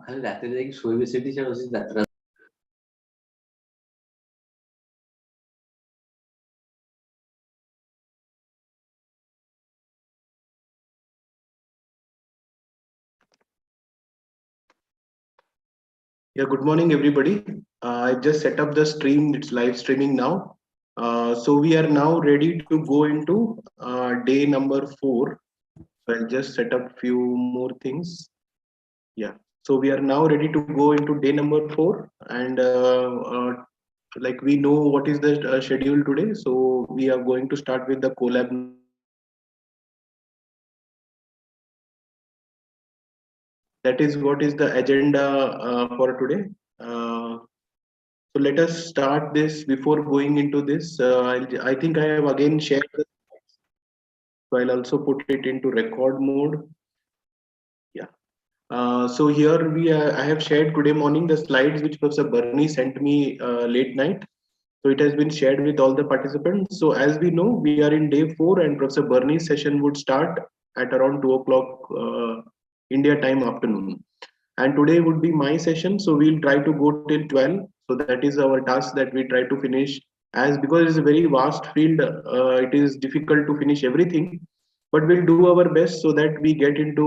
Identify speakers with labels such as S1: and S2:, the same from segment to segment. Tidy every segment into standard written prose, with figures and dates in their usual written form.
S1: ଖାଲି ରାତିରେ ଯାଇକି ଶୋଇବେ ସେଠି ସେ ବସି ଯାତ୍ରା।
S2: Yeah, good morning, everybody. I just set up the stream. It's live streaming now. So we are now ready to go into day number 4. So I'll just set up few more things. Yeah. So we are now ready to go into day number 4, and like we know what is the schedule today. So we are going to start with the collab. That is what is the agenda for today. So let us start this. Before going into this, I think I have again shared. So I'll also put it into record mode. Yeah. So here I have shared today morning the slides which Professor Barni sent me late night. So it has been shared with all the participants. So as we know, we are in day 4, and Professor Barni's session would start at around 2 o'clock India time afternoon. And today would be my session. So we'll try to go till 12. So that is our task, that we try to finish, as because it's a very vast field, it is difficult to finish everything, but we'll do our best so that we get into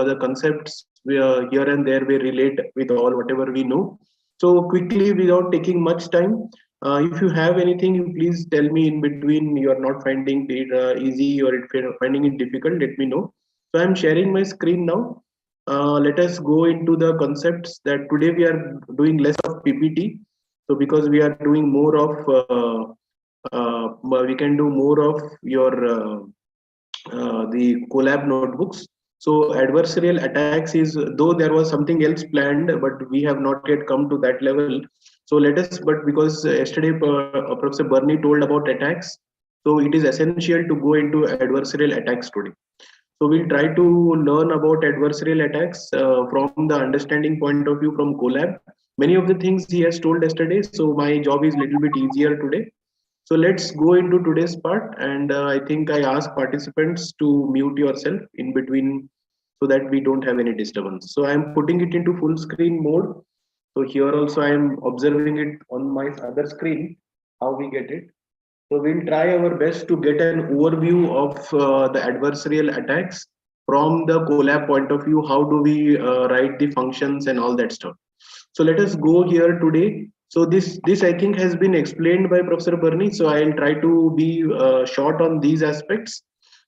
S2: the concepts here and there we relate with all whatever we know. So quickly, without taking much time, if you have anything, you please tell me in between. You are not finding it easy or finding it difficult, let me know. So I'm sharing my screen now. Let us go into the concepts that today we are doing less of PPT. So because we are doing more of, we can do more of your the collab notebooks. So adversarial attacks is, though there was something else planned, but we have not yet come to that level. So let us, but because yesterday Professor Barni told about attacks, so it is essential to go into adversarial attacks today. So we'll try to learn about adversarial attacks from the understanding point of view from collab. Many of the things he has told yesterday, so my job is a little bit easier today. So let's go into today's part, and I think I ask participants to mute yourself in between so that we don't have any disturbance. So I'm putting it into full screen mode. So here also I'm observing it on my other screen, how we get it. So we'll try our best to get an overview of the adversarial attacks from the collab point of view. How do we write the functions and all that stuff? So let us go here today. So this I think has been explained by Professor Barni. So I'll try to be short on these aspects.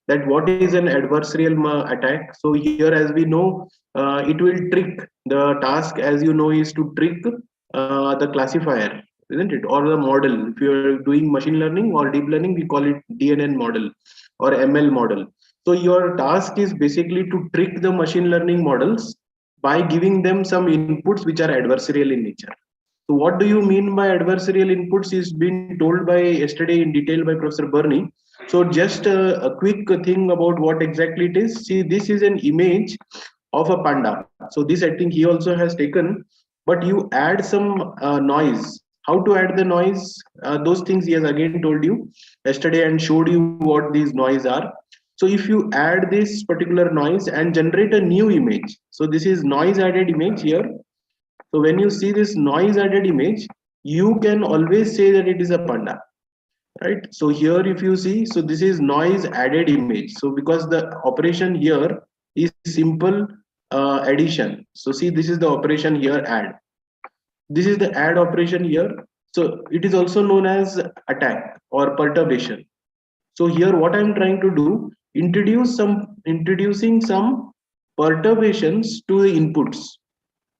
S2: That what is an adversarial attack? So here, as we know, it will trick. The task, as you know, is to trick the classifier, isn't it, or the model. If you're doing machine learning or deep learning, we call it DNN model or ML model. So your task is basically to trick the machine learning models by giving them some inputs which are adversarial in nature. So what do you mean by adversarial inputs is been told by yesterday in detail by Professor Barni. So just a quick thing about what exactly it is. See, this is an image of a panda. So this I think he also has taken, but you add some noise. How to add the noise? Those things he has again told you yesterday and showed you what these noise are. So if you add this particular noise and generate a new image, so this is noise added image here. So when you see this noise added image, you can always say that it is a panda, right? So here if you see, so this is noise added image. So because the operation here is simple addition. So see, this is the operation here, add. This is the add operation here. So it is also known as attack or perturbation. So here what I'm trying to do, introducing some perturbations to the inputs,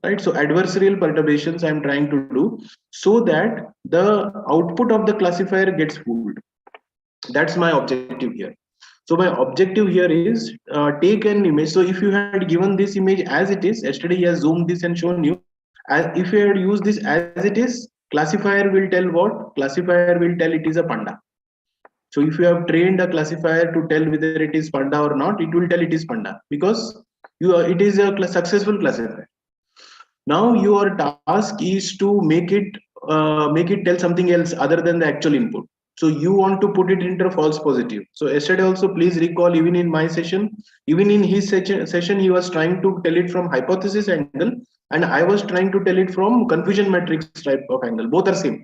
S2: right? So adversarial perturbations I'm trying to do so that the output of the classifier gets fooled. That's my objective here. So my objective here is take an image. So if you had given this image as it is, yesterday he has zoomed this and shown you, as if you had used this as it is, classifier will tell what? Classifier will tell it is a panda. So if you have trained a classifier to tell whether it is panda or not, it will tell it is panda because it is a successful classifier. Now your task is to make it tell something else other than the actual input. So you want to put it into false positive. So yesterday also, please recall, even in my session, even in his session, he was trying to tell it from hypothesis angle, and I was trying to tell it from confusion matrix type of angle. Both are same.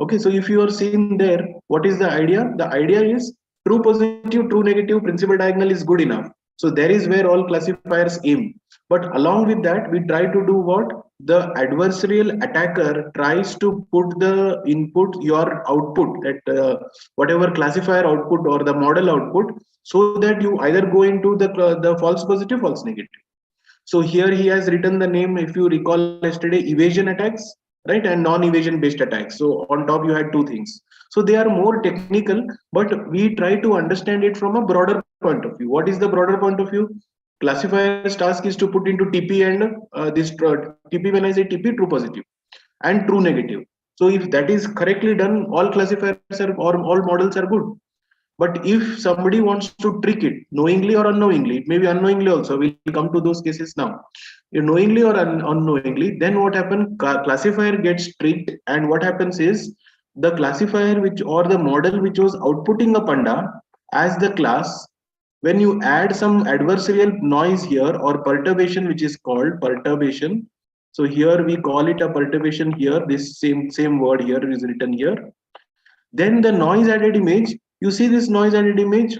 S2: Okay, so if you are seeing there, what is the idea? The idea is true positive, true negative, principal diagonal is good enough. So there is where all classifiers aim. But along with that, we try to do what? The adversarial attacker tries to put the input, your output, that whatever classifier output or the model output, so that you either go into the false positive, false negative. So here he has written the name, if you recall yesterday, evasion attacks, right, and non-evasion based attacks. So on top you had two things. So they are more technical, but we try to understand it from a broader point of view. What is the broader point of view? Classifier's task is to put into TP and TP, when I say TP, true positive and true negative. So if that is correctly done, all classifiers are, or all models are good. But if somebody wants to trick it knowingly or unknowingly, it may be unknowingly also, we'll come to those cases now. If knowingly or unknowingly, then what happens? Classifier gets tricked, and what happens is the classifier which, or the model which was outputting a panda as the class, when you add some adversarial noise here or perturbation, which is called perturbation. So here we call it a perturbation here. This same word here is written here. Then the noise added image, you see this noise added image,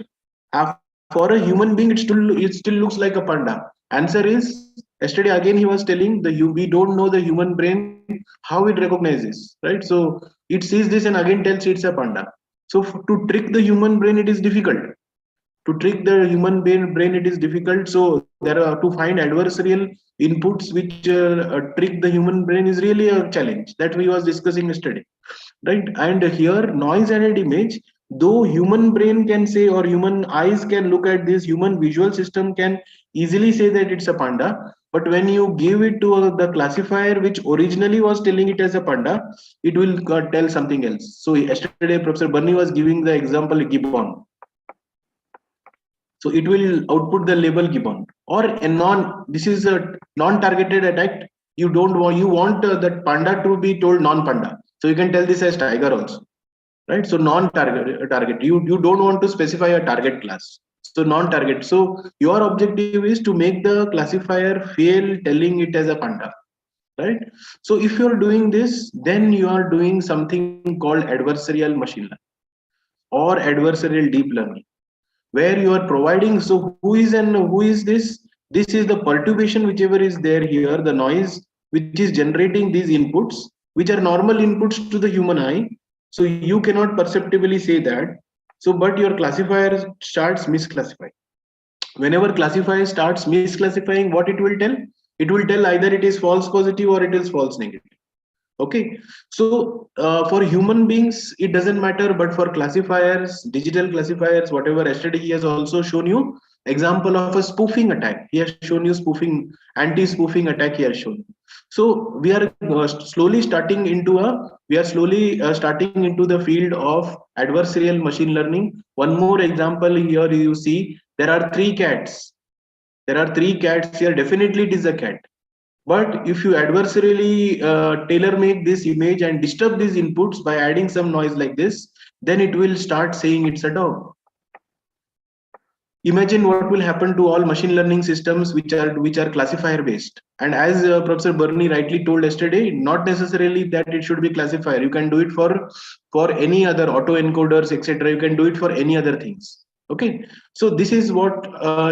S2: for a human being, it still looks like a panda. Answer is, yesterday again he was telling, we don't know the human brain how it recognizes, right? So it sees this and again tells it's a panda. So to trick the human brain, it is difficult. To trick the human brain, it is difficult. So there are, to find adversarial inputs which trick the human brain is really a challenge that we was discussing yesterday, right? And here noise added image, though human brain can say, or human eyes can look at this, human visual system can easily say that it's a panda, but when you give it to the classifier which originally was telling it as a panda, it will tell something else. So yesterday Professor Barni was giving the example gibbon. So it will output the label gibbon, or a this is a non-targeted attack. You don't want, you want that panda to be told non-panda. So you can tell this as tiger also, right? So non-target, you don't want to specify a target class. So non-target. So your objective is to make the classifier fail telling it as a panda, right? So if you're doing this, then you are doing something called adversarial machine learning or adversarial deep learning, where you are providing. So who is this is the perturbation whichever is there here, the noise which is generating these inputs, which are normal inputs to the human eye. So you cannot perceptibly say that. So but your classifier starts misclassifying. Whenever classifier starts misclassifying, what it will tell? It will tell either it is false positive or it is false negative. Okay, so for human beings it doesn't matter, but for classifiers, digital classifiers, whatever, yesterday he has also shown you example of a spoofing attack. He has shown you spoofing, anti-spoofing attack he has shown. So we are slowly starting into the field of adversarial machine learning. One more example here, you see there are three cats. There are three cats here. Definitely it is a cat. But if you adversarially tailor make this image and disturb these inputs by adding some noise like this, then it will start saying it's a dog. Imagine what will happen to all machine learning systems which are classifier based. And as Professor Barni rightly told yesterday, not necessarily that it should be classifier. You can do it for any other auto encoders, etc. You can do it for any other things. Okay, so this is what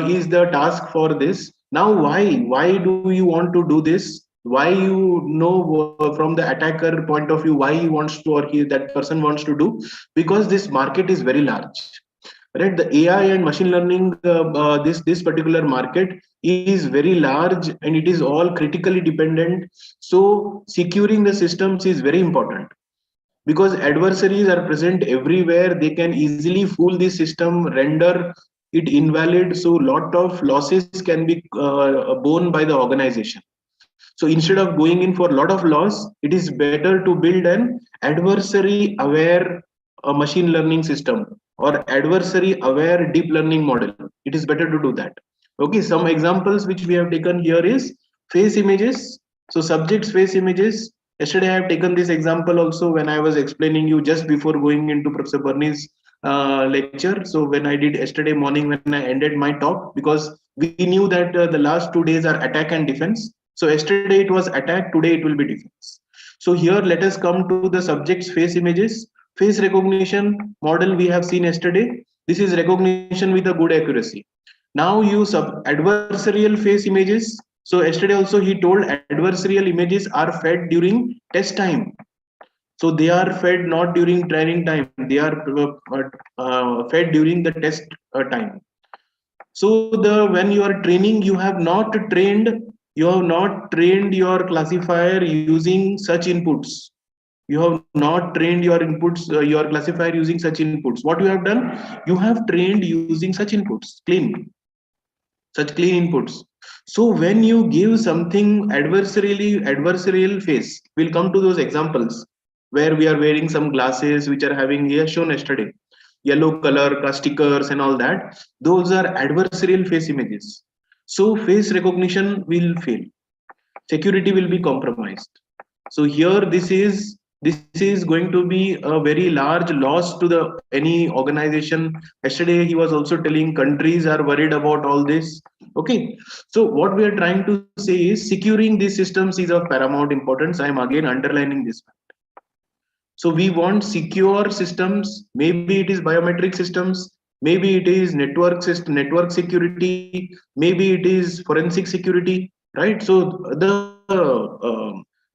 S2: is the task for this. Now why do you want to do this? Why, you know, from the attacker point of view, why he wants to, or that person wants to do? Because this market is very large, right? The AI and machine learning, this particular market is very large and it is all critically dependent. So securing the systems is very important, because adversaries are present everywhere. They can easily fool the system, render it invalid. So lot of losses can be borne by the organization. So instead of going in for a lot of loss, it is better to build an adversary aware machine learning system or adversary aware deep learning model. It is better to do that. Okay, some examples which we have taken here is face images. So subjects face images, Yesterday I have taken this example also when I was explaining you just before going into Professor Barni's lecture. So when I did yesterday morning when I ended my talk, because we knew that the last 2 days are attack and defense. So yesterday it was attack, today it will be defense. So here let us come to the subject's face images. Face recognition model we have seen yesterday. This is recognition with a good accuracy. Now use adversarial face images. So yesterday also he told adversarial images are fed during test time. So they are fed not during training time. They are fed during the test time. So the when you are training, you have not trained your classifier using such inputs. You have not trained your inputs, your classifier using such inputs. What you have done? You have trained using such inputs, such clean inputs. So when you give something adversarial face, we'll come to those examples where we are wearing some glasses which are having here shown yesterday, yellow color stickers and all that. Those are adversarial face images. So face recognition will fail, security will be compromised. So here this is going to be a very large loss to the any organization. Yesterday he was also telling countries are worried about all this. Okay, so what we are trying to say is securing these systems is of paramount importance. I am again underlining this. So we want secure systems. Maybe it is biometric systems. Maybe it is network security. Maybe it is forensic security. Right. So the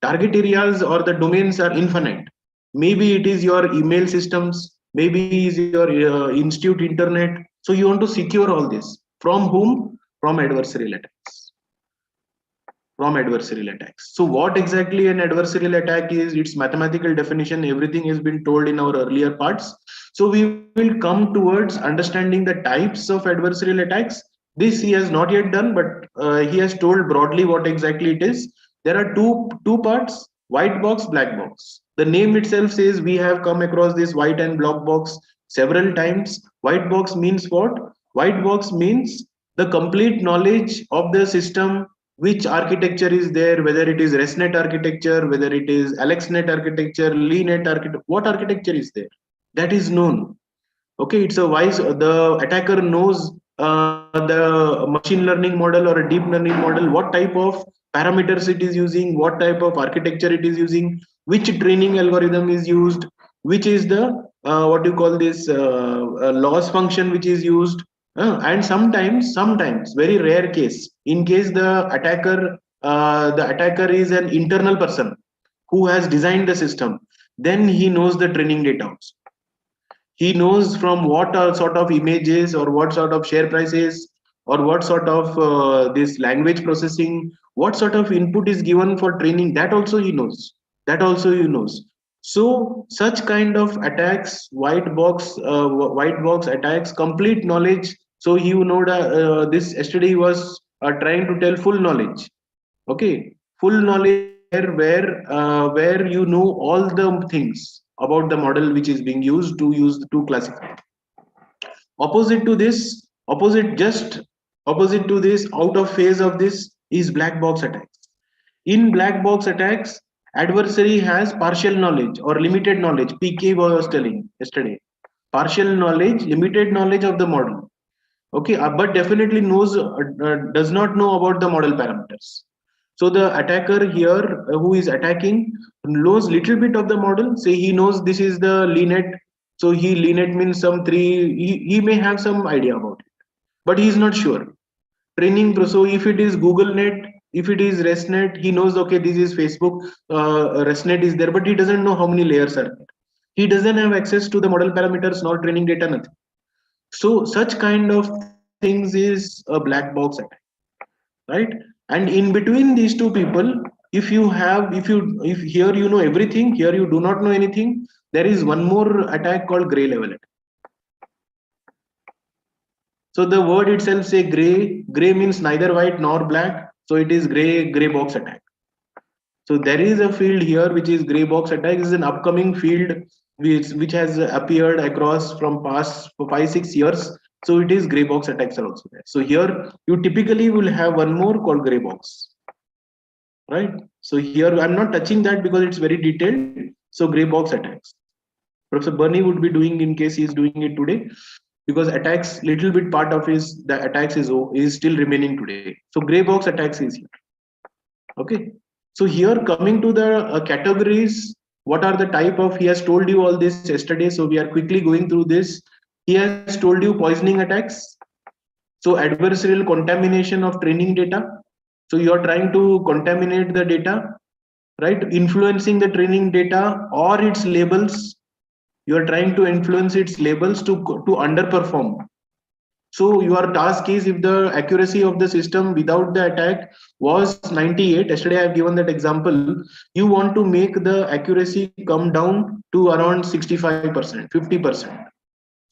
S2: target areas or the domains are infinite. Maybe it is your email systems. Maybe is your institute internet. So you want to secure all this from whom? From adversarial attacks. So what exactly an adversarial attack is, its mathematical definition, everything has been told in our earlier parts. So we will come towards understanding the types of adversarial attacks. This he has not yet done, but he has told broadly what exactly it is. There are two parts: white box, black box. The name itself says we have come across this white and black box several times. White box means what? White box means the complete knowledge of the system, which architecture is there, whether it is ResNet architecture, whether it is AlexNet architecture, LeNet architecture, what architecture is there, that is known. Okay, it's a wise, the attacker knows the machine learning model or a deep learning model, what type of parameters it is using, what type of architecture it is using, which training algorithm is used, which is the what you call this loss function which is used. And sometimes very rare case, in case the attacker is an internal person who has designed the system, then he knows the training data also. He knows from what sort of images or what sort of share prices or what sort of this language processing, what sort of input is given for training, that also he knows. So such kind of attacks, white box attacks, complete knowledge. So you know this yesterday he was trying to tell full knowledge. Okay, full knowledge is there where you know all the things about the model which is being used to classify. Opposite to this, opposite to this, out of phase of this is black box attacks. In black box attacks, adversary has partial knowledge or limited knowledge. PK was telling yesterday. Partial knowledge, limited knowledge of the model. Okay, but definitely does not know about the model parameters. So the attacker here who is attacking knows little bit of the model. Say he knows this is the LeNet. So LeNet means some three. He may have some idea about it, but he is not sure. Training. So if it is Google Net, if it is ResNet, he knows okay this is Facebook. ResNet is there, but he doesn't know how many layers are there. He doesn't have access to the model parameters, nor training data, nothing. So such kind of things is a black box attack, right? And in between these two people, if here you know everything, here you do not know anything, there is one more attack called gray level attack. So the word itself say gray means neither white nor black, so it is gray box attack. So there is a field here which is gray box attack. This is an upcoming field which has appeared across from past 5-6 years. So it is gray box attacks are also there. So here you typically will have one more called gray box. right? So here I'm not touching that because it's very detailed. So gray box attacks. Professor Barni would be doing in case he is doing it today, because attacks little bit part of his the attacks is still remaining today. So gray box attacks is here. Okay. So here coming to the categories, what are the type of, he has told you all this yesterday. So we are quickly going through this. He has told you poisoning attacks. So adversarial contamination of training data. So you are trying to contaminate the data, right? Influencing the training data or its labels. You are trying to influence its labels to underperform. So your task is, if the accuracy of the system without the attack was 98, yesterday I have given that example, you want to make the accuracy come down to around 65%, 50%.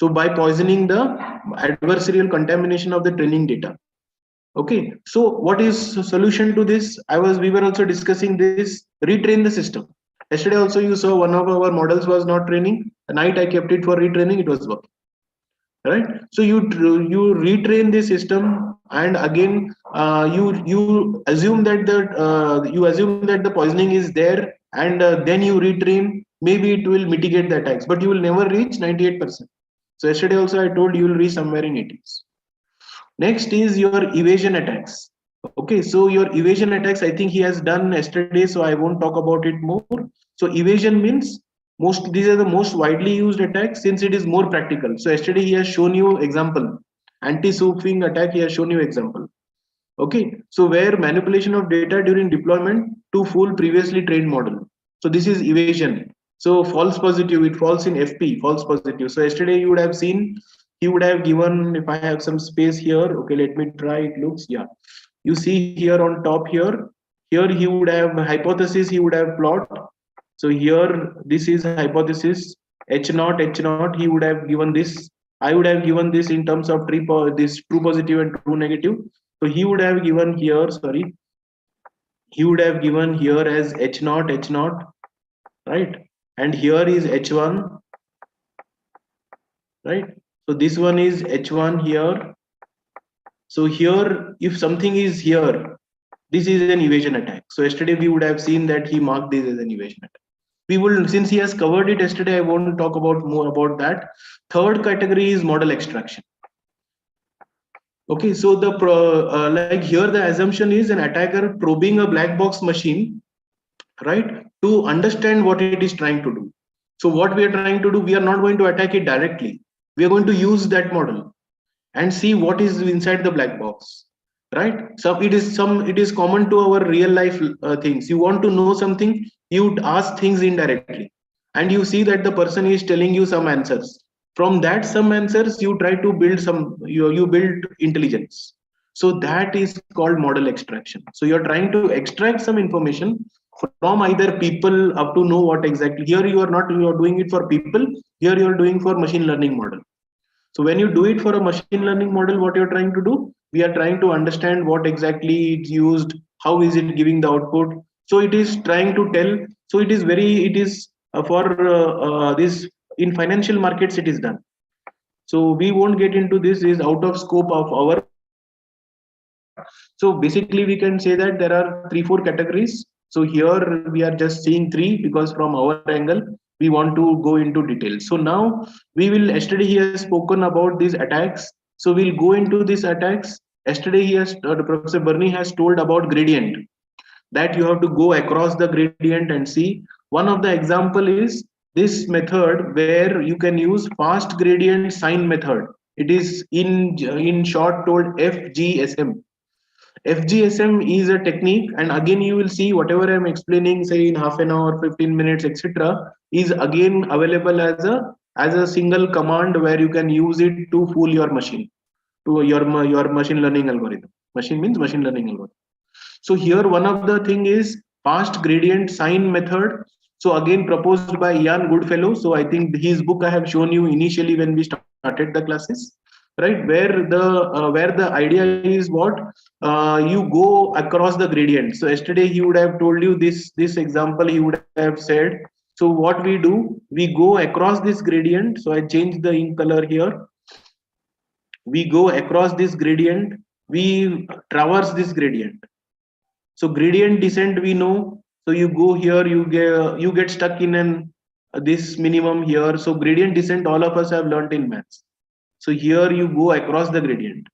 S2: So by poisoning the adversarial contamination of the training data. Okay, so what is solution to this? We were also discussing this, retrain the system. Yesterday also you saw one of our models was not training. At night I kept it for retraining, it was working. Right, so you retrain the system, and again you assume that the poisoning is there, and then you retrain, maybe it will mitigate the attacks, but you will never reach 98%. So yesterday also I told you will reach somewhere in 80s. Next is your evasion attacks. Okay, so your evasion attacks, I think he has done yesterday, so I won't talk about it more. So evasion means, these are the most widely used attacks since it is more practical. So yesterday he has shown you example, anti-spoofing attack, he has shown you example. Okay, so where manipulation of data during deployment to fool previously trained model. So this is evasion. So false positive, it falls in FP, false positive. So yesterday you would have seen, he would have given, if I have some space here, okay, let me try, it looks, yeah. You see here on top here he would have hypothesis, he would have plot. So here, this is hypothesis, H0, he would have given this. I would have given this in terms of this true positive and true negative. So he would have given here, sorry, he would have given here as H0, right? And here is H1, right? So this one is H1 here. So here, if something is here, this is an evasion attack. So yesterday we would have seen that he marked this as an evasion attack. We will, since he has covered it yesterday, I won't talk about more about that. Third category is model extraction. Okay, so the like here the assumption is an attacker probing a black box machine, right, to understand what it is trying to do. So what we are trying to do, we are not going to attack it directly. We are going to use that model and see what is inside the black box, right? So it is common to our real life things. You want to know something, you ask things indirectly, and you see that the person is telling you some answers. From that some answers you try to build you build intelligence. So that is called model extraction. So you're trying to extract some information from either people up to know what exactly. Here you are doing it for people, here you are doing for machine learning model. So when you do it for a machine learning model, what you're trying to do, we are trying to understand what exactly it's used, how is it giving the output. So it is trying to tell. So it is for this in financial markets it is done. So we won't get into this, is out of scope of our part. So basically we can say that there are 3-4 categories. So here we are just seeing 3 because from our angle we want to go into details. So now we will, yesterday he has spoken about these attacks. So we'll go into these attacks. Yesterday Professor Barni has told about gradient, that you have to go across the gradient and see. One of the example is this method where you can use fast gradient sign method. It is in short told FGSM. FGSM is a technique, and again you will see whatever I'm explaining, say in half an hour, 15 minutes, etc., is again available as a single command where you can use it to fool your machine, to your machine learning algorithm. Machine means machine learning algorithm. So here one of the thing is fast gradient sign method. So again proposed by Ian Goodfellow. So I think his book I have shown you initially when we started the classes, right? Where the idea is what, you go across the gradient. So yesterday he would have told you this example, he would have said. So what we do, we go across this gradient. So I change the ink color here. We go across this gradient, we traverse this gradient. So gradient descent we know. So you go here, you get stuck in an this minimum here. So gradient descent all of us have learnt in maths. So here you go across the gradient,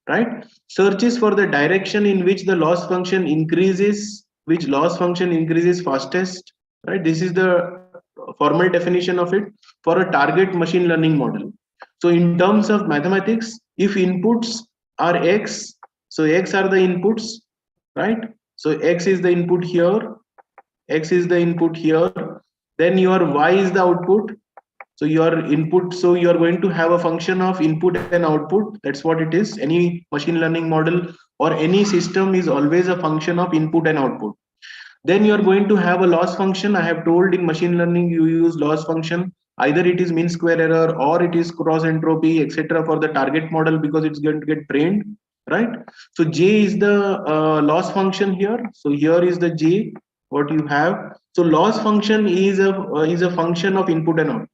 S2: right? Searches for the direction in which the loss function increases, which loss function increases fastest, right? This is the formal definition of it for a target machine learning model. So in terms of mathematics, if inputs are x, so x are the inputs, right? So x is the input here, x is the input here, then your y is the output. So your input, so you are going to have a function of input and output. That's what it is. Any machine learning model or any system is always a function of input and output. Then you are going to have a loss function. I have told in machine learning you use loss function. Either it is mean square error or it is cross entropy, etc. for the target model because it's going to get trained, right? So J is the loss function here. So here is the J, what you have. So loss function is a function of input and output.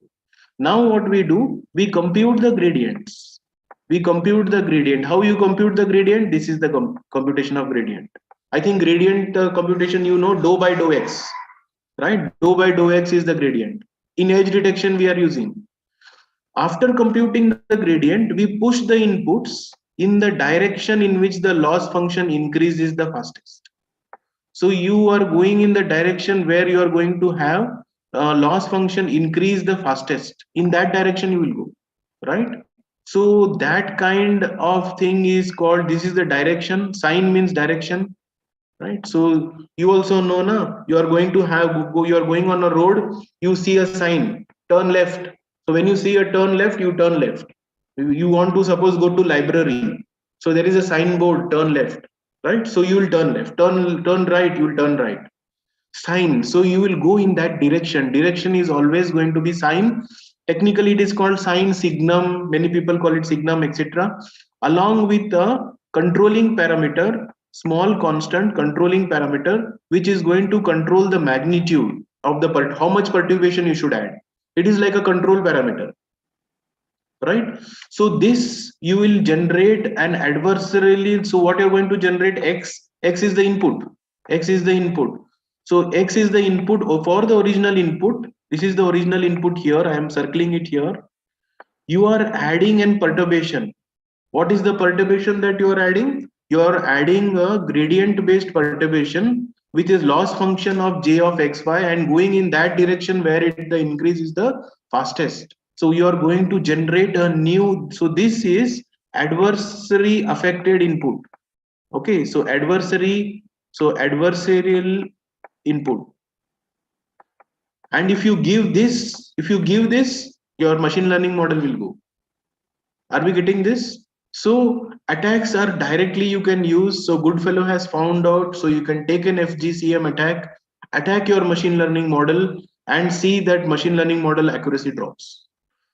S2: Now what we do, we compute the gradients. We compute the gradient. How you compute the gradient? This is the computation of gradient. I think gradient computation, you know, dou by dou x, right? Dou by dou x is the gradient. In edge detection we are using. After computing the gradient, we push the inputs in the direction in which the loss function increases the fastest. So you are going in the direction where you are going to have loss function increase the fastest. In that direction you will go, right? So that kind of thing is called, this is the direction. Sign means direction, right? So you also know, na, you are going to have, you are going on a road, you see a sign, turn left. So when you see a turn left, you turn left. You want to suppose go to library. So there is a signboard, turn left, right? So you will turn left, turn right, you will turn right. Sign. So you will go in that direction. Direction is always going to be sign. Technically, it is called sign, signum. Many people call it signum, etc. Along with a controlling parameter, small constant controlling parameter, which is going to control the magnitude of the how much perturbation you should add. It is like a control parameter, right? So this you will generate an adversarially. So what you're going to generate, x is the input, x is the input. So x is the input for the original input. This is the original input here. I am circling it here. You are adding an perturbation. What is the perturbation that you are adding? You are adding a gradient based perturbation which is loss function of j of xy and going in that direction where the increase is the fastest. So you are going to generate a new, so this is adversary affected input. Okay, so adversarial input. And if you give this, your machine learning model will go. Are we getting this? So attacks are directly you can use. So Goodfellow has found out. So you can take an FGCM attack your machine learning model and see that machine learning model accuracy drops.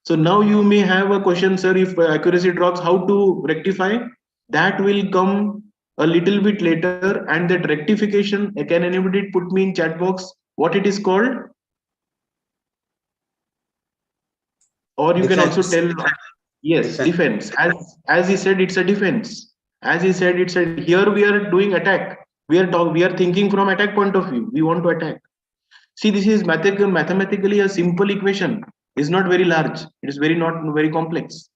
S2: So now you may have a question, sir, if accuracy drops, how to rectify? That will come a little bit later. And that rectification, can anybody put me in chat box what it is called? Or you can also tell. Yes, defense. As he said, it's a defense. As he said, it's a, here we are doing attack. We are thinking from attack point of view. We want to attack. See, this is mathematically a simple equation. It's not very large. It is not very complex.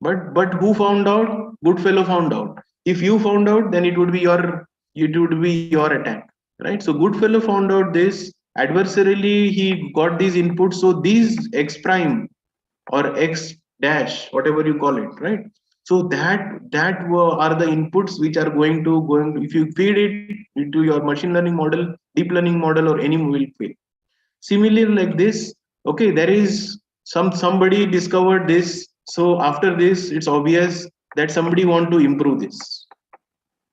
S2: But who found out? Goodfellow found out. If you found out, then it would be your attack, right? So Goodfellow found out this. Adversarially, he got these inputs. So these x prime or x dash, whatever you call it, right? So that are the inputs which are going to if you feed it into your machine learning model, deep learning model, or any will fail. Similarly, like this, okay, there is somebody discovered this. So after this, it's obvious that somebody want to improve this,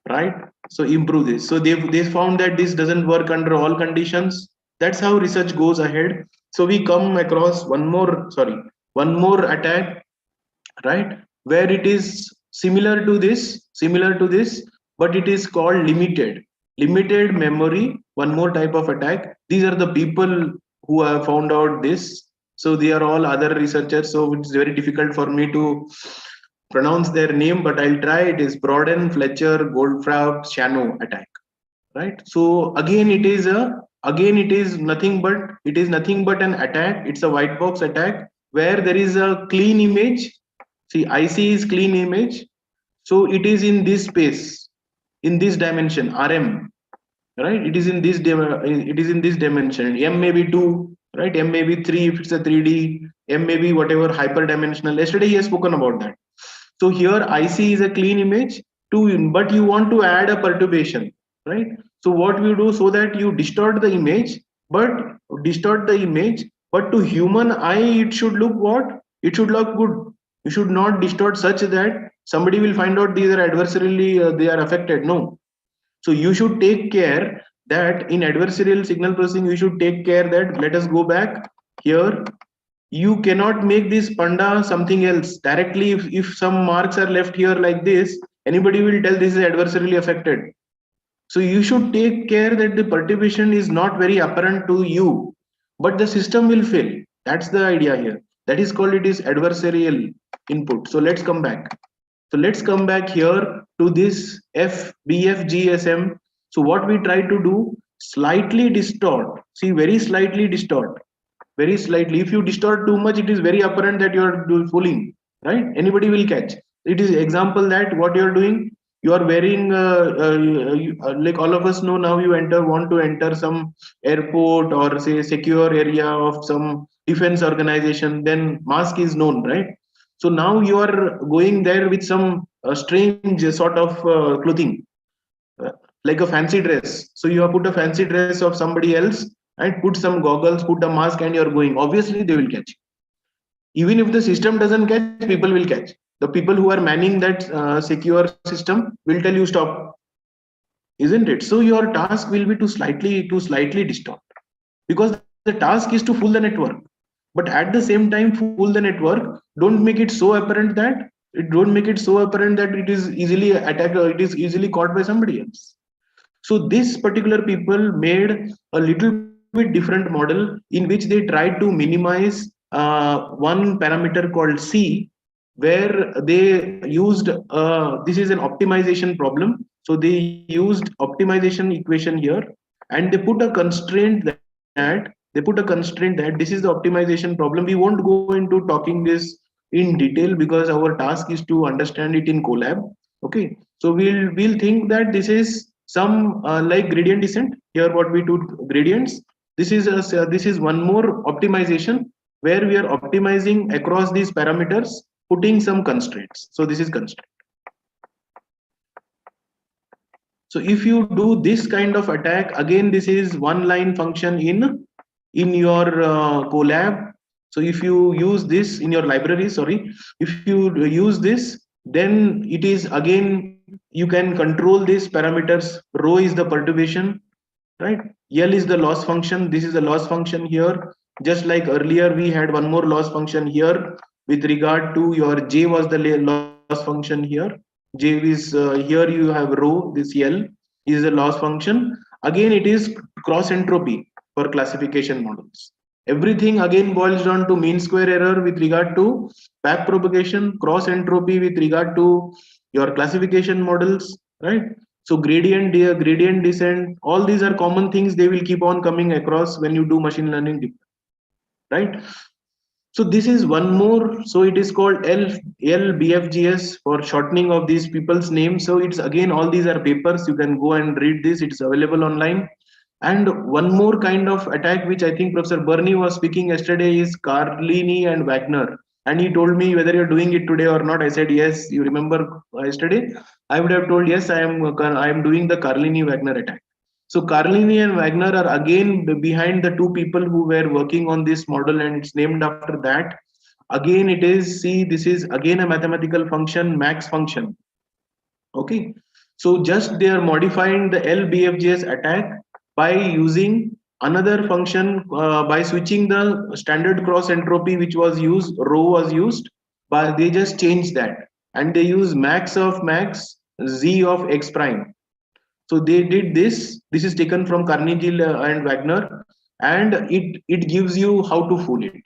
S2: right? So improve this. So they found that this doesn't work under all conditions. That's how research goes ahead. So we come across one more attack, right, where it is similar to this, but it is called limited memory. One more type of attack. These are the people who have found out this. So they are all other researchers. So it's very difficult for me to pronounce their name, but I'll try. It is Broden, Fletcher, Goldfrapp, Shano attack. right? So again it is nothing but an attack. It's a white box attack where there is a clean image. See, IC is clean image, so it is in this space, in this dimension, RM, right? It is in this dimension. M may be 2, right? M may be 3 if it's a 3D. M may be whatever hyperdimensional. Yesterday he has spoken about that. So here IC is a clean image, but you want to add a perturbation, right? So what we do, so that you distort the image, but to human eye it should look what? It should look good. You should not distort such that somebody will find out these are adversarially they are affected. No. So you should take care that in adversarial signal processing, you should take care that, let us go back here. You cannot make this panda something else directly. If some marks are left here like this, anybody will tell this is adversarially affected. So you should take care that the perturbation is not very apparent to you, but the system will fail. That's the idea here. That is called, it is adversarial input. So let's come back. So let's come back here to this FBFGSM. So what we try to do, slightly distort. See, very slightly distort. Very slightly. If you distort too much, it is very apparent that you are fooling, right? Anybody will catch. It is example that what you are doing, you are wearing like all of us know now, you want to enter some airport or say secure area of some defense organization, then mask is known, right? So now you are going there with some strange sort of clothing, uh, like a fancy dress. So you have put a fancy dress of somebody else and put some goggles, put a mask, and you're going. Obviously, they will catch you. Even if the system doesn't catch, people will catch. The people who are manning that secure system will tell you stop, isn't it? So your task will be to slightly distort, because the task is to fool the network. But at the same time, fool the network. Don't make it so apparent that it is easily attacked or it is easily caught by somebody else. So this particular people made a little bit different model in which they tried to minimize one parameter called C, where they used this is an optimization problem. So they used optimization equation here, and they put a constraint that this is the optimization problem. We won't go into talking this in detail because our task is to understand it in Colab. Okay, so we'll think that this is some like gradient descent. Here what we do, gradients. This is one more optimization where we are optimizing across these parameters, putting some constraints. So this is constraint. So if you do this kind of attack, again this is one line function in your Colab. So if you use this in your library, sorry, if you use this, then it is again, you can control these parameters. Rho is the perturbation, right? L is the loss function. This is the loss function here. Just like earlier, we had one more loss function here with regard to your J was the loss function here. J is here you have rho, this L is the loss function. Again, it is cross entropy for classification models. Everything again boils down to mean square error with regard to back propagation, cross entropy with regard to your classification models, right? So gradient descent, all these are common things. They will keep on coming across when you do machine learning, right? So this is one more. So it is called LBFGS for shortening of these people's names. So it's again, all these are papers. You can go and read this. It's available online. And one more kind of attack, which I think Professor Barni was speaking yesterday, is Carlini and Wagner. And he told me whether you're doing it today or not. I said yes. You remember yesterday? I would have told yes. I am doing the Carlini Wagner attack. So Carlini and Wagner are again behind the two people who were working on this model, and it's named after that. Again, it is, see, this is again a mathematical function, max function. Okay, so just they are modifying the LBFGS attack by using another function, by switching the standard cross entropy which was used, rho was used, but they just changed that and they use max of max z of x prime. So they did this. This is taken from Carnegie and Wagner, and it gives you how to fool it.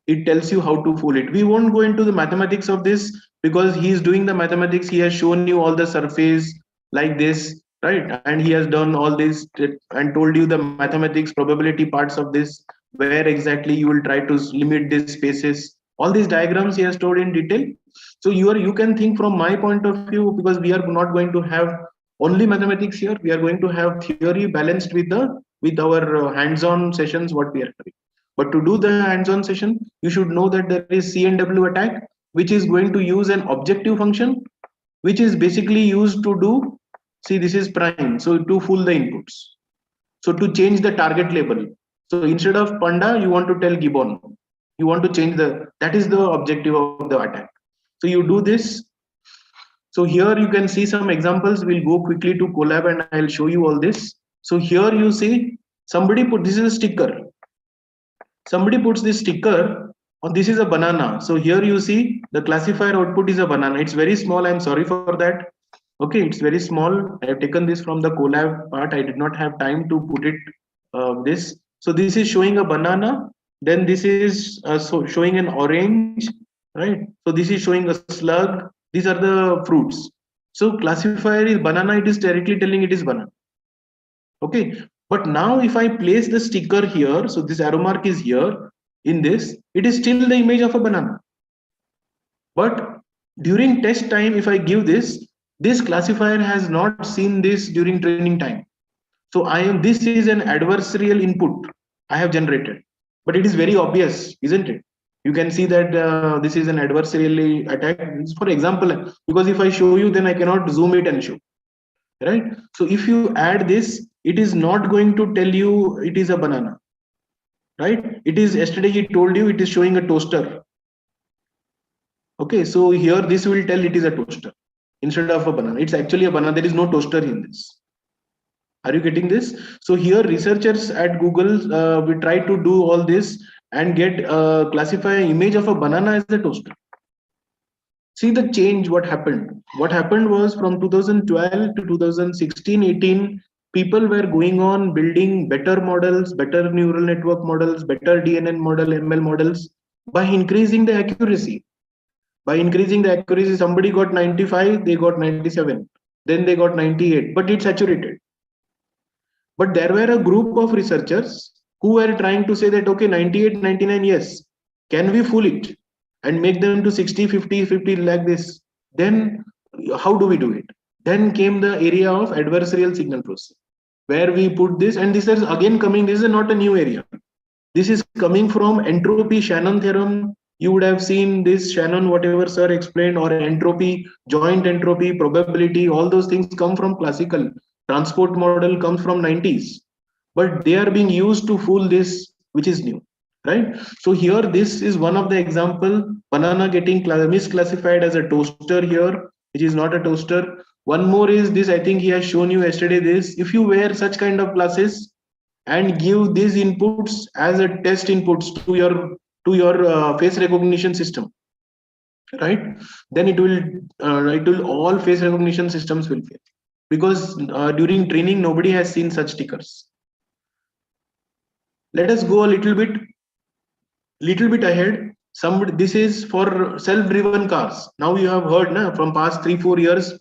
S2: It tells you how to fool it. We won't go into the mathematics of this because he is doing the mathematics. He has shown you all the surface like this. right? And he has done all this and told you the mathematics probability parts of this, where exactly you will try to limit these spaces. All these diagrams he has told in detail. So you can think from my point of view, because we are not going to have only mathematics here. We are going to have theory balanced with our hands-on sessions what we are having. But to do the hands-on session, you should know that there is CNW attack, which is going to use an objective function, which is basically used to do, see, this is prime, so to fool the inputs. So to change the target label. So instead of panda, you want to tell gibbon. You want to change that is the objective of the attack. So you do this. So here you can see some examples. We'll go quickly to Colab and I'll show you all this. So here you see somebody put, this is a sticker. Somebody puts this sticker on, this is a banana. So here you see the classifier output is a banana. It's very small. I'm sorry for that. Okay, it's very small. I have taken this from the Colab part. I did not have time to put it this. So this is showing a banana. Then this is showing an orange, right? So this is showing a slug. These are the fruits. So classifier is banana. It is directly telling it is banana. Okay, but now if I place the sticker here, so this arrow mark is here in this, it is still the image of a banana. But during test time, if I give this classifier has not seen this during training time. So this is an adversarial input I have generated, but it is very obvious, isn't it? You can see that this is an adversarial attack. For example, because if I show you, then I cannot zoom it and show, right? So if you add this, it is not going to tell you it is a banana, right? It is, yesterday he told you it is showing a toaster. Okay, so here this will tell it is a toaster instead of a banana. It's actually a banana. There is no toaster in this. Are you getting this? So here researchers at Google, we try to do all this and get classify an image of a banana as a toaster. See the change, what happened. What happened was from 2012 to 2016-18, people were going on building better models, better neural network models, better DNN model, ML models by increasing the accuracy. By increasing the accuracy, somebody got 95, they got 97, then they got 98, but it's saturated. But there were a group of researchers who were trying to say that, okay, 98, 99, yes, can we fool it and make them to 60, 50, 50 like this? Then how do we do it? Then came the area of adversarial signal processing, where we put this, and this is again coming, this is not a new area. This is coming from entropy Shannon theorem. You would have seen this Shannon, whatever sir explained, or entropy, joint entropy, probability, all those things come from classical. Transport model comes from 90s, but they are being used to fool this, which is new, right? So here, this is one of the example, banana getting misclassified as a toaster here, which is not a toaster. One more is this, I think he has shown you yesterday this, if you wear such kind of glasses and give these inputs as a test inputs to your face recognition system, right? Then it will all face recognition systems will fail, because during training nobody has seen such stickers. Let us go a little bit ahead. This is for self-driven cars. Now you have heard from past 3-4 years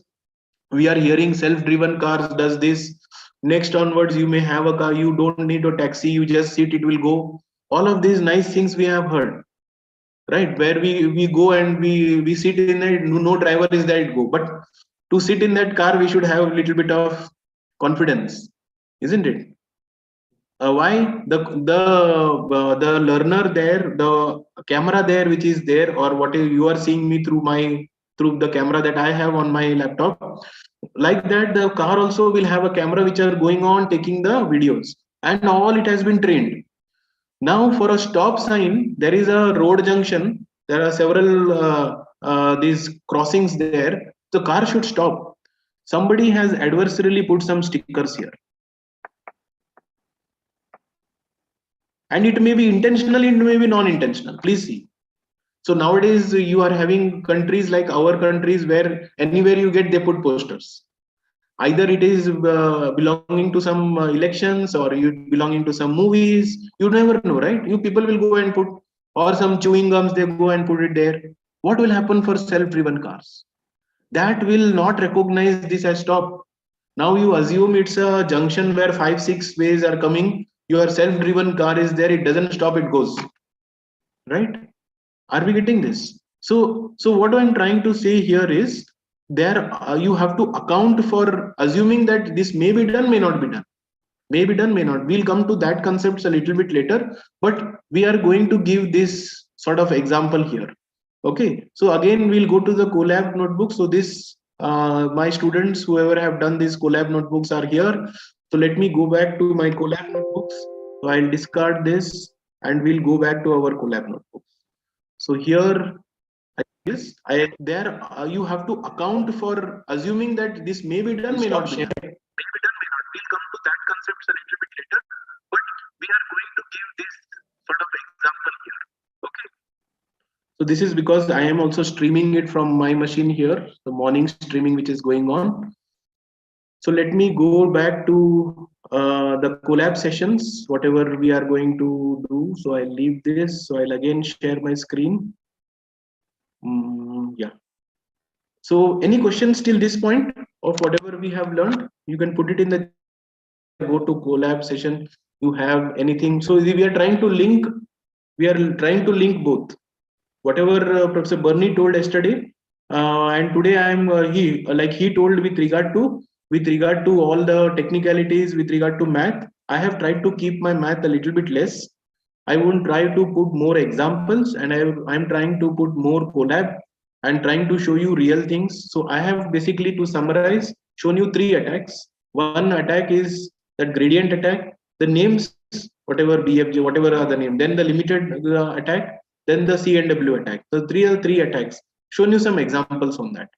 S2: we are hearing self-driven cars does this. Next onwards, you may have a car, you don't need a taxi, you just sit, it will go. All of these nice things we have heard, right? Where we go and we sit in it, no driver is there, it go. But to sit in that car, we should have a little bit of confidence, isn't it? Why? The learner there, the camera there, which is there, or what you are seeing me through the camera that I have on my laptop. Like that, the car also will have a camera which are going on taking the videos, and all it has been trained. Now for a stop sign, there is a road junction. There are several these crossings there. The car should stop. Somebody has adversarially put some stickers here. And it may be intentional, it may be non-intentional. Please see. So nowadays you are having countries like our countries where anywhere you get, they put posters. Either it is belonging to some elections, or you belonging to some movies. You never know, right? You people will go and put, or some chewing gums, they go and put it there. What will happen for self-driven cars? That will not recognize this as stop. Now you assume it's a junction where 5-6 ways are coming. Your self-driven car is there. It doesn't stop. It goes. Right? Are we getting this? So what I'm trying to say here is there you have to account for assuming that this may be done, may not be done. May be done, may not. We'll come to that concepts a little bit later, but we are going to give this sort of example here. Okay, so again we'll go to the collab notebook. So this my students, whoever have done these collab notebooks are here. So let me go back to my collab notebooks. So I'll discard this and we'll go back to our collab notebooks. So here yes, there you have to account for assuming that this may be done, may not be done. May be done, may not. We'll come to that concepts a little bit later, but we are going to give this sort of example here. Okay. So this is because I am also streaming it from my machine here, the morning streaming which is going on. So let me go back to the collab sessions, whatever we are going to do. So I'll leave this. So I'll again share my screen. Yeah. So any questions till this point of whatever we have learned, you can put it in the go to collab session. You have anything? So we are trying to link. We are trying to link both. Whatever Professor Barni told yesterday, and today I am he told with regard to all the technicalities with regard to math. I have tried to keep my math a little bit less. I won't try to put more examples, and I'm trying to put more collab and trying to show you real things. So I have basically, to summarize, shown you 3 attacks. One attack is that gradient attack, the names, whatever BFG, whatever are the name, then the limited attack, then the CNW attack. So three attacks. Shown you some examples on that.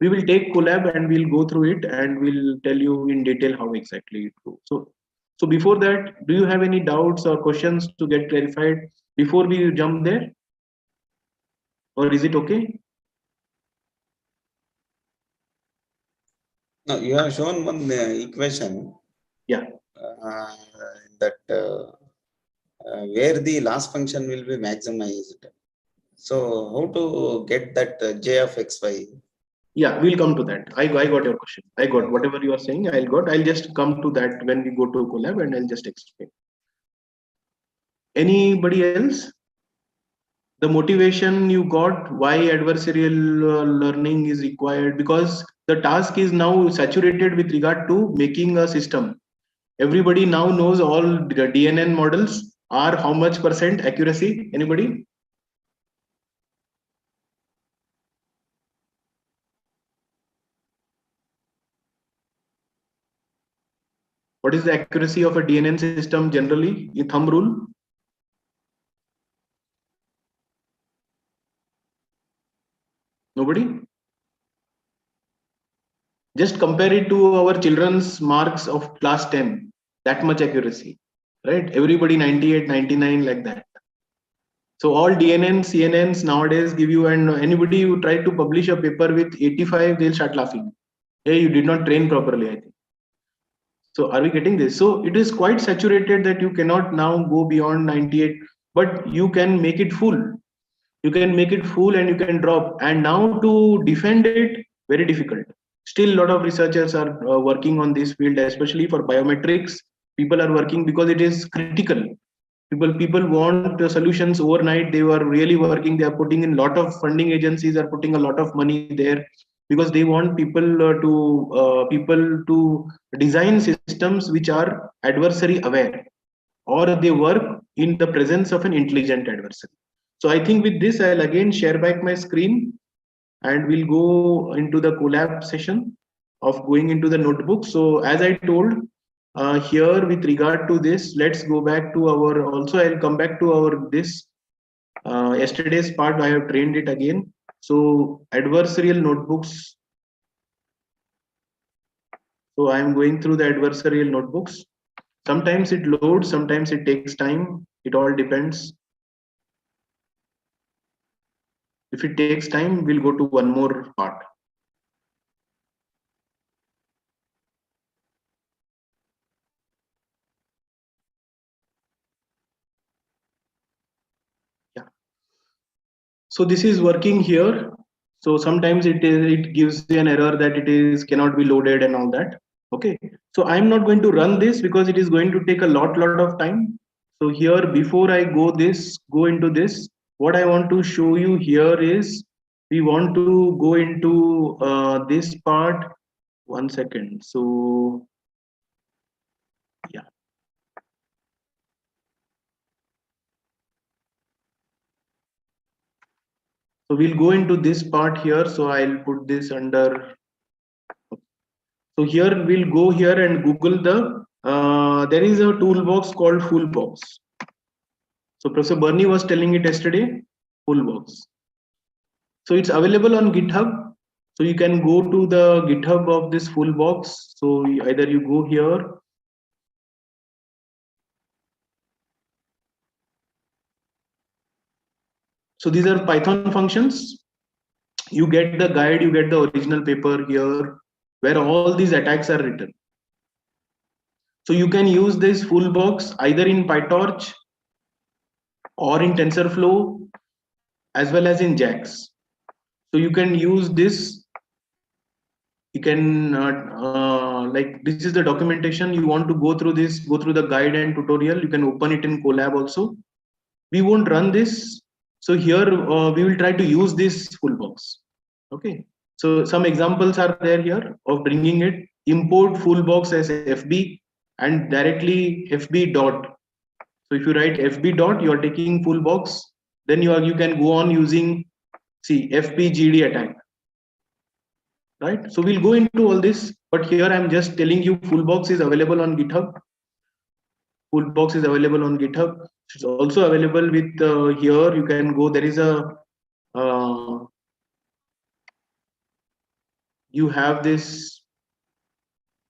S2: We will take collab and we'll go through it and we'll tell you in detail how exactly it goes. So before that, do you have any doubts or questions to get clarified before we jump there? Or is it okay?
S3: No, you have shown one equation.
S2: Yeah.
S3: That where the loss function will be maximized. So how to get that J of xy?
S2: Yeah, we'll come to that. I got your question. I got whatever you are saying. I'll just come to that when we go to collab and I'll just explain. Anybody else? The motivation you got, why adversarial learning is required, because the task is now saturated with regard to making a system. Everybody now knows all the DNN models are how much % accuracy. Anybody? What is the accuracy of a DNN system generally? A thumb rule? Nobody? Just compare it to our children's marks of class 10. That much accuracy, right? Everybody 98, 99 like that. So all DNNs, CNNs nowadays give you, and anybody who try to publish a paper with 85, they'll start laughing. Hey, you did not train properly, I think. So are we getting this? So it is quite saturated that you cannot now go beyond 98, but you can make it full. You can make it full and you can drop. And now to defend it, very difficult. Still, a lot of researchers are working on this field, especially for biometrics. People are working because it is critical. People want the solutions overnight. They were really working. They are putting in a lot of funding. Agencies are putting a lot of money there because they want people to design systems which are adversary aware, or they work in the presence of an intelligent adversary. So I think with this, I'll again share back my screen and we'll go into the collab session of going into the notebook. So as I told here with regard to this, let's go back to our, also I'll come back to our this yesterday's part. I have trained it again. So adversarial notebooks. So I'm going through the adversarial notebooks. Sometimes it loads, sometimes it takes time. It all depends. If it takes time, we'll go to one more part. Yeah. So this is working here. So sometimes it gives an error that it is cannot be loaded and all that. Okay, so I'm not going to run this because it is going to take a lot of time. So here, before I go into this, what I want to show you here is we want to go into this part. 1 second. So yeah. So we'll go into this part here. So I'll put this under. So here we'll go here and Google there is a toolbox called Fullbox. So Professor Barni was telling it yesterday, Fullbox. So it's available on GitHub. So you can go to the GitHub of this Fullbox. So either you go here. So these are Python functions. You get the guide, you get the original paper here, where all these attacks are written. So you can use this Fullbox either in PyTorch or in TensorFlow as well as in JAX. So you can use this. You can like this is the documentation. You want to go through this, go through the guide and tutorial. You can open it in Colab also. We won't run this. So here we will try to use this Fullbox. Okay. So some examples are there here of bringing it. Import Fullbox as FB and directly FB dot. So if you write FB dot, you are taking Fullbox. Then you can go on using FPGD attack. Right. So we'll go into all this, but here I'm just telling you Fullbox is available on GitHub. Fullbox is available on GitHub. It's also available with here. You can go. There is a you have this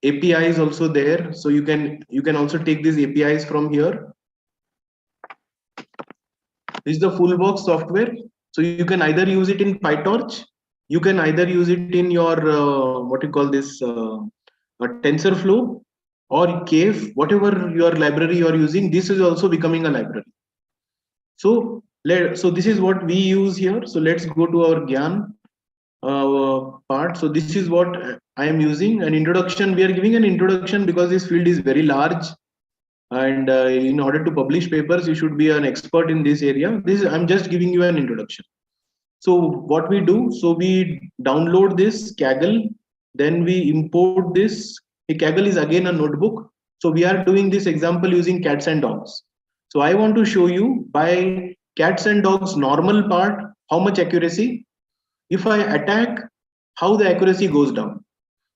S2: APIs also there, so you can also take these APIs from here. This is the Fullbox software. So you can either use it in PyTorch, you can either use it in your what you call this TensorFlow or Cave, whatever your library you are using. This is also becoming a library. So this is what we use here. So let's go to our GIAN part. So this is what I am using. An introduction. We are giving an introduction because this field is very large, and in order to publish papers, you should be an expert in this area. I'm just giving you an introduction. So what we do, so we download this Kaggle, then we import this. Kaggle is again a notebook. So we are doing this example using cats and dogs. So I want to show you by cats and dogs normal part, how much accuracy. If I attack, how the accuracy goes down.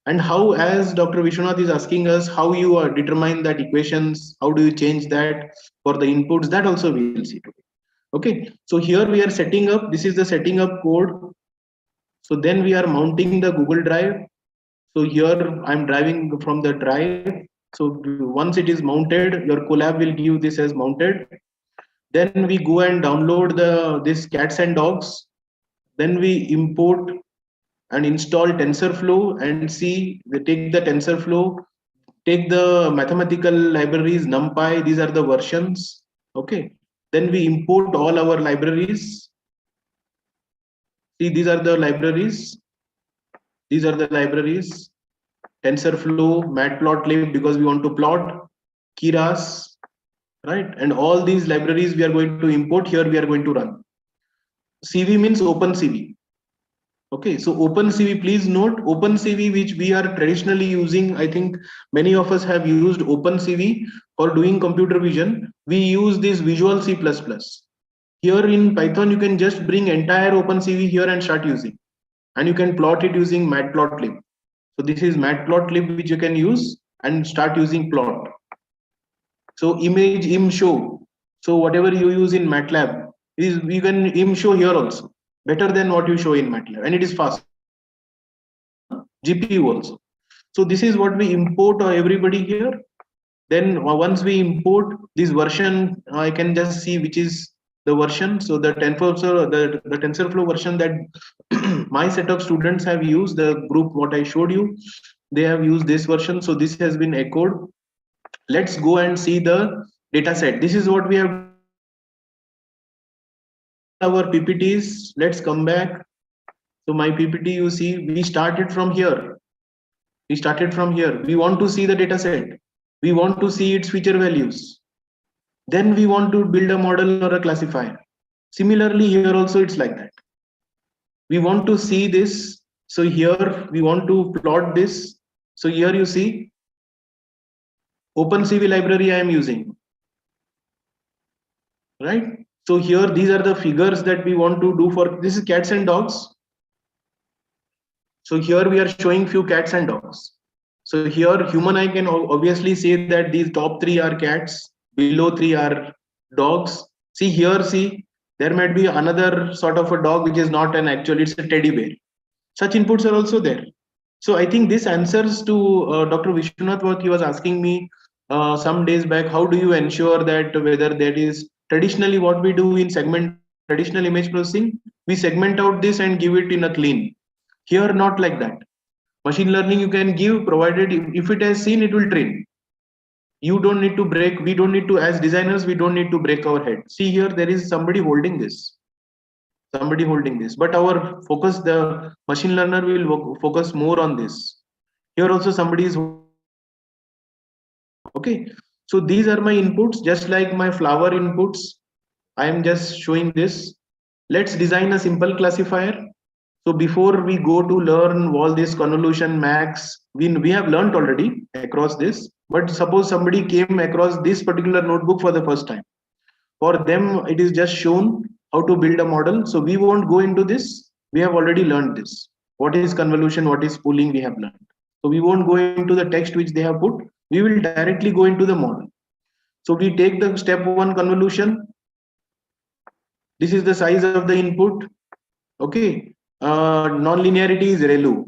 S2: And how, as Dr. Vishwanath is asking us, how you determine that equations, how do you change that for the inputs, that also we will see today. Okay, so here we are setting up, this is the setting up code. So then we are mounting the Google Drive. So here I'm driving from the drive. So once it is mounted, your Colab will give this as mounted. Then we go and download this cats and dogs. Then we import and install TensorFlow and take the TensorFlow, take the mathematical libraries, NumPy, these are the versions. Okay. Then we import all our libraries. See, these are the libraries. These are the libraries. TensorFlow, Matplotlib, because we want to plot, Keras, right? And all these libraries we are going to import here, we are going to run. CV means OpenCV. Okay, so OpenCV, please note OpenCV, which we are traditionally using. I think many of us have used OpenCV for doing computer vision. We use this Visual C++. Here in Python, you can just bring entire OpenCV here and start using. And you can plot it using Matplotlib. So this is Matplotlib, which you can use and start using plot. So image imshow. So whatever you use in MATLAB, you can imshow here also. Better than what you show in MATLAB, and it is fast. GPU also. So this is what we import everybody here. Then once we import this version, I can just see which is the version. So the TensorFlow version that my set of students have used, the group what I showed you, they have used this version. So this has been echoed. Let's go and see the data set. This is what we have. Our PPTs. Let's come back. So my PPT, you see, we started from here. We started from here. We want to see the data set. We want to see its feature values. Then we want to build a model or a classifier. Similarly, here also it's like that. We want to see this. So here we want to plot this. So here you see OpenCV library I am using. Right? So here these are the figures that we want to do for this is cats and dogs. So here we are showing few cats and dogs. So here human eye can obviously say that these top 3 are cats, below 3 are dogs. See here, see there might be another sort of a dog which is not an actual, it's a teddy bear. Such inputs are also there. So I think this answers to Dr. Vishwanath what he was asking me some days back. How do you ensure that whether that is traditionally what we do in traditional image processing, we segment out this and give it in a clean. Here not like that. Machine learning you can give provided if it has seen, it will train. You don't need to break, we don't need to, as designers, we don't need to break our head. See here, there is somebody holding this. Somebody holding this, but our focus, the machine learner will focus more on this. Here also somebody is okay. So these are my inputs, just like my flower inputs. I am just showing this. Let's design a simple classifier. So before we go to learn all this convolution max, we have learned already across this, but suppose somebody came across this particular notebook for the first time. For them, it is just shown how to build a model. So we won't go into this. We have already learned this. What is convolution? What is pooling? We have learned. So we won't go into the text which they have put. We will directly go into the model. So we take the step 1 convolution. This is the size of the input. Okay. Non-linearity is ReLU.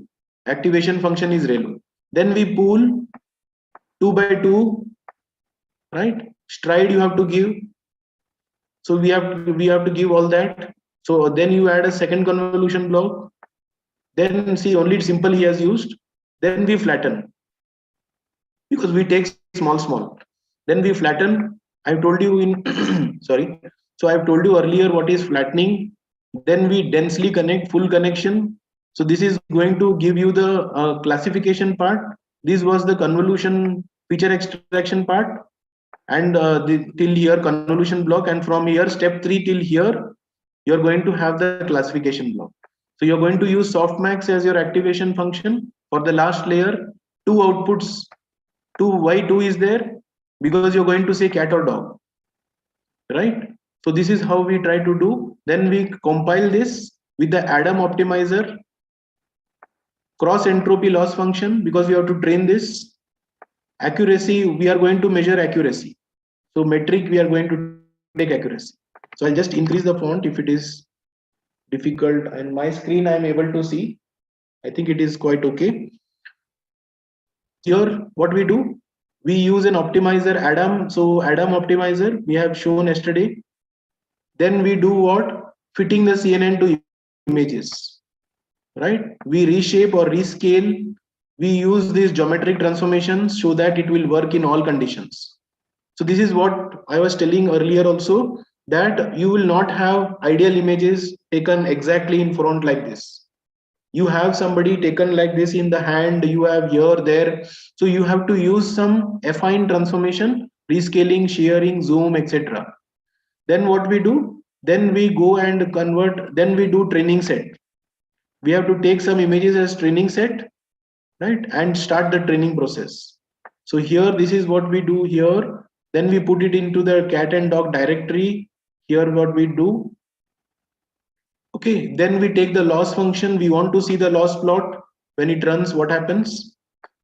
S2: Activation function is ReLU. Then we pool 2 by 2. Right. Stride you have to give. So we have to give all that. So then you add a second convolution block. Then see only simple he has used. Then we flatten because we take small. Then we flatten. I've told you in sorry. So I've told you earlier what is flattening. Then we densely connect, full connection. So this is going to give you the classification part. This was the convolution feature extraction part. And till here convolution block, and from here step 3 till here you're going to have the classification block. So you're going to use softmax as your activation function for the last layer. 2 outputs. Why 2 is there? Because you're going to say cat or dog, right? So this is how we try to do. Then we compile this with the Adam optimizer, cross entropy loss function, because we have to train this. Accuracy, we are going to measure accuracy. So metric, we are going to take accuracy. So I'll just increase the font if it is difficult, and my screen I am able to see. I think it is quite okay. Here, what we do, we use an optimizer Adam. So Adam optimizer we have shown yesterday. Then we do what? Fitting the CNN to images, right? We reshape or rescale. We use these geometric transformations so that it will work in all conditions. So this is what I was telling earlier also, that you will not have ideal images taken exactly in front like this. You have somebody taken like this in the hand, you have here, there. So you have to use some affine transformation, rescaling, shearing, zoom, etc. Then what we do? Then we go and convert, then we do training set. We have to take some images as training set, right? And start the training process. So here, this is what we do here. Then we put it into the cat and dog directory. Here what we do. Okay, then we take the loss function. We want to see the loss plot. When it runs, what happens?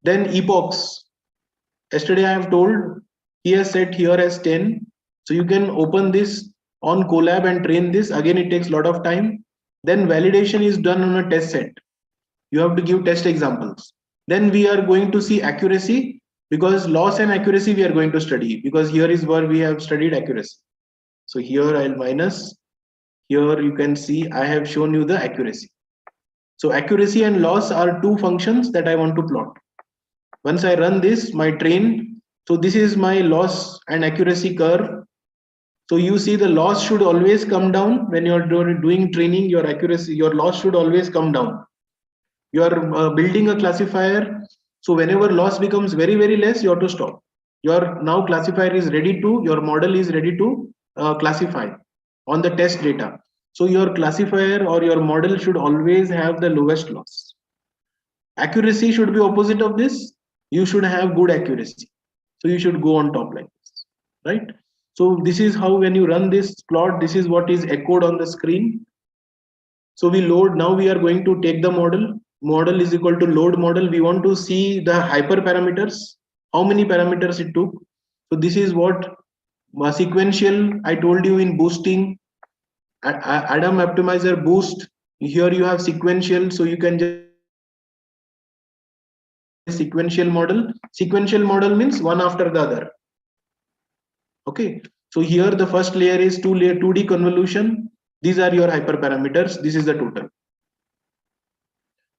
S2: Then epochs. Yesterday I have told, he has set here as 10. So you can open this on Colab and train this. Again, it takes a lot of time. Then validation is done on a test set. You have to give test examples. Then we are going to see accuracy, because loss and accuracy we are going to study, because here is where we have studied accuracy. So here I'll minus. Here you can see I have shown you the accuracy. So accuracy and loss are 2 functions that I want to plot. Once I run this, my train, so this is my loss and accuracy curve. So you see the loss should always come down when you're doing training. Your accuracy, your loss should always come down. You are building a classifier. So whenever loss becomes very, very less, you have to stop. Your now classifier is ready to, your model is ready to classify on the test data. So your classifier or your model should always have the lowest loss. Accuracy should be opposite of this. You should have good accuracy. So you should go on top like this, right? So this is how when you run this plot, this is what is echoed on the screen. So we load, now we are going to take the model. Model is equal to load model. We want to see the hyperparameters, how many parameters it took. So this is what sequential, I told you in boosting, Adam optimizer boost. Here you have sequential, so you can just sequential model. Sequential model means one after the other. Okay, so here the first layer is 2D convolution. These are your hyperparameters. This is the total.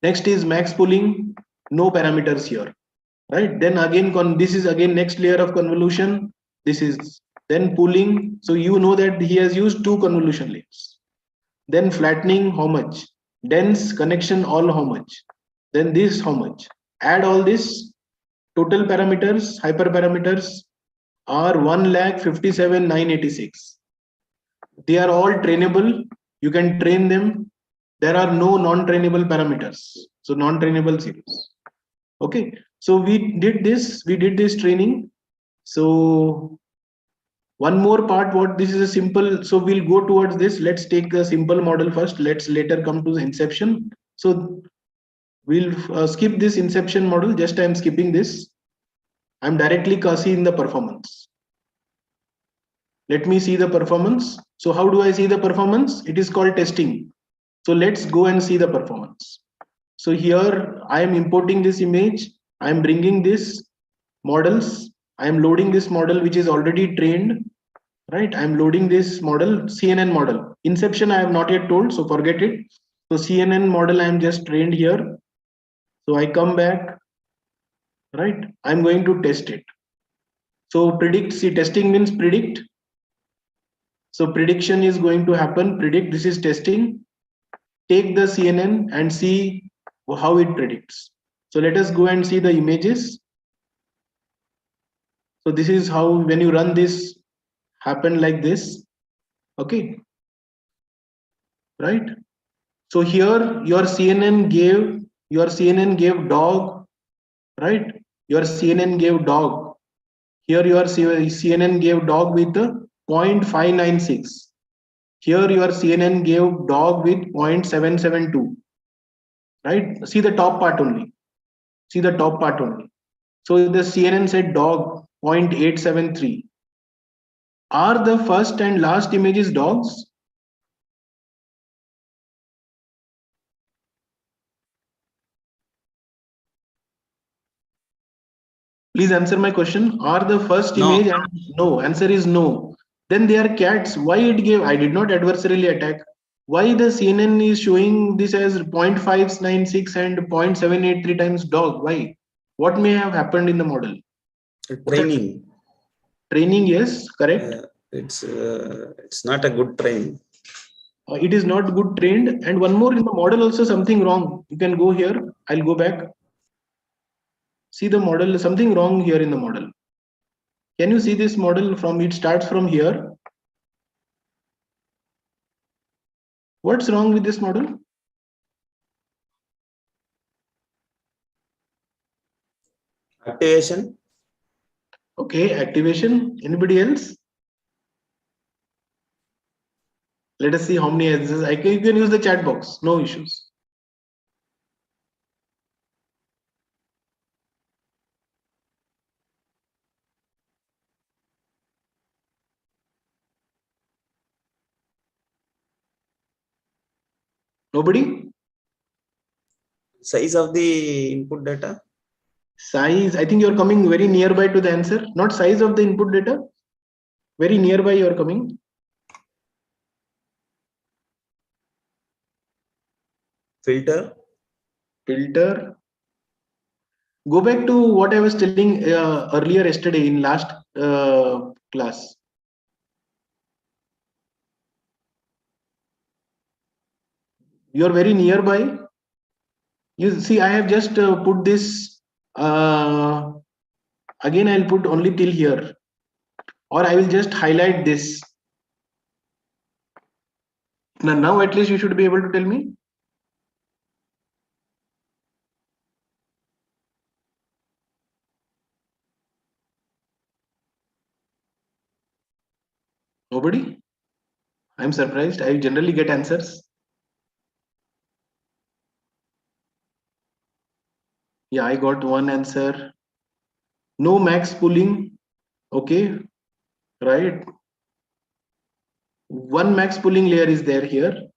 S2: Next is max pooling, no parameters here, right? Then again, this is again next layer of convolution. This is then pooling. So you know that he has used 2 convolution layers. Then flattening, how much? Dense connection, all how much? Then this, how much? Add all this, total parameters, hyperparameters are 1,57,986. They are all trainable. You can train them. There are no non-trainable parameters. So non-trainable series. Okay. So we did this training. So one more part, what this is a simple, so we'll go towards this. Let's take a simple model first. Let's later come to the inception. So we'll skip this inception model. Just I'm skipping this. I'm directly seeing the performance. Let me see the performance. So how do I see the performance? It is called testing. So let's go and see the performance. So here I am importing this image. I am bringing this models. I am loading this model which is already trained, right? I am loading this model, CNN model. Inception I have not yet told, so forget it. So CNN model I am just trained here. So I come back, right? I am going to test it. So predict, see testing means predict. So prediction is going to happen, predict, this is testing. Take the CNN and see how it predicts. So let us go and see the images. So this is how when you run this happen like this. Okay. Right. So here your CNN gave dog, right? Your CNN gave dog. Here your CNN gave dog with 0.596. Here your CNN gave dog with 0.772. Right? See the top part only. See the top part only. So the CNN said dog 0.873. Are the first and last images dogs? Please answer my question. Are the first
S3: No.
S2: image and no? Answer is no. Then they are cats. Why it gave? I did not adversarially attack. Why the CNN is showing this as 0.596 and 0.783 times dog? Why? What may have happened in the model?
S3: Training.
S2: Training, yes, correct.
S3: It's not a good train.
S2: It is not good trained. And one more in the model also something wrong. You can go here. I'll go back. See the model, something wrong here in the model. Can you see this model from, it starts from here. What's wrong with this model?
S3: Activation.
S2: Okay, activation. Anybody else? Let us see how many answers. You can use the chat box. No issues. Nobody?
S3: Size of the input data.
S2: Size. I think you're coming very nearby to the answer. Not size of the input data. Very nearby you're coming.
S3: Filter.
S2: Filter. Go back to what I was telling earlier yesterday in last class. You're very nearby. You see, I have just put this Again, I'll put only till here, or I will just highlight this. Now at least you should be able to tell me. Nobody? I'm surprised. I generally get answers. Yeah, I got one answer. No max pooling. Okay, right. One max pooling layer is there here.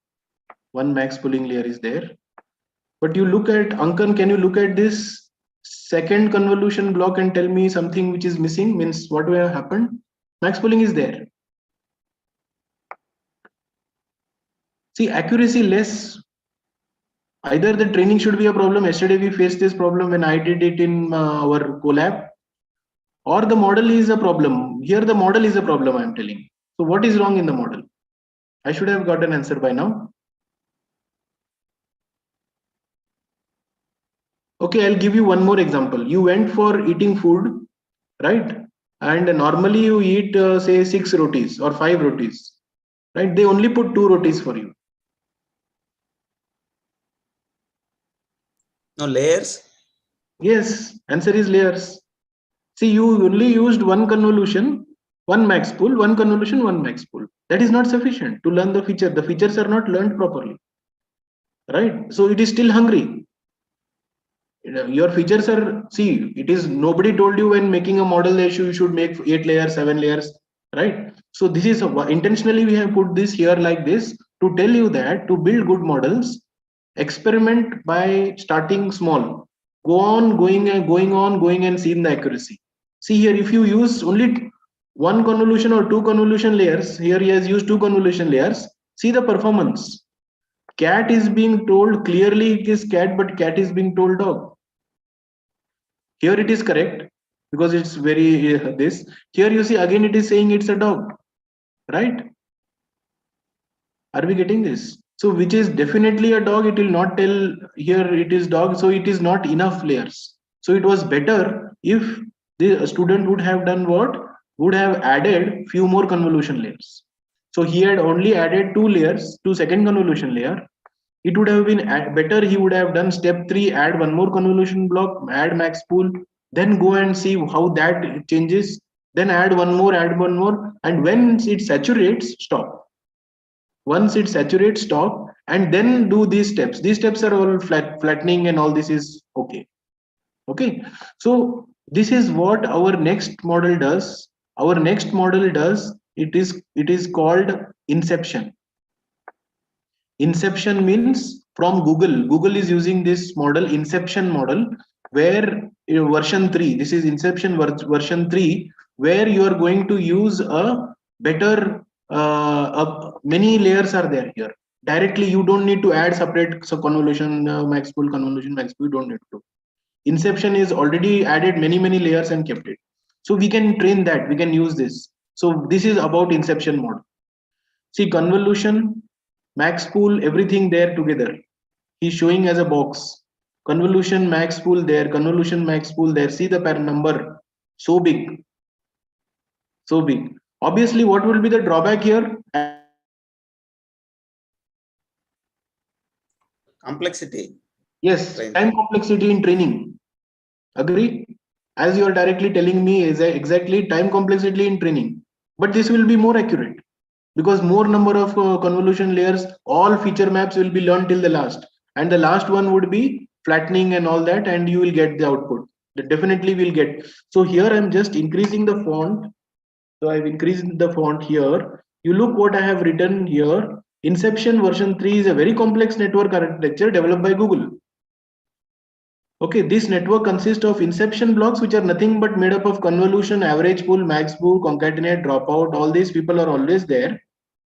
S2: One max pooling layer is there. But you look at, Ankan, can you look at this second convolution block and tell me something which is missing? Means what will have happened? Max pooling is there. See, accuracy less. Either the training should be a problem. Yesterday we faced this problem when I did it in our collab, or the model is a problem. Here the model is a problem, I am telling. So what is wrong in the model? I should have got an answer by now. Okay, I'll give you one more example. You went for eating food, right? And normally you eat say 6 rotis or 5 rotis, right? They only put 2 rotis for you.
S3: No layers?
S2: Yes, answer is layers. See, you only used one convolution, one max pool, one convolution, one max pool. That is not sufficient to learn the feature. The features are not learned properly, right? So it is still hungry. Your features are, see, it is, nobody told you when making a model that you should make 8 layers, 7 layers, right? So this is intentionally we have put this here like this to tell you that to build good models, experiment by starting small, go on going and going and see the accuracy. See here, if you use only one convolution or 2 convolution layers, here he has used 2 convolution layers, see the performance. Cat is being told clearly it is cat, but cat is being told dog. Here it is correct because it's very this. Here you see again it is saying it's a dog, right? Are we getting this? So which is definitely a dog, it will not tell here it is dog, so it is not enough layers. So it was better if the student would have done what? Would have added few more convolution layers. So he had only added 2 layers to second convolution layer. It would have been better, he would have done step 3, add one more convolution block, add max pool, then go and see how that changes, then add one more, and when it saturates, stop. Once it saturates, stop, and then do these steps. These steps are all flattening and all this is okay. Okay, so this is what our next model does. Our next model does, it is called inception. Inception means from Google. Google is using this model, inception model, where version 3, this is inception version 3, where you are going to use a better, many layers are there here. Directly, you don't need to add separate convolution, max pool, convolution, max pool, you don't need to. Inception is already added many layers and kept it. So we can train that, we can use this. So this is about inception model. See, convolution, max pool, everything there together. He's showing as a box. Convolution, max pool there, convolution, max pool there. See the number, so big, so big. Obviously, what will be the drawback here?
S3: Complexity.
S2: Yes, time complexity in training. Agree? As you are directly telling me, is exactly time complexity in training. But this will be more accurate because more number of convolution layers, all feature maps will be learned till the last, and the last one would be flattening and all that, and you will get the output. That definitely will get. So here I'm just increasing the font. So I've increased the font here. You look what I have written here. Inception version 3 is a very complex network architecture developed by Google. Okay, this network consists of inception blocks, which are nothing but made up of convolution, average pool, max pool, concatenate, dropout. All these people are always there.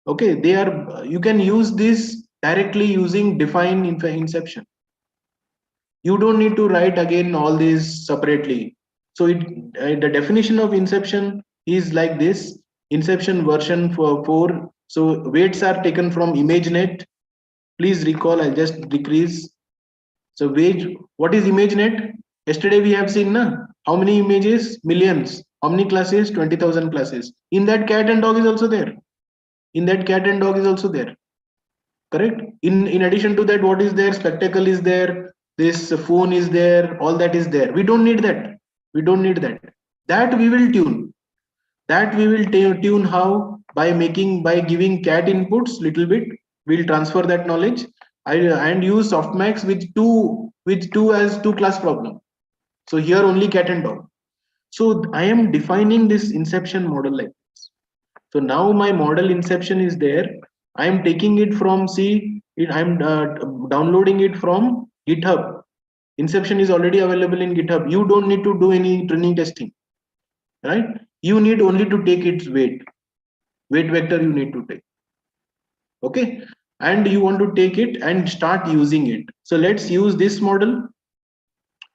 S2: Okay, they are, you can use this directly using define inception. You don't need to write again all these separately. So the definition of inception is like this. Inception version for 4. So weights are taken from ImageNet. Please recall, I'll just decrease. So what is ImageNet? Yesterday we have seen how many images? Millions. How many classes? 20,000 classes. In that cat and dog is also there. In that cat and dog is also there. Correct? In addition to that, what is there? Spectacle is there. This phone is there. All that is there. We don't need that. We don't need that. That we will tune. That we will tune how? By giving cat inputs little bit. We'll transfer that knowledge and use softmax with two as two class problem. So here only cat and dog. So I am defining this inception model like this. So now my model inception is there. I am taking it from I'm downloading it from GitHub. Inception is already available in GitHub. You don't need to do any training testing, right? You need only to take its weight vector you need to take. Okay, and you want to take it and start using it. So let's use this model.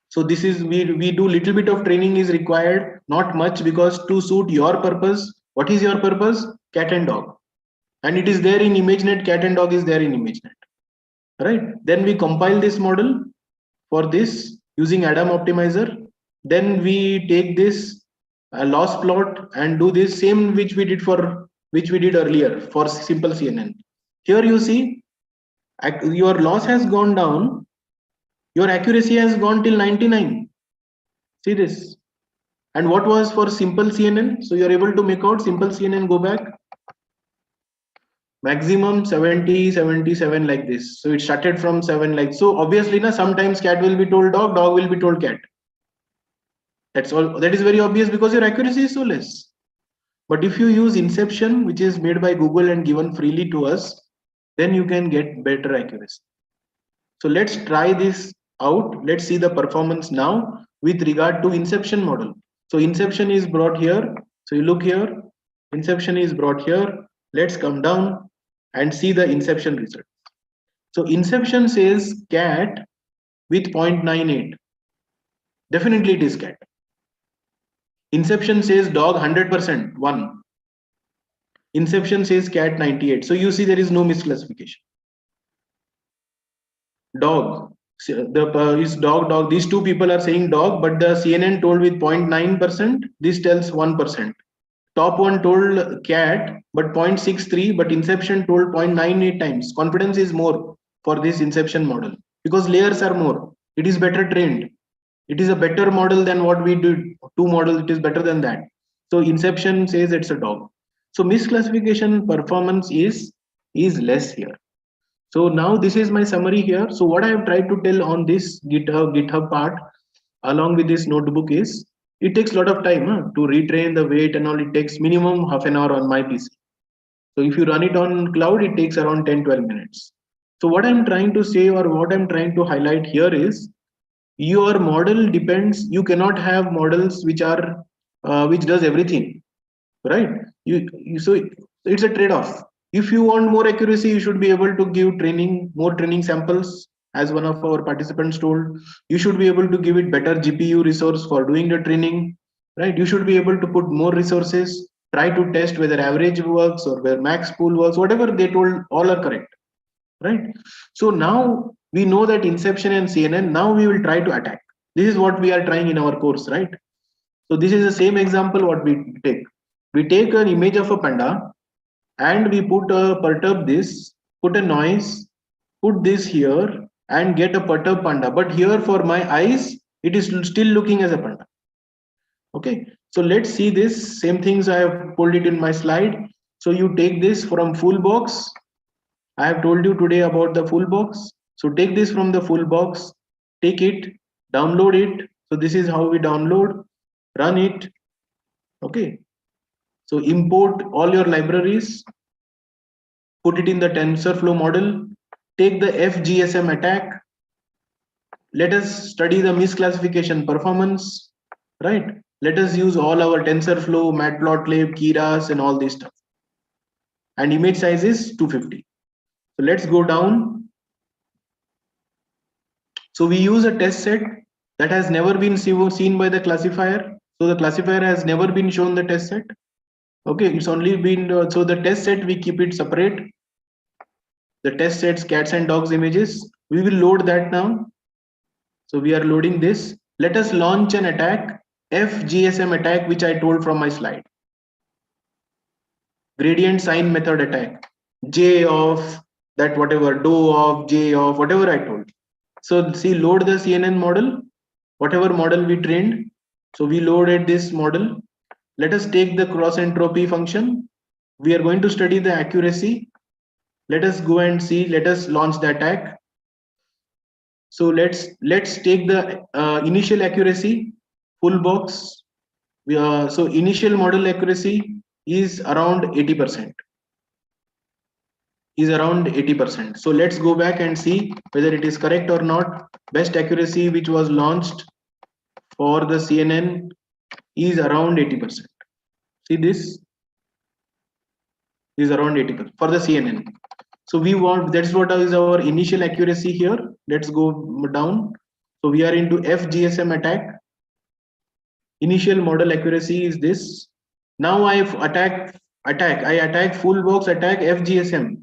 S2: So this is we do little bit of training is required, not much, because to suit your purpose. What is your purpose? Cat and dog, and it is there in ImageNet. Cat and dog is there in ImageNet, right? Then we compile this model for this using Adam optimizer. Then we take this loss plot and do this same which we did earlier for simple CNN. Here you see your loss has gone down. Your accuracy has gone till 99. See this. And what was for simple CNN? So you're able to make out simple CNN, go back. Maximum 70, 77 like this. So it started from 7 like so. Obviously, sometimes cat will be told dog, dog will be told cat. That's all. That is very obvious because your accuracy is so less. But if you use Inception, which is made by Google and given freely to us, then you can get better accuracy. So let's try this out. Let's see the performance now with regard to Inception model. So Inception is brought here. So you look here, Inception is brought here. Let's come down and see the Inception result. So Inception says cat with 0.98. Definitely it is cat. Inception says dog 100%, 1. Inception says cat 98. So you see there is no misclassification. Dog, is dog. These two people are saying dog, but the CNN told with 0.9%. This tells 1%. Top one told cat, but 0.63. But Inception told 0.98 times. Confidence is more for this Inception model because layers are more. It is better trained. It is a better model than what we did. Two models, it is better than that. So Inception says it's a dog. So misclassification performance is less here. So now this is my summary here. So what I have tried to tell on this GitHub part along with this notebook is it takes a lot of time to retrain the weight and all. It takes minimum half an hour on my PC. So if you run it on cloud, it takes around 10-12 minutes. So what I'm trying to say or what I'm trying to highlight here is your model depends. You cannot have models which are which does everything, right? So it's a trade-off. If you want more accuracy, you should be able to give more training samples. As one of our participants told, you should be able to give it better GPU resource for doing the training, right? You should be able to put more resources, try to test whether average works or where max pool works, whatever they told, all are correct, right? So now we know that Inception and CNN, now we will try to attack. This is what we are trying in our course, right? So this is the same example what we take. We take an image of a panda and we perturb this, put a noise, put this here and get a perturbed panda. But here for my eyes, it is still looking as a panda. Okay, so let's see this. Same things I have pulled it in my slide. So you take this from full box. I have told you today about the full box. So take this from the full box, take it, download it. So this is how we download, run it. Okay. So import all your libraries, put it in the TensorFlow model, take the FGSM attack. Let us study the misclassification performance, right? Let us use all our TensorFlow, Matplotlib, Keras and all this stuff. And image size is 250. So let's go down. So we use a test set that has never been seen by the classifier. So the classifier has never been shown the test set. Okay, it's only been, so the test set, we keep it separate. The test sets, cats and dogs images, we will load that now. So we are loading this. let us launch an attack, FGSM attack, which I told from my slide. Gradient sign method attack, J of that whatever, do of, J of, whatever I told. So see, load the CNN model, whatever model we trained. So we loaded this model. Let us take the cross entropy function. We are going to study the accuracy. Let us go and see, let us launch the attack. So let's take the initial accuracy, full box. So initial model accuracy is around 80%. Is around 80%. So let's go back and see whether it is correct or not. Best accuracy which was launched for the CNN is around 80%. See, this is around 80% for the CNN. So we want, that's what is our initial accuracy here. Let's go down. So we are into FGSM attack. Initial model accuracy is this. Now I attack full box attack FGSM.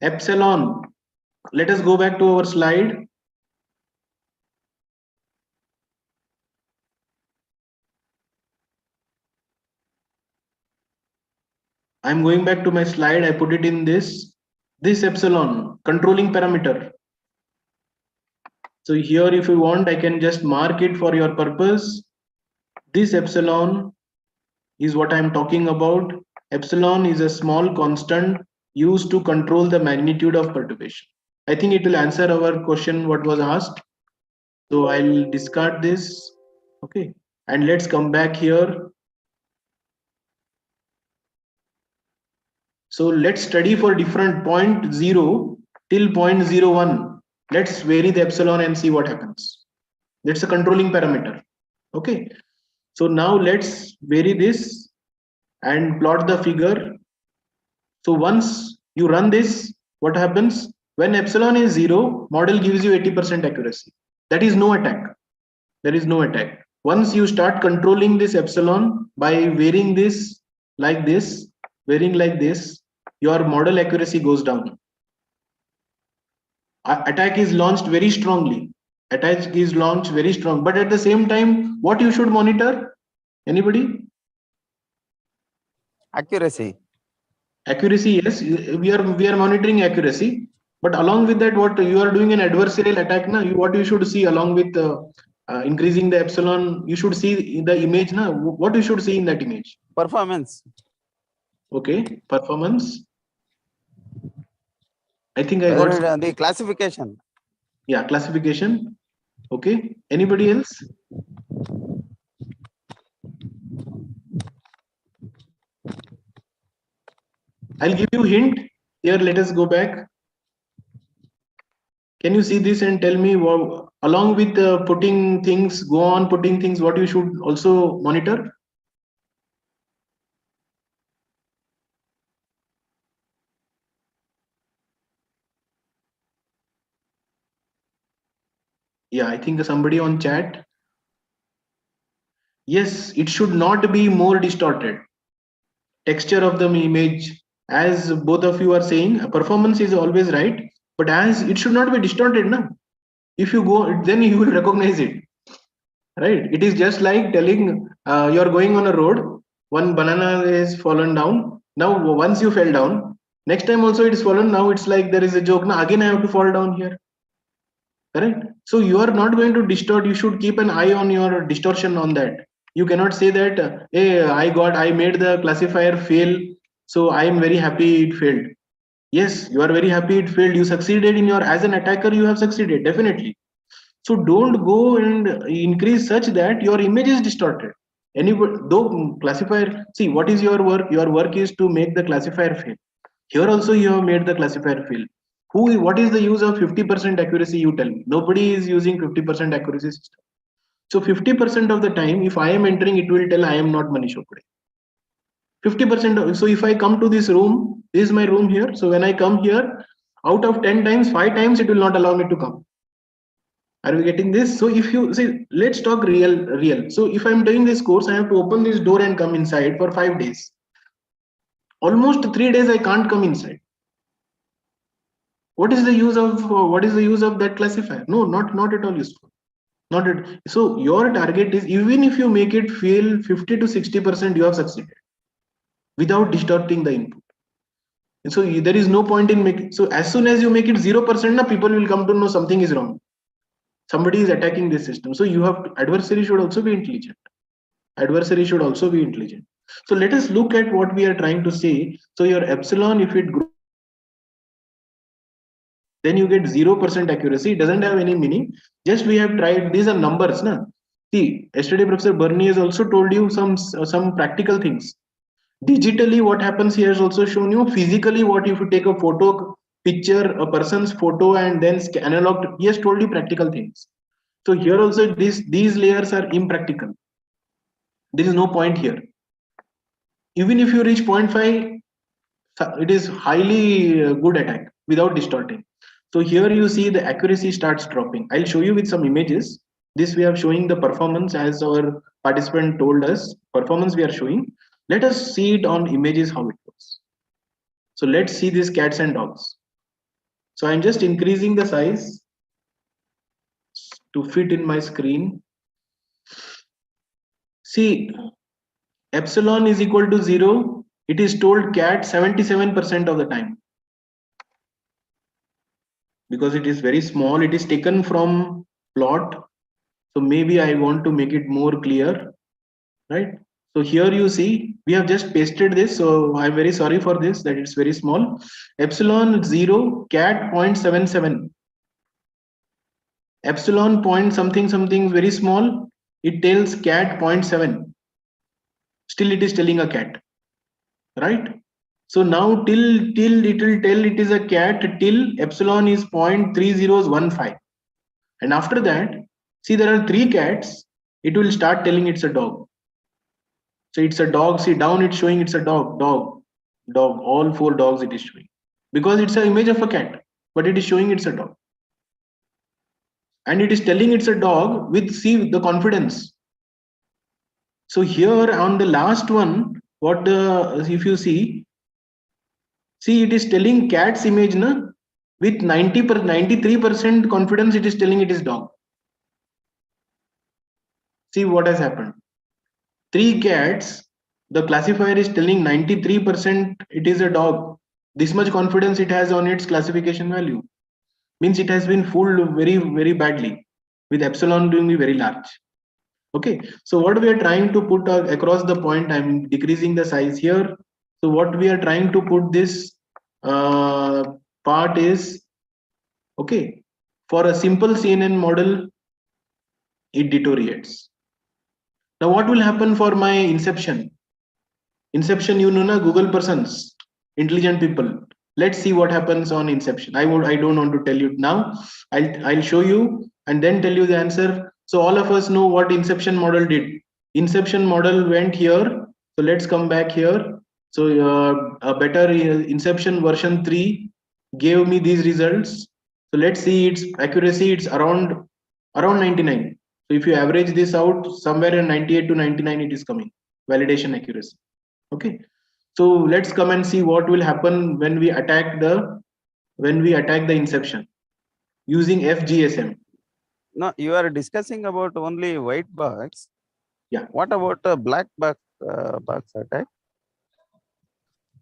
S2: Epsilon. Let us go back to our slide. I'm going back to my slide. I put it in this epsilon controlling parameter. So here, if you want, I can just mark it for your purpose. This epsilon is what I'm talking about. Epsilon is a small constant used to control the magnitude of perturbation. I think it will answer our question what was asked. So I'll discard this. Okay. And let's come back here. So let's study for different 0.0 till 0.01. Let's vary the epsilon and see what happens. That's a controlling parameter. Okay. So now let's vary this and plot the figure. So once you run this, what happens? When epsilon is 0, model gives you 80% accuracy. That is no attack. There is no attack. Once you start controlling this epsilon by varying this like this, varying like this, your model accuracy goes down. Attack is launched very strongly. Attack is launched very strong. But at the same time, what you should monitor? Anybody?
S4: Accuracy.
S2: Accuracy, yes. We are monitoring accuracy. But along with that, what you are doing an adversarial attack, na, what you should see along with increasing the epsilon, you should see the image. Na, what you should see in that image?
S4: Performance.
S2: Okay, performance. I think I got
S4: the classification.
S2: Yeah, classification. Okay. Anybody else? I'll give you a hint. Here, let us go back. Can you see this and tell me, along with putting things, what you should also monitor? Yeah, I think somebody on chat. Yes, it should not be more distorted. Texture of the image, as both of you are saying, performance is always right, but as it should not be distorted. Na? If you go, then you will recognize it. Right? It is just like telling you're going on a road, one banana is fallen down. Now, once you fell down, next time also it is fallen. Now it's like there is a joke. Now again I have to fall down here. Correct? So you are not going to distort. You should keep an eye on your distortion on that. You cannot say that, hey, I made the classifier fail, so I am very happy it failed. Yes, you are very happy it failed. You succeeded in your, as an attacker, you have succeeded, definitely. So don't go and increase such that your image is distorted. Though classifier, see, what is your work? Your work is to make the classifier fail. Here also you have made the classifier fail. What is the use of 50% accuracy? You tell me. Nobody is using 50% accuracy system. So 50% of the time, if I am entering, it will tell I am not Manish Okde. 50%. So if I come to this room, this is my room here. So when I come here, out of 10 times, 5 times, it will not allow me to come. Are we getting this? So if you see, let's talk real. So if I'm doing this course, I have to open this door and come inside for 5 days. Almost 3 days, I can't come inside. What is the use of that classifier? No, not at all useful. Not it. So your target is, even if you make it fail 50 to 60%, you have succeeded without distorting the input. And so there is no point in making. So as soon as you make it 0%, now people will come to know something is wrong. Somebody is attacking this system. So you have to, adversary should also be intelligent. Adversary should also be intelligent. So let us look at what we are trying to say. So your epsilon, if it grows, then you get 0% accuracy. It doesn't have any meaning. Just we have tried, these are numbers. Na? See, yesterday Professor Barni has also told you some practical things. Digitally, what happens here is also shown you. Physically, what if you take a photo, picture, a person's photo, and then analog, he has told you practical things. So here also these layers are impractical. There is no point here. Even if you reach 0.5, it is highly good attack without distorting. So here you see the accuracy starts dropping. I'll show you with some images. This we are showing the performance as our participant told us. Performance we are showing. Let us see it on images how it goes. So let's see these cats and dogs. So I'm just increasing the size to fit in my screen. See, epsilon is equal to 0. It is told cat 77% of the time. Because it is very small, it is taken from plot. So maybe I want to make it more clear, right? So here you see, we have just pasted this. So I'm very sorry for this, that it's very small. Epsilon 0, cat 0.77. Epsilon point something very small, it tells cat 0.7. Still it is telling a cat, right? So now till it will tell it is a cat till epsilon is 0.3015. And after that, see there are 3 cats, it will start telling it's a dog. So it's a dog, see down it's showing it's a dog, all 4 dogs it is showing. Because it's an image of a cat, but it is showing it's a dog. And it is telling it's a dog with, see the confidence. So here on the last one, what if you see it is telling cat's image na, with 93% confidence it is telling it is dog. See what has happened. 3 cats, the classifier is telling 93% it is a dog. This much confidence it has on its classification value. Means it has been fooled very badly, with epsilon being very large. Okay, so what we are trying to put across the point, I'm decreasing the size here. So what we are trying to put this part is, okay, for a simple CNN model, it deteriorates. Now what will happen for my inception? Inception, you know, na, Google persons, intelligent people. Let's see what happens on inception. I don't want to tell you now. I'll show you and then tell you the answer. So all of us know what inception model did. Inception model went here. So let's come back here. So a better inception version 3 gave me these results. So let's see its accuracy. It's around 99. So if you average this out, somewhere in 98 to 99 it is coming. Validation accuracy. Okay, so let's come and see what will happen when we attack the inception using FGSM.
S4: No, you are discussing about only white box.
S2: Yeah.
S4: What about a black box attack?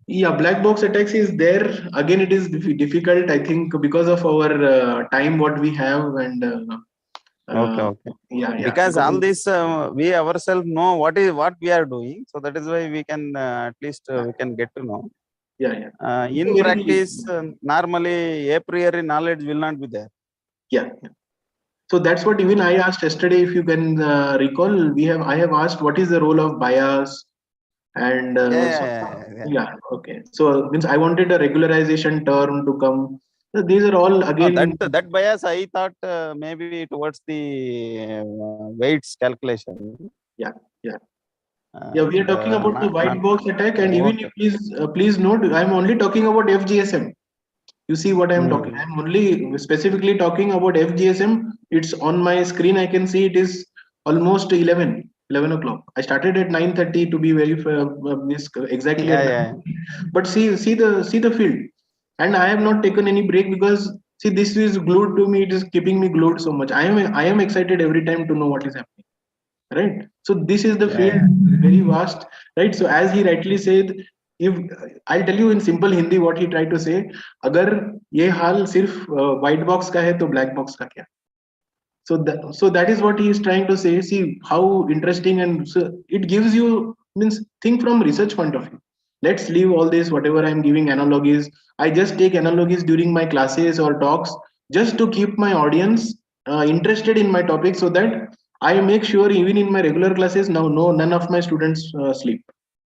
S2: Yeah, black box attacks is there. Again, it is difficult, I think, because of our time what we have and
S4: Okay.
S2: yeah.
S4: Because all this we ourselves know what we are doing, so that is why we can at least we can get to know.
S2: Yeah.
S4: In practice, normally a priori knowledge will not be there.
S2: Yeah. So that's what even I asked yesterday. If you can recall, I have asked what is the role of bias and yeah. Okay. So means I wanted a regularization term to come. So these are all again.
S4: That bias I thought maybe towards the weights calculation.
S2: Yeah. We are talking about the white box attack, and even if please note, I'm only talking about FGSM. You see what I'm talking? I'm only specifically talking about FGSM. It's on my screen. I can see it is almost 11 o'clock. I started at 9:30 to be very exactly. But see the field, and I have not taken any break because See, this is glued to me. It is keeping me glued so much. I am excited every time to know what is happening. Right. So this is the field, very vast. Right. So as he rightly said, if I'll tell you in simple Hindi what he tried to say, अगर ये हाल सिर्फ white box का है तो black box का क्या? So that is what he is trying to say. See how interesting, and so it gives you, means think from research point of view. Let's leave all this, whatever I'm giving analogies. I just take analogies during my classes or talks just to keep my audience interested in my topic, so that I make sure even in my regular classes now, none of my students sleep.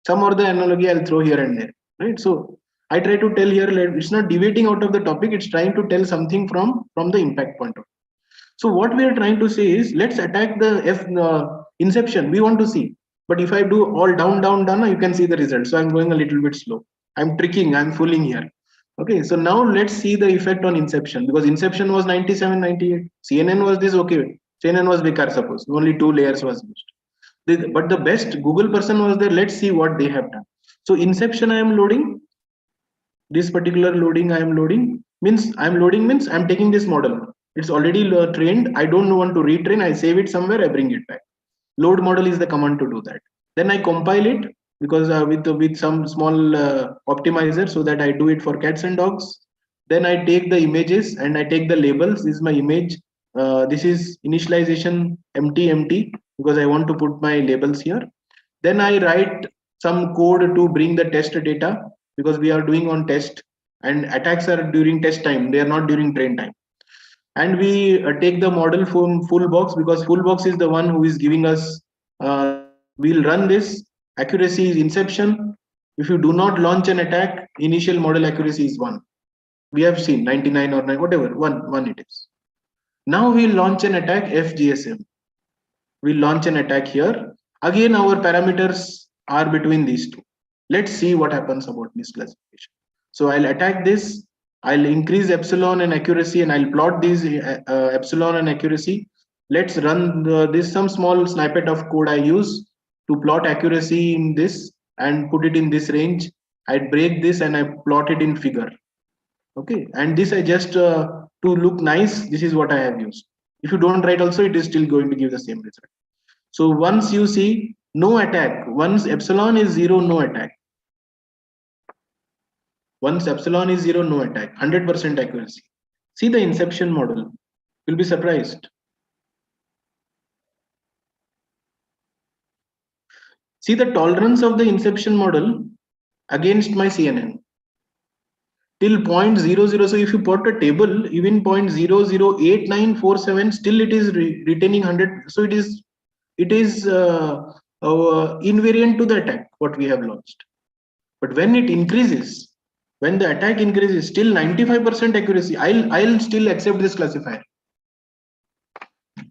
S2: Some or the analogy I'll throw here and there, right? So I try to tell here, it's not deviating out of the topic. It's trying to tell something from the impact point of view. So what we are trying to say is, let's attack the inception. We want to see. But if I do all down, down, down, you can see the result. So I'm going a little bit slow. I'm tricking, I'm fooling here. Okay, so now let's see the effect on inception, because inception was 97, 98. CNN was this, okay. CNN was Bekar, suppose. Only 2 layers was used. But the best Google person was there. Let's see what they have done. So inception I am loading. This particular loading I am loading means I'm taking this model. It's already trained. I don't want to retrain. I save it somewhere. I bring it back. Load model is the command to do that. Then I compile it, because with some small optimizer, so that I do it for cats and dogs. Then I take the images and I take the labels. This is my image. This is initialization empty, because I want to put my labels here. Then I write some code to bring the test data, because we are doing on test, and attacks are during test time. They are not during train time. And we take the model from full box, because full box is the one who is giving us, we'll run this, accuracy is inception. If you do not launch an attack, initial model accuracy is 1. We have seen 99 or 9, whatever, 1 it is. Now we launch an attack FGSM. We launch an attack here. Again, our parameters are between these two. Let's see what happens about misclassification. So I'll attack this. I'll increase epsilon and accuracy, and I'll plot these epsilon and accuracy. Let's run this some small snippet of code I use to plot accuracy in this and put it in this range. I break this and I plot it in figure. Okay, and this I just to look nice, this is what I have used. If you don't write also, it is still going to give the same result. So once you see no attack, once epsilon is 0, no attack. Once epsilon is 0, no attack, 100% accuracy. See the inception model, you'll be surprised. See the tolerance of the inception model against my CNN. Till 0.00, so if you put a table, even 0.008947, still it is retaining 100. So it is invariant to the attack what we have launched. But when it increases, when the attack increases, still 95% accuracy, I'll still accept this classifier.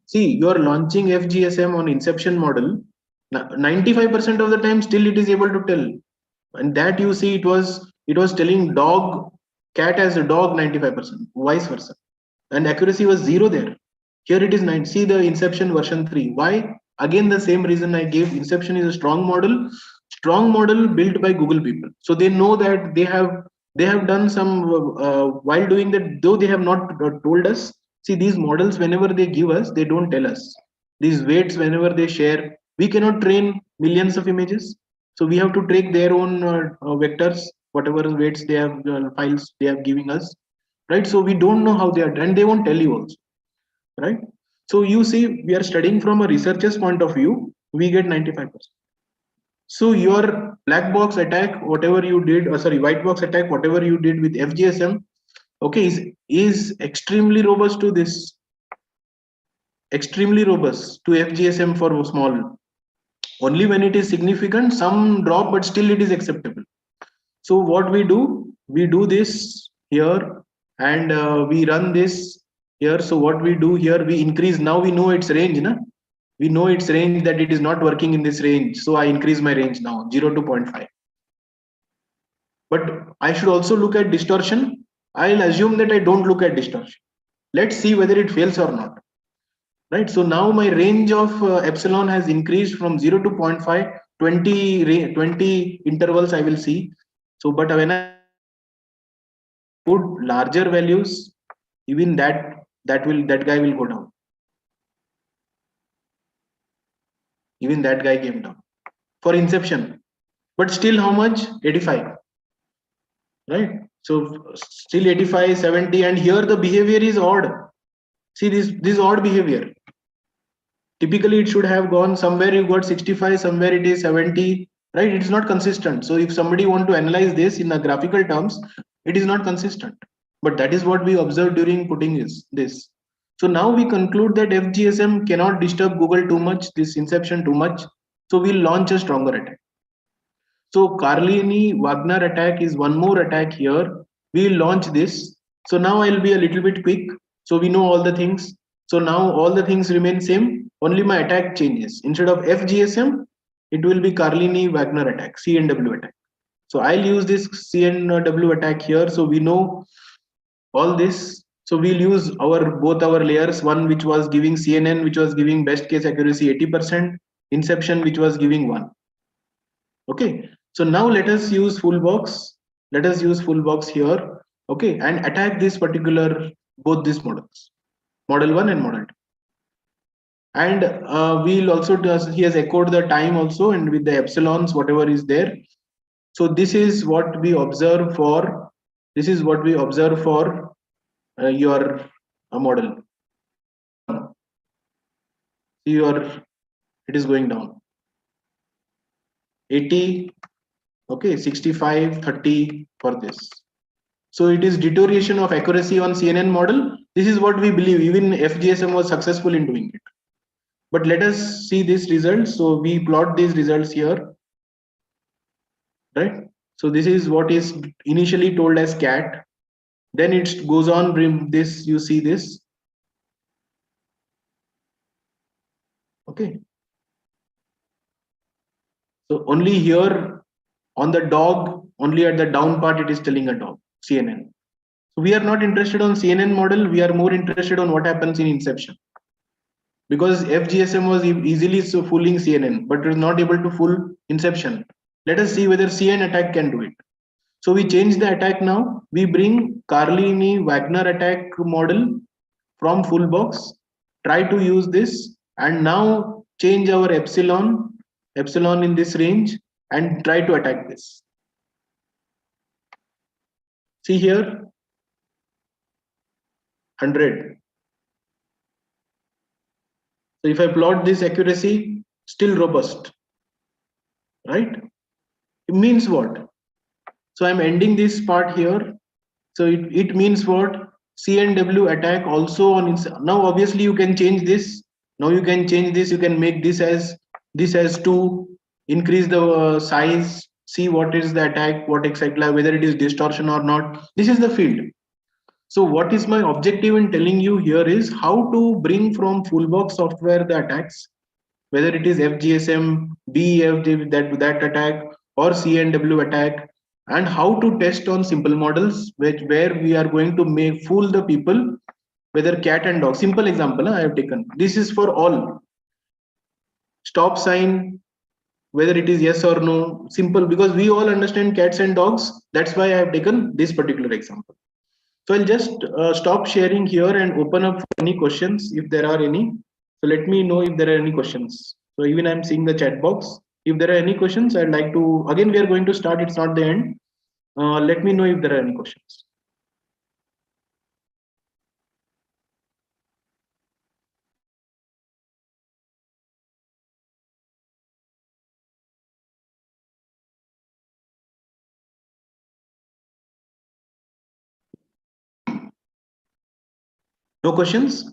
S2: See, you are launching FGSM on inception model, 95% of the time still it is able to tell. And that you see, it was telling dog, cat as a dog 95%, vice versa. And accuracy was 0 there. Here it is 9. See the inception version 3. Why? Again, the same reason I gave. Inception is a strong model built by Google people. So they know that they have done some while doing that, though they have not told us. See, these models, whenever they give us, they don't tell us. These weights, whenever they share, we cannot train millions of images. So we have to take their own vectors, whatever weights they have, files they have giving us, right? So we don't know how they are, and they won't tell you also, right? So you see, we are studying from a researcher's point of view, we get 95%. So your black box attack, whatever you did, or sorry, white box attack, whatever you did with FGSM, okay, is extremely robust to this, extremely robust to FGSM for small. Only when it is significant, some drop, but still it is acceptable. So what we do this here, and we run this here. So what we do here, we increase. Now we know its range, na? We know its range, that it is not working in this range. So I increase my range now, 0 to 0.5. But I should also look at distortion. I'll assume that I don't look at distortion. Let's see whether it fails or not. Right. So now my range of epsilon has increased from 0 to 0.5, 20 intervals I will see. So, but when I put larger values, even that guy will go down. Even that guy came down for inception. But still how much? 85. Right? So still 85, 70, and here the behavior is odd. See this odd behavior. Typically it should have gone somewhere you got 65, somewhere it is 70, right? It's not consistent. So if somebody want to analyze this in a graphical terms, it is not consistent. But that is what we observed during putting this. So now we conclude that FGSM cannot disturb Google too much, this inception too much. So we'll launch a stronger attack. So Carlini-Wagner attack is one more attack here. We'll launch this. So now I'll be a little bit quick. So we know all the things. So now all the things remain same. Only my attack changes. Instead of FGSM, it will be Carlini-Wagner attack, CNW attack. So I'll use this CNW attack here. So we know all this. So we'll use both our layers. One which was giving CNN, which was giving best case accuracy 80%, Inception, which was giving 1. Okay. So now let us use full box. Let us use full box here. Okay, and attack this particular both these models, model 1 and model 2. And we'll also he has echoed the time also, and with the epsilons whatever is there. So this is what we observe for. This is what we observe for your model. See it is going down. 80. Okay, 65, 30 for this. So it is deterioration of accuracy on CNN model. This is what we believe. Even FGSM was successful in doing it. But let us see these results. So we plot these results here, right? So this is what is initially told as cat. Then it goes on this, you see this. Okay. So only here on the dog, only at the down part, it is telling a dog, CNN. So we are not interested on CNN model. We are more interested on what happens in inception. Because FGSM was easily fooling CNN, but it was not able to fool inception. Let us see whether CN attack can do it. So we change the attack now. We bring Carlini-Wagner attack model from full box, try to use this, and now change our epsilon in this range and try to attack this. See here, 100. So if I plot this accuracy, still robust, right? It means what? So I'm ending this part here. So it means what? CNW attack also on now obviously you can change this. Now you can change this. You can make this as 2, increase the size, see what is the attack, what exactly, whether it is distortion or not. This is the field. So what is my objective in telling you here is how to bring from full box software the attacks, whether it is FGSM, BEF, that attack, or CNW attack, and how to test on simple models where we are going to fool the people, whether cat and dog. Simple example I have taken. This is for all. Stop sign, whether it is yes or no, simple, because we all understand cats and dogs. That's why I have taken this particular example. So I'll just stop sharing here and open up for any questions if there are any. So let me know if there are any questions. So even I'm seeing the chat box. If there are any questions, I'd like to, again, we are going to start. It's not the end. Let me know if there are any questions. No questions?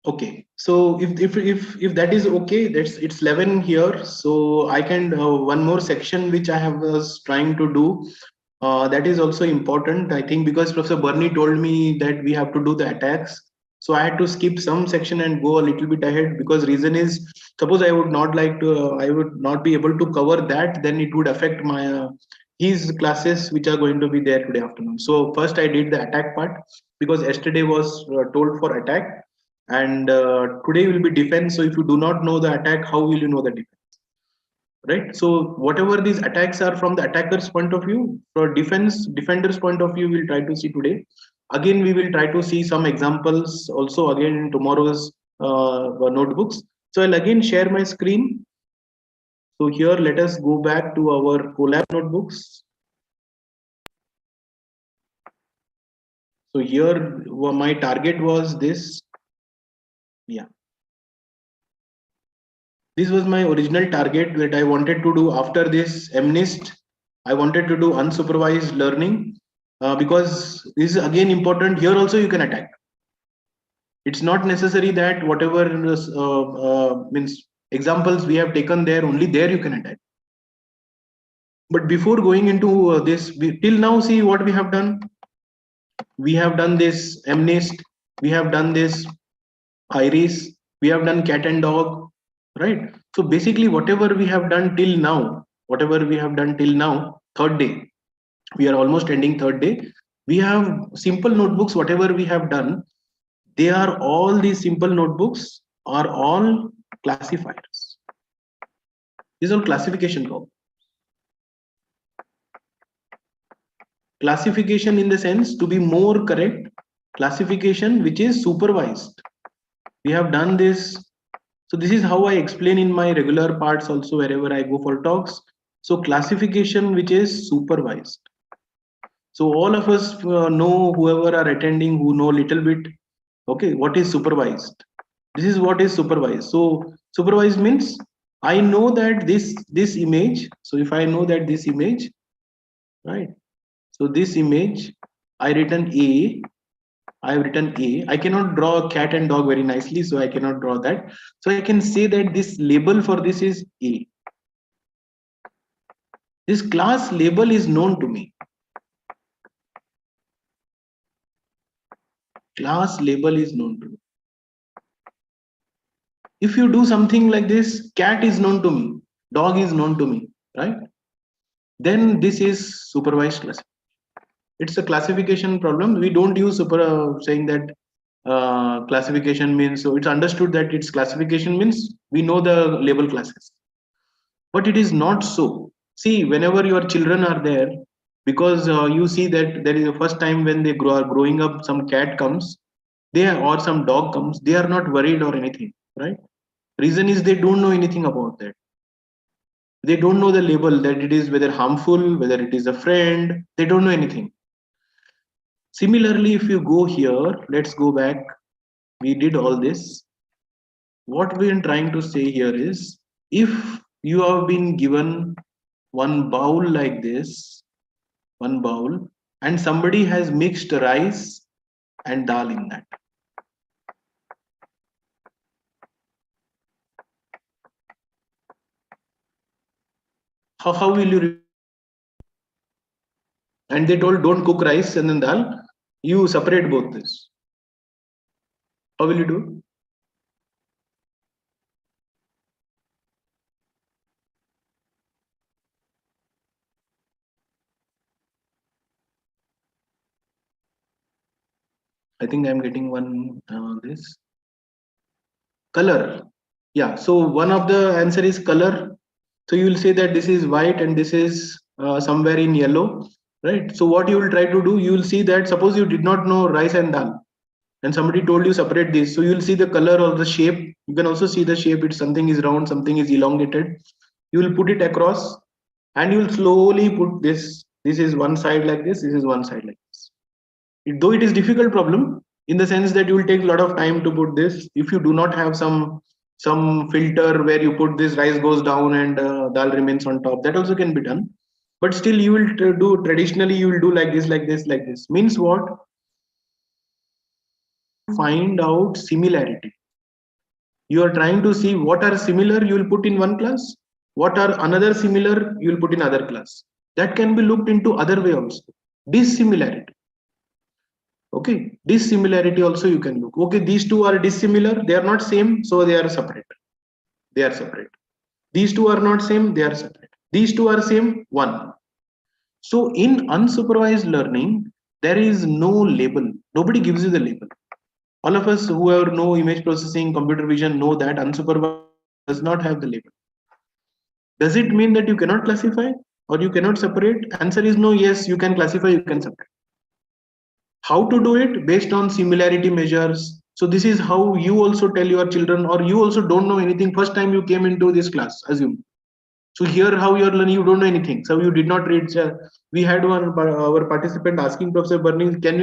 S2: Okay, so if that is okay, it's 11 here. So I can one more section which I was trying to do. That is also important, I think, because Professor Barni told me that we have to do the attacks. So I had to skip some section and go a little bit ahead, because reason is, suppose I would not like to, I would not be able to cover that, then it would affect my his classes which are going to be there today afternoon. So first I did the attack part because yesterday was told for attack, and today will be defense. So if you do not know the attack, how will you know the defense? Right. So whatever these attacks are from the attacker's point of view, for defender's point of view, we'll try to see today. Again, we will try to see some examples also again in tomorrow's notebooks. So I'll again share my screen. So here, let us go back to our collab notebooks. So here, my target was this. Yeah. This was my original target that I wanted to do after this MNIST. I wanted to do unsupervised learning because this is again important. Here also you can attack. It's not necessary that whatever means examples we have taken there, only there you can attack. But before going into this, till now see what we have done. We have done this MNIST, we have done this IRIS, we have done cat and dog, right? So basically whatever we have done till now, third day, we are almost ending third day. We have simple notebooks, whatever we have done, they are all these simple notebooks are all classifiers. These are classification problems. Classification in the sense, to be more correct, classification which is supervised. We have done this. So this is how I explain in my regular parts also wherever I go for talks. So classification which is supervised. So all of us know, whoever are attending, who know little bit, okay, what is supervised? This is what is supervised. So supervised means I know that this image. So if I know that this image, right? So this image, I have written A. I cannot draw a cat and dog very nicely, so I cannot draw that. So I can say that this label for this is A. This class label is known to me. Class label is known to me. If you do something like this, cat is known to me, dog is known to me, right? Then this is supervised classification. It's a classification problem. We don't use saying that classification means, so it's understood that it's classification means we know the label classes, but it is not so. See, whenever your children are there, because you see that there is a first time when they are growing up, some cat comes, or some dog comes, they are not worried or anything, right? Reason is they don't know anything about that. They don't know the label, that it is whether harmful, whether it is a friend, they don't know anything. Similarly, if you go here, let's go back. We did all this. What we are trying to say here is, if you have been given one bowl like this, one bowl, and somebody has mixed rice and dal in that. How will you? And they told don't cook rice and then dal, you separate both this. How will you do? I think I'm getting one this color. Yeah, so one of the answer is color. So you will say that this is white and this is somewhere in yellow, right? So what you will try to do, you will see that suppose you did not know rice and dal and somebody told you separate this. So you will see the color or the shape. You can also see the shape. It's something is round, something is elongated. You will put it across and you will slowly put this. This is one side like this. This is one side like this. Though it is difficult problem in the sense that you will take a lot of time to put this. If you do not have some filter where you put this, rice goes down and dal remains on top, that also can be done. But still you will do traditionally, you will do like this, like this, like this. Means what? Find out similarity. You are trying to see what are similar, you will put in one class. What are another similar, you will put in other class. That can be looked into other way also. Dissimilarity. Okay, dissimilarity also you can look. Okay, these two are dissimilar, they are not same, so they are separate. These two are not same, they are separate. These two are same, one. So in unsupervised learning, there is no label. Nobody gives you the label. All of us who have no image processing, computer vision know that unsupervised does not have the label. Does it mean that you cannot classify or you cannot separate? Answer is no. Yes, you can classify, you can separate. How to do it? Based on similarity measures. So this is how you also tell your children, or you also don't know anything. First time you came into this class, assume. So here how you're learning, you don't know anything. So you did not read. We had our participant asking Professor Barni, can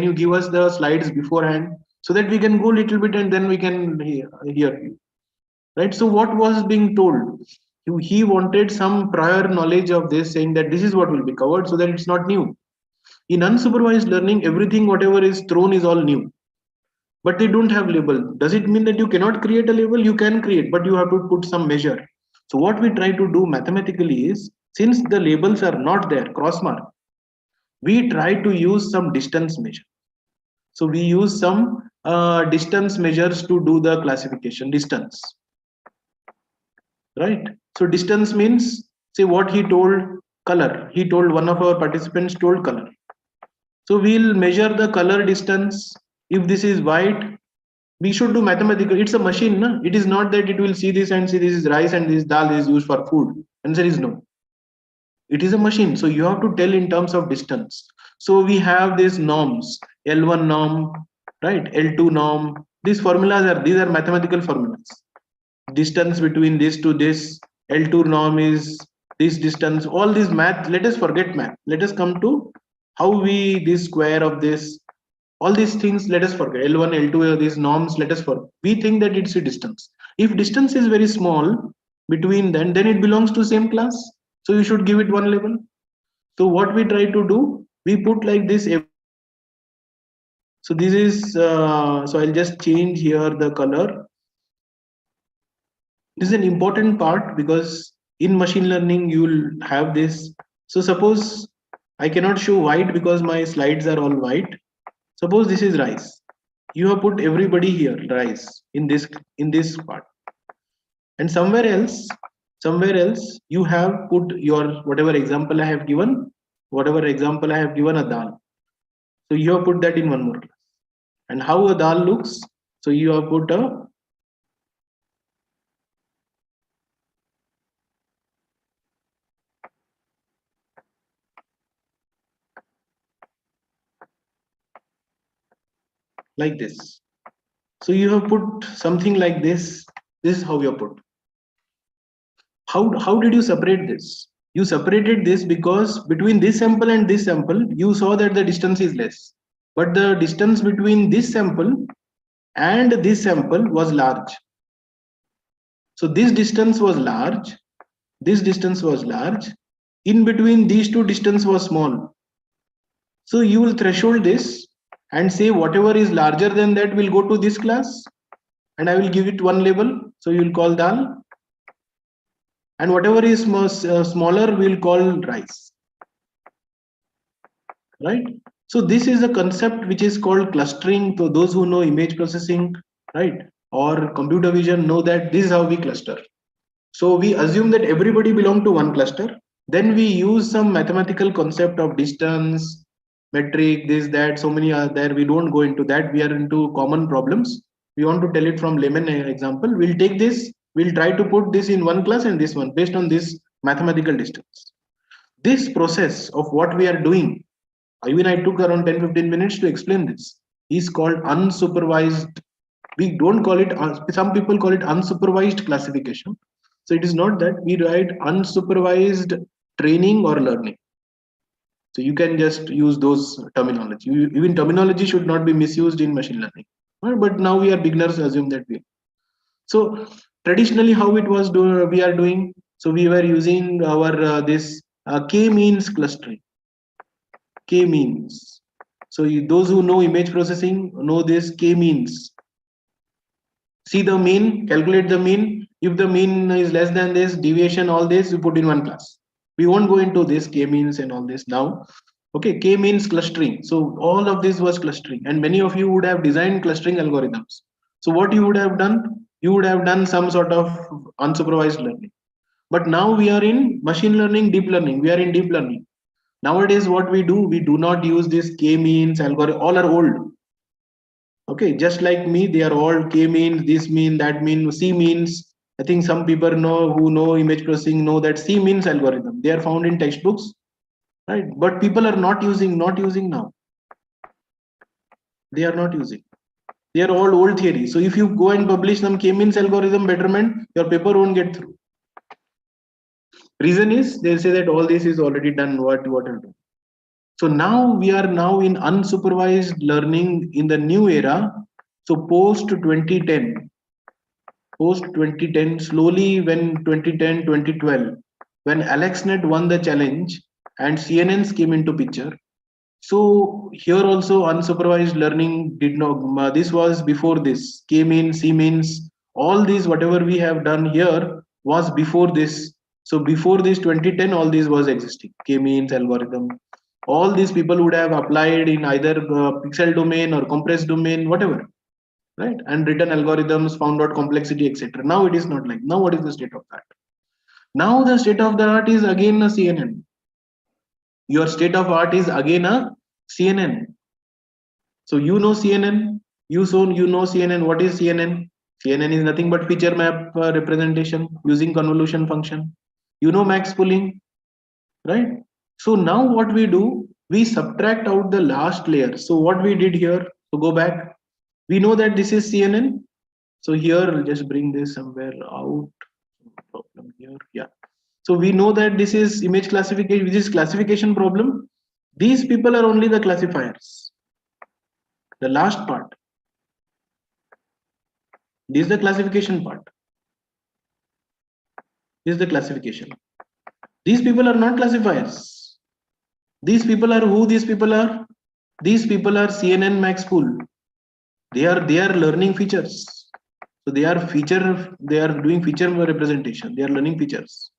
S2: you give us the slides beforehand so that we can go a little bit and then we can hear you. Right. So what was being told? He wanted some prior knowledge of this, saying that this is what will be covered so that it's not new. In unsupervised learning, everything, whatever is thrown is all new. But they don't have label. Does it mean that you cannot create a label? You can create, but you have to put some measure. So what we try to do mathematically is, since the labels are not there, cross mark, we try to use some distance measure. So we use some distance measures to do the classification, distance. Right? So distance means, say what he told, color. He told, one of our participants told color. So we'll measure the color distance. If this is white, we should do mathematical. It's a machine, no? It is not that it will see this and see this is rice and this dal is used for food. Answer is no. It is a machine. So you have to tell in terms of distance. So we have these norms, L1 norm, right? L2 norm. These are mathematical formulas. Distance between this to this, L2 norm is this distance. All this math, let us forget math. Let us come to how we, this square of this, all these things, let us forget. L1, L2, these norms, let us forget. We think that it's a distance. If distance is very small between them, then it belongs to same class. So you should give it one label. So what we try to do, we put like this. So this is, so I'll just change here the color. This is an important part because in machine learning, you'll have this. So suppose I cannot show white because my slides are all white. Suppose this is rice. You have put everybody here, rice, in this part. And somewhere else, you have put your, whatever example I have given, a dal. So you have put that in one more class. And how a dal looks, so you have put a, like this. So you have put something like this. This is how you have put. How did you separate this? You separated this because between this sample and this sample, you saw that the distance is less. But the distance between this sample and this sample was large. So this distance was large. This distance was large. In between these two distance was small. So you will threshold this and say whatever is larger than that will go to this class. And I will give it one label. So you will call dal. And whatever is smaller we'll call rice. Right? So this is a concept which is called clustering. So those who know image processing, right, or computer vision know that this is how we cluster. So we assume that everybody belong to one cluster. Then we use some mathematical concept of distance, metric, this, that, so many are there. We don't go into that. We are into common problems. We want to tell it from layman example. We'll take this. We'll try to put this in one class and this one based on this mathematical distance. This process of what we are doing, even I took around 10-15 minutes to explain this, is called unsupervised. We don't call it, some people call it unsupervised classification. So it is not that. We write unsupervised training or learning. So you can just use those terminology. Even terminology should not be misused in machine learning. But now we are beginners, assume that we. So traditionally, how it was we are doing. So we were using our this k-means clustering. K-means. So those who know image processing know this k-means. See the mean, calculate the mean. If the mean is less than this, deviation, all this, you put in one class. We won't go into this k-means and all this now. Okay, k-means clustering. So all of this was clustering, and many of you would have designed clustering algorithms. So what you would have done? You would have done some sort of unsupervised learning. But now we are in machine learning, deep learning. We are in deep learning. Nowadays, what we do not use this k-means algorithm. All are old. Okay, just like me, they are all k-means, this mean, that mean, c-means. I think some people know who know image processing know that c-means algorithm. They are found in textbooks, right? But people are not using now. They are not using. They are all old theory. So if you go and publish some k-means algorithm betterment, your paper won't get through. Reason is they say that all this is already done. What to do? So now we are now in unsupervised learning in the new era. So post 2010, slowly when 2010, 2012, when AlexNet won the challenge and CNNs came into picture. So here also unsupervised learning did not, this was before this, k-means, c-means, all these whatever we have done here was before this. So before this 2010, all this was existing, k-means algorithm. All these people would have applied in either pixel domain or compressed domain, whatever, right? And written algorithms, found out complexity, etc. Now it is not like, now what is the state of that? Now the state of the art is again a CNN. Your state of art is again a CNN. So you know CNN, you know CNN. What is CNN? CNN is nothing but feature map representation using convolution function. You know max pooling, right? So now what we do, we subtract out the last layer. So what we did here, so go back. We know that this is CNN. So here, I'll just bring this somewhere out. Problem here, yeah. So we know that this is image classification, which is classification problem. These people are only the classifiers. The last part. This is the classification part. This is the classification. These people are not classifiers. These people are who these people are? These people are CNN max pool. They are learning features. So they are doing feature representation. They are learning features.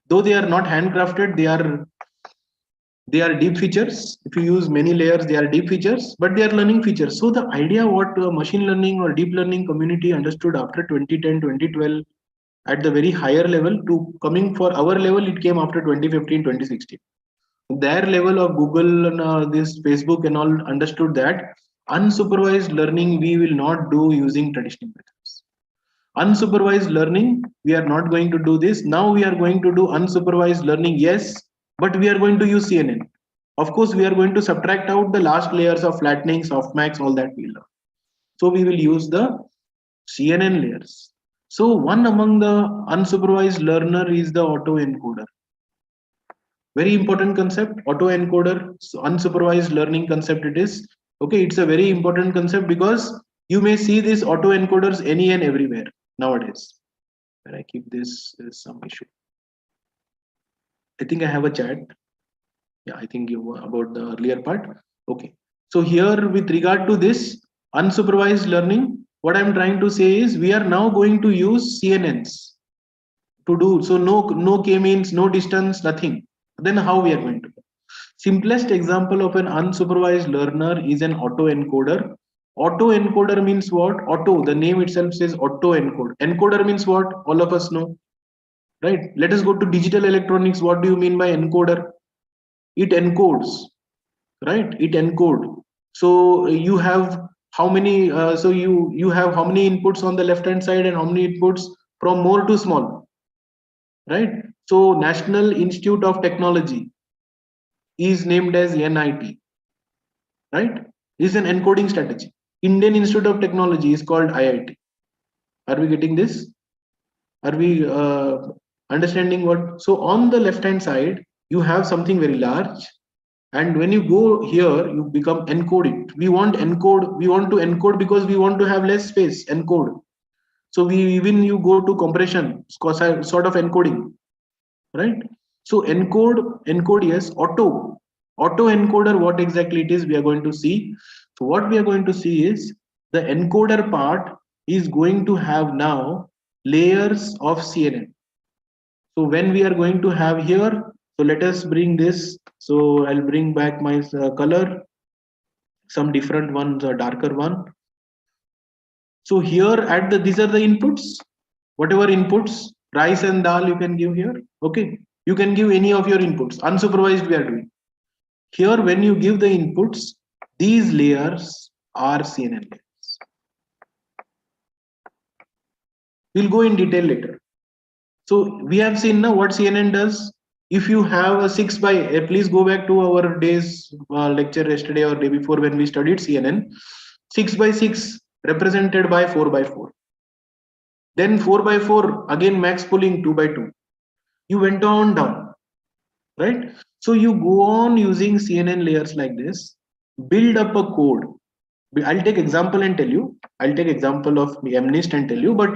S2: Though they are not handcrafted, they are deep features. If you use many layers, they are deep features, but they are learning features. So the idea what machine learning or deep learning community understood after 2010, 2012 at the very higher level to coming for our level, it came after 2015, 2016. Their level of Google and this Facebook and all understood that unsupervised learning we will not do using traditional methods. Unsupervised learning, we are not going to do this. Now we are going to do unsupervised learning, yes, but we are going to use CNN. Of course, we are going to subtract out the last layers of flattening, softmax, all that we learn. So we will use the CNN layers. So one among the unsupervised learner is the autoencoder. Very important concept, autoencoder, so unsupervised learning concept it is. Okay, it's a very important concept because you may see these autoencoders any and everywhere nowadays. When I keep this, there's some issue. I think I have a chat. Yeah, I think you about the earlier part. Okay. So here with regard to this unsupervised learning, what I'm trying to say is we are now going to use CNNs to do. So no k-means, no distance, nothing. Then how we are going to do? Simplest example of an unsupervised learner is an autoencoder. Autoencoder means what? Auto, the name itself says autoencode. Encoder means what? All of us know. Right? Let us go to digital electronics. What do you mean by encoder? It encodes, right? It encode. So you have how many? So you have how many inputs on the left hand side and how many inputs from more to small, right? So National Institute of Technology is named as NIT, right? Is an encoding strategy. Indian Institute of Technology is called IIT. Are we getting this? Are we understanding what? So on the left hand side, you have something very large. And when you go here, you become encode it. We want to encode because we want to have less space, encode. So you go to compression, sort of encoding, right? So encode, yes, auto encoder, what exactly it is we are going to see. So what we are going to see is the encoder part is going to have now layers of CNN. So when we are going to have here, so let us bring this. So I'll bring back my color, some different ones, a darker one. So here these are the inputs, whatever inputs, rice and dal you can give here. Okay. You can give any of your inputs. Unsupervised we are doing. Here, when you give the inputs, these layers are CNN layers. We'll go in detail later. So we have seen now what CNN does. If you have a 6 by, please go back to our days lecture yesterday or day before when we studied CNN. 6 by 6 represented by 4 by 4. Then 4 by 4 again max pulling 2 by 2. You went on down, right? So you go on using CNN layers like this, build up a code. I'll take example and tell you. I'll take example of MNIST and tell you, but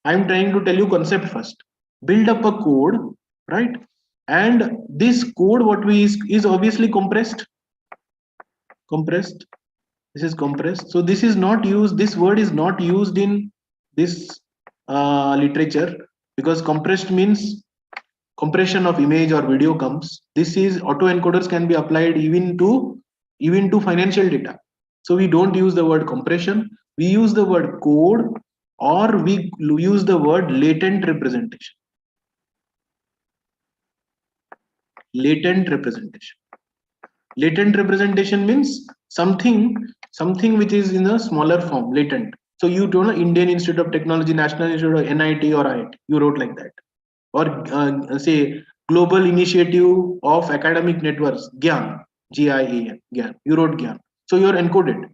S2: I'm trying to tell you concept first. Build up a code, right? And this code, what we is obviously compressed. Compressed. This is compressed. So this is not used. This word is not used in this literature because compressed means compression of image or video comes. This is autoencoders can be applied even to financial data. So we don't use the word compression. We use the word code, or we use the word latent representation. Latent representation. Latent representation means something which is in a smaller form, latent. So you don't know Indian Institute of Technology, National Institute of NIT or IIT. You wrote like that. Or say Global Initiative of Academic Networks, GIAN, GIAN, GIAN. You wrote GIAN. So you're encoded.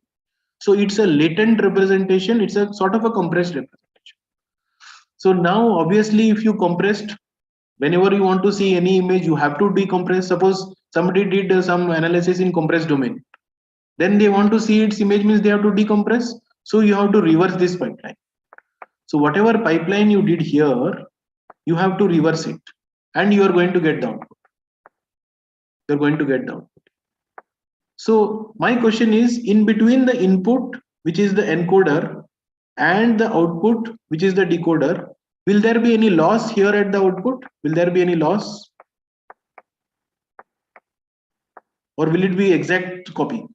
S2: So it's a latent representation. It's a sort of a compressed representation. So now, obviously, if you compressed, whenever you want to see any image, you have to decompress. Suppose somebody did some analysis in compressed domain. Then they want to see its image means they have to decompress. So you have to reverse this pipeline. So whatever pipeline you did here, you have to reverse it. And you are going to get the output. You're going to get the output. So my question is, in between the input, which is the encoder, and the output, which is the decoder, will there be any loss here at the output? Will there be any loss? Or will it be exact copy?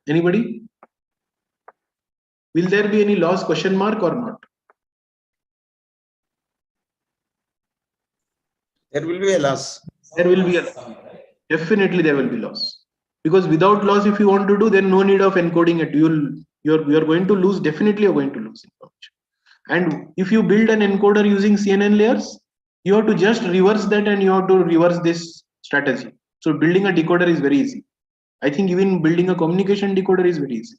S2: Anybody? Will there be any loss, question mark, or not?
S3: There will be a loss.
S2: There will be a loss. Definitely there will be loss. Because without loss, if you want to do, then no need of encoding it. You're going to lose, definitely you're going to lose information. And if you build an encoder using CNN layers, you have to just reverse that and you have to reverse this strategy. So building a decoder is very easy. I think even building a communication decoder is very easy.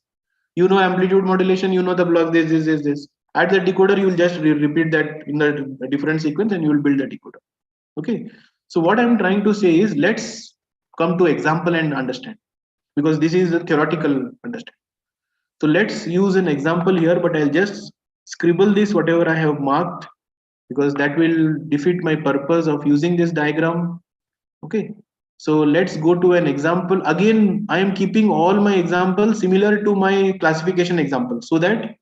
S2: You know amplitude modulation, you know the block, this. At the decoder, you will just repeat that in a different sequence and you will build the decoder. Okay. So what I'm trying to say is, let's come to example and understand, because this is a theoretical understanding. So let's use an example here, but I'll just scribble this whatever I have marked, because that will defeat my purpose of using this diagram. Okay. So let's go to an example. Again, I am keeping all my examples similar to my classification example, so that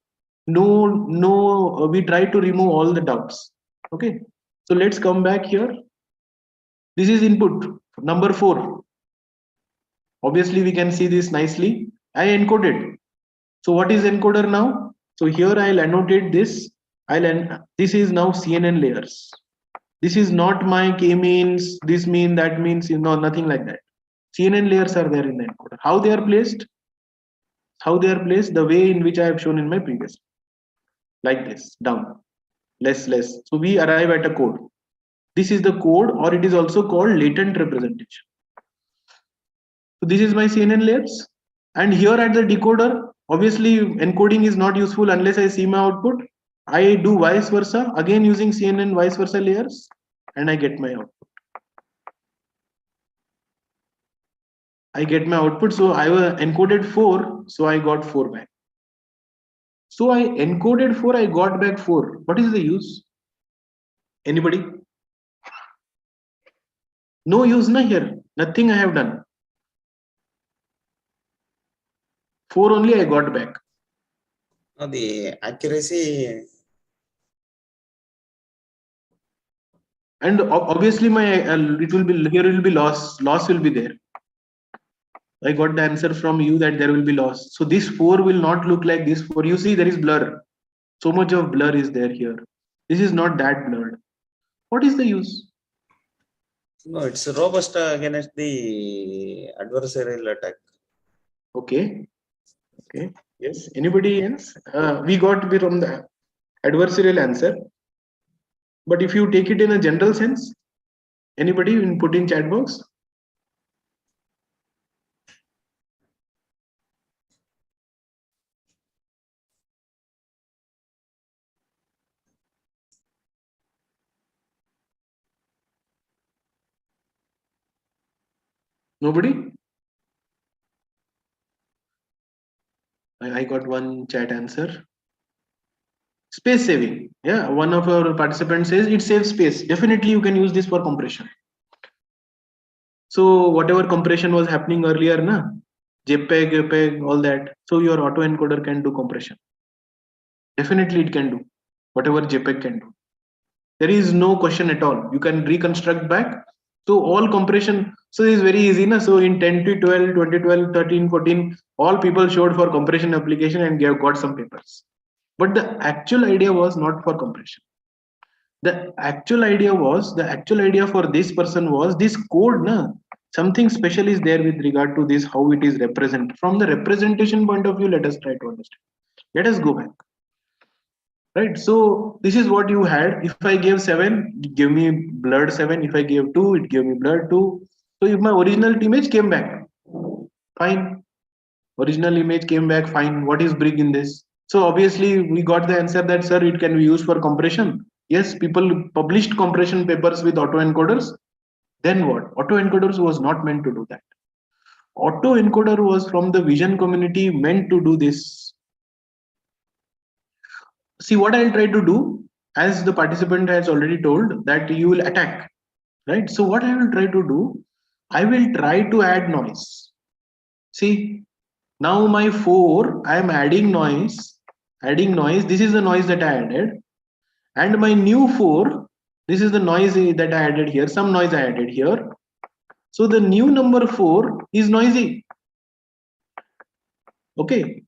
S2: we try to remove all the doubts. Okay. So let's come back here. This is input number 4. Obviously, we can see this nicely. I encoded. So what is encoder now? So here I'll annotate this. This is now CNN layers. This is not my k-means, this mean, that means, nothing like that. CNN layers are there in the encoder. How they are placed? How they are placed? The way in which I have shown in my previous. Like this, down, less. So we arrive at a code. This is the code, or it is also called latent representation. So this is my CNN layers. And here at the decoder, obviously encoding is not useful unless I see my output. I do vice versa, again using CNN vice versa layers, and I get my output. So I was encoded 4, so I got 4 back. So I encoded 4, I got back 4. What is the use? Anybody? No use na here. Nothing I have done. 4 only I got back.
S3: No, the accuracy.
S2: And obviously my it will be, here will be loss. Loss will be there. I got the answer from you that there will be loss. So this 4 will not look like this 4. You see there is blur. So much of blur is there here. This is not that blurred. What is the use?
S3: No, it's robust against the adversarial attack.
S2: Okay. Okay. Yes. Anybody else? We got from the adversarial answer. But if you take it in a general sense, anybody put in chat box? Nobody? I got one chat answer. Space saving. Yeah, one of our participants says it saves space. Definitely you can use this for compression. So whatever compression was happening earlier, na, JPEG, all that. So your autoencoder can do compression. Definitely it can do whatever JPEG can do. There is no question at all. You can reconstruct back. So all compression, so it's very easy. Na? So in 10 to 12, 2012, 13, 14, all people showed for compression application and got some papers. But the actual idea was not for compression. The actual idea for this person was this code, na, something special is there with regard to this, how it is represented. From the representation point of view, let us try to understand. Let us go back. Right, so this is what you had. If I gave 7, it gave me blurred 7. If I gave 2, it gave me blurred 2. So if my original image came back, fine. Original image came back, fine. What is big in this? So obviously we got the answer that, sir, it can be used for compression. Yes, people published compression papers with autoencoders. Then what? Autoencoders was not meant to do that. Autoencoder was from the vision community meant to do this. See, what I'll try to do, as the participant has already told, that you will attack, right? So what I will try to do, I will try to add noise. See, now my 4, I am adding noise. This is the noise that I added. And my new 4, this is the noise that I added here, some noise I added here. So the new number 4 is noisy. Okay.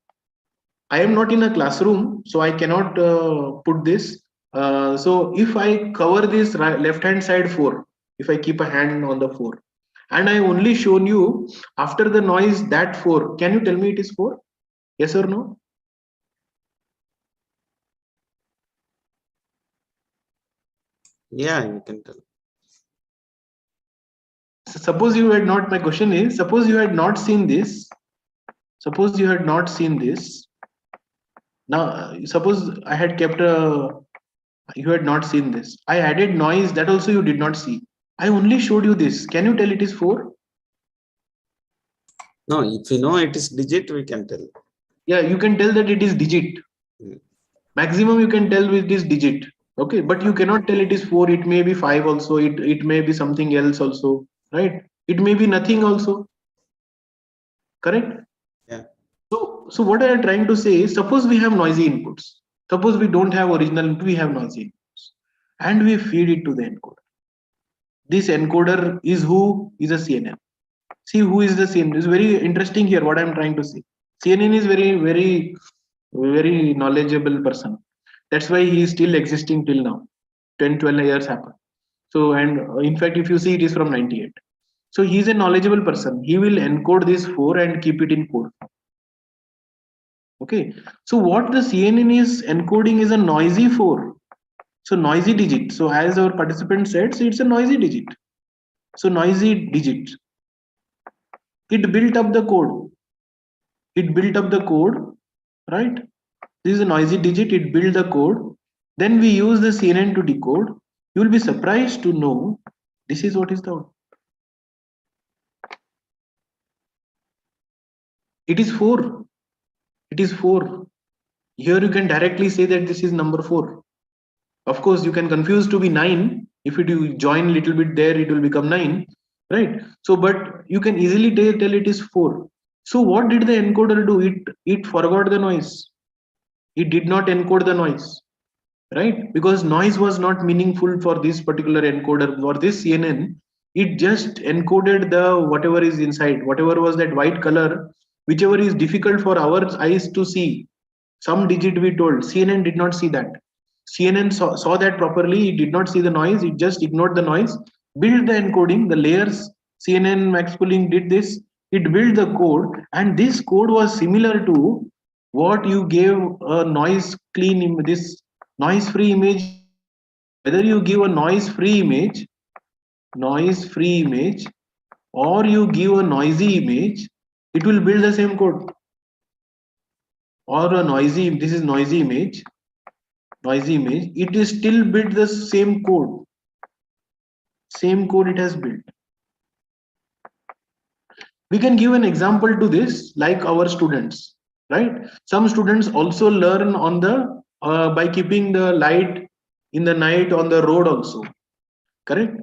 S2: I am not in a classroom, so I cannot put this. So if I cover this left hand side 4, if I keep a hand on the 4, and I only shown you after the noise that 4, can you tell me it is 4? Yes or no?
S3: Yeah, you can tell.
S2: So suppose you had not, my question is, suppose you had not seen this. Suppose you had not seen this. Now, suppose I had kept you had not seen this. I added noise that also you did not see. I only showed you this. Can you tell it is 4?
S3: No, if you know it is digit, we can tell.
S2: Yeah, you can tell that it is digit. Maximum you can tell with this digit. Okay, but you cannot tell it is 4. It may be 5 also. It may be something else also, right? It may be nothing also. Correct?
S3: Yeah.
S2: So what I am trying to say is, suppose we have noisy inputs. Suppose we don't have original input, we have noisy inputs, and we feed it to the encoder. This encoder is who? Is a CNN. See who is the CNN. It's very interesting here what I'm trying to say. CNN is very knowledgeable person. That's why he is still existing till now. 10-12 years happened. So, and in fact, if you see, it is from 98. So he is a knowledgeable person. He will encode this 4 and keep it in code. Okay. So what the CNN is encoding is a noisy 4. So noisy digit. So as our participant said, so it's a noisy digit. So noisy digit. It built up the code. It built up the code, right? This is a noisy digit. It built the code. Then we use the CNN to decode. You will be surprised to know this is what is the output. It is 4. It is 4. Here you can directly say that this is number 4. Of course, you can confuse to be 9. If you join little bit there, it will become 9, right? So, but you can easily tell it is 4. So what did the encoder do? It forgot the noise. It did not encode the noise, right? Because noise was not meaningful for this particular encoder. For this CNN, it just encoded the whatever is inside, whatever was that white color, whichever is difficult for our eyes to see. Some digit we told, CNN did not see that. CNN saw that properly. It did not see the noise. It just ignored the noise, built the encoding, the layers. CNN max pooling did this. It built the code, and this code was similar to what you gave a noise clean, this noise free image. Whether you give a noise free image, or you give a noisy image, it will build the same code. Or a noisy, this is noisy image, it is still built the same code. Same code it has built. We can give an example to this, like our students, right? Some students also learn on the by keeping the light in the night on the road also, correct?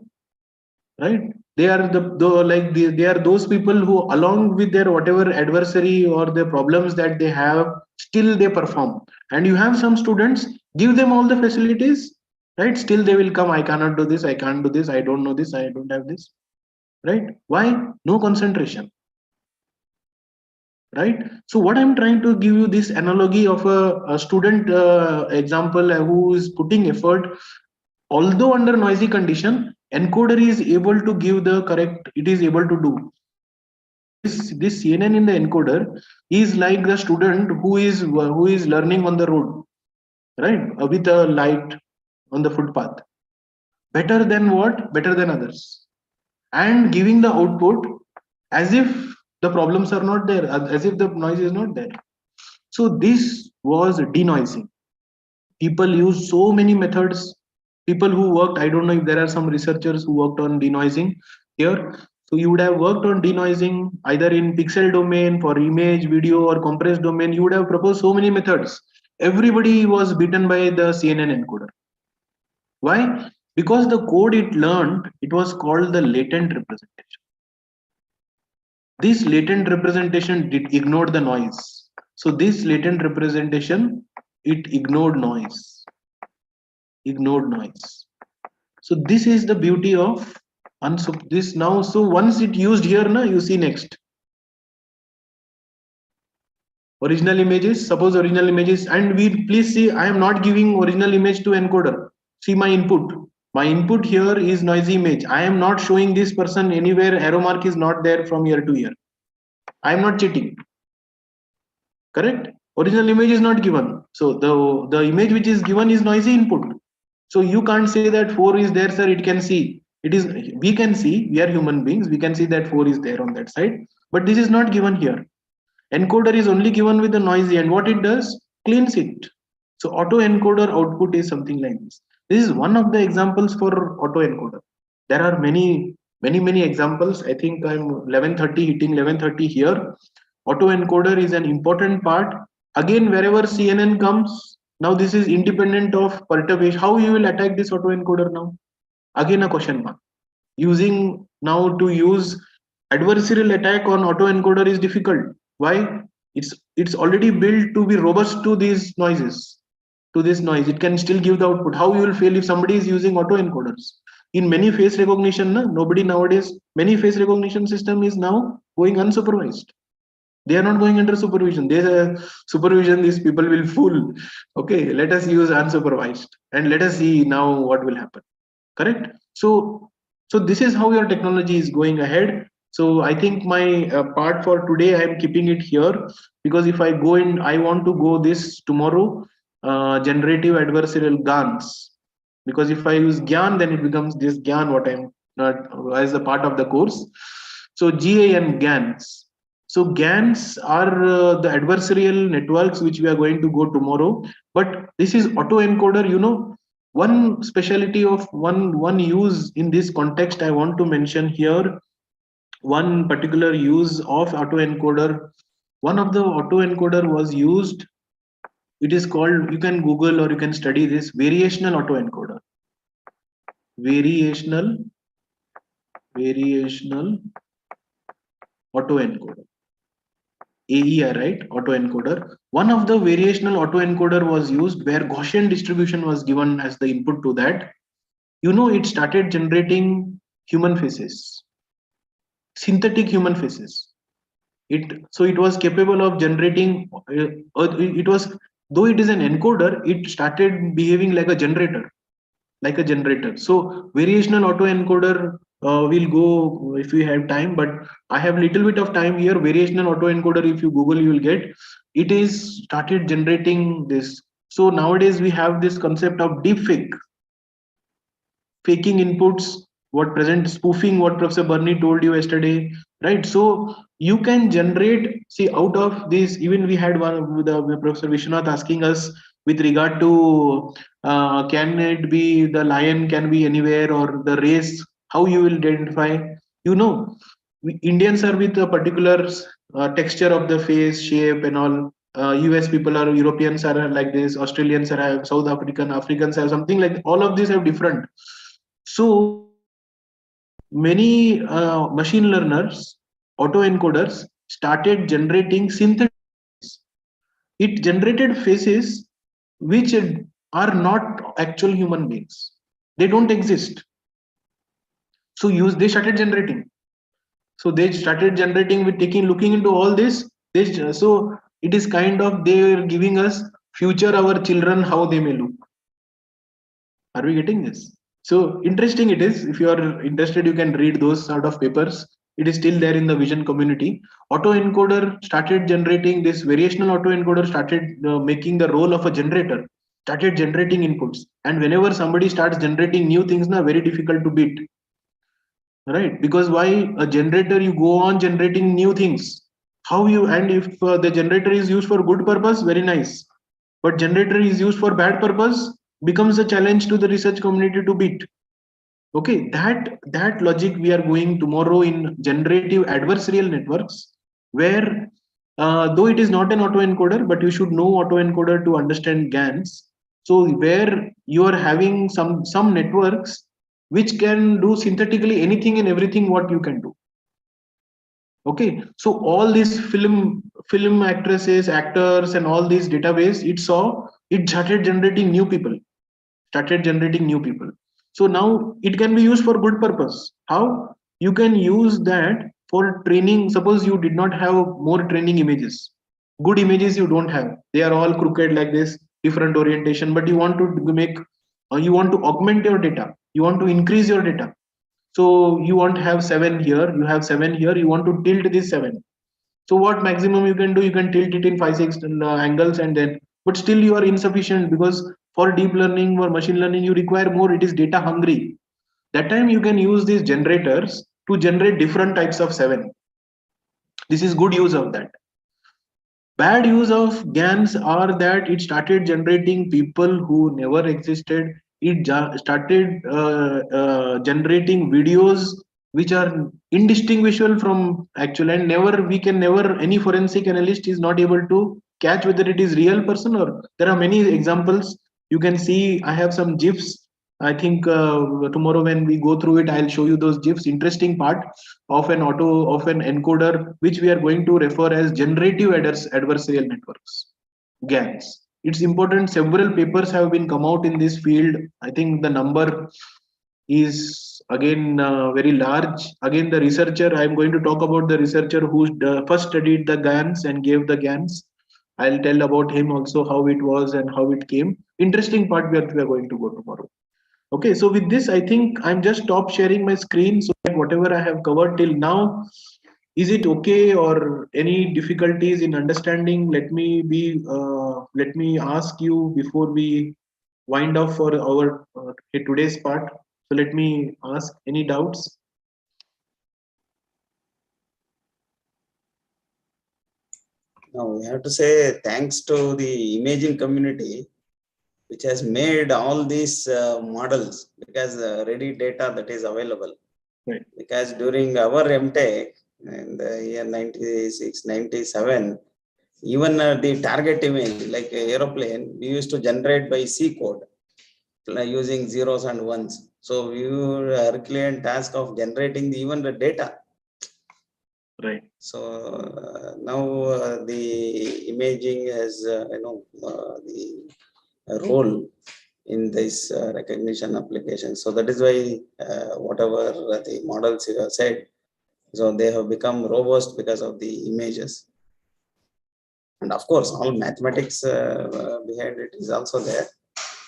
S2: Right? They are they are those people who, along with their whatever adversary or the problems that they have, still they perform. And you have some students, give them all the facilities, right? Still they will come, I cannot do this, I can't do this, I don't know this, I don't have this, right? Why? No concentration, right? So what I'm trying to give you this analogy of a student example who is putting effort, although under noisy condition, encoder is able to give the correct, it is able to do. This CNN in the encoder is like the student who is learning on the road, right? With a light on the footpath. Better than what? Better than others. And giving the output as if the problems are not there, as if the noise is not there. So this was denoising. People use so many methods. People who worked, I don't know if there are some researchers who worked on denoising here. So you would have worked on denoising either in pixel domain, for image, video, or compressed domain. You would have proposed so many methods. Everybody was beaten by the CNN encoder. Why? Because the code it learned, it was called the latent representation. This latent representation did ignore the noise. So this latent representation, it ignored noise. So this is the beauty of this now. So once it used here, na, you see next. Original images, suppose original images, and we please see, I am not giving original image to encoder. See my input. My input here is noisy image. I am not showing this person anywhere, arrow mark is not there from year to year. I am not cheating. Correct? Original image is not given. So the image which is given is noisy input. So you can't say that 4 is there, sir. It can see. It is. We can see. We are human beings. We can see that 4 is there on that side. But this is not given here. Encoder is only given with the noisy, and what it does, cleans it. So auto encoder output is something like this. This is one of the examples for auto encoder. There are many examples. I think I'm 11:30 hitting 11:30 here. Auto encoder is an important part. Again, wherever CNN comes, now this is independent of perturbation. How you will attack this auto encoder now? Again a question mark. Using now to use adversarial attack on auto encoder is difficult. Why? It's already built to be robust to these noises. To this noise, it can still give the output. How you will fail if somebody is using auto encoders? In many face recognition, nobody nowadays, many face recognition system is now going unsupervised. They are not going under supervision. There's a supervision, these people will fool. Okay, let us use unsupervised and let us see now what will happen. Correct? So this is how your technology is going ahead. So I think my part for today, I am keeping it here, because if I go in, I want to go this tomorrow, generative adversarial GANs. Because if I use GIAN, then it becomes this GIAN, what I'm not as a part of the course. So GIAN GANs. So GANs are the adversarial networks which we are going to go tomorrow. But this is autoencoder, you know. One specialty of one use in this context I want to mention here. One particular use of autoencoder. One of the autoencoder was used. It is called, you can Google or you can study this, variational autoencoder. Variational autoencoder. AER, right? Autoencoder. One of the variational autoencoder was used where Gaussian distribution was given as the input to that. You know, it started generating human faces, synthetic human faces. It was capable of generating. It was though it is an encoder, it started behaving like a generator. So variational autoencoder will go if we have time, but I have little bit of time here. Variational autoencoder, if you Google, you will get. It is started generating this. So nowadays we have this concept of deepfake, faking inputs, what present spoofing, what Professor Barni told you yesterday, right? So you can generate, see, out of this, even we had one with Professor Vishwanath asking us with regard to can it be the lion can be anywhere or the race, how you will identify, you know, Indians are with a particular texture of the face, shape and all. US people are, Europeans are like this, Australians are, South Africans have something like, all of these have different. So many machine learners, autoencoders started generating synthetic. It generated faces which are not actual human beings. They don't exist. So they started generating. So they started generating with looking into all this. So it is kind of they are giving us future our children how they may look. Are we getting this? So interesting it is. If you are interested, you can read those sort of papers. It is still there in the vision community. Autoencoder started generating this variational autoencoder started making the role of a generator, started generating inputs. And whenever somebody starts generating new things, now very difficult to beat. Right? Because why a generator, you go on generating new things. How you, and if the generator is used for good purpose, very nice. But generator is used for bad purpose, becomes a challenge to the research community to beat. Okay, that logic we are going tomorrow in generative adversarial networks, where though it is not an autoencoder, but you should know autoencoder to understand GANs. So where you are having some networks which can do synthetically anything and everything what you can do. Okay, so all these film actresses, actors, and all these database, it started generating new people. So now it can be used for good purpose. How? You can use that for training. Suppose you did not have more training images. Good images you don't have. They are all crooked like this, different orientation, but you want to make, you want to augment your data. You want to increase your data. So you want to have 7 here, you have 7 here, you want to tilt this 7. So what maximum you can do, you can tilt it in 5-6 angles, and then, but still you are insufficient, because for deep learning or machine learning you require more, it is data hungry. That time you can use these generators to generate different types of 7. This is good use of that. Bad use of GANs are that it started generating people who never existed. It started generating videos which are indistinguishable from actual, and never any forensic analyst is not able to catch whether it is real person or. There are many examples you can see. I have some GIFs. I think tomorrow when we go through it, I'll show you those GIFs. Interesting part of an encoder, which we are going to refer as generative adversarial networks, GANs. It's important. Several papers have been come out in this field. I think the number is again very large. Again, the researcher, I'm going to talk about the researcher who first studied the GANs and gave the GANs. I'll tell about him also, how it was and how it came. Interesting part where we are going to go tomorrow. Okay, so with this, I think I'm just stop sharing my screen, so that whatever I have covered till now, is it okay or any difficulties in understanding? Let me ask you before we wind up for our today's part. So let me ask any doubts.
S3: Now we have to say thanks to the imaging community, which has made all these models, because the ready data that is available.
S2: Right.
S3: Because during our MTech in the year 96, 97, even the target image like an aeroplane, we used to generate by C code, like using zeros and ones. So we were Herculean task of generating even the data.
S2: Right.
S3: So now the imaging has the role in this recognition application. So that is why whatever the models you have said, so they have become robust because of the images. And of course, all mathematics behind it is also there.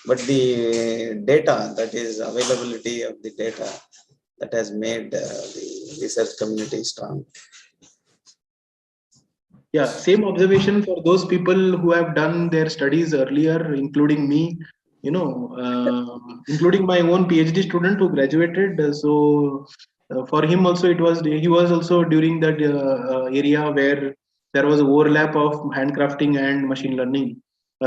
S3: But the data, that is availability of the data, that has made the research community strong.
S2: Yeah, same observation for those people who have done their studies earlier, including me, including my own PhD student who graduated. For him also, he was also during that area where there was overlap of handcrafting and machine learning.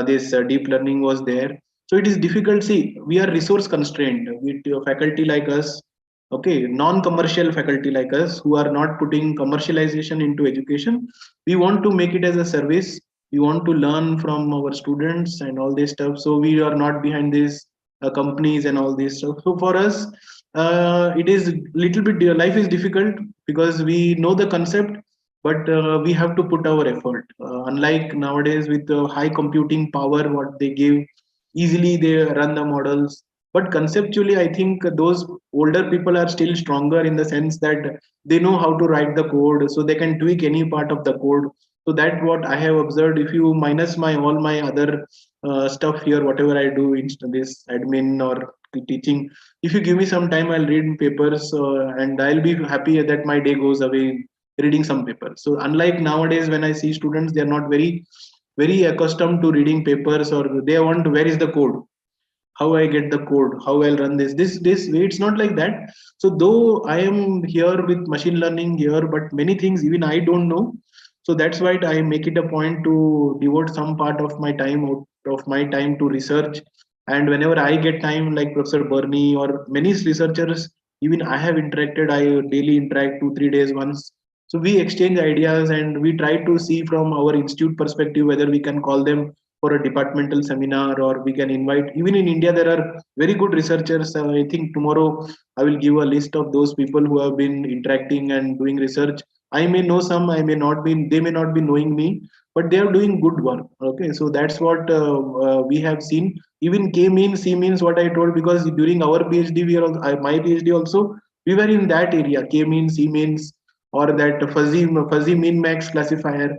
S2: This deep learning was there. So it is difficult. See, we are resource constrained with faculty like us, okay, non-commercial faculty like us who are not putting commercialization into education. We want to make it as a service. We want to learn from our students and all this stuff, so we are not behind these companies and all this stuff. So for us, it is little bit, life is difficult because we know the concept, but we have to put our effort. Unlike nowadays with the high computing power what they give, easily they run the models. But conceptually, I think those older people are still stronger in the sense that they know how to write the code, so they can tweak any part of the code. So that what I have observed. If you minus my all my other stuff here, whatever I do in this admin or teaching, if you give me some time, I'll read papers and I'll be happy that my day goes away reading some papers. So unlike nowadays, when I see students, they are not very accustomed to reading papers, or they want, where is the code, how I get the code, how I'll run this way. It's not like that. So though I am here with machine learning here, but many things even I don't know. So that's why I make it a point to devote some part of my time to research. And whenever I get time, like Professor Barni or many researchers, even I have interacted, I daily interact 2-3 days once. So we exchange ideas and we try to see from our institute perspective whether we can call them for a departmental seminar, or we can invite. Even in India, there are very good researchers. I think tomorrow I will give a list of those people who have been interacting and doing research. I may know some, I may not be, they may not be knowing me, but they are doing good work. Okay, so that's what we have seen. Even K means, C means, what I told, because during our PhD, my PhD also, we were in that area, K means, C means, or that fuzzy min max classifier,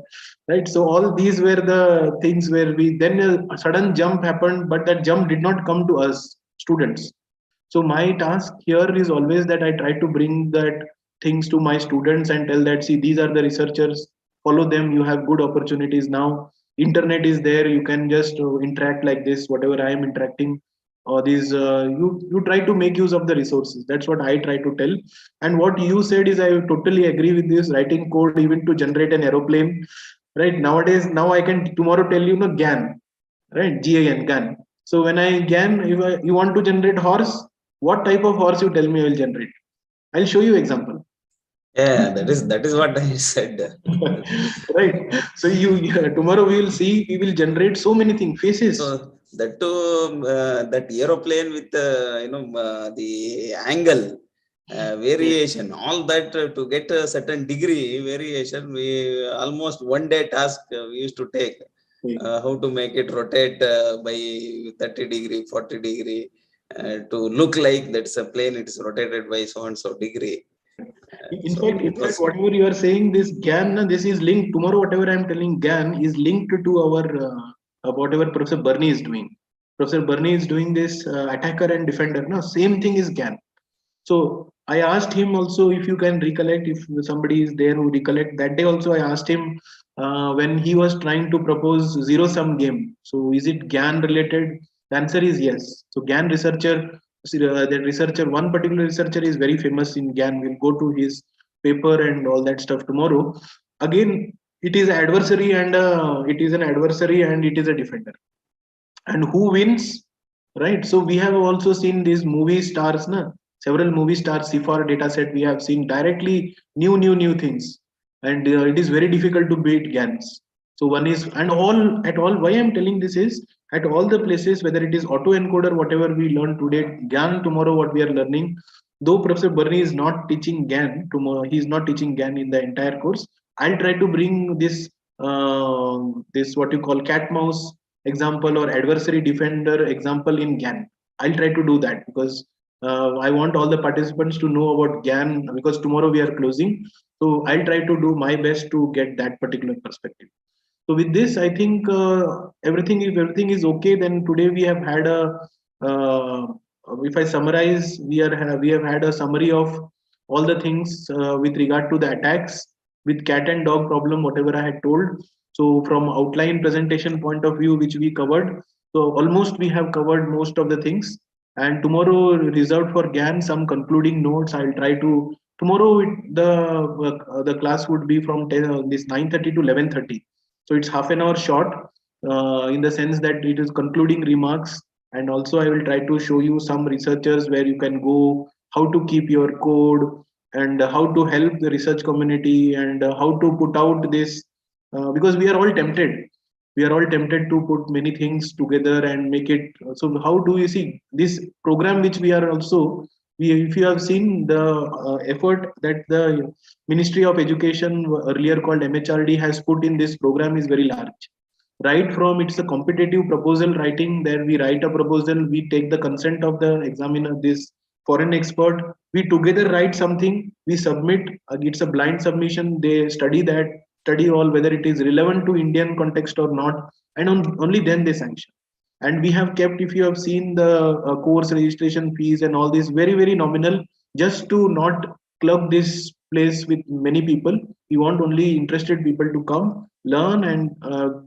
S2: right? So all these were the things where we then a sudden jump happened, but that jump did not come to us students. So my task here is always that I try to bring that things to my students and tell that, see, these are the researchers, follow them, you have good opportunities now. Internet is there, you can just interact like this, whatever I am interacting, or these you try to make use of the resources. That's what I try to tell. And what you said is, I totally agree with this, writing code even to generate an aeroplane, right? Nowadays, now I can tomorrow tell you, no, GAN, right? GIAN. So when I GAN, you want to generate horse, what type of horse, you tell me, I will generate. I'll show you example.
S3: Yeah, that is what I said.
S2: Right. So tomorrow we will see, we will generate so many things, faces.
S3: So that too, that aeroplane with the angle variation, all that to get a certain degree variation, we almost one day task we used to take. How to make it rotate by 30 degree, 40 degree, to look like that's a plane, it is rotated by so and so degree.
S2: In fact, whatever you are saying, this GAN, this is linked. Tomorrow, whatever I am telling, GAN is linked to our whatever Professor Barni is doing. Professor Barni is doing this attacker and defender. No, same thing is GAN. So I asked him also, if you can recollect, if somebody is there who recollect, that day also I asked him when he was trying to propose zero sum game. So is it GAN related? The answer is yes. So GAN researcher, that researcher, one particular researcher is very famous in GAN. We'll go to his paper and all that stuff tomorrow. Again, it is adversary, and it is an adversary and it is a defender. And who wins, right? So we have also seen these movie stars, na? Several movie stars, CIFAR data set, we have seen directly new things, and it is very difficult to beat GANs. So one is, and all at all, why I'm telling this is, at all the places, whether it is autoencoder, whatever we learn today, GAN tomorrow, what we are learning, though Professor Barni is not teaching GAN tomorrow, he is not teaching GAN in the entire course, I'll try to bring this what you call cat mouse example or adversary defender example in GAN. I'll try to do that because I want all the participants to know about GAN, because tomorrow we are closing. So I'll try to do my best to get that particular perspective. So with this, I think if everything is okay, then today we have had uh, if I summarize, we have had a summary of all the things with regard to the attacks with cat and dog problem, whatever I had told. So from outline presentation point of view, which we covered, so almost we have covered most of the things. And tomorrow reserved for GAN some concluding notes. I'll try to tomorrow the class would be from 10, this 9:30 to 11:30. So it's half an hour short in the sense that it is concluding remarks. And also I will try to show you some researchers where you can go, how to keep your code, and how to help the research community, and how to put out this because we are all tempted. We are all tempted to put many things together and make it. So how do you see this program which we are also, if you have seen the effort that the Ministry of Education, earlier called MHRD, has put in this program is very large. Right from it's a competitive proposal writing, there we write a proposal, we take the consent of the examiner, this foreign expert, we together write something, we submit, it's a blind submission, they study that, study all whether it is relevant to Indian context or not, and only then they sanction. And we have kept, if you have seen the course registration fees and all this, very very nominal, just to not club this place with many people. We want only interested people to come learn and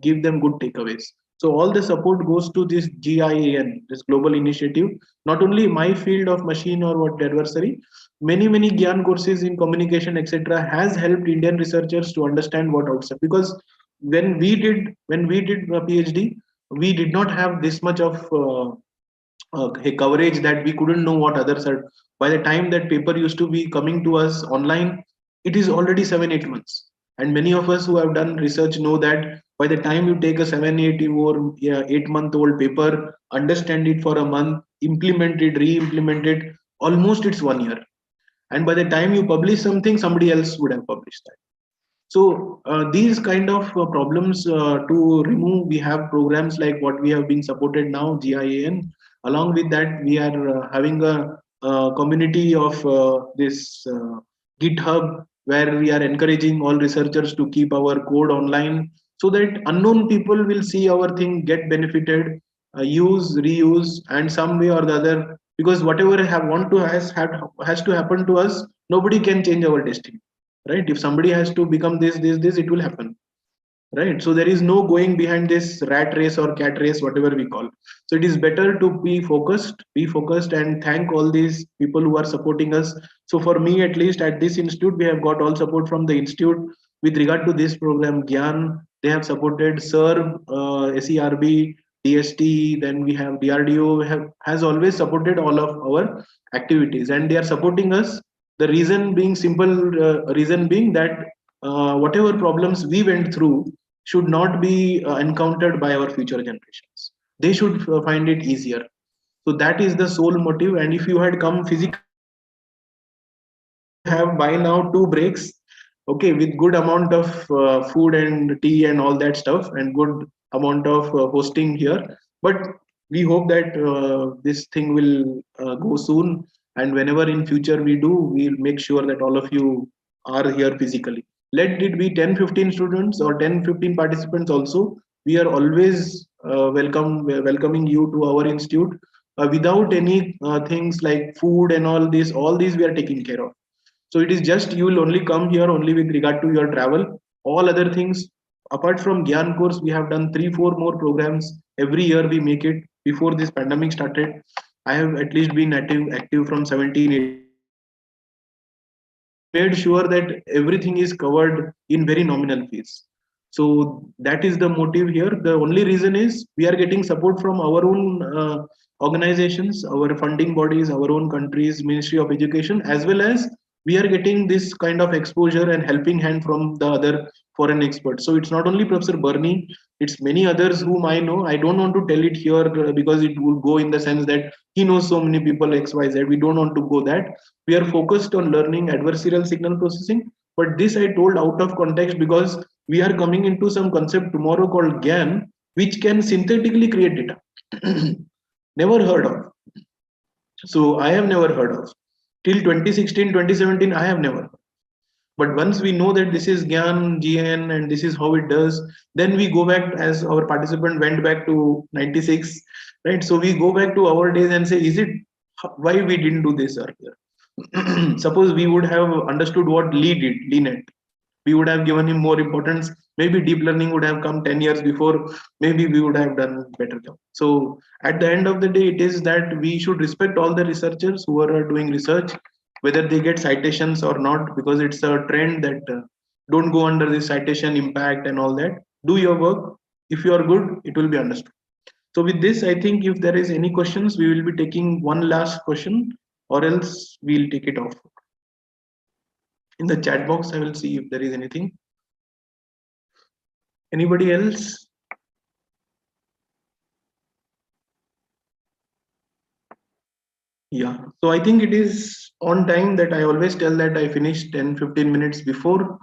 S2: give them good takeaways. So all the support goes to this GIAN, this global initiative. Not only my field of machine or what adversary, many GIAN courses in communication etc. has helped Indian researchers to understand what outside. Because when we did a PhD, we did not have this much of a coverage that we couldn't know what others are. By the time that paper used to be coming to us online, it is already 7-8 months. And many of us who have done research know that by the time you take a 7-8 or 8 month old paper, understand it for a month, implement it, re-implement it, almost it's 1 year. And by the time you publish something, somebody else would have published that. So these kind of problems to remove, we have programs like what we have been supported now, GIAN. Along with that, we are having a community of this GitHub, where we are encouraging all researchers to keep our code online, so that unknown people will see our thing, get benefited, use, reuse, and some way or the other. Because whatever have want to has to happen to us, nobody can change our destiny, right? If somebody has to become this, it will happen, right? So there is no going behind this rat race or cat race, whatever we call. So it is better to be focused and thank all these people who are supporting us. So for me, at least at this institute, we have got all support from the institute with regard to this program. GIAN, they have supported SERB, SERB, DST, then we have DRDO has always supported all of our activities, and they are supporting us. The reason being simple, reason being that whatever problems we went through should not be encountered by our future generations. They should find it easier. So that is the sole motive. And if you had come physically, have by now 2 breaks, okay, with good amount of food and tea and all that stuff, and good amount of hosting here. But we hope that this thing will go soon, and whenever in future we do, we'll make sure that all of you are here physically. Let it be 10-15 students or 10-15 participants also. We are always welcoming you to our institute without any things like food and all these we are taking care of. So it is just you will only come here only with regard to your travel. All other things, apart from GIAN course, we have done 3-4 more programs every year. We make it. Before this pandemic started, I have at least been active from 17-18. We made sure that everything is covered in very nominal fees. So that is the motive here. The only reason is we are getting support from our own organizations, our funding bodies, our own countries, Ministry of Education, as well as we are getting this kind of exposure and helping hand from the other foreign experts. So it's not only Professor Barni, it's many others whom I know. I don't want to tell it here because it will go in the sense that he knows so many people XYZ. We don't want to go that. We are focused on learning adversarial signal processing. But this I told out of context because we are coming into some concept tomorrow called GAN, which can synthetically create data. Never heard of. So I have never heard of. Till 2016, 2017, I have never heard. But once we know that this is GIAN, GIAN, and this is how it does, then we go back, as our participant went back to 96, right? So we go back to our days and say, is it why we didn't do this earlier? Suppose we would have understood what Lee did, LeeNet. We would have given him more importance. Maybe deep learning would have come 10 years before. Maybe we would have done better job. So at the end of the day, it is that we should respect all the researchers who are doing research, whether they get citations or not, because it's a trend that don't go under the citation impact and all that. Do your work. If you are good, it will be understood. So with this, I think if there is any questions, we will be taking one last question, or else we'll take it off. In the chat box, I will see if there is anything. Anybody else? Yeah, so I think it is on time. That I always tell that I finish 10-15 minutes before.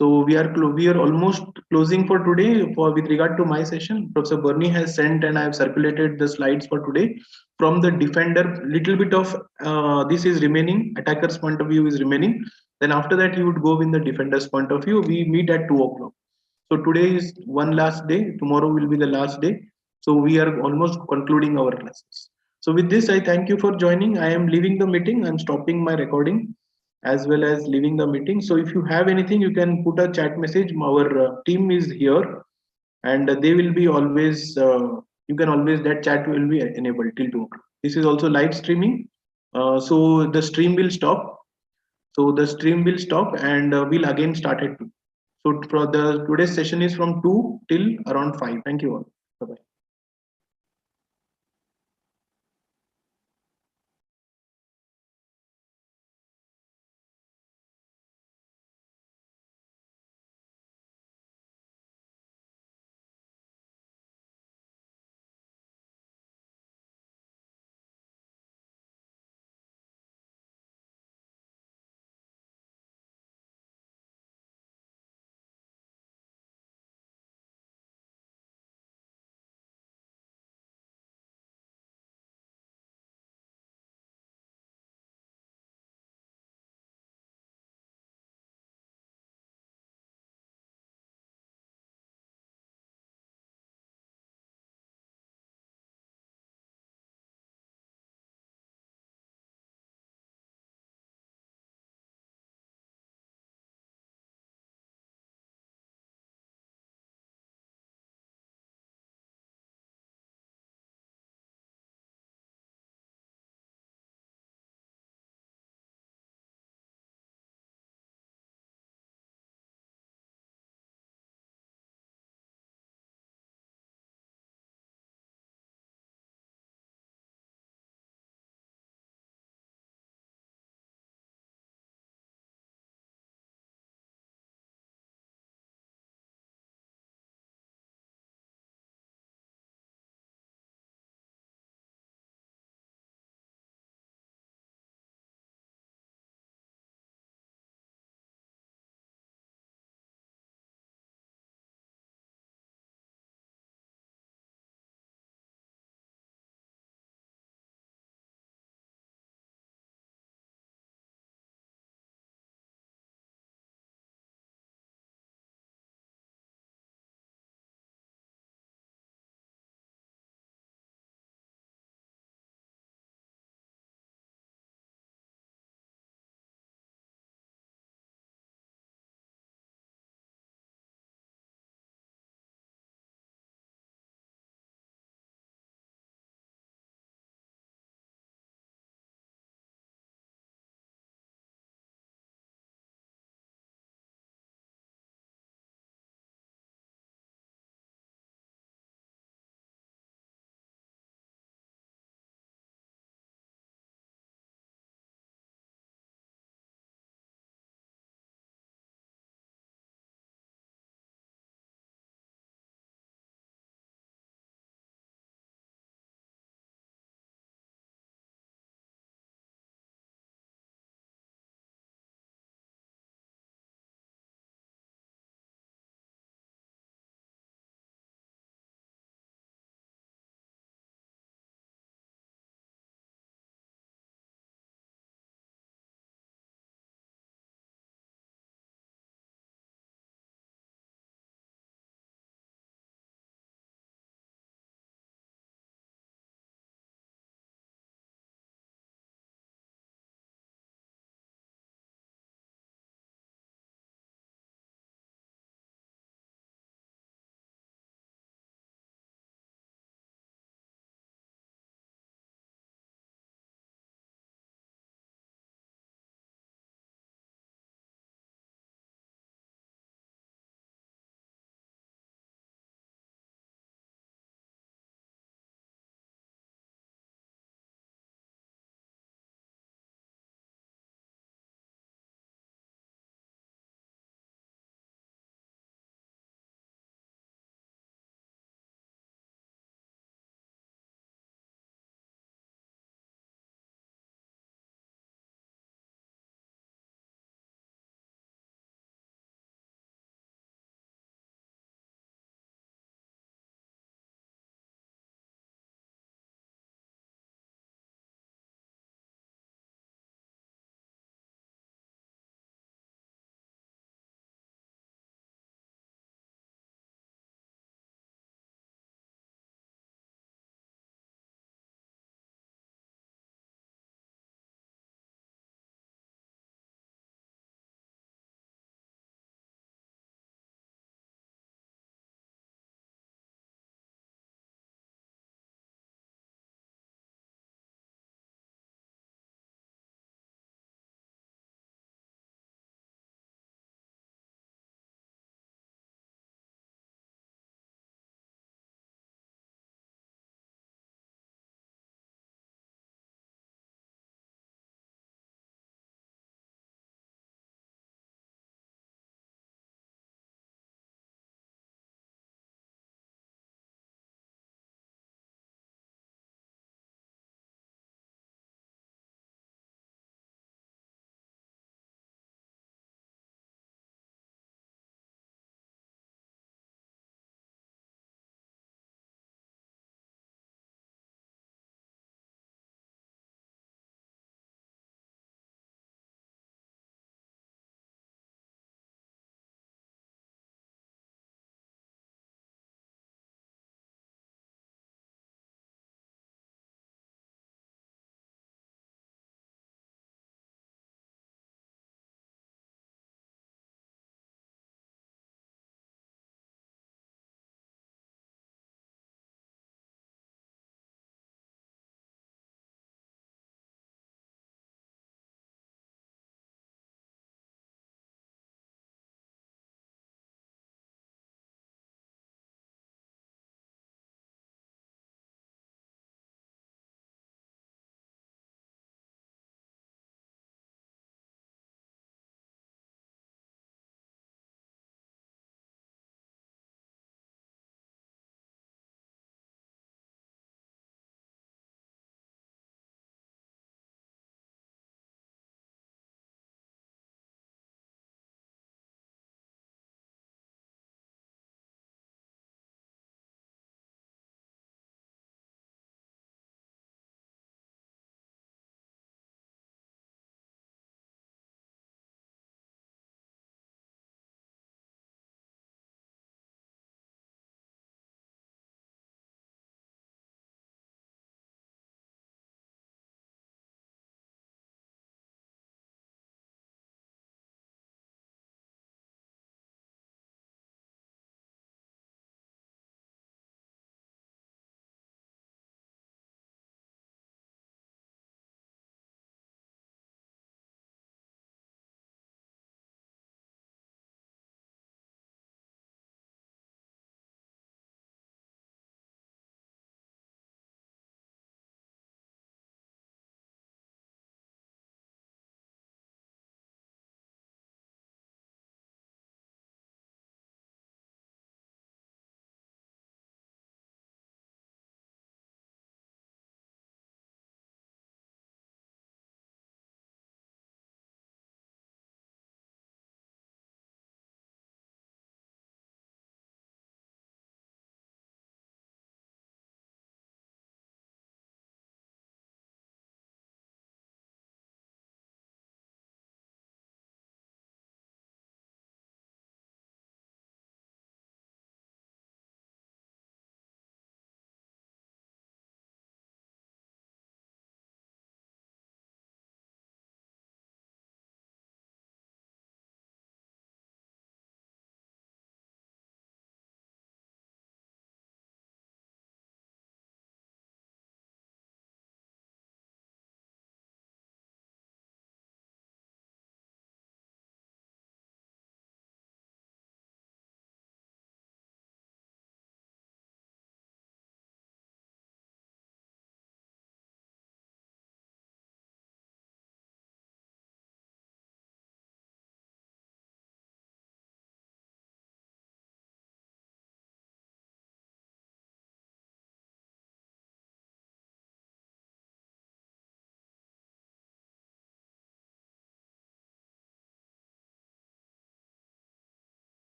S2: So we are almost closing for today. For with regard to my session, Professor Barni has sent and I have circulated the slides for today. From the defender, little bit of this is remaining. Attacker's point of view is remaining. Then after that, you would go in the defender's point of view. We meet at 2 o'clock. So today is one last day. Tomorrow will be the last day. So we are almost concluding our classes. So with this, I thank you for joining. I am leaving the meeting. I'm stopping my recording as well as leaving the meeting. So if you have anything, you can put a chat message. Our team is here, and they will be always. You can always, that chat will be enabled till 2 o'clock. This is also live streaming. So the stream will stop. And we'll again start at 2. So for the today's session is from 2 till around 5. Thank you all. Bye-bye.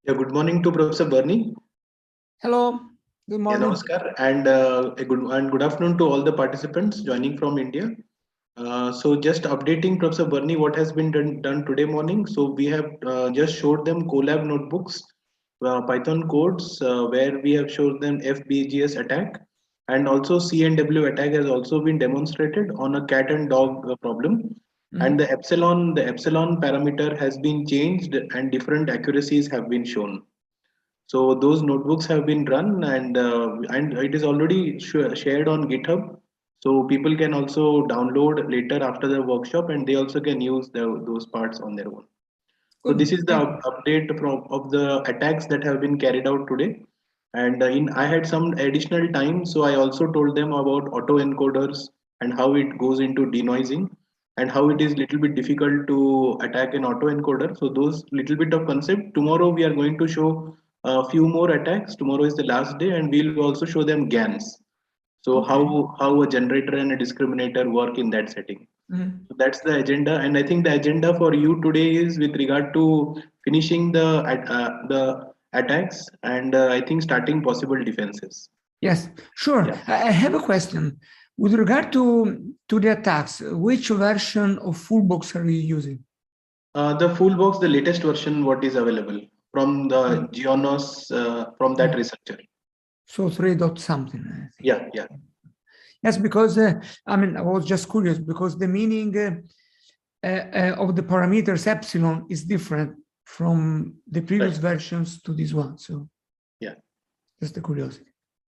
S2: Yeah, good morning to Professor Barni.
S5: Hello, good
S2: Yeah,
S5: morning.
S2: namaskar, and good afternoon to all the participants joining from India. So just updating Professor Barni what has been done today morning. So we have just showed them Colab notebooks, Python codes, where we have showed them FBGS attack, and also CNW attack has also been demonstrated on a cat and dog problem. And the epsilon parameter has been changed, and different accuracies have been shown. So those notebooks have been run, and it is already shared on GitHub. So people can also download later after the workshop, and they also can use those parts on their own. So
S5: Good.
S2: this is the update of the attacks that have been carried out today. And I had some additional time, so I also told them about autoencoders and how it goes into denoising, and how it is little bit difficult to attack an autoencoder. So those little bit of concept. Tomorrow we are going to show a few more attacks. Tomorrow is the last day, and we'll also show them GANs. So
S5: Okay.
S2: how a generator and a discriminator work in that setting.
S5: Mhm.
S2: So that's the agenda, and I think the agenda for you today is with regard to finishing the attacks, and I think starting possible defenses.
S5: Yes, sure.
S2: Yeah.
S5: I have a question. With regard to the attacks, which version of Fullbox are you using?
S2: The full box, the latest version, what is available from the GIAN-OS, from that researcher.
S5: So 3 dot something, I think.
S2: Yeah, yeah.
S5: Yes, because I mean, I was just curious because the meaning of the parameters epsilon is different from the previous versions to this one. So
S2: yeah,
S5: just the curiosity.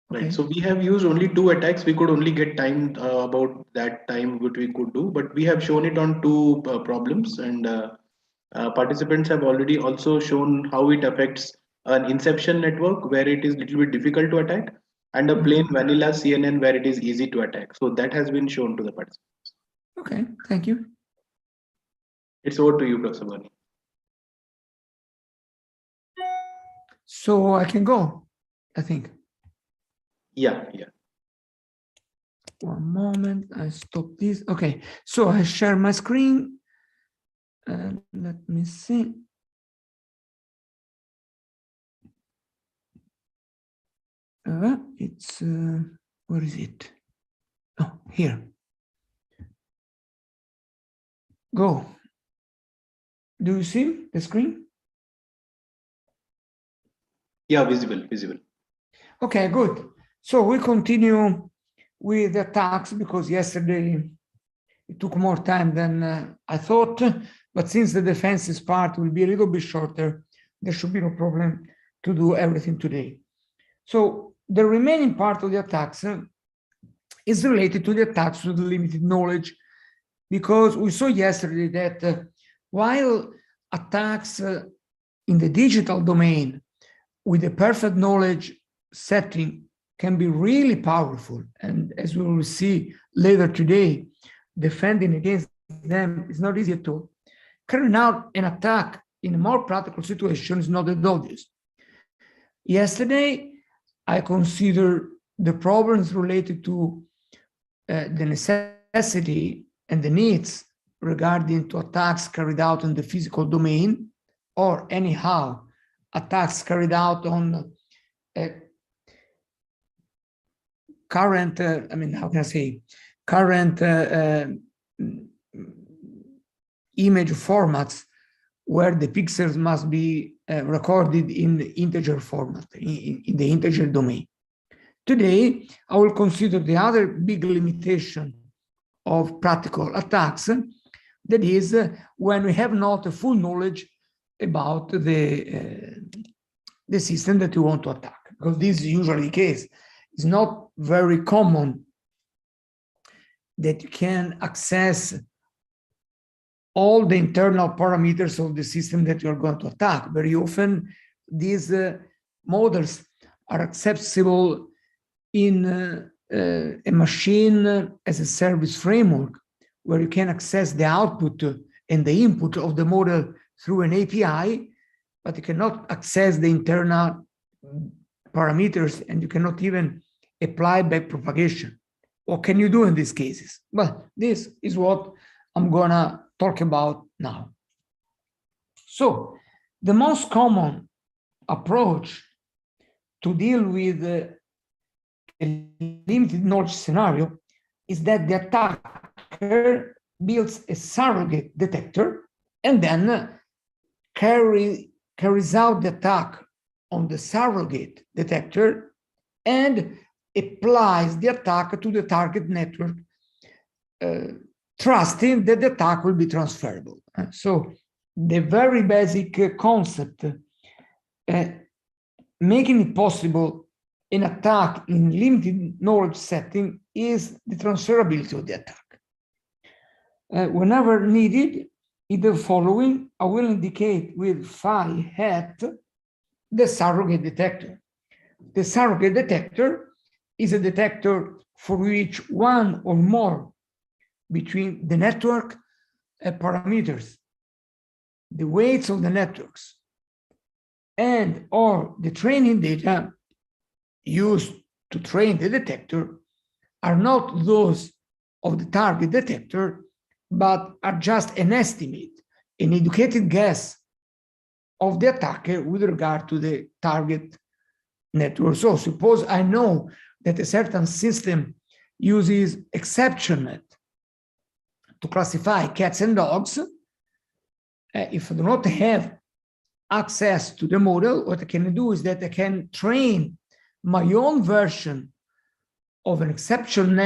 S5: Okay.
S2: Right. So we have used only 2 attacks. We could only get time about that time what we could do, but we have shown it on 2 problems, and participants have already also shown how it affects an inception network where it is little bit difficult to attack, and a plain vanilla CNN where it is easy to attack. So that has been shown to the participants.
S5: Okay, thank you.
S2: It's over to you, Professor Barni.
S5: So I can go, I think.
S2: Yeah, yeah.
S5: One moment, I stop this. Okay, so I share my screen. Let me see. It's, where is it? Oh, here. Go. Do you see the screen?
S2: Yeah, visible.
S5: Okay, good. So we continue with the attacks because yesterday it took more time than I thought, but since the defenses part will be a little bit shorter, there should be no problem to do everything today. So the remaining part of the attacks is related to the attacks with limited knowledge, because we saw yesterday that while attacks in the digital domain with a perfect knowledge setting can be really powerful, and as we will see later today, defending against them is not easy at all. Carrying out an attack in a more practical situation is not that obvious. Yesterday, I considered the problems related to the necessity and the needs regarding to attacks carried out in the physical domain, or anyhow, attacks carried out on current, I mean, how can I say, current image formats where the pixels must be recorded in the integer format, in the integer domain. Today, I will consider the other big limitation of practical attacks, that is when we have not a full knowledge about the system that you want to attack, because this is usually the case. It's not very common that you can access all the internal parameters of the system that you're going to attack. Very often, these models are accessible in a machine as a service framework, where you can access the output and the input of the model through an API, but you cannot access the internal parameters, and you cannot even apply backpropagation. What can you do in these cases? Well, this is what I'm gonna talk about now. So the most common approach to deal with a limited knowledge scenario is that the attacker builds a surrogate detector and then carries out the attack on the surrogate detector and applies the attack to the target network, trusting that the attack will be transferable. So the very basic concept, making it possible an attack in limited knowledge setting is the transferability of the attack. Whenever needed, in the following, I will indicate with phi hat the surrogate detector. The surrogate detector is a detector for which one or more between the network parameters, the weights of the networks, and or the training data used to train the detector are not those of the target detector, but are just an estimate, an educated guess of the attacker with regard to the target network. So suppose I know that a certain system uses exception to classify cats and dogs. If I do not have access to the model, what I can do is that I can train my own version of an exception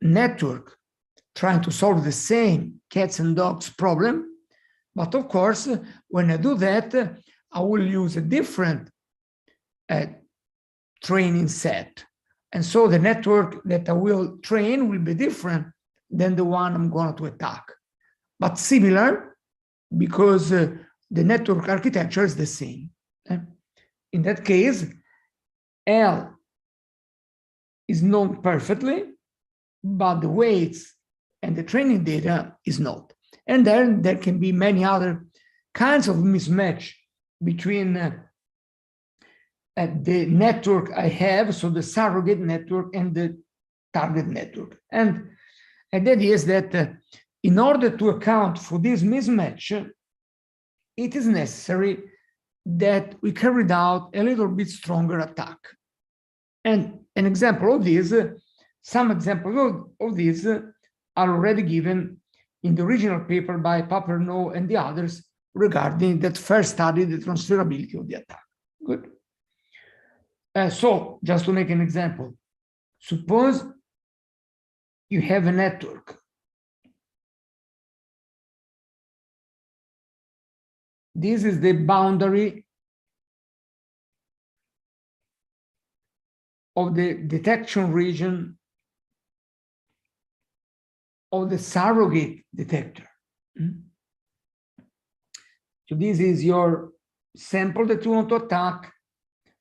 S5: network trying to solve the same cats and dogs problem. But of course, when I do that, I will use a different training set. And so the network that I will train will be different than the one I'm going to attack, but similar because the network architecture is the same. In that case, L is known perfectly, but the weights and the training data is not. And then there can be many other kinds of mismatch between the network I have, so the surrogate network and the target network. And the idea is that in order to account for this mismatch, it is necessary that we carried out a little bit stronger attack. And an example of this, some examples of this are already given in the original paper by Paperno and the others regarding that first study, the transferability of the attack. Good. So just to make an example, suppose you have a network. This is the boundary of the detection region of the surrogate detector. So this is your sample that you want to attack.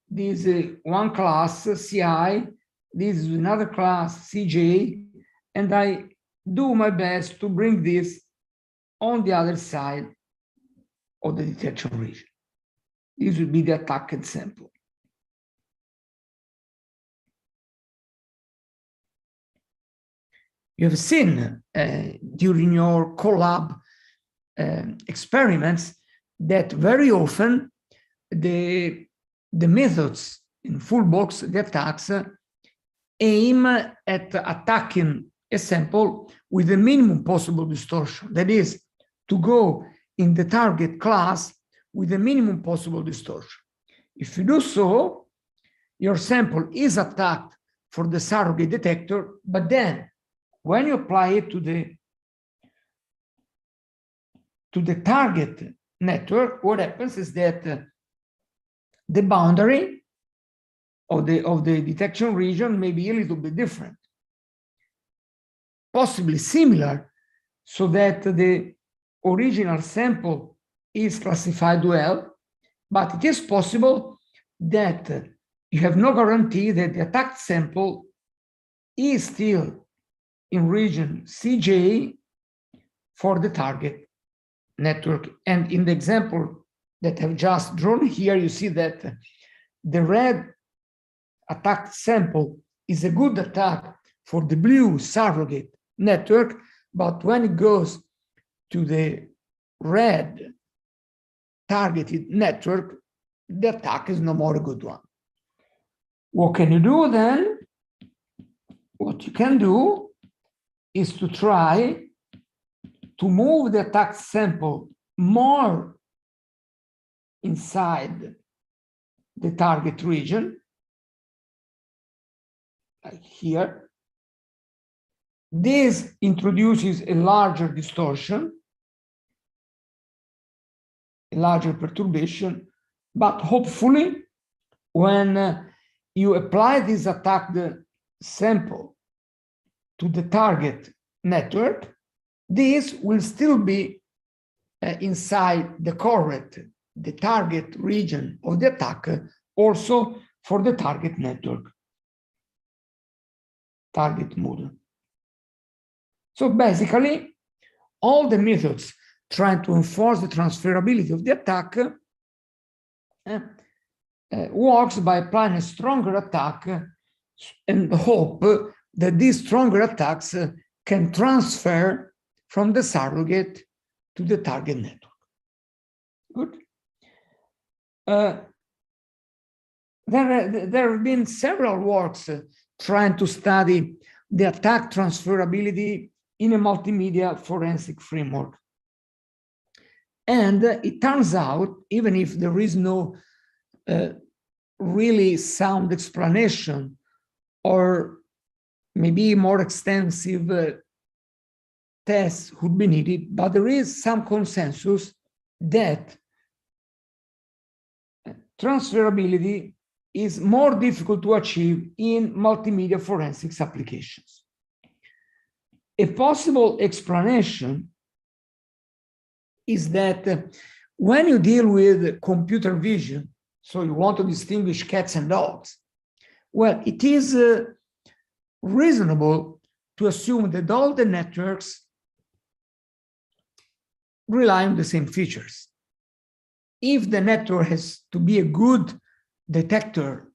S5: This is one class, CI. This is another class, CJ. And I do my best to bring this on the other side of the detection region. This would be the attacked sample. You have seen during your collab experiments that very often the methods in full box, the attacks, aim at attacking a sample with the minimum possible distortion. That is, to go in the target class with the minimum possible distortion. If you do so, your sample is attacked for the surrogate detector, but then when you apply it to the target network, what happens is that the boundary of the detection region may be a little bit different, possibly similar, so that the original sample is classified well, but it is possible that you have no guarantee that the attacked sample is still in region CJ for the target network. And in the example that I've just drawn here, you see that the red attacked sample is a good attack for the blue surrogate network, but when it goes to the red targeted network, the attack is no more a good one. What can you do then? What you can do is to try to move the attack sample more inside the target region, like here. This introduces a larger distortion, a larger perturbation, but hopefully when you apply this attacked sample to the target network, this will still be inside the correct, the target region of the attack, also for the target network, target model. So basically, all the methods trying to enforce the transferability of the attack works by applying a stronger attack and hope that these stronger attacks can transfer from the surrogate to the target network. Good. There have been several works trying to study the attack transferability in a multimedia forensic framework. And it turns out, even if there is no really sound explanation or maybe more extensive tests would be needed, but there is some consensus that transferability is more difficult to achieve in multimedia forensics applications. A possible explanation is that when you deal with computer vision, so you want to distinguish cats and dogs, well, it is reasonable to assume that all the networks rely on the same features. If the network has to be a good detector,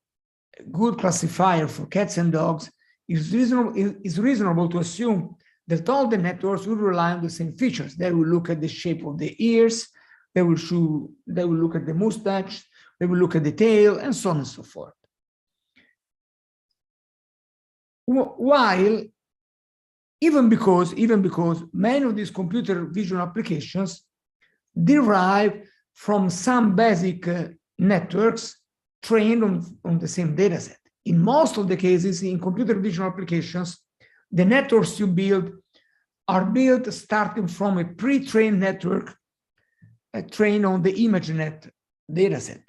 S5: a good classifier for cats and dogs, it's reasonable to assume that all the networks will rely on the same features. They will look at the shape of the ears, they will look at the mustache, they will look at the tail, and so on and so forth. While even because many of these computer vision applications derive from some basic networks trained on the same data set. In most of the cases, in computer vision applications, the networks you build are built starting from a pre-trained network trained on the ImageNet dataset.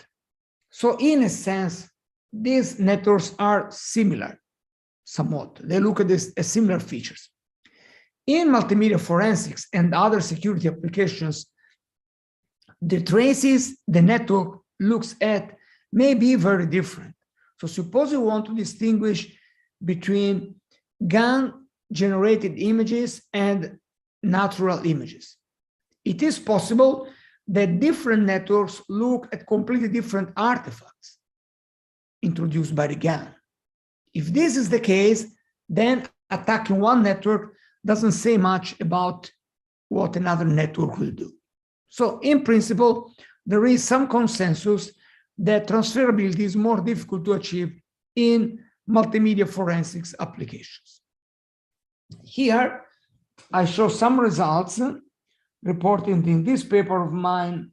S5: So in a sense, these networks are similar somewhat. They look at similar features. In multimedia forensics and other security applications, the traces the network looks at may be very different. So suppose you want to distinguish between GAN-generated images and natural images. It is possible that different networks look at completely different artifacts introduced by the GAN. If this is the case, then attacking one network doesn't say much about what another network will do. So in principle, there is some consensus that transferability is more difficult to achieve in multimedia forensics applications. Here, I show some results reported in this paper of mine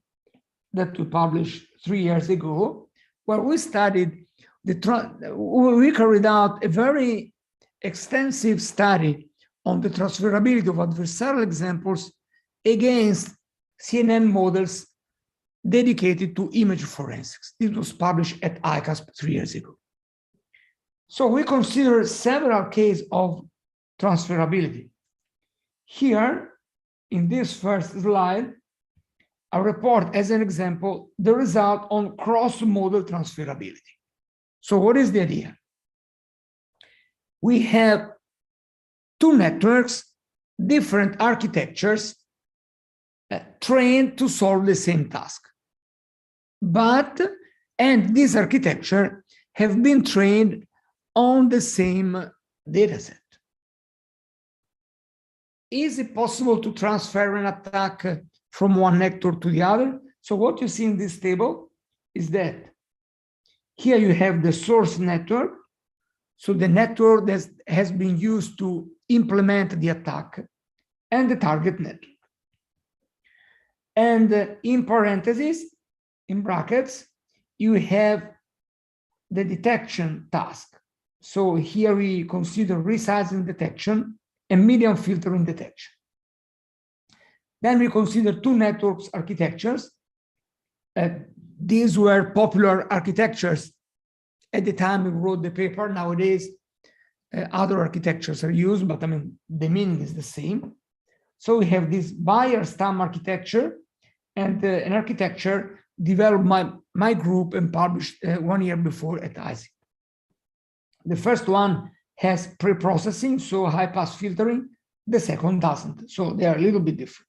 S5: that we published 3 years ago, where we studied we carried out a very extensive study on the transferability of adversarial examples against CNN models dedicated to image forensics. This was published at ICASP 3 years ago. So we consider several cases of transferability. Here, in this first slide, I report as an example the result on cross-model transferability. So what is the idea? We have two networks, different architectures, trained to solve the same task. And this architecture have been trained on the same dataset. Is it possible to transfer an attack from one network to the other? So what you see in this table is that here you have the source network, so the network that has been used to implement the attack, and the target network. And in parentheses, in brackets, you have the detection task. So here we consider resizing detection and median filtering detection. Then we consider two networks architectures. These were popular architectures at the time we wrote the paper. Nowadays, other architectures are used, but I mean, the meaning is the same. So we have this Bayer-Stamm architecture and an architecture developed by my group and published 1 year before at ISIC. The first one has pre-processing, so high-pass filtering. The second doesn't, so they are a little bit different.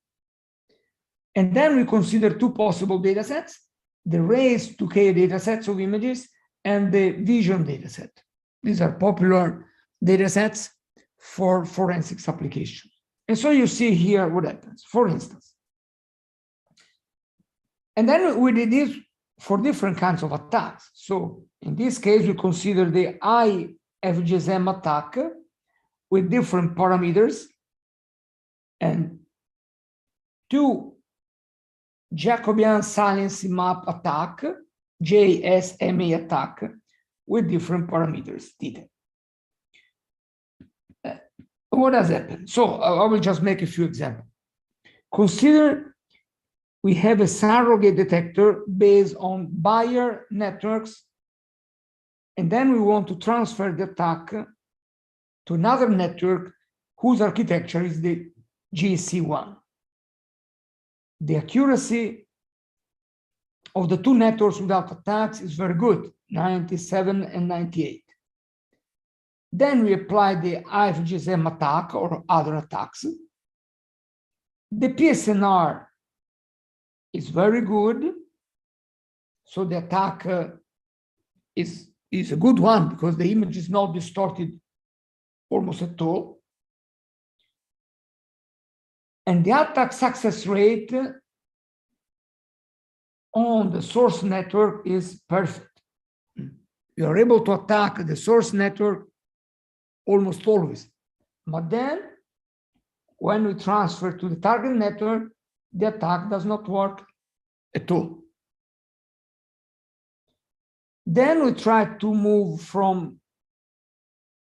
S5: And then we consider two possible data sets, the raised 2K data sets of images and the vision data set. These are popular data sets for forensics application. And so you see here what happens, for instance. And then we did this for different kinds of attacks. So in this case, we consider the IFGSM attack with different parameters and two Jacobian saliency map attack, JSMA attack, with different parameters detailed. What does happen? So I will just make a few examples. Consider we have a surrogate detector based on Bayer networks, and then we want to transfer the attack to another network whose architecture is the GC1. The accuracy of the two networks without attacks is very good, 97 and 98. Then we apply the IFGSM attack or other attacks. The PSNR is very good, so the attack is a good one because the image is not distorted almost at all. And the attack success rate on the source network is perfect. You are able to attack the source network almost always. But then, when we transfer to the target network, the attack does not work at all. Then we try to move from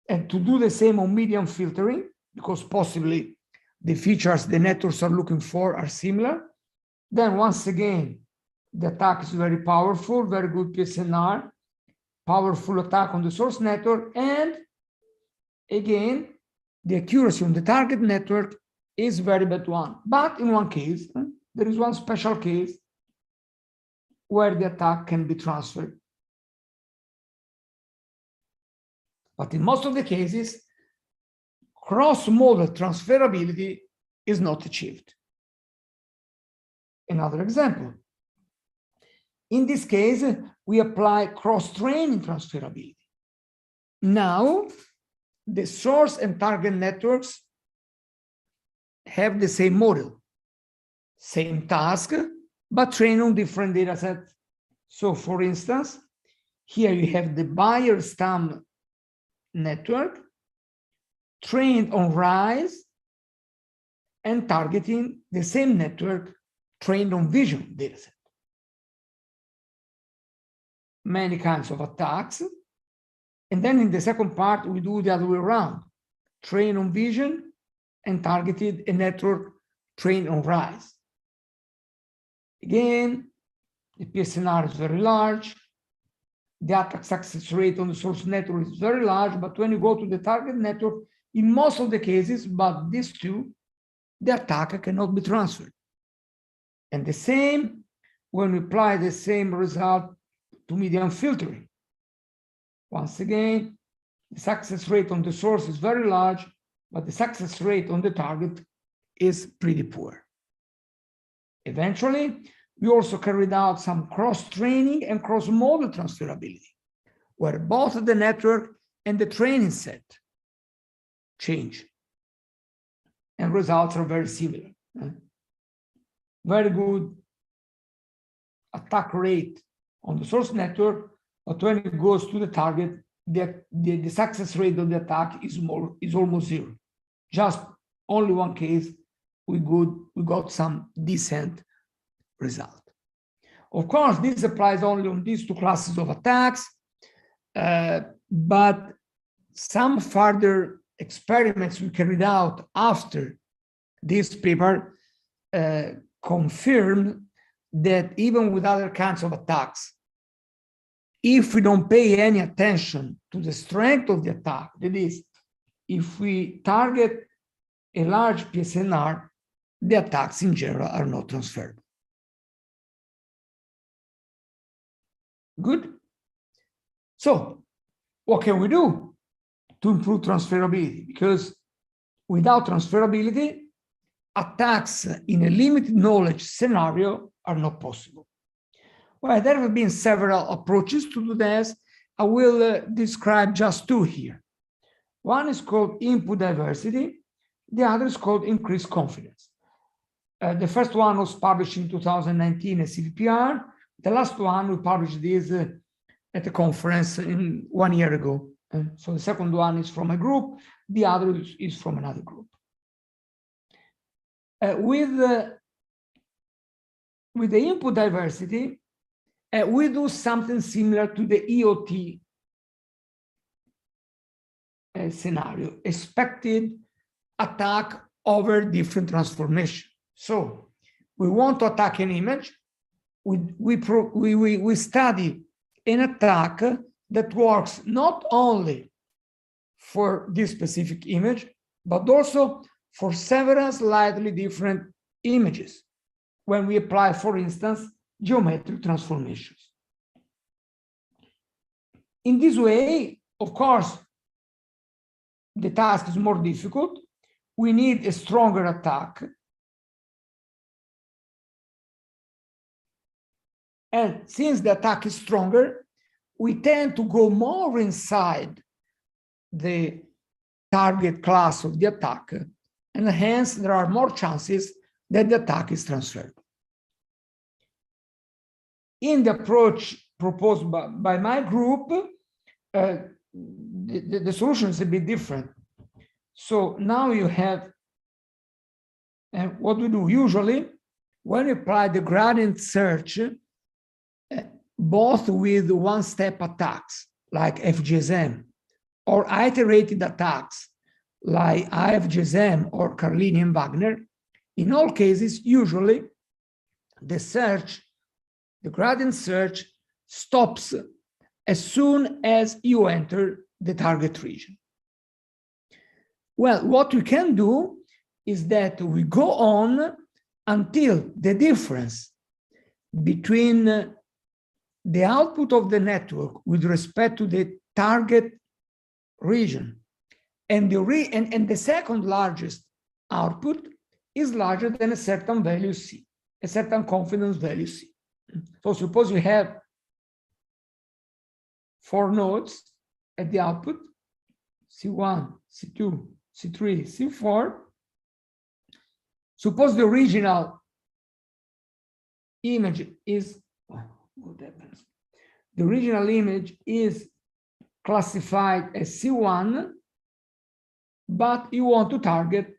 S5: and to do the same on median filtering, because possibly the features the networks are looking for are similar. Then once again, the attack is very powerful, very good PSNR, powerful attack on the source network, and again, the accuracy on the target network is very bad one. But in one case, there is one special case where the attack can be transferred. But in most of the cases, cross-model transferability is not achieved. Another example. In this case, we apply cross-training transferability. Now, the source and target networks have the same model, same task, but trained on different data sets. So for instance, here you have the Bayer-Stamm network trained on RISE and targeting the same network trained on vision dataset. Many kinds of attacks. And then in the second part, we do the other way around. Train on vision and targeted a network trained on RISE. Again, the PSNR is very large. The attack success rate on the source network is very large, but when you go to the target network, in most of the cases, but these two, the attack cannot be transferred. And the same when we apply the same result to median filtering. Once again, the success rate on the source is very large, but the success rate on the target is pretty poor. Eventually, we also carried out some cross-training and cross-model transferability, where both the network and the training set change. And results are very similar. Very good attack rate on the source network, but when it goes to the target, the success rate of the attack is almost zero. Just only one case, we got some decent result. Of course, this applies only on these two classes of attacks, but some further experiments we carried out after this paper confirmed that even with other kinds of attacks, if we don't pay any attention to the strength of the attack, that is, if we target a large PSNR, the attacks in general are not transferable. Good. So what can we do to improve transferability? Because without transferability, attacks in a limited knowledge scenario are not possible. Well, there have been several approaches to do this. I will describe just two here. One is called input diversity. The other is called increased confidence. The first one was published in 2019 as CVPR. The last one, we published this at a conference 1 year ago. So the second one is from a group. The other is from another group. With the input diversity, we do something similar to the EOT scenario, expected attack over different transformation. So we want to attack an image. We study an attack that works not only for this specific image, but also for several slightly different images when we apply, for instance, geometric transformations. In this way, of course, the task is more difficult. We need a stronger attack. And since the attack is stronger, we tend to go more inside the target class of the attack, and hence there are more chances that the attack is transferable. In the approach proposed by my group, the solution is a bit different. So now you have, and what we do usually, when we apply the gradient search, both with one-step attacks like FGSM or iterated attacks like IFGSM or Carlini-Wagner, in all cases, usually the gradient search stops as soon as you enter the target region. Well, what we can do is that we go on until the difference between the output of the network with respect to the target region and the second largest output is larger than a certain value C, a certain confidence value C. So suppose you have 4 nodes at the output, C1, C2, C3, C4. Suppose the original image is, what happens? The original image is classified as C1, but you want to target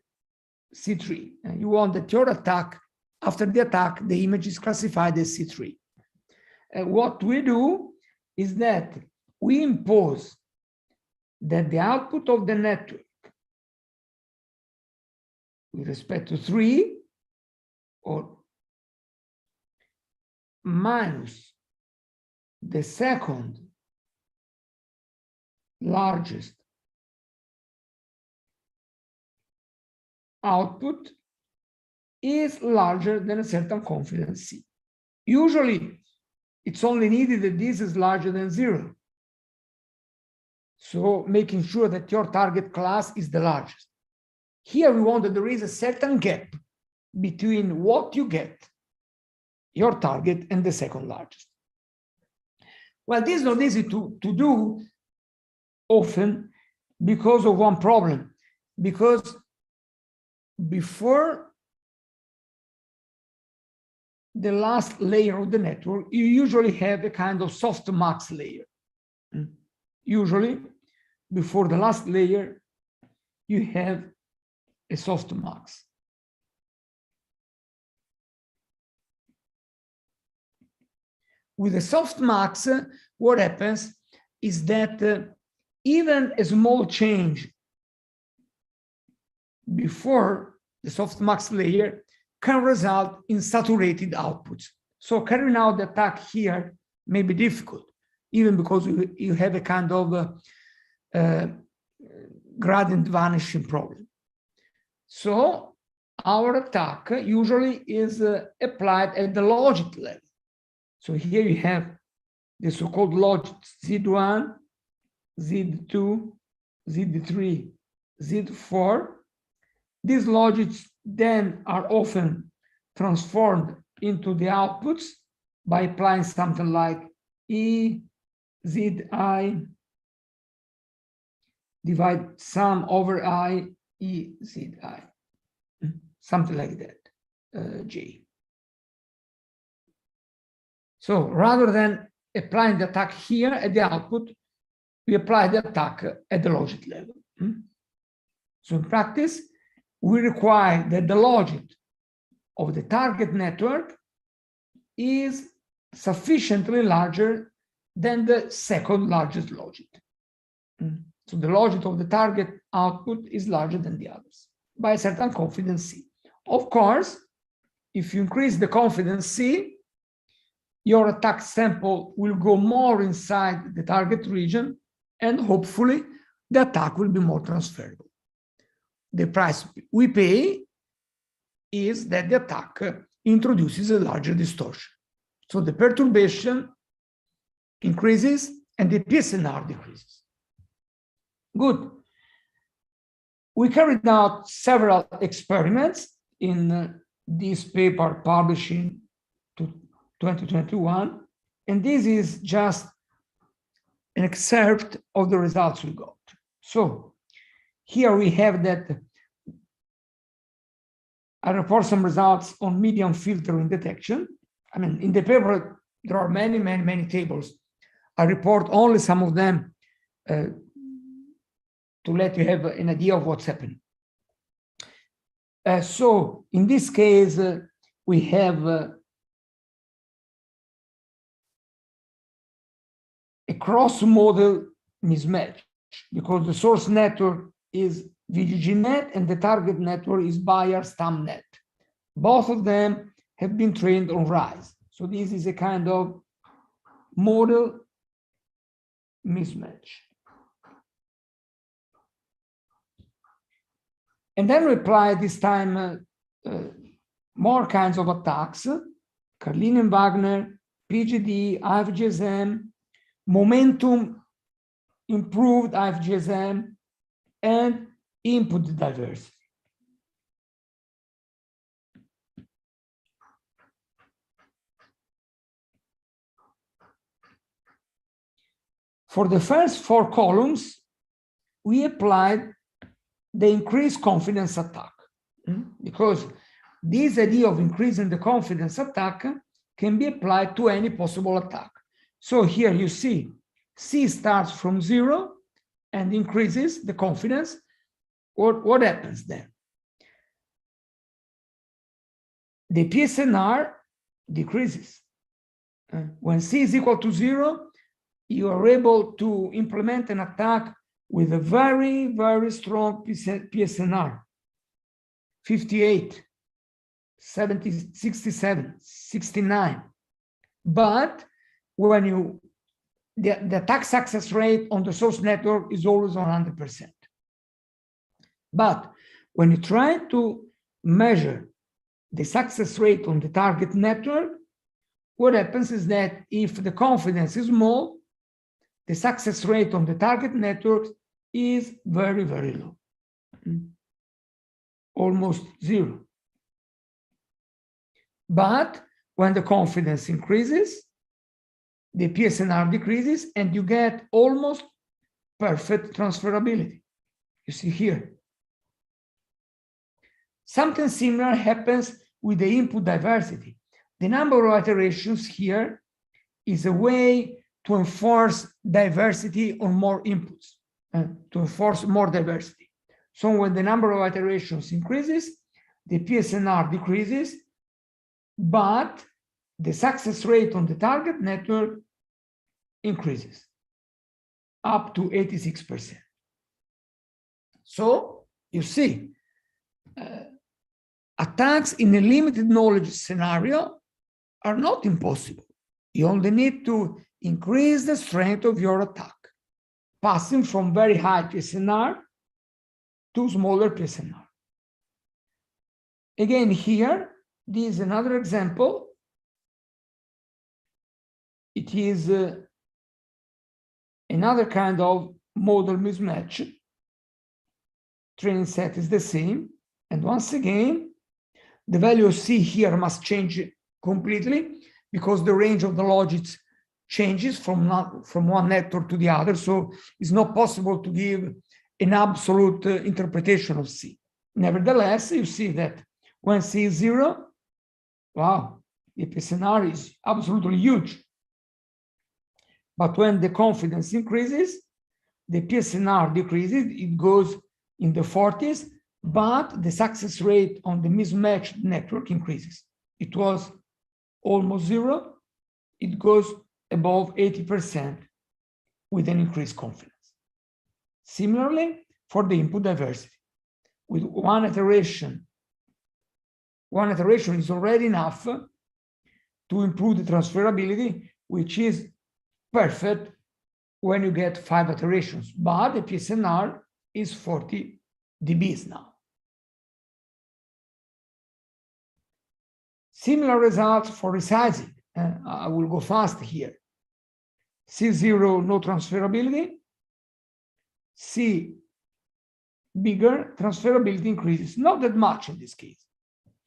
S5: C3. And you want that your attack, after the attack, the image is classified as C3. And what we do is that we impose that the output of the network with respect to 3 or minus the second largest output is larger than a certain confidence C. Usually, it's only needed that this is larger than 0. So making sure that your target class is the largest. Here we want that there is a certain gap between what you get, your target, and the second largest. Well, this is not easy to do often because of one problem. Because before the last layer of the network, you usually have a kind of softmax layer. Usually, before the last layer, you have a softmax. With a softmax, what happens is that even a small change before the softmax layer can result in saturated outputs. So carrying out the attack here may be difficult, even because you have a kind of gradient vanishing problem. So our attack usually is applied at the logit level. So here you have the so-called logits Z1, Z2, Z3, Z4. These logits then are often transformed into the outputs by applying something like E, ZI, divide sum over I, E, ZI, something like that, J. So rather than applying the attack here at the output, we apply the attack at the logit level. So in practice, we require that the logit of the target network is sufficiently larger than the second largest logit. So the logit of the target output is larger than the others by a certain confidence C. Of course, if you increase the confidence C, your attack sample will go more inside the target region, and hopefully the attack will be more transferable. The price we pay is that the attack introduces a larger distortion. So the perturbation increases and the PSNR decreases. Good. We carried out several experiments in this paper published in 2021, and this is just an excerpt of the results we got. So here we have that I report some results on medium filtering detection. I mean, in the paper, there are many tables. I report only some of them to let you have an idea of what's happening. So in this case, we have a cross-model mismatch because the source network is VGGNet and the target network is Bayer-Stamnet. Both of them have been trained on RISE. So this is a kind of model mismatch. And then we apply this time more kinds of attacks, Carlin and Wagner, PGD, IFGSM, momentum improved IFGSM, and input diversity. For the first 4 columns, we applied the increased confidence attack, because this idea of increasing the confidence attack can be applied to any possible attack. So here you see C starts from 0 and increases the confidence. What happens then? The PSNR decreases. When C is equal to 0, you are able to implement an attack with a very strong PSNR, 58, 70, 67, 69. But when the attack success rate on the source network is always 100%. But when you try to measure the success rate on the target network, what happens is that if the confidence is small, the success rate on the target network is very low, almost 0. But when the confidence increases, the PSNR decreases and you get almost perfect transferability. You see here. Something similar happens with the input diversity. the number of iterations here is a way to enforce diversity on more inputs, to enforce more diversity. So when the number of iterations increases, the PSNR decreases, but the success rate on the target network increases up to 86%. So you see, attacks in a limited knowledge scenario are not impossible. You only need to increase the strength of your attack, passing from very high PSNR to smaller PSNR. Again, here, this is another example. It is another kind of model mismatch. Training set is the same. And once again, the value of C here must change completely because the range of the logics changes from one network to the other. So it's not possible to give an absolute interpretation of C. Nevertheless, you see that when C is 0, wow, the PSNR is absolutely huge. But when the confidence increases, the PSNR decreases, it goes in the 40s, but the success rate on the mismatched network increases. It was almost 0, it goes above 80% with an increased confidence. Similarly, for the input diversity, with one iteration is already enough to improve the transferability, which is perfect when you get 5 iterations, but the PSNR is 40 dBs now. Similar results for resizing. I will go fast here. C0, no transferability. C bigger, transferability increases. Not that much in this case.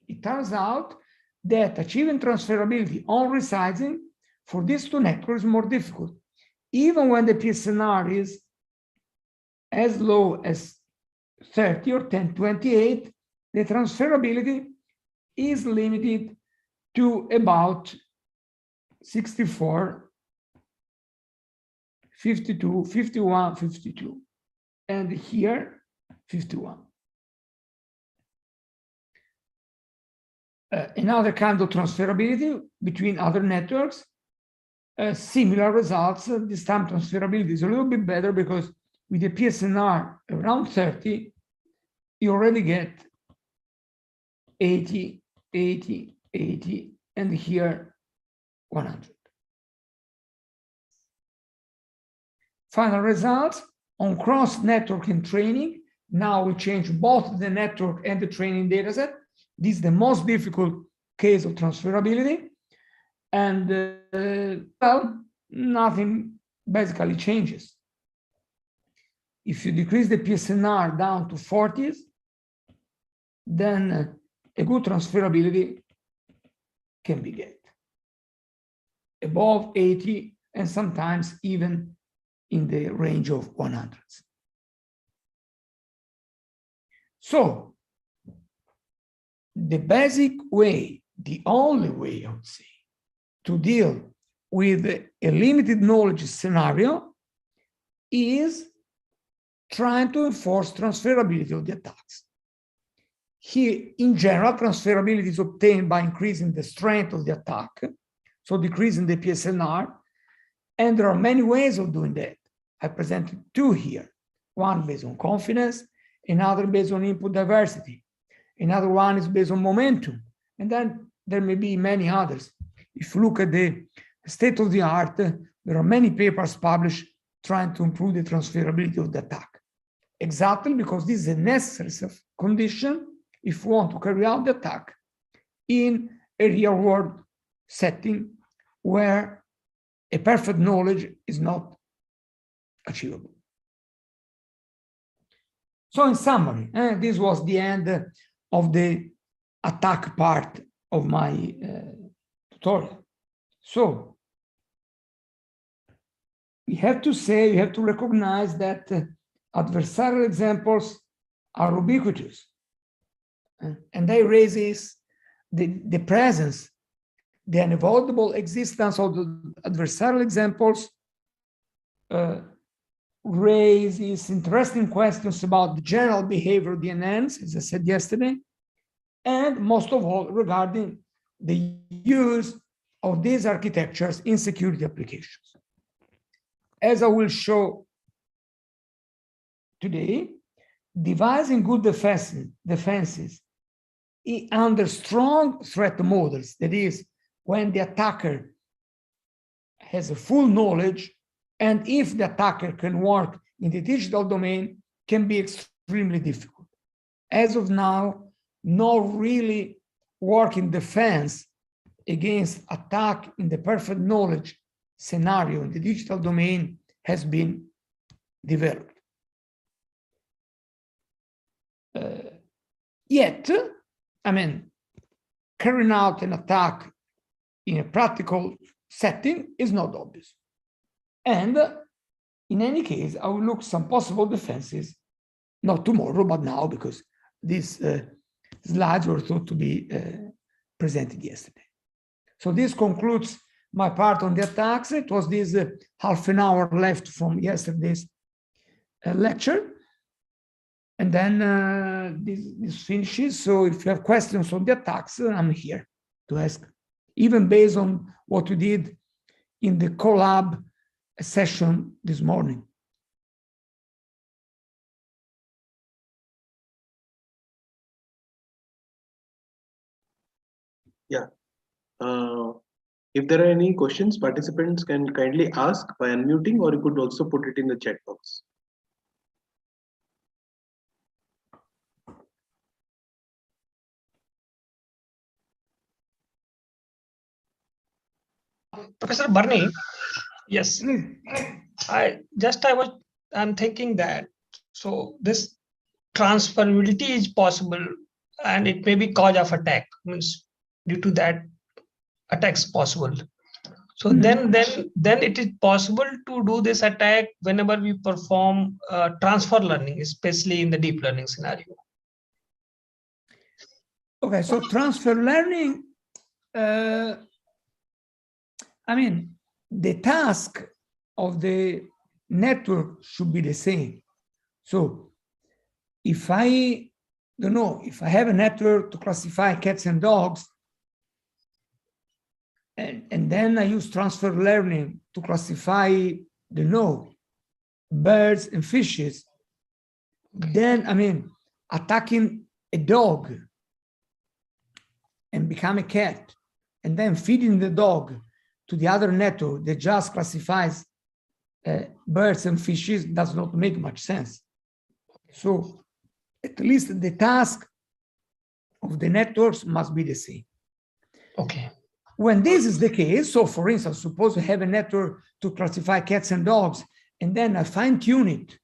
S5: It turns out that achieving transferability on resizing for these two networks is more difficult. Even when the PSNR is as low as 30 or 1028, the transferability is limited to about 64, 52, 51, 52, and here 51. Another kind of transferability between other networks, similar results. This time transferability is a little bit better because with the PSNR around 30, you already get 80, 80, 80, and here 100. Final results on cross-networking training. Now we change both the network and the training dataset. This is the most difficult case of transferability. And well, nothing basically changes. If you decrease the PSNR down to 40s, then a good transferability can be get above 80 and sometimes even in the range of 100s. So the basic way, the only way I would say, to deal with a limited knowledge scenario is trying to enforce transferability of the attacks. Here, in general, transferability is obtained by increasing the strength of the attack, so decreasing the PSNR, and there are many ways of doing that. I presented 2 here, one based on confidence, another based on input diversity, another one is based on momentum, and then there may be many others. If you look at the state of the art, there are many papers published trying to improve the transferability of the attack. Exactly because this is a necessary condition if we want to carry out the attack in a real-world setting where a perfect knowledge is not achievable. So in summary, this was the end of the attack part of my tutorial. So we have to say, we have to recognize that adversarial examples are ubiquitous, and they raise the presence, the unavoidable existence of the adversarial examples raises interesting questions about the general behavior of the DNNs, as I said yesterday, and most of all regarding the use of these architectures in security applications. As I will show today, devising good defenses under strong threat models, that is, when the attacker has a full knowledge, and if the attacker can work in the digital domain, can be extremely difficult. As of now, no really working defense against attack in the perfect knowledge scenario in the digital domain has been developed. Yet, I mean, carrying out an attack in a practical setting is not obvious. And in any case, I will look some possible defenses, not tomorrow, but now, because these slides were thought to be presented yesterday. So this concludes my part on the attacks. It was this half an hour left from yesterday's lecture. And then this finishes. So if you have questions on the attacks, I'm here to ask, even based on what we did in the collab session this morning.
S2: Yeah. If there are any questions, participants can kindly ask by unmuting, or you could also put it in the chat box.
S6: Professor Barni, yes, I'm thinking that, so this transferability is possible and it may be cause of attack, means due to that attacks possible. So then it is possible to do this attack whenever we perform transfer learning, especially in the deep learning scenario.
S5: Okay, so transfer learning, I mean, the task of the network should be the same. So if I don't know, if I have a network to classify cats and dogs, and then I use transfer learning to classify birds and fishes, then, I mean, attacking a dog and become a cat, and then feeding the dog to the other network that just classifies birds and fishes does not make much sense. So at least the task of the networks must be the same.
S6: Okay.
S5: When this is the case, so for instance, suppose we have a network to classify cats and dogs, and then I fine-tune it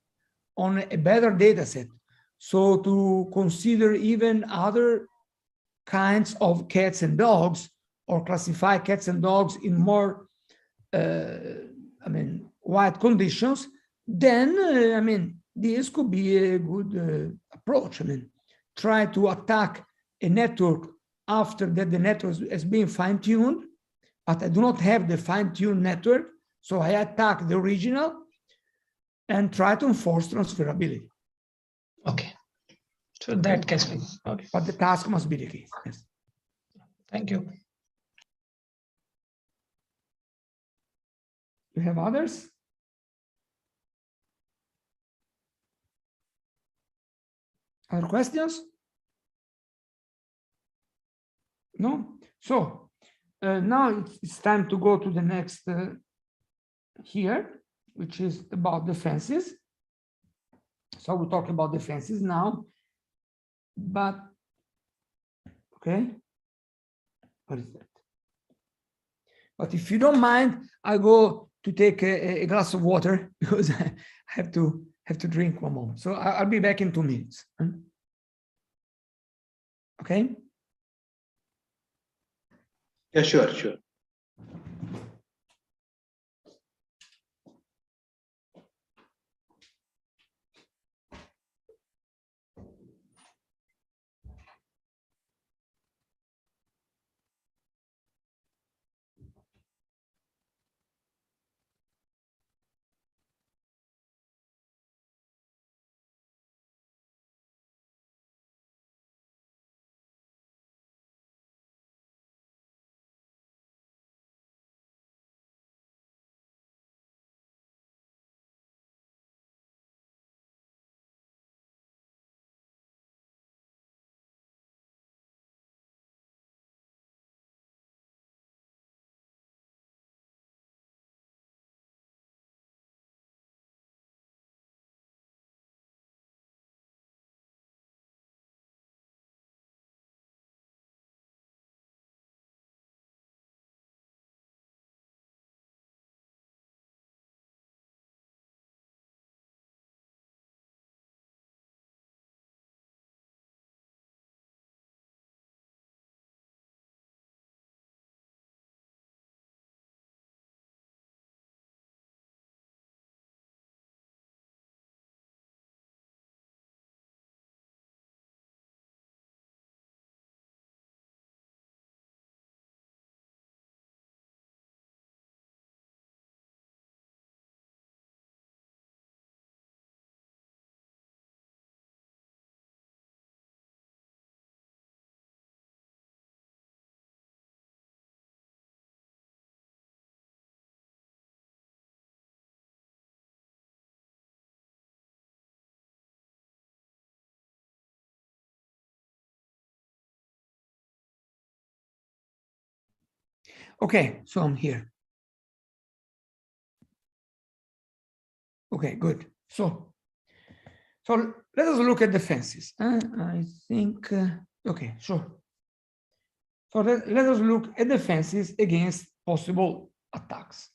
S5: on a better data set, so to consider even other kinds of cats and dogs, or classify cats and dogs in more, wide conditions, then, this could be a good approach. Try to attack a network after that the network has been fine-tuned, but I do not have the fine-tuned network, so I attack the original and try to enforce transferability.
S6: Okay. So that case, okay.
S5: But the task must be the case. Yes.
S6: Thank you.
S5: You have others? Other questions? No? So now it's time to go to the next here, which is about defenses. So we'll talk about defenses now, but okay, what is that? But if you don't mind, I go to take a glass of water because I have to drink one moment. So I'll be back in 2 minutes. Okay.
S2: Yeah, sure.
S5: Okay, so I'm here. Okay, good. So let us look at defenses. I think, okay, sure. So let us look at defenses against possible attacks.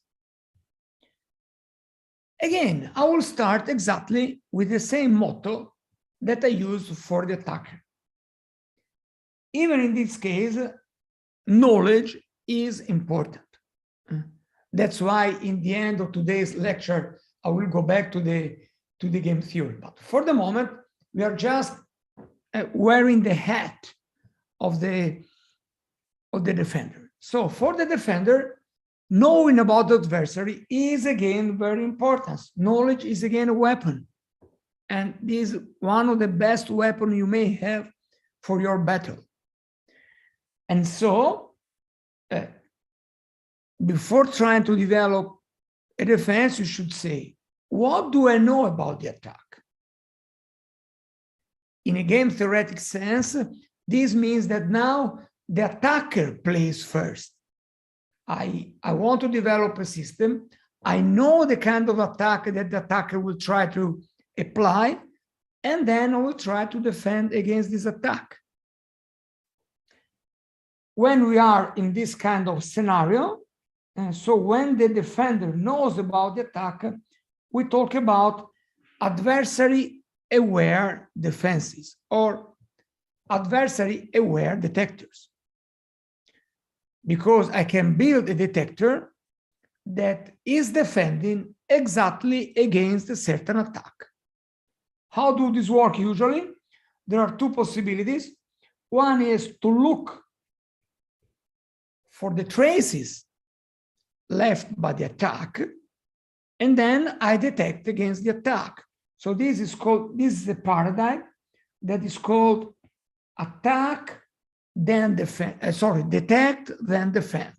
S5: Again, I will start exactly with the same motto that I used for the attacker. Even in this case, knowledge is important. That's why in the end of today's lecture, I will go back to the game theory. But for the moment, we are just wearing the hat of the defender. So for the defender, knowing about the adversary is again very important. Knowledge is again a weapon. And this is one of the best weapons you may have for your battle. And so, before trying to develop a defense, you should say, what do I know about the attack? In a game theoretic sense, this means that now the attacker plays first. I want to develop a system. I know the kind of attack that the attacker will try to apply, and then I will try to defend against this attack. When we are in this kind of scenario, so when the defender knows about the attack, we talk about adversary-aware defenses or adversary-aware detectors. Because I can build a detector that is defending exactly against a certain attack. How do this work usually? There are two possibilities. One is to look for the traces left by the attack, and then I detect against the attack. So this is a paradigm that is called attack, then defend, detect, then defend.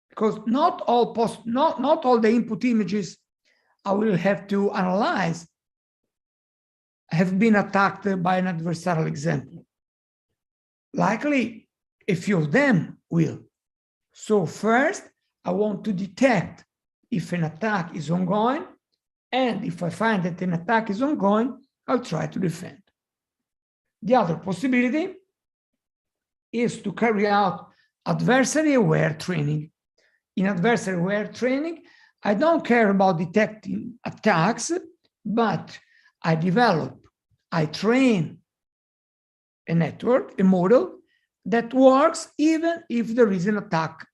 S5: Because not all the input images I will have to analyze have been attacked by an adversarial example. Likely, a few of them will. So first, I want to detect if an attack is ongoing, and if I find that an attack is ongoing, I'll try to defend. The other possibility is to carry out adversary-aware training. In adversary-aware training, I don't care about detecting attacks, but I train a network, a model that works even if there is an attack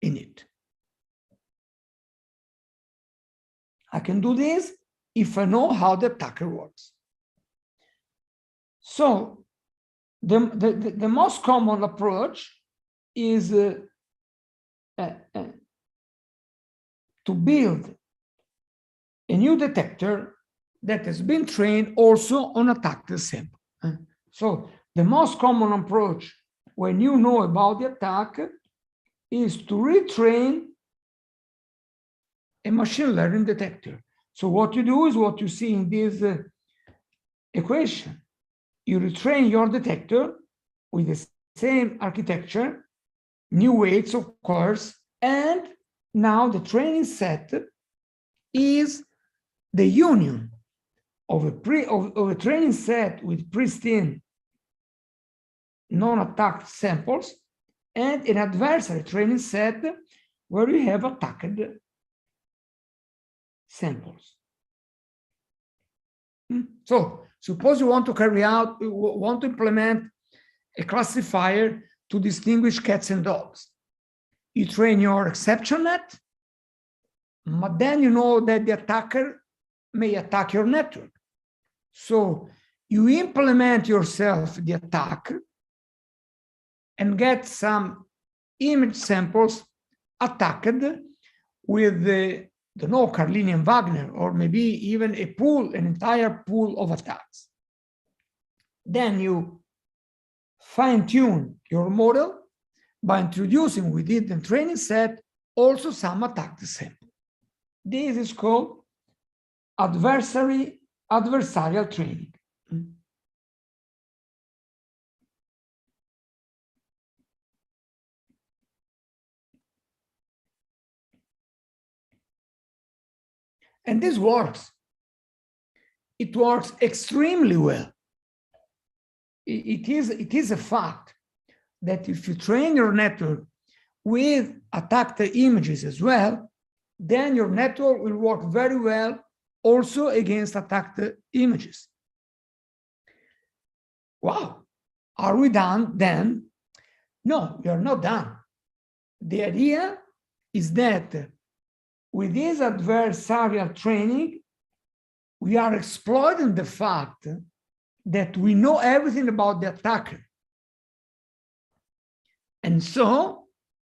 S5: in it. I can do this if I know how the attacker works. So the most common approach is to build a new detector that has been trained also on attacked sample. So the most common approach when you know about the attack is to retrain a machine learning detector. So what you do is what you see in this equation. You retrain your detector with the same architecture, new weights, of course, and now the training set is the union of a training set with pristine non-attacked samples and an adversary training set where you have attacked samples. So suppose you want to implement a classifier to distinguish cats and dogs. You train your exception net, but then you know that the attacker may attack your network. So you implement yourself the attack and get some image samples attacked with the Carlini and Wagner, or maybe even an entire pool of attacks. Then you fine-tune your model by introducing within the training set also some attacked sample. This is called adversarial training. And this works. It works extremely well. It is a fact that if you train your network with attacked images as well, then your network will work very well also against attacked images. Wow, are we done then? No, we are not done. The idea is that with this adversarial training, we are exploiting the fact that we know everything about the attacker. And so,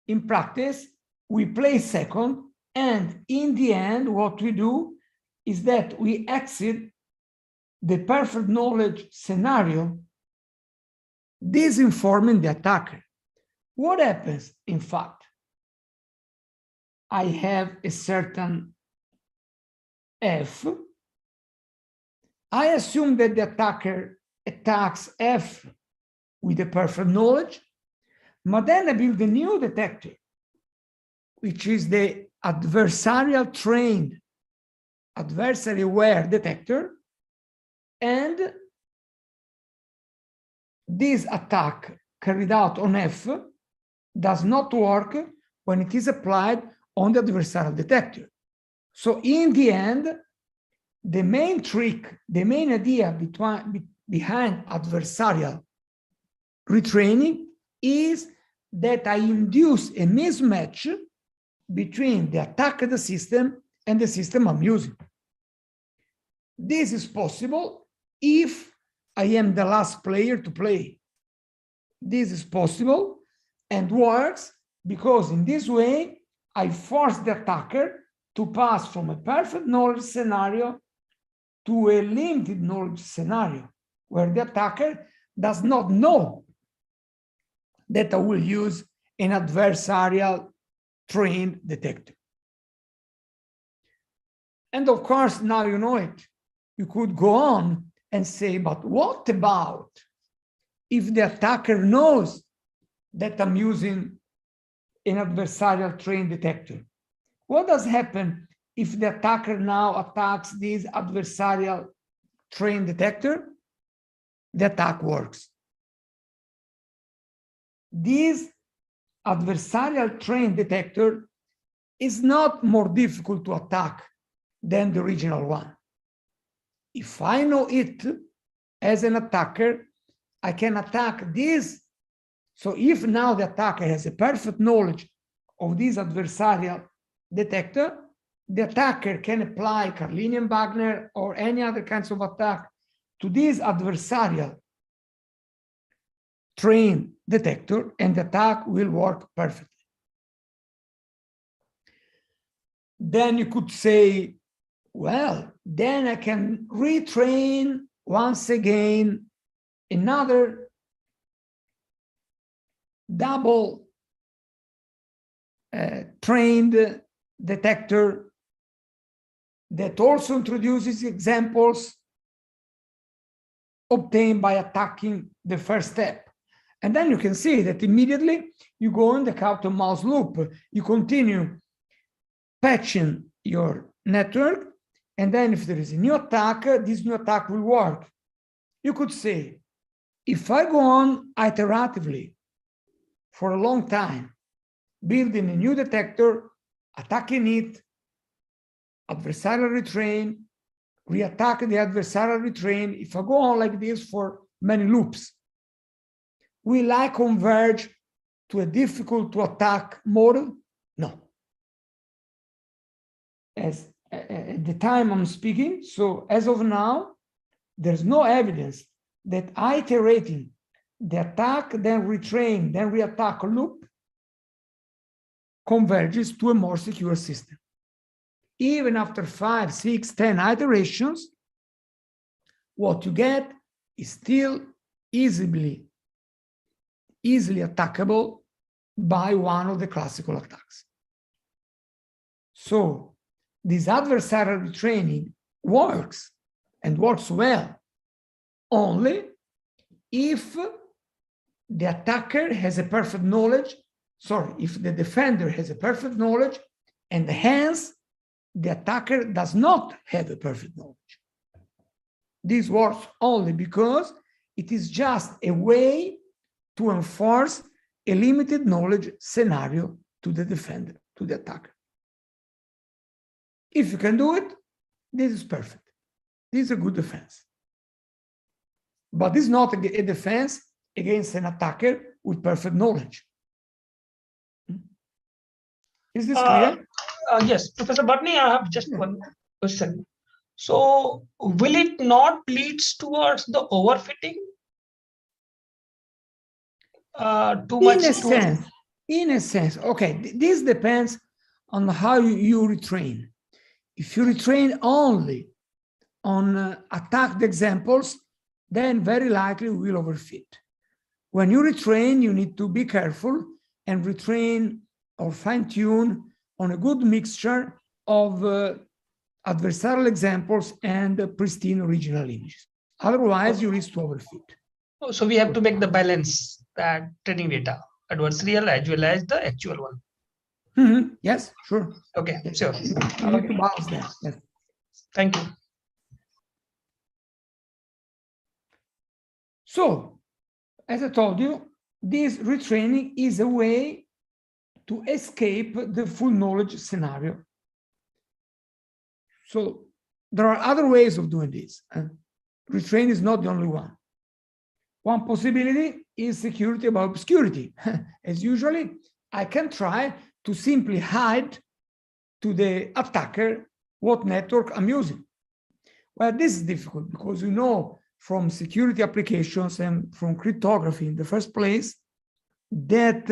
S5: in practice, we play second, and in the end, what we do is that we exit the perfect knowledge scenario, disinforming the attacker. What happens, in fact? I have a certain F. I assume that the attacker attacks F with the perfect knowledge, but then I build a new detector, which is the adversarial trained, adversary aware detector, and this attack carried out on F does not work when it is applied on the adversarial detector. So in the end, the main trick, the main idea behind adversarial retraining is that I induce a mismatch between the attacked system and the system I'm using. This is possible if I am the last player to play. This is possible and works because in this way, I force the attacker to pass from a perfect knowledge scenario to a limited knowledge scenario, where the attacker does not know that I will use an adversarial trained detector. And of course, now you know it. You could go on and say, but what about if the attacker knows that I'm using an adversarial trained detector? What does happen if the attacker now attacks this adversarial trained detector? The attack works. This adversarial trained detector is not more difficult to attack than the original one. If I know it as an attacker, I can attack this. So if now the attacker has a perfect knowledge of this adversarial detector, the attacker can apply Carlinian Wagner or any other kinds of attack to this adversarial trained detector, and the attack will work perfectly. Then you could say, well, then I can retrain once again another double trained detector that also introduces examples obtained by attacking the first step. And then you can see that immediately you go in the cat and mouse loop. You continue patching your network, and then if there is a new attack, this new attack will work. You could say, if I go on iteratively for a long time, building a new detector, attacking it, adversarial retrain, reattack the adversarial retrain, if I go on like this for many loops, will I converge to a difficult to attack model? No. As at the time I'm speaking, so as of now, there's no evidence that iterating the attack, then retrain, then reattack loop converges to a more secure system. Even after 5, 6, 10 iterations, what you get is still easily attackable by one of the classical attacks. So this adversarial retraining works and works well only if the attacker has a perfect knowledge, if the defender has a perfect knowledge and hence the attacker does not have a perfect knowledge. This works only because it is just a way to enforce a limited knowledge scenario to the defender, to the attacker. If you can do it, this is perfect. This is a good defense. But this is not a defense against an attacker with perfect knowledge. Is this clear?
S6: Yes, Professor Barni, I have just one question. So will it not lead towards the overfitting? Too much
S5: In a sense, okay, this depends on how you retrain. If you retrain only on attacked examples, then very likely we will overfit. When you retrain, you need to be careful and retrain or fine-tune on a good mixture of adversarial examples and pristine original images. Otherwise, you risk to overfit.
S6: So we have to make the balance, that training data, adversarial as well as the actual one.
S5: Mm-hmm. Yes, sure.
S6: Okay, sure.
S5: You need to balance that. Yes.
S6: Thank you.
S5: So, as I told you, this retraining is a way to escape the full knowledge scenario. So there are other ways of doing this. Retrain is not the only one. One possibility is security about obscurity. As usually, I can try to simply hide to the attacker what network I'm using. Well, this is difficult because you know from security applications and from cryptography in the first place that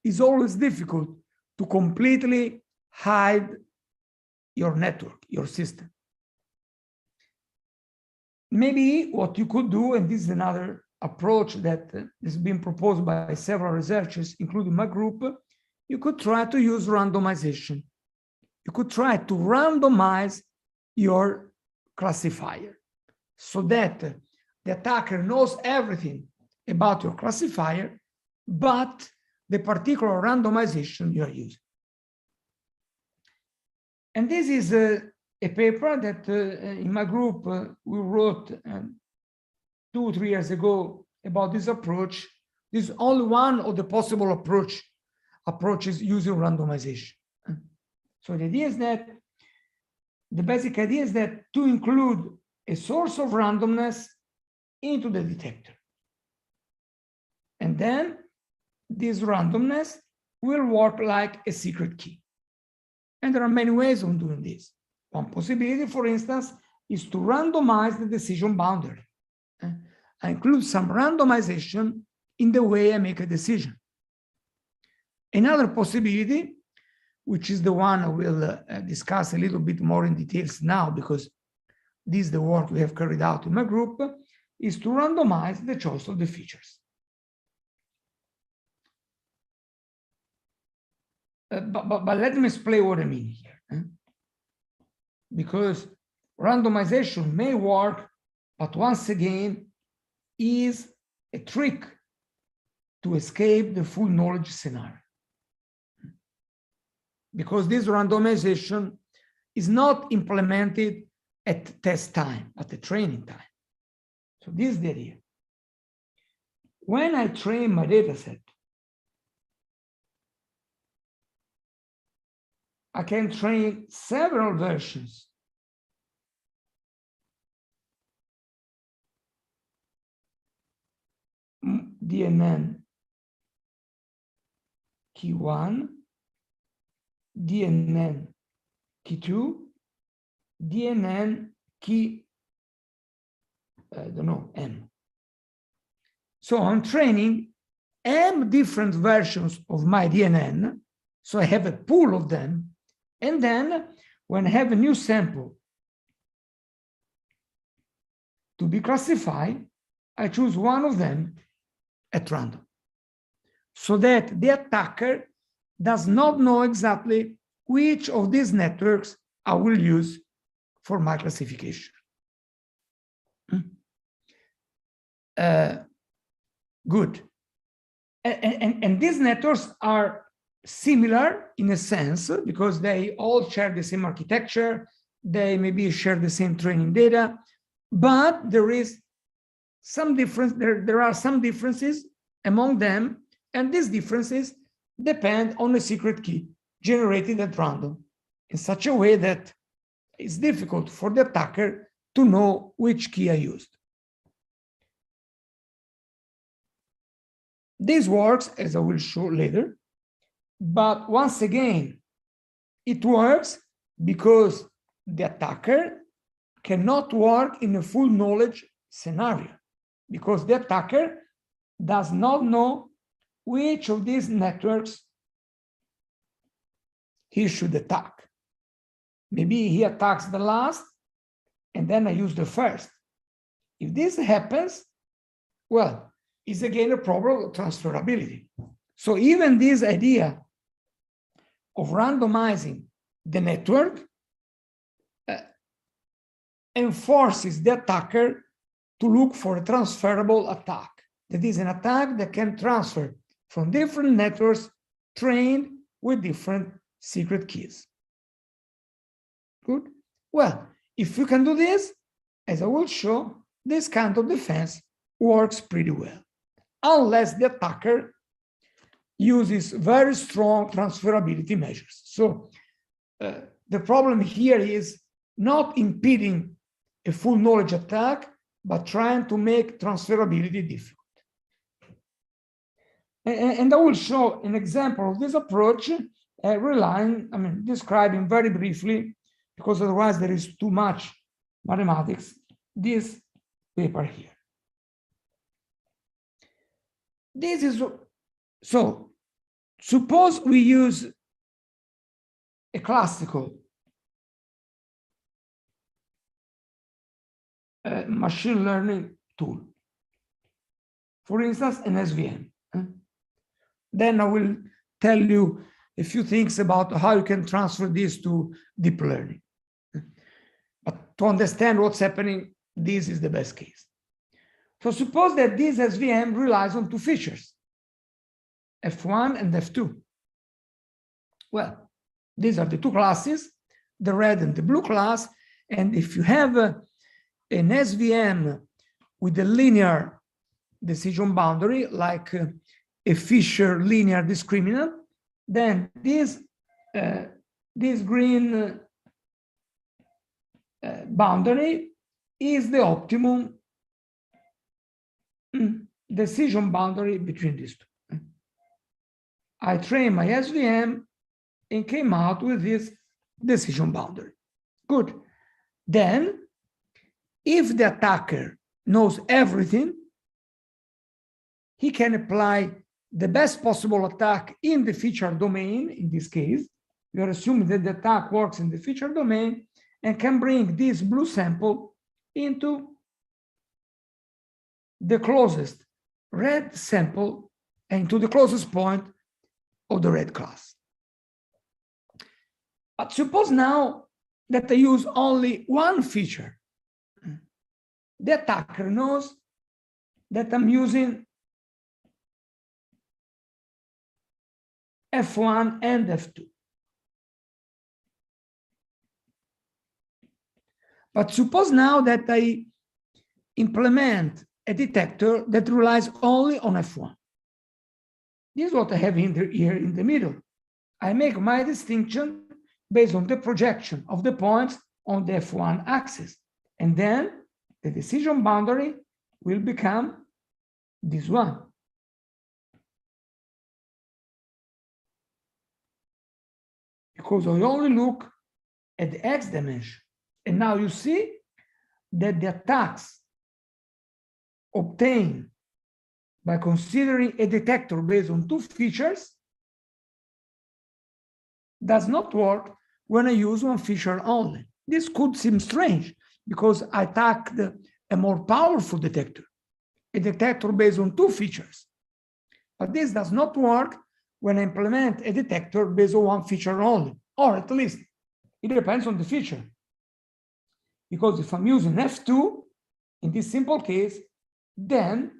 S5: is always difficult to completely hide your network, your system. Maybe what you could do, and this is another approach that has been proposed by several researchers, including my group, you could try to use randomization. You could try to randomize your classifier so that the attacker knows everything about your classifier, but the particular randomization you are using. And this is a paper that in my group we wrote 2 or 3 years ago about this approach. This is only one of the possible approaches using randomization. So the idea is that, the basic idea is that to include a source of randomness into the detector. And then this randomness will work like a secret key. And there are many ways of doing this. One possibility, for instance, is to randomize the decision boundary. I include some randomization in the way I make a decision. Another possibility, which is the one I will discuss a little bit more in details now, because this is the work we have carried out in my group, is to randomize the choice of the features. But let me explain what I mean here. Because randomization may work, but once again, is a trick to escape the full knowledge scenario. Because this randomization is not implemented at test time, but at training time. So this is the idea. When I train my data set, I can train several versions DNN key 1, DNN key 2, DNN key, I don't know, M. So I'm training M different versions of my DNN, so I have a pool of them. And then when I have a new sample to be classified, I choose one of them at random, so that the attacker does not know exactly which of these networks I will use for my classification. Good. And these networks are similar in a sense because they all share the same architecture, they maybe share the same training data, but there is some difference. There are some differences among them, and these differences depend on a secret key generated at random in such a way that it's difficult for the attacker to know which key I used. This works, as I will show later, but once again, it works because the attacker cannot work in a full knowledge scenario, because the attacker does not know which of these networks he should attack. Maybe he attacks the last, and then I use the first. If this happens, well, it's again a problem of transferability. So even this idea of randomizing the network enforces the attacker to look for a transferable attack. That is an attack that can transfer from different networks trained with different secret keys. Good. Well, if you can do this, as I will show, this kind of defense works pretty well, unless the attacker uses very strong transferability measures. So the problem here is not impeding a full knowledge attack, but trying to make transferability difficult. And I will show an example of this approach, describing very briefly, because otherwise there is too much mathematics, this paper here. This is, so suppose we use a classical machine learning tool, for instance, an SVM. Then I will tell you a few things about how you can transfer this to deep learning. But to understand what's happening, this is the best case. So suppose that this SVM relies on two features, F1 and F2. Well, these are the two classes, the red and the blue class. And if you have an SVM with a linear decision boundary, like a Fisher linear discriminant, then this green boundary is the optimum decision boundary between these two. I trained my SVM and came out with this decision boundary. Good. Then, if the attacker knows everything, he can apply the best possible attack in the feature domain. In this case, we are assuming that the attack works in the feature domain and can bring this blue sample into the closest red sample and to the closest point of the red class. But suppose now that I use only one feature. The attacker knows that I'm using F1 and F2. But suppose now that I implement a detector that relies only on F1. This is what I have here in the middle. I make my distinction based on the projection of the points on the F1 axis. And then the decision boundary will become this one. Because I only look at the X dimension. And now you see that the attacks obtained by considering a detector based on two features does not work when I use one feature only. This could seem strange because I attacked a more powerful detector, a detector based on two features. But this does not work when I implement a detector based on one feature only, or at least it depends on the feature. Because if I'm using F2, in this simple case, then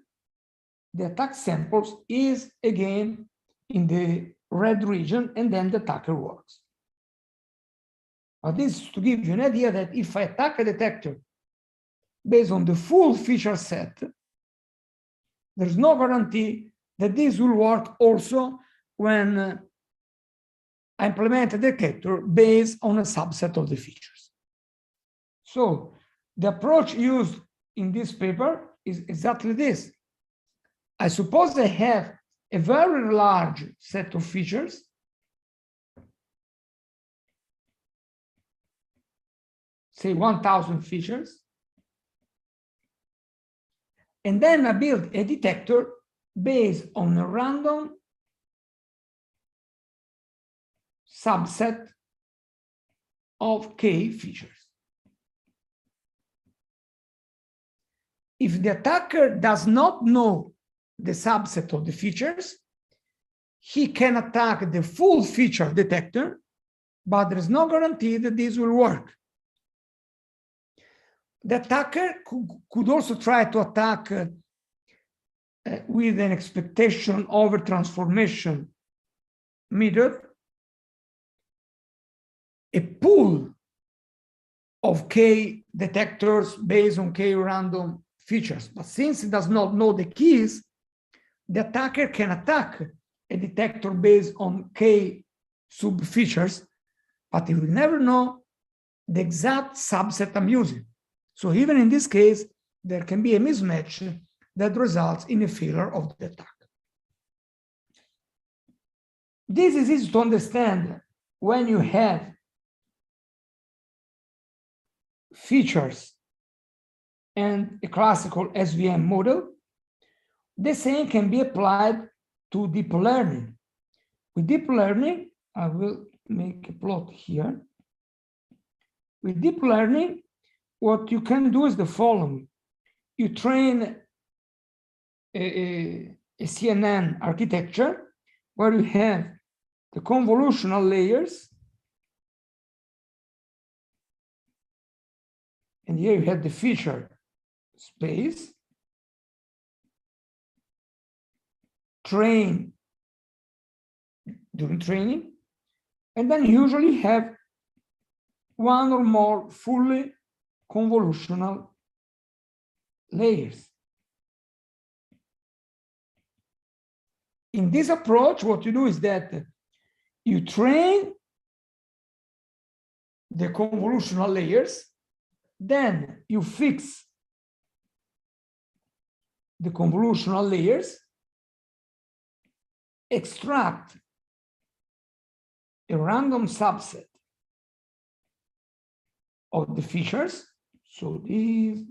S5: the attack samples is again in the red region, and then the attacker works. But this is to give you an idea that if I attack a detector based on the full feature set, there's no guarantee that this will work also when I implement a detector based on a subset of the features. So the approach used in this paper is exactly this. I suppose I have a very large set of features, say 1,000 features, and then I build a detector based on a random subset of K features. If the attacker does not know the subset of the features, he can attack the full feature detector, but there is no guarantee that this will work. The attacker could also try to attack with an expectation over transformation method, a pool of K detectors based on K random features. But since it does not know the keys, the attacker can attack a detector based on K sub features, but he will never know the exact subset I'm using. So even in this case, there can be a mismatch that results in a failure of the attack. This is easy to understand when you have features and a classical SVM model. The same can be applied to deep learning. With deep learning, I will make a plot here. With deep learning, what you can do is the following. You train a CNN architecture where you have the convolutional layers, and here you have the feature space, train during training, and then usually have one or more fully convolutional layers. In this approach, what you do is that you train the convolutional layers, then you fix the convolutional layers, extract a random subset of the features, so these,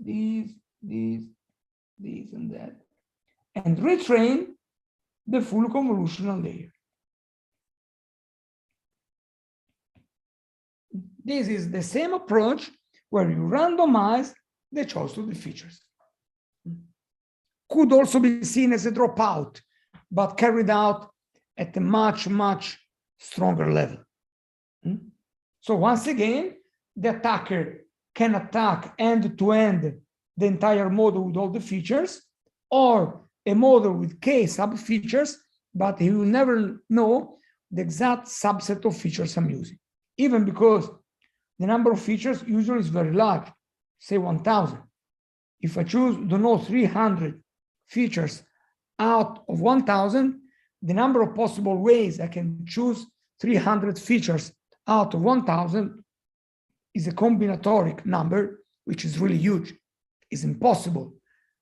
S5: and that, and retrain the full convolutional layer. This is the same approach where you randomize the choice of the features. Could also be seen as a dropout, but carried out at a much, much stronger level. So once again, the attacker can attack end-to-end the entire model with all the features, or a model with K sub-features, but he will never know the exact subset of features I'm using, even because the number of features usually is very large, say 1,000. If I choose, don't know, 300 features out of 1,000, the number of possible ways I can choose 300 features out of 1,000 is a combinatoric number, which is really huge. It's impossible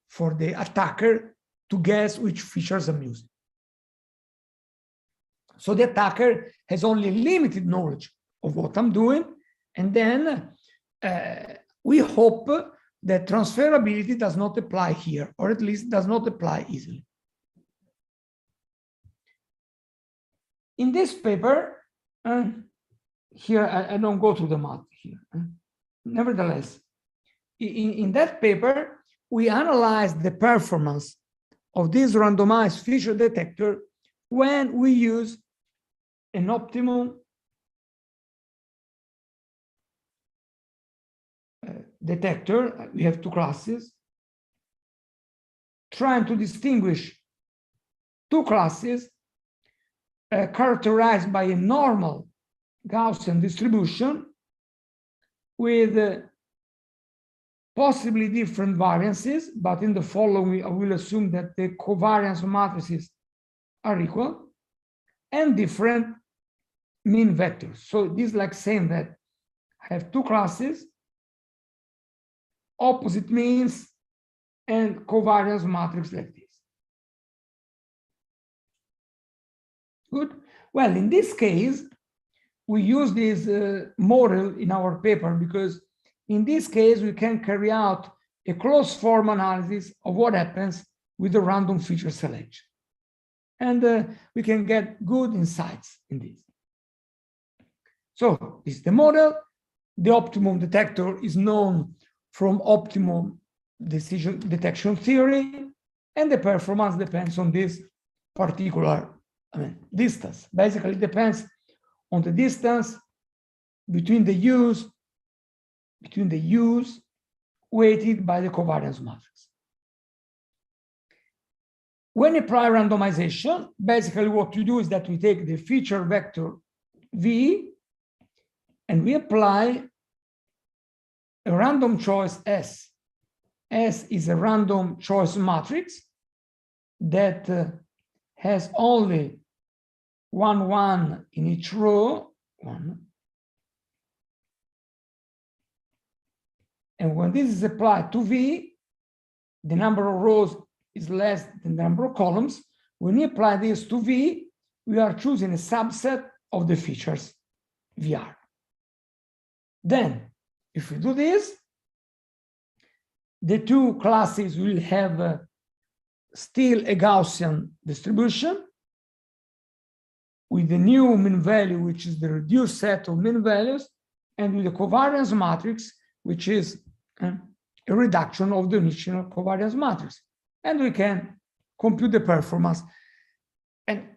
S5: for the attacker to guess which features I'm using. So the attacker has only limited knowledge of what I'm doing, and then we hope that transferability does not apply here, or at least does not apply easily. In this paper, here I don't go through the math here. Nevertheless, in that paper, we analyzed the performance of this randomized feature detector when we use an optimum detector. We have two classes, trying to distinguish two classes characterized by a normal Gaussian distribution with possibly different variances, but in the following, I will assume that the covariance matrices are equal and different mean vectors. So this is like saying that I have two classes, opposite means, and covariance matrix like this. Good. Well, in this case, we use this model in our paper because in this case, we can carry out a closed form analysis of what happens with the random feature selection. And we can get good insights in this. So this is the model. The optimum detector is known from optimum decision detection theory, and the performance depends on this particular distance. Basically, it depends on the distance between the U's weighted by the covariance matrix. When apply randomization, basically what you do is that we take the feature vector V and we apply a random choice S. S is a random choice matrix that has only 1, 1 in each row, 1. And when this is applied to V, the number of rows is less than the number of columns. When we apply this to V, we are choosing a subset of the features VR. Then, if we do this, the two classes will have still a Gaussian distribution with the new mean value, which is the reduced set of mean values, and with the covariance matrix, which is a reduction of the initial covariance matrix. And we can compute the performance. And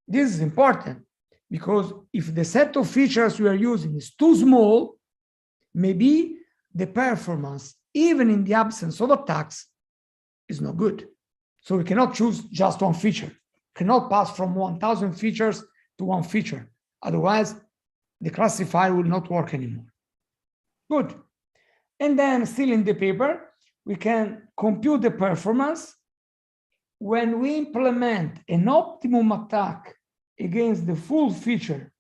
S5: this is important because if the set of features we are using is too small, maybe the performance, even in the absence of attacks, is not good. So we cannot choose just one feature. Cannot pass from 1,000 features to one feature. Otherwise, the classifier will not work anymore. Good. And then still in the paper, we can compute the performance when we implement an optimum attack against the full feature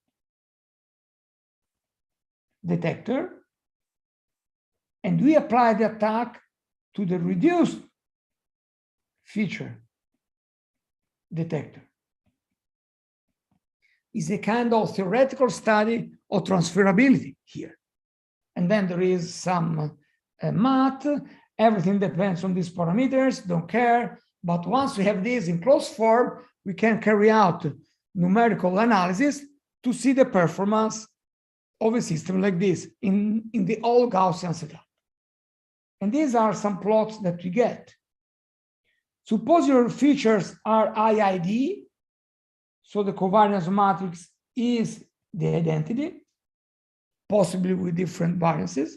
S5: detector, and we apply the attack to the reduced feature detector. It's a kind of theoretical study of transferability here. And then there is some math. Everything depends on these parameters, don't care. But once we have this in closed form, we can carry out numerical analysis to see the performance of a system like this in the all Gaussian setup. And these are some plots that we get. Suppose your features are IID, so the covariance matrix is the identity, possibly with different variances.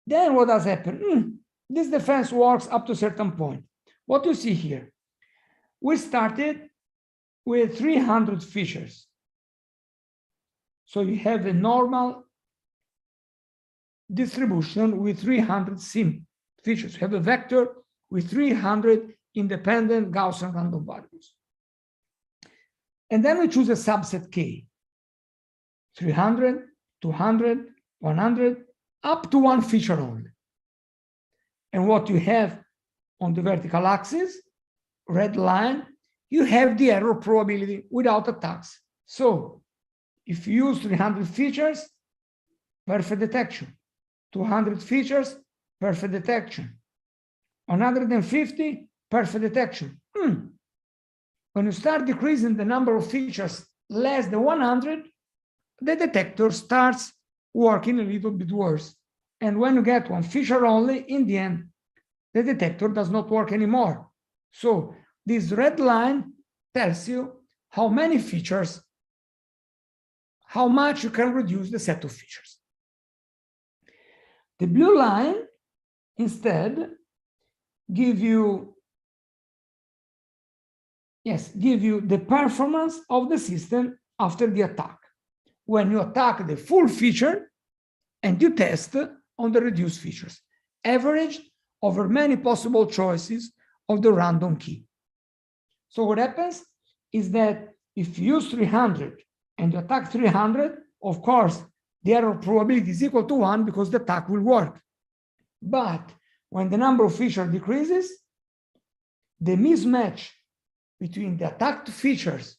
S5: Then what does happen? This defense works up to a certain point. What you see here, we started with 300 features. So you have a normal distribution with 300 features. You have a vector with 300 independent Gaussian random variables. And then we choose a subset K, 300, 200, 100, up to one feature only. And what you have on the vertical axis, red line, you have the error probability without attacks. So if you use 300 features, perfect detection. 200 features, perfect detection. 150, perfect detection. When you start decreasing the number of features less than 100, the detector starts working a little bit worse. And when you get one feature only, in the end, the detector does not work anymore. So this red line tells you how many features, how much you can reduce the set of features. The blue line, instead, give you yes, give you the performance of the system after the attack. When you attack the full feature and you test on the reduced features, averaged over many possible choices of the random key. So what happens is that if you use 300 and you attack 300, of course, the error probability is equal to 1 because the attack will work. But when the number of features decreases, the mismatch between the attacked features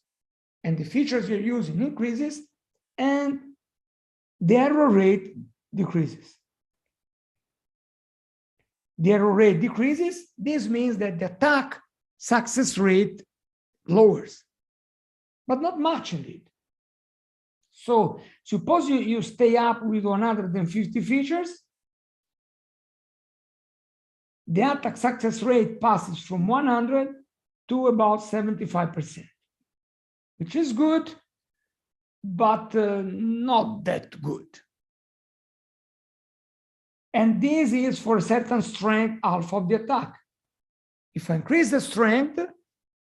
S5: and the features you're using increases, and the error rate decreases. The error rate decreases. This means that the attack success rate lowers, but not much indeed. So suppose you stay up with 150 features, the attack success rate passes from 100 to about 75%, which is good, but not that good. And this is for a certain strength alpha of the attack. If I increase the strength,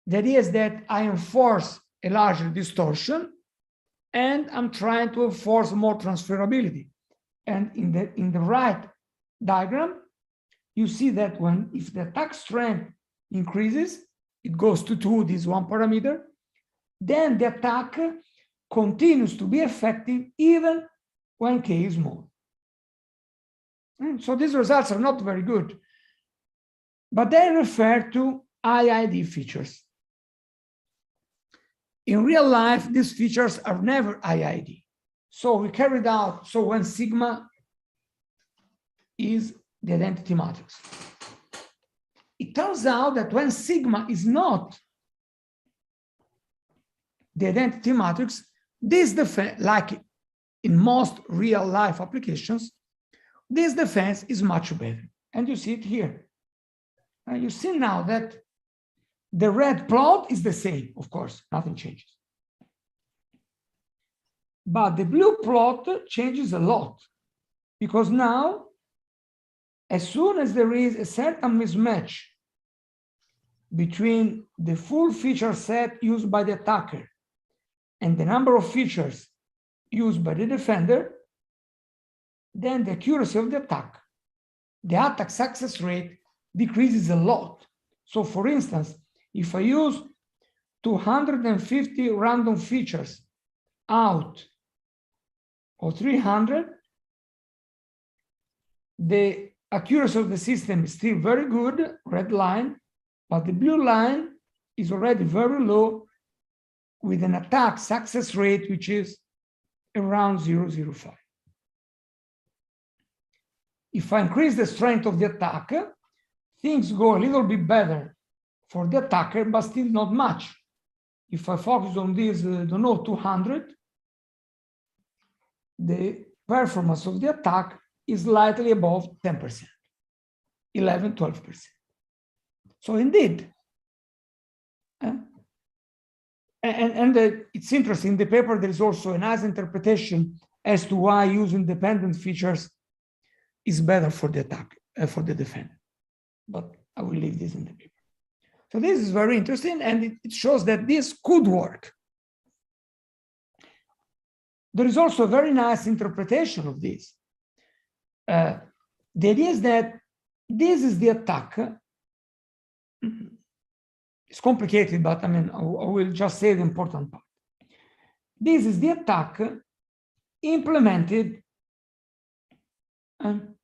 S5: that is that I enforce a larger distortion, and I'm trying to enforce more transferability. And in the right diagram, you see that if the attack strength increases, it goes to 2, this one parameter, then the attack continues to be effective even when K is small. So these results are not very good, but they refer to IID features. In real life, these features are never IID. So we carried out, so when sigma is the identity matrix, it turns out that when sigma is not the identity matrix, this defense, like in most real life applications, this defense is much better. And you see it here. And you see now that the red plot is the same, of course, nothing changes. But the blue plot changes a lot, because now, as soon as there is a certain mismatch between the full feature set used by the attacker and the number of features used by the defender, then the accuracy of the attack, the attack success rate decreases a lot. So for instance, if I use 250 random features out of 300, the accuracy of the system is still very good, red line, but the blue line is already very low with an attack success rate which is around 0.05. If I increase the strength of the attack, things go a little bit better for the attacker, but still not much. If I focus on this, 200, the performance of the attack is slightly above 10%, 11, 12%. So indeed, it's interesting, in the paper there is also a nice interpretation as to why using dependent features is better for the attack, for the defender. But I will leave this in the paper. So this is very interesting, and it shows that this could work. There is also a very nice interpretation of this. The idea is that this is the attack. It's complicated, but I mean, I will just say the important part. This is the attack implemented on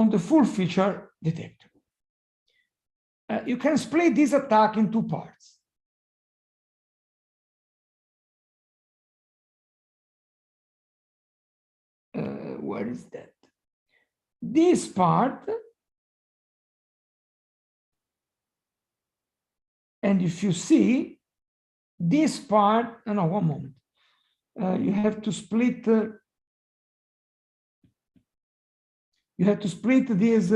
S5: the full feature detector. You can split this attack in two parts. Where is that? This part, and if you see this part, no, one moment. You have to split. You have to split this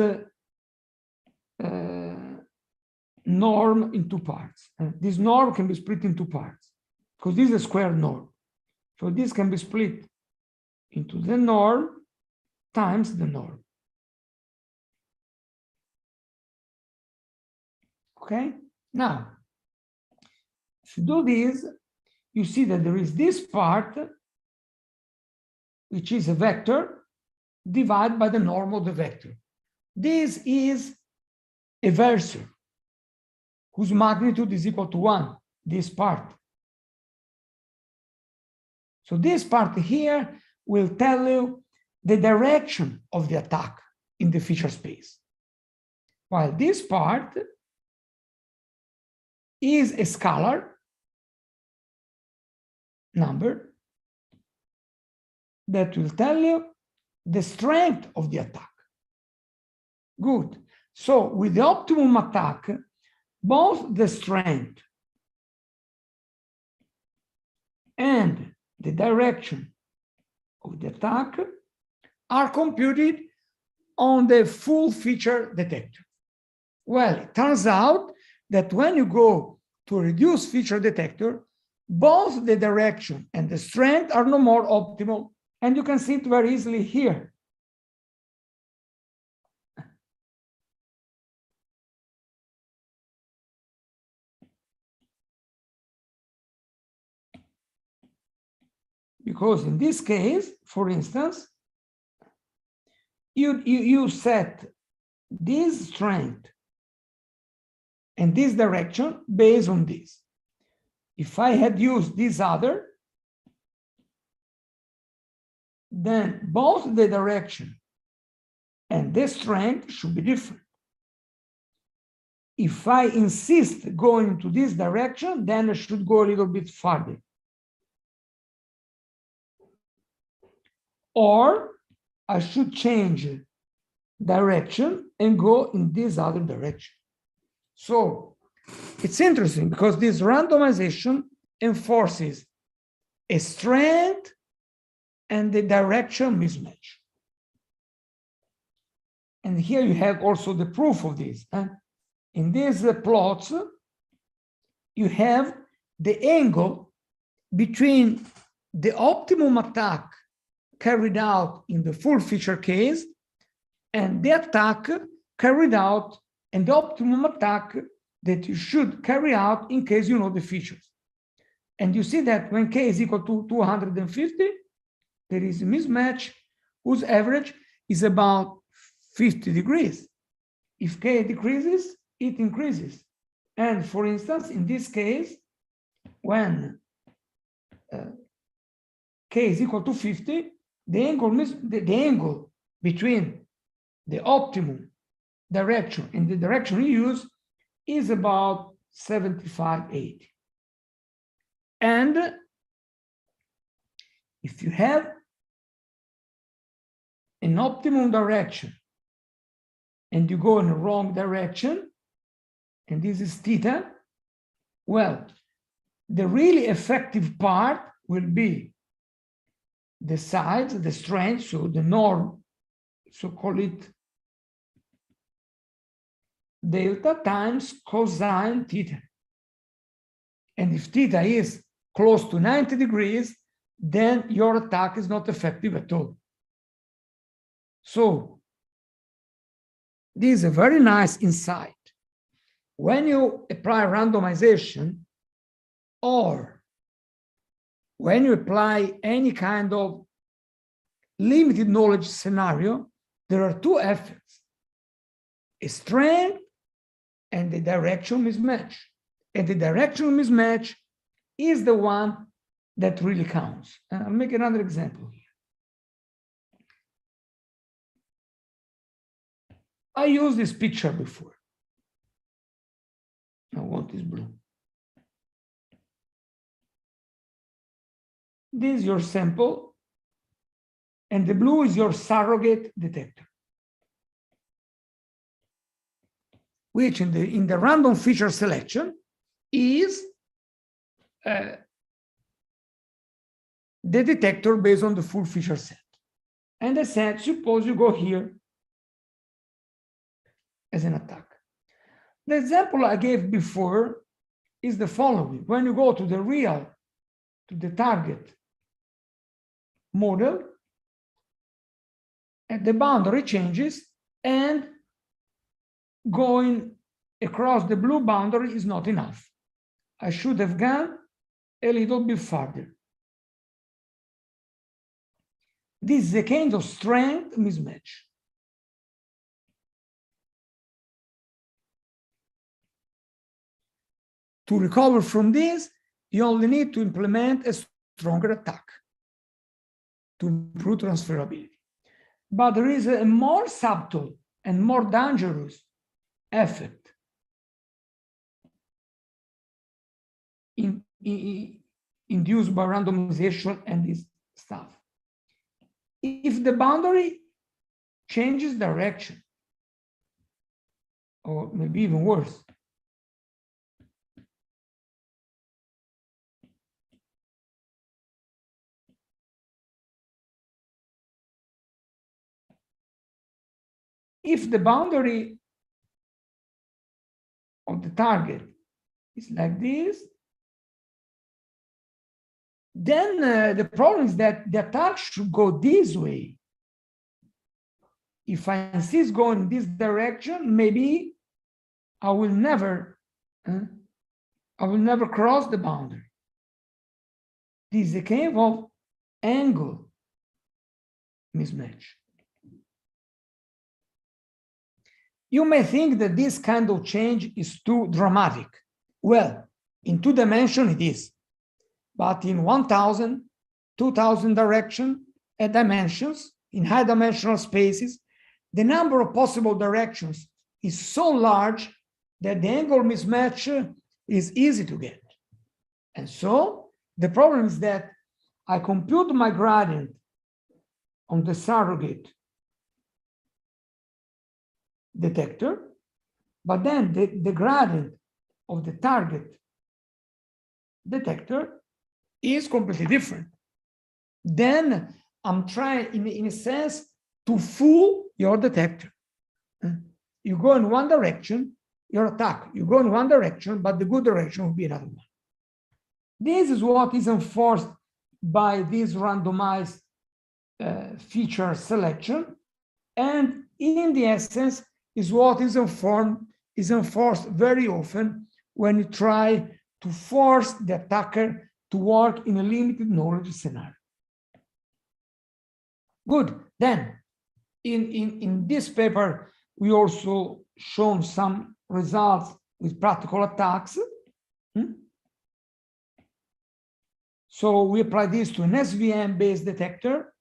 S5: norm in two parts. This norm can be split in two parts because this is a square norm. So this can be split into the norm times the norm. Okay, now If you do this, you see that there is this part, which is a vector, divided by the norm of the vector. This is a versor whose magnitude is equal to 1, this part. So this part here will tell you the direction of the attack in the feature space, while this part is a scalar number that will tell you the strength of the attack. Good. So with the optimum attack, both the strength and the direction of the attack are computed on the full feature detector. Well, it turns out that when you go to a reduced feature detector, both the direction and the strength are no more optimal, and you can see it very easily here. Because in this case, for instance, you set this strength and this direction based on this. If I had used this other, then both the direction and the strength should be different. If I insist going to this direction, then I should go a little bit farther. Or I should change direction and go in this other direction. So it's interesting because this randomization enforces a strength and the direction mismatch. And here you have also the proof of this. In these plots, you have the angle between the optimum attack carried out in the full feature case and the attack carried out and the optimum attack that you should carry out in case you know the features. And you see that when k is equal to 250, there is a mismatch whose average is about 50 degrees. If k decreases, it increases. And for instance, in this case, when k is equal to 50, the angle between the optimum direction and the direction you use is about 75-80. And if you have an optimum direction and you go in the wrong direction, and this is theta, well, the really effective part will be the sides, the strength, so the norm, so call it delta times cosine theta. And if theta is close to 90 degrees, then your attack is not effective at all. So this is a very nice insight. When you apply randomization, or when you apply any kind of limited knowledge scenario, there are two effects: a strength and the direction mismatch. And the direction mismatch is the one that really counts. And I'll make another example here. I used this picture before. I want this blue. This is your sample, and the blue is your surrogate detector, which in the random feature selection is the detector based on the full feature set. And I said, suppose you go here as an attack. The example I gave before is the following. When you go to the target model, and the boundary changes, and going across the blue boundary is not enough. I should have gone a little bit farther. This is a kind of strength mismatch. To recover from this, you only need to implement a stronger attack to improve transferability. But there is a more subtle and more dangerous effect induced by randomization and this stuff. If the boundary changes direction, or maybe even worse, if the boundary of the target is like this, then the problem is that the attack should go this way. If I insist going in this direction, maybe I will never cross the boundary. This is a kind of angle mismatch. You may think that this kind of change is too dramatic. Well, in 2 dimensions it is, but in 1,000, 2,000 dimensions, in high dimensional spaces, the number of possible directions is so large that the angle mismatch is easy to get. And so the problem is that I compute my gradient on the surrogate detector, but then the gradient of the target detector is completely different. Then I'm trying, in a sense, to fool your detector. You go in one direction, your attack, you go in one direction, but the good direction will be another one. This is what is enforced by this randomized feature selection, and in the essence is what is enforced very often when you try to force the attacker to work in a limited knowledge scenario. Good. Then, in this paper, we also shown some results with practical attacks. So we apply this to an SVM-based detector,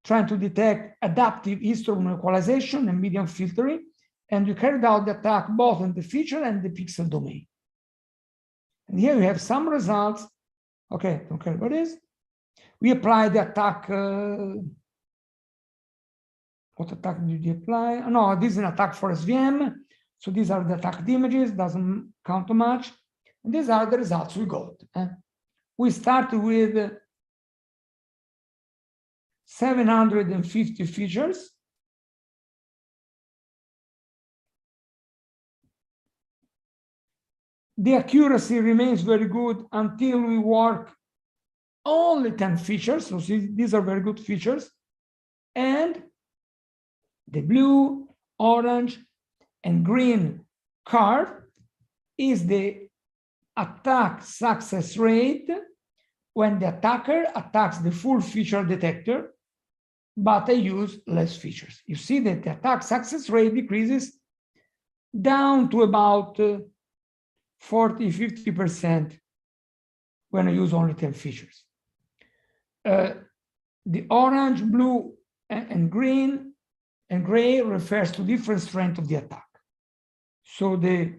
S5: trying to detect adaptive histogram equalization and median filtering, and we carried out the attack both on the feature and the pixel domain. And here we have some results. Okay, don't care about this. We apply the attack. What attack did you apply? Oh, no, this is an attack for SVM. So these are the attacked images, doesn't count too much. And these are the results we got. We started with 750 features. The accuracy remains very good until we work only 10 features. So these are very good features. And the blue, orange, and green curve is the attack success rate when the attacker attacks the full feature detector, but I use less features. You see that the attack success rate decreases down to about 40–50% when I use only 10 features. The orange, blue, and green and gray refers to different strength of the attack. So the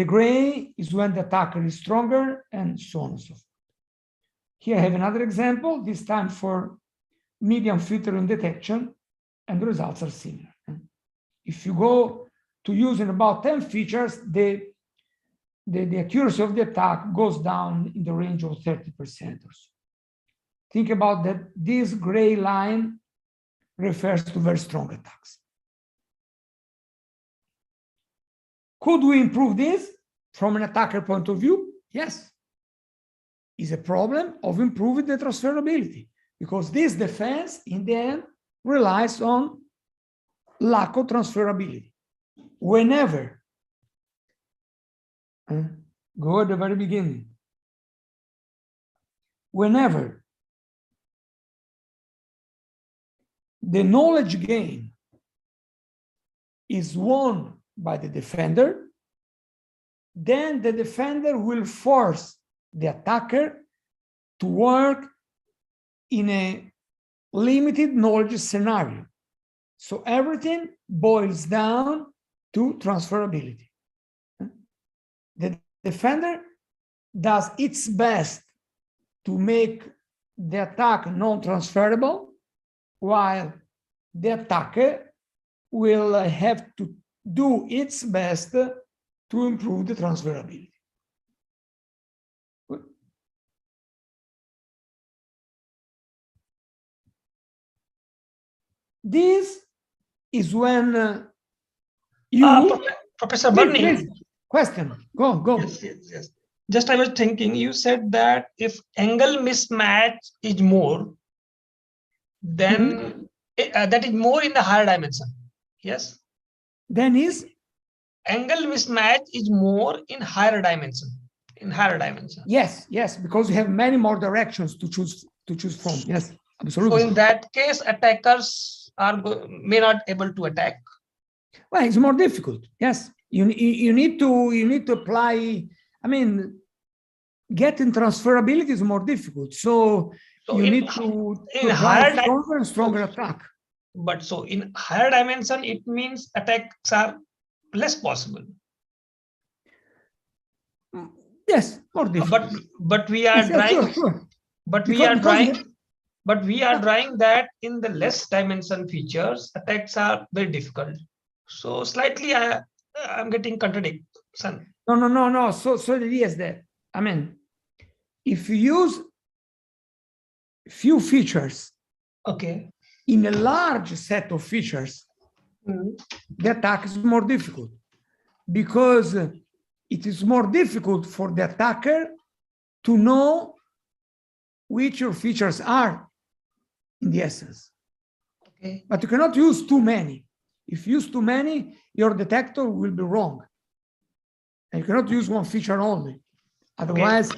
S5: gray is when the attacker is stronger, and so on and so forth. Here I have another example, this time for median filtering detection, and the results are similar. If you go to using about 10 features, the accuracy of the attack goes down in the range of 30% or so. Think about that. This gray line refers to very strong attacks. Could we improve this from an attacker point of view? Yes. It's a problem of improving the transferability, because this defense in the end relies on lack of transferability. Whenever Go at the very beginning. Whenever the knowledge gain is won by the defender, then the defender will force the attacker to work in a limited knowledge scenario. So everything boils down to transferability. The defender does its best to make the attack non-transferable, while the attacker will have to do its best to improve the transferability. This is when you...
S6: Professor Barni.
S5: Please, question, go.
S6: Yes. Just I was thinking, you said that if angle mismatch is more, then that is more in the higher dimension. Yes.
S5: Then is
S6: Angle mismatch is more in higher dimension.
S5: yes, because you have many more directions to choose from. Yes, absolutely.
S6: So in that case, attackers may not able to attack.
S5: Well, it's more difficult. Yes, you need to apply. I mean, getting transferability is more difficult. So you need to apply stronger and stronger attack.
S6: But so in higher dimension, it means attacks are less possible.
S5: Yes, more difficult.
S6: But we are drawing.
S5: Sure.
S6: But we are drawing that in the less dimension features, attacks are very difficult. So slightly, I'm getting contradiction.
S5: No. So the idea is that, I mean, if you use few features,
S6: okay,
S5: in a large set of features, the attack is more difficult, because it is more difficult for the attacker to know which your features are in the essence.
S6: Okay.
S5: But you cannot use too many. If you use too many, your detector will be wrong. And you cannot use one feature only. Otherwise,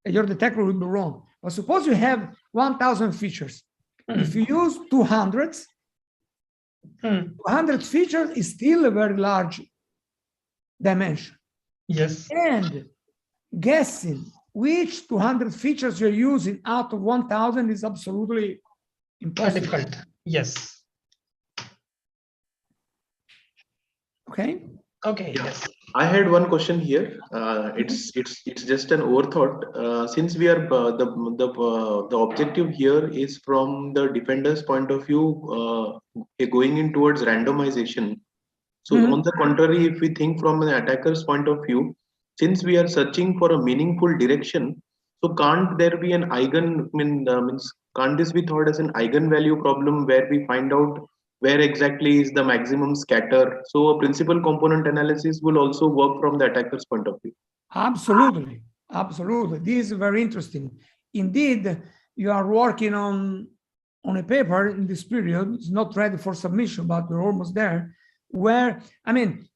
S5: your detector will be wrong. But suppose you have 1,000 features. If you use 200, 200 features is still a very large dimension.
S6: Yes.
S5: And guessing which 200 features you're using out of 1,000 is absolutely impossible.
S6: Difficult. Yes.
S5: Okay.
S6: Yes.
S2: I had one question here. It's just an overthought. Since we are the objective here is from the defender's point of view, going in towards randomization. So on the contrary, if we think from an attacker's point of view, since we are searching for a meaningful direction, so can't there be an can't this be thought as an eigenvalue problem where we find out where exactly is the maximum scatter? So a principal component analysis will also work from the attacker's point of view.
S5: Absolutely. This is very interesting. Indeed, you are working on a paper in this period. It's not ready for submission, but we're almost there. Where, I mean,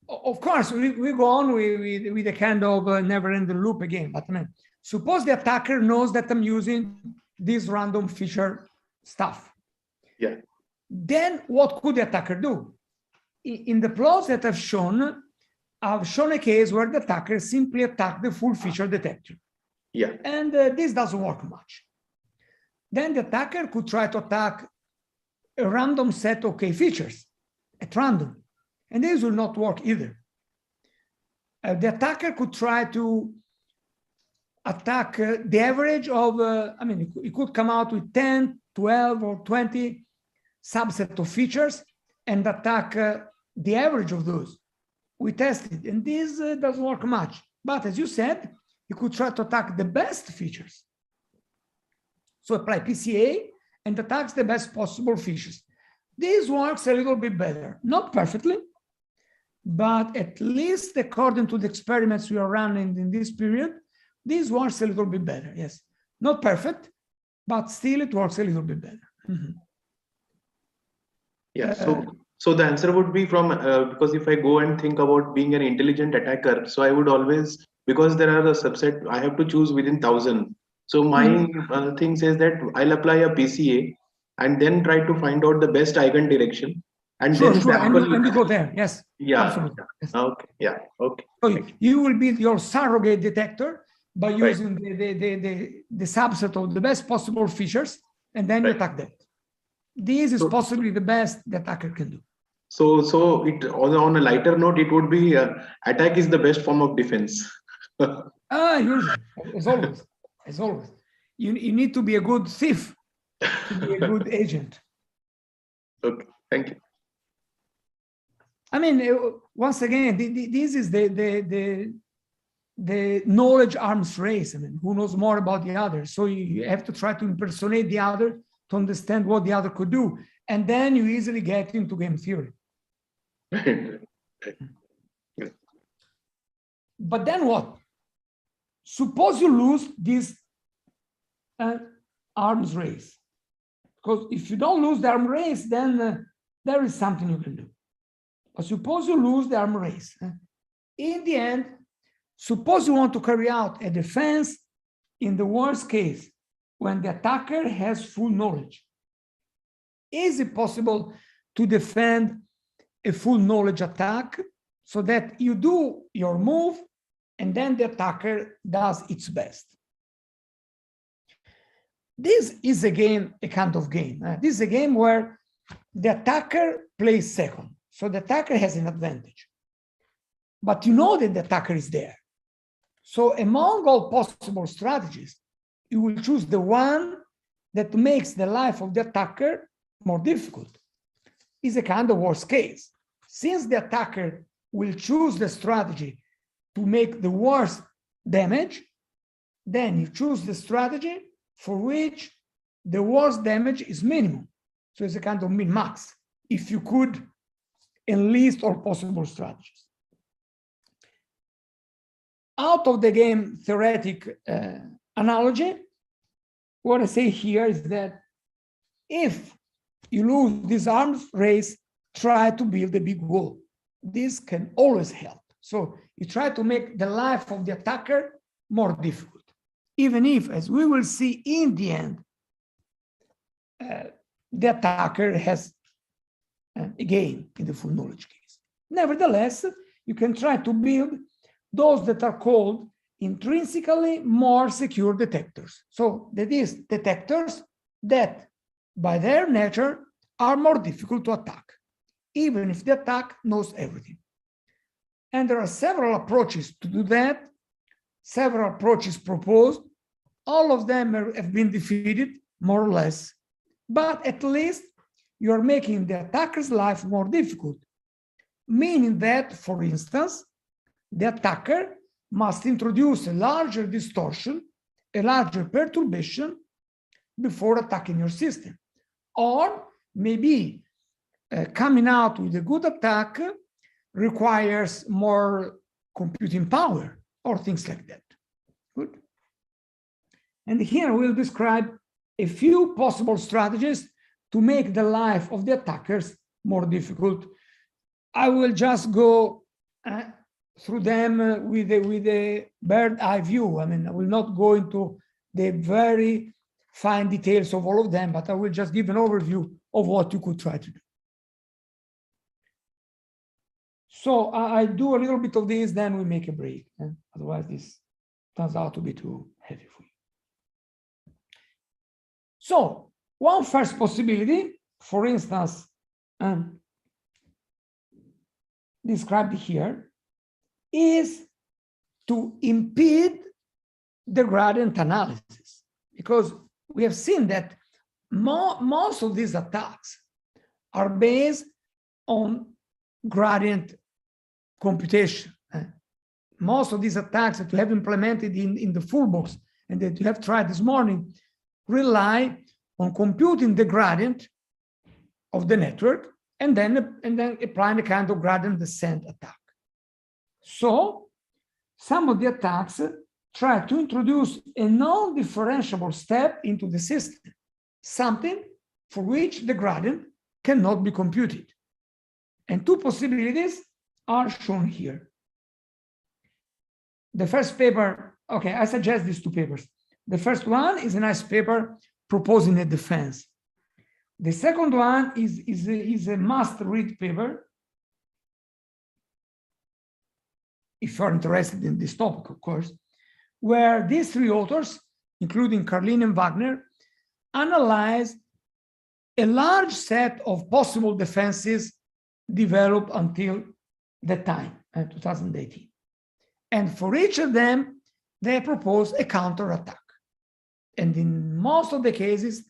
S5: of course, we go on with a kind of never-ending loop again. But I mean, suppose the attacker knows that I'm using this random feature stuff.
S2: Yeah.
S5: Then what could the attacker do? In the plots that I've shown a case where the attacker simply attacked the full feature detector.
S2: Yeah.
S5: And this doesn't work much. Then the attacker could try to attack a random set of K features at random. And this will not work either. The attacker could try to attack the average of, it could come out with 10, 12, or 20 subset of features and attack the average of those. We tested, and this doesn't work much. But as you said, you could try to attack the best features. So apply PCA and attacks the best possible features. This works a little bit better, not perfectly, but at least according to the experiments we are running in this period, this works a little bit better. Yes, not perfect, but still it works a little bit better.
S2: Yeah. So the answer would be from because if I go and think about being an intelligent attacker, so I would always because there are a subset, I have to choose within 1,000. So my thing says that I'll apply a PCA and then try to find out the best eigen direction and
S5: Sure,
S2: then
S5: sure.
S2: sample.
S5: And you go there. Yes.
S2: Yeah.
S5: Absolutely. Yes.
S2: Okay. Yeah. Okay.
S5: So you will build your surrogate detector by
S2: Right.
S5: using the subset of the best possible features, and then you
S2: Right.
S5: attack that. This is
S2: So-
S5: possibly the best the attacker can do.
S2: So it on a lighter note, it would be attack is the best form of defense.
S5: Usually, as always, as always. You need to be a good thief to be a good agent.
S2: Okay. Thank you.
S5: I mean, once again, this is the knowledge arms race. I mean, who knows more about the other? So you have to try to impersonate the other to understand what the other could do. And then you easily get into game theory. But then what? Suppose you lose this arms race. Because if you don't lose the arms race, then there is something you can do. But suppose you lose the arms race. In the end, suppose you want to carry out a defense in the worst case, when the attacker has full knowledge. Is it possible to defend a full knowledge attack so that you do your move and then the attacker does its best? This is again a kind of game. This is a game where the attacker plays second. So the attacker has an advantage. But you know that the attacker is there. So among all possible strategies, you will choose the one that makes the life of the attacker more difficult. It's a kind of worst case. Since the attacker will choose the strategy to make the worst damage, then you choose the strategy for which the worst damage is minimum. So it's a kind of min-max, if you could enlist all possible strategies. Out of the game theoretic analogy, what I say here is that if you lose this arms race, try to build a big wall. This can always help. So you try to make the life of the attacker more difficult, even if, as we will see in the end, the attacker has a gain in the full knowledge case. Nevertheless, you can try to build those that are called intrinsically more secure detectors. So that is, detectors that by their nature are more difficult to attack, even if the attack knows everything. And there are several approaches to do that, several approaches proposed. All of them have been defeated, more or less. But at least you are making the attacker's life more difficult, meaning that, for instance, the attacker must introduce a larger distortion, a larger perturbation before attacking your system. Or maybe coming out with a good attack requires more computing power or things like that. Good. And here we'll describe a few possible strategies to make the life of the attackers more difficult. I will just go through them with a bird eye view. I mean, I will not go into the very fine details of all of them, but I will just give an overview of what you could try to do. So I do a little bit of this, then we make a break. Otherwise, this turns out to be too heavy for you. So one first possibility, for instance, described here, is to impede the gradient analysis, because we have seen that most of these attacks are based on gradient computation. Most of these attacks that we have implemented in the full box and that you have tried this morning rely on computing the gradient of the network and then applying a kind of gradient descent attack. So some of the attacks try to introduce a non-differentiable step into the system, something for which the gradient cannot be computed. And two possibilities are shown here. the first paper, okay, I suggest these two papers. The first one is a nice paper proposing a defense. The second one is a must-read paper, if you're interested in this topic, of course, where these three authors, including Carlin and Wagner, analyze a large set of possible defenses developed until that time, 2018. And for each of them, they propose a counterattack. And in most of the cases,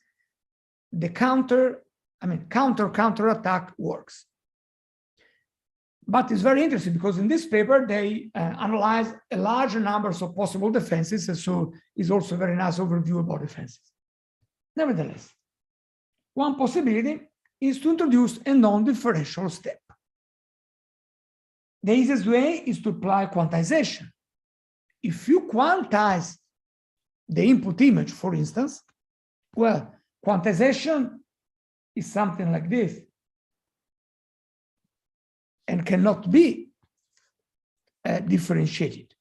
S5: the counterattack works. But it's very interesting because in this paper, they analyze a larger number of possible defenses. And so it's also a very nice overview about defenses. Nevertheless, one possibility is to introduce a non-differential step. The easiest way is to apply quantization. If you quantize the input image, for instance, well, quantization is something like this and cannot be differentiated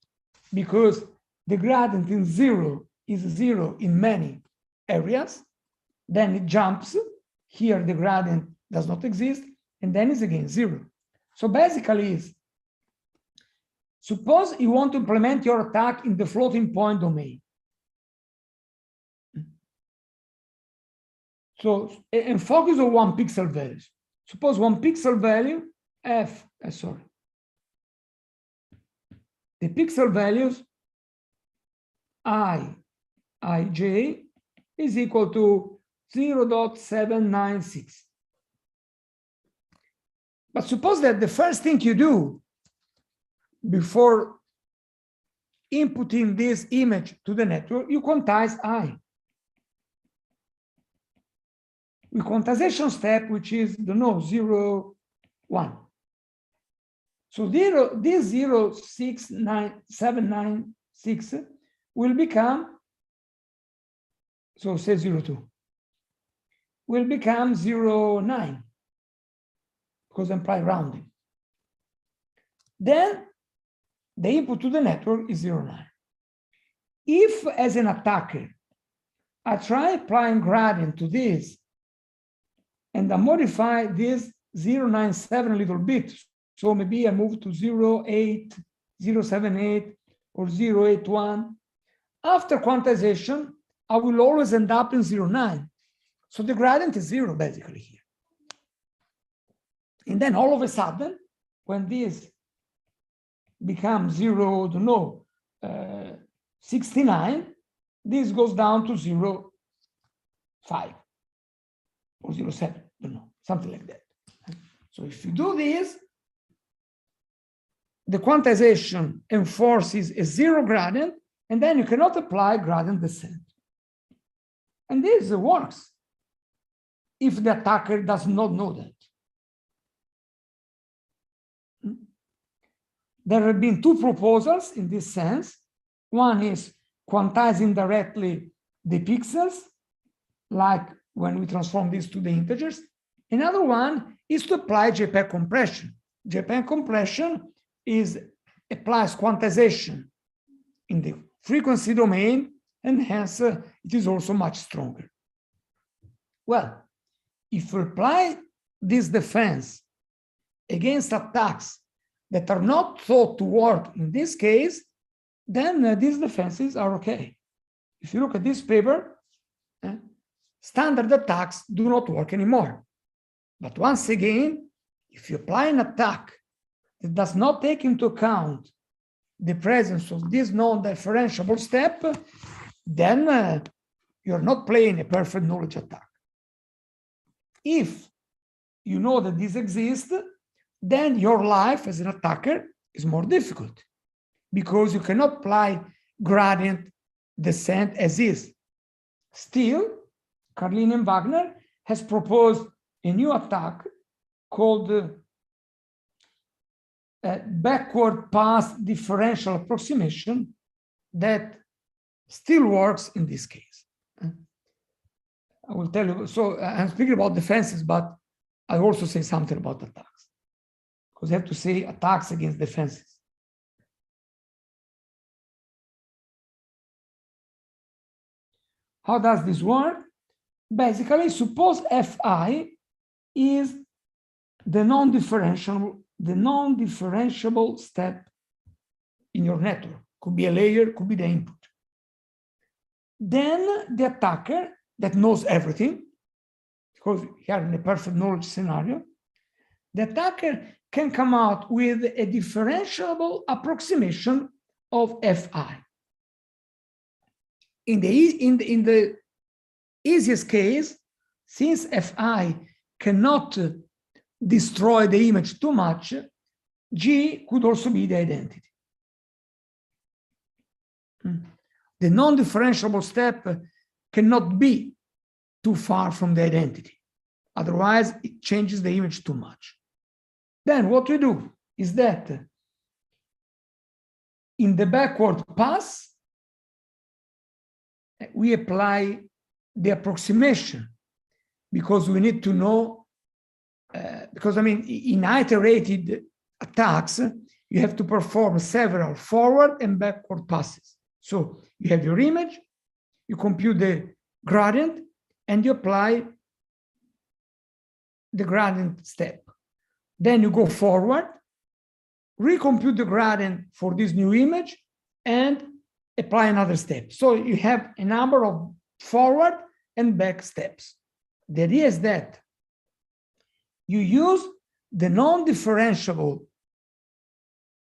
S5: because the gradient in zero is zero in many areas, then it jumps, here the gradient does not exist, and then it's again zero. So basically, suppose you want to implement your attack in the floating point domain. So, and focus on 1 pixel values. Suppose 1 pixel value, the pixel values ij is equal to 0.796. But suppose that the first thing you do before inputting this image to the network, you quantize I. The quantization step, which is, 0, 1. So this 0.796 will become, so say 0.2, will become 0.9 because I'm applying rounding. Then the input to the network is 0.9. If, as an attacker, I try applying gradient to this and I modify this 0.97 a little bit, so maybe I move to 0.8, 0.78, or 0.81. After quantization, I will always end up in 0.9. So the gradient is 0 basically here. And then all of a sudden, when this becomes 0.69, this goes down to 0.5 or 0.7, something like that. So if you do this, the quantization enforces a 0 gradient, and then you cannot apply gradient descent. And this works if the attacker does not know that. There have been 2 proposals in this sense. One is quantizing directly the pixels, like when we transform these to the integers. Another one is to apply JPEG compression. JPEG compression applies quantization in the frequency domain, and hence it is also much stronger. Well, if you apply this defense against attacks that are not thought to work in this case, then these defenses are okay. If you look at this paper, standard attacks do not work anymore. But once again, if you apply an attack that does not take into account the presence of this non-differentiable step, then you're not playing a perfect knowledge attack. If you know that this exists, then your life as an attacker is more difficult because you cannot apply gradient descent as is. Still, Carlin and Wagner has proposed a new attack called backward path differential approximation that still works in this case. I will tell you, so I'm speaking about defenses, but I also say something about attacks, because I have to say attacks against defenses. How does this work? Basically, suppose Fi is the non-differentiable step in your network. Could be a layer, could be the input. Then the attacker that knows everything, because here in a perfect knowledge scenario, the attacker can come out with a differentiable approximation of Fi. In the easiest case, since Fi cannot destroy the image too much, G could also be the identity. The non-differentiable step cannot be too far from the identity. Otherwise, it changes the image too much. Then what we do is that in the backward pass, we apply the approximation because we need to know, because I mean, in iterated attacks, you have to perform several forward and backward passes. So you have your image, you compute the gradient, and you apply the gradient step. Then you go forward, recompute the gradient for this new image, and apply another step. So you have a number of forward and back steps. The idea is that you use the non-differentiable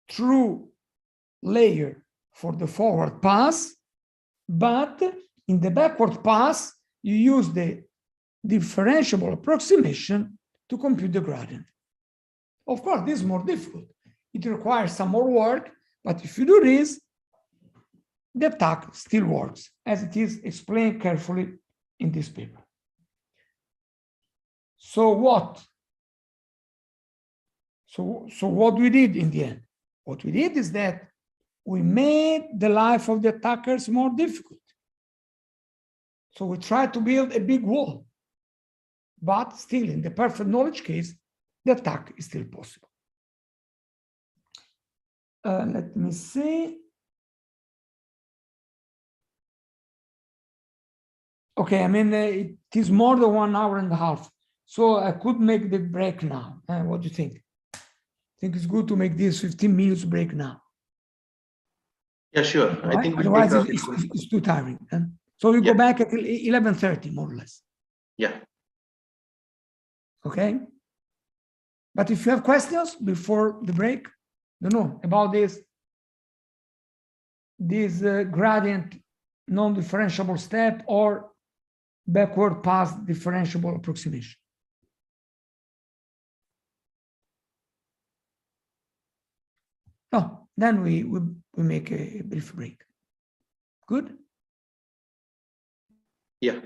S5: true layer for the forward pass, but in the backward pass, you use the differentiable approximation to compute the gradient. Of course, this is more difficult. It requires some more work, but if you do this, the attack still works, as it is explained carefully in this paper. So what? So what we did in the end? What we did is that we made the life of the attackers more difficult. So we tried to build a big wall, but still in the perfect knowledge case, the attack is still possible. Let me see. Okay, I mean, it is more than 1 hour and a half. So I could make the break now. What do you think? I think it's good to make this 15 minutes break now.
S2: Yeah, sure.
S5: Right?
S2: I think we'll
S5: Otherwise,
S2: take
S5: it's too tiring. So we go back at 11:30, more or less.
S2: Yeah.
S5: Okay. But if you have questions before the break, about this gradient non-differentiable step or backward pass differentiable approximation. No, then we make a brief break. Good?
S2: Yeah.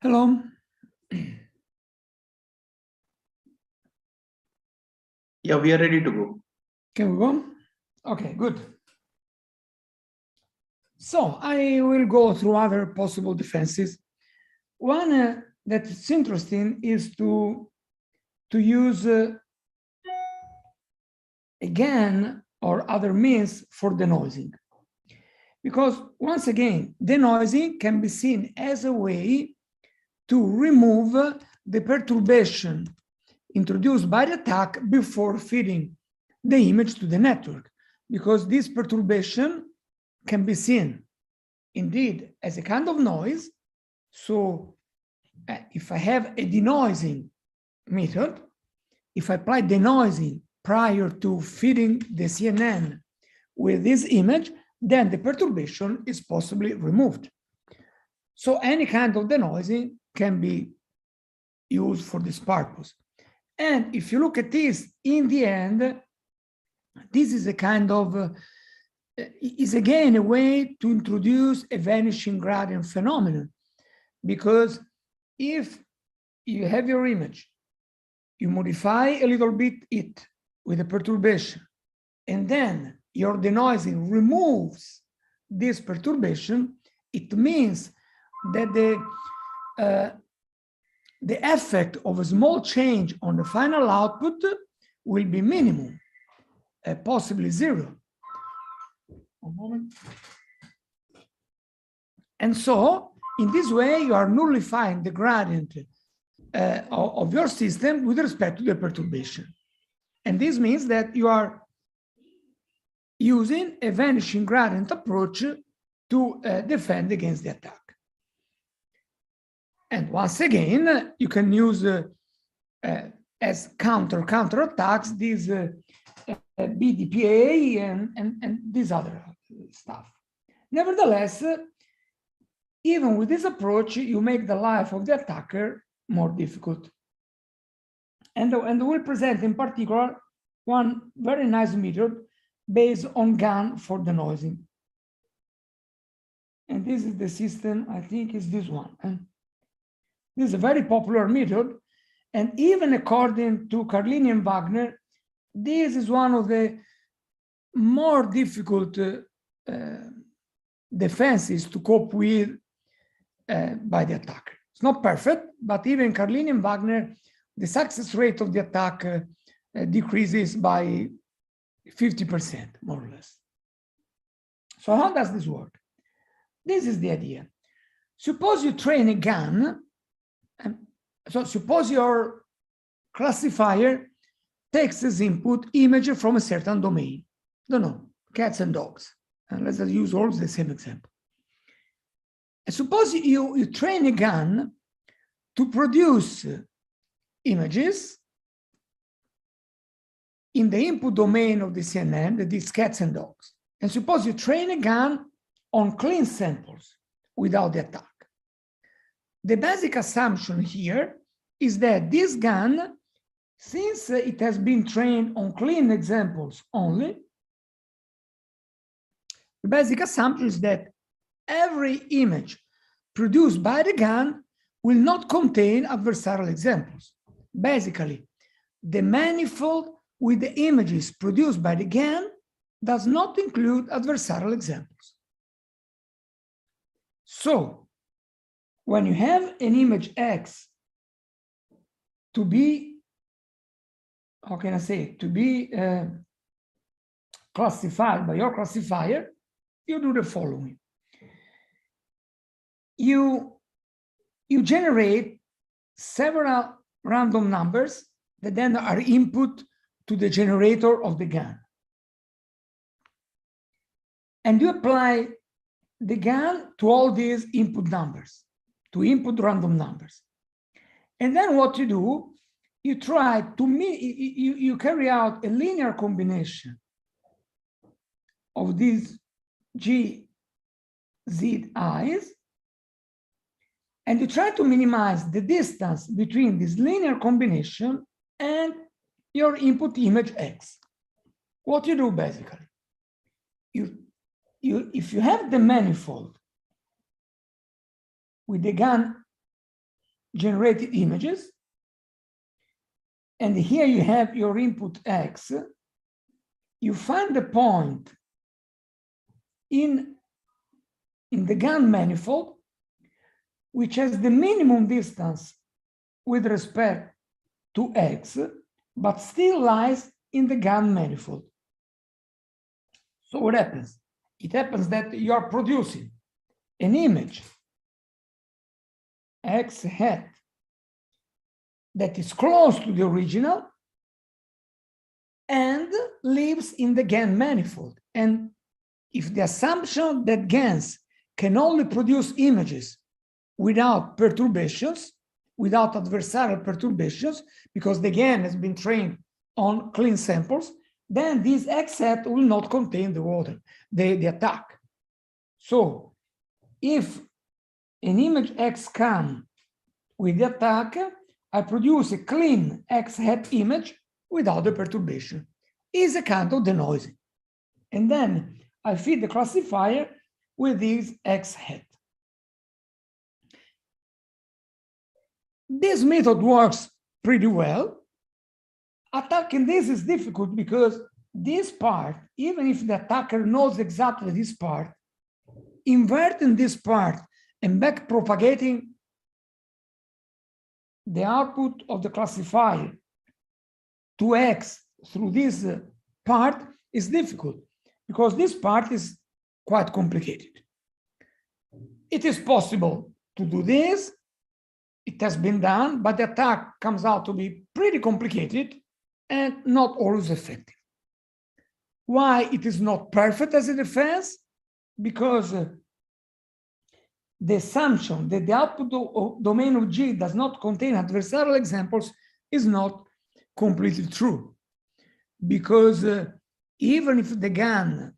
S5: Hello.
S2: Yeah, we are ready to go.
S5: Can we go? Okay, good. So I will go through other possible defenses. One that's interesting is to use a GAN or other means for denoising. Because once again, denoising can be seen as a way to remove the perturbation introduced by the attack before feeding the image to the network, because this perturbation can be seen indeed as a kind of noise. So if I have a denoising method, if I apply denoising prior to feeding the CNN with this image, then the perturbation is possibly removed. So any kind of denoising can be used for this purpose. And if you look at this, in the end, this is a kind of, is again a way to introduce a vanishing gradient phenomenon. Because if you have your image, you modify a little bit it with a perturbation, and then your denoising removes this perturbation, it means that the effect of a small change on the final output will be minimum, possibly zero. One moment. And so, in this way, you are nullifying the gradient of your system with respect to the perturbation. And this means that you are using a vanishing gradient approach to defend against the attack. And once again, you can use as counter attacks these BDPA and this other stuff. Nevertheless, even with this approach, you make the life of the attacker more difficult. And we'll present in particular one very nice method based on GAN for denoising. And this is the system, I think is this one. This is a very popular method. And even according to Carlini and Wagner, this is one of the more difficult defenses to cope with by the attacker. It's not perfect, but even Carlini and Wagner, the success rate of the attack decreases by 50%, more or less. So how does this work? This is the idea. Suppose you train a GAN, so suppose your classifier takes as input image from a certain domain. Don't know, cats and dogs. And let's just use always the same example. And suppose you train a GAN to produce images in the input domain of the CNN, that is cats and dogs. And suppose you train a GAN on clean samples without the attack. The basic assumption here is that this GAN, since it has been trained on clean examples only, the basic assumption is that every image produced by the GAN will not contain adversarial examples. Basically, the manifold with the images produced by the GAN does not include adversarial examples. So, when you have an image X to be, how can I say, to be classified by your classifier, you do the following. You generate several random numbers that then are input to the generator of the GAN. And you apply the GAN to all these input numbers, to input random numbers. And then what you do, you try to you carry out a linear combination of these G, Z, I's, and you try to minimize the distance between this linear combination and your input image X. What you do basically, if you have the manifold with the GAN generated images. And here you have your input X. You find the point in the GAN manifold, which has the minimum distance with respect to X, but still lies in the GAN manifold. So what happens? It happens that you are producing an image X hat that is close to the original and lives in the GAN manifold. And if the assumption that GANs can only produce images without perturbations, without adversarial perturbations, because the GAN has been trained on clean samples, then this X set will not contain the water, the attack. So if an image X comes with the attack, I produce a clean X hat image without the perturbation. It's a kind of denoising. And then I feed the classifier with this X hat. This method works pretty well. Attacking this is difficult because this part, even if the attacker knows exactly this part, inverting this part and back propagating the output of the classifier to X through this part is difficult because this part is quite complicated. It is possible to do this. It has been done, but the attack comes out to be pretty complicated and not always effective. Why it is not perfect as a defense? Because the assumption that the output domain of G does not contain adversarial examples is not completely true. Because even if the GAN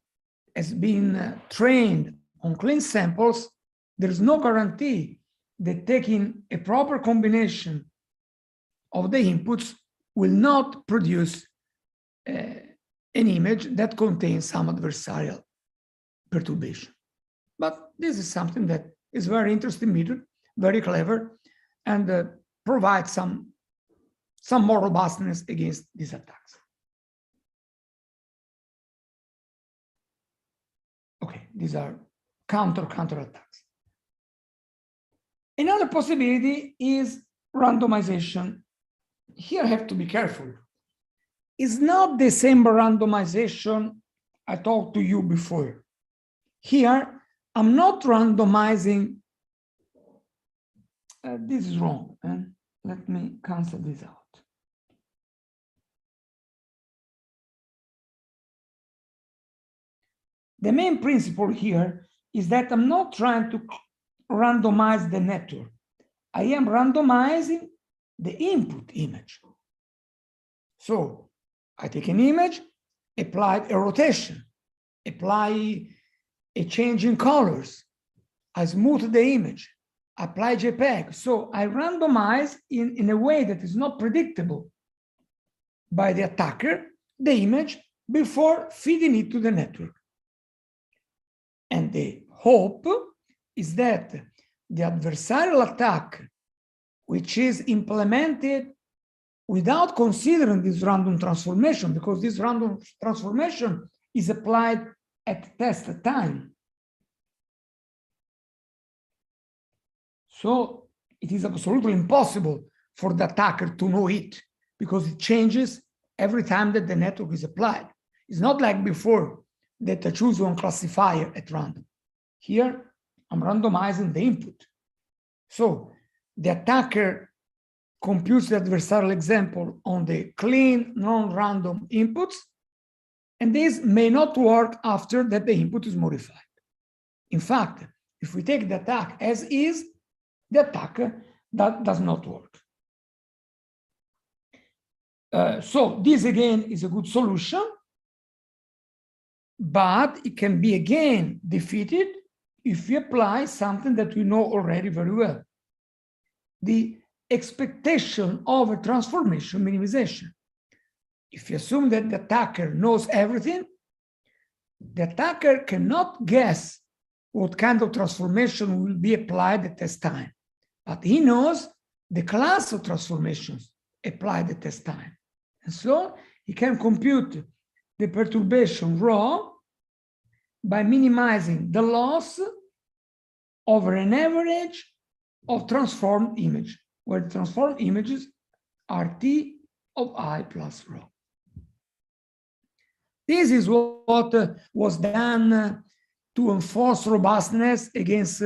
S5: has been trained on clean samples, there is no guarantee that taking a proper combination of the inputs will not produce an image that contains some adversarial perturbation. But this is something that is very interesting method, very clever, and provides some more robustness against these attacks. Okay, these are counter attacks. Another possibility is randomization. Here I have to be careful. It's not the same randomization I talked to you before. Here, I'm not randomizing. This is wrong. Let me cancel this out. The main principle here is that I'm not trying to randomize the network. I am randomizing the input image. So I take an image, apply a rotation, apply a change in colors, I smooth the image, apply JPEG. So I randomize in a way that is not predictable by the attacker, the image, before feeding it to the network. And the hope is that the adversarial attack, which is implemented without considering this random transformation, because this random transformation is applied at test time. So it is absolutely impossible for the attacker to know it because it changes every time that the network is applied. It's not like before that I choose one classifier at random. Here, I'm randomizing the input. So the attacker computes the adversarial example on the clean, non-random inputs, and this may not work after that the input is modified. In fact, if we take the attack as is, the attack that does not work. So this again is a good solution, but it can be again defeated if we apply something that we know already very well. The expectation of a transformation minimization. If you assume that the attacker knows everything, the attacker cannot guess what kind of transformation will be applied at test time. But he knows the class of transformations applied at test time. And so he can compute the perturbation rho by minimizing the loss over an average of transformed image, where the transformed images are T of I plus rho. This is what was done to enforce robustness against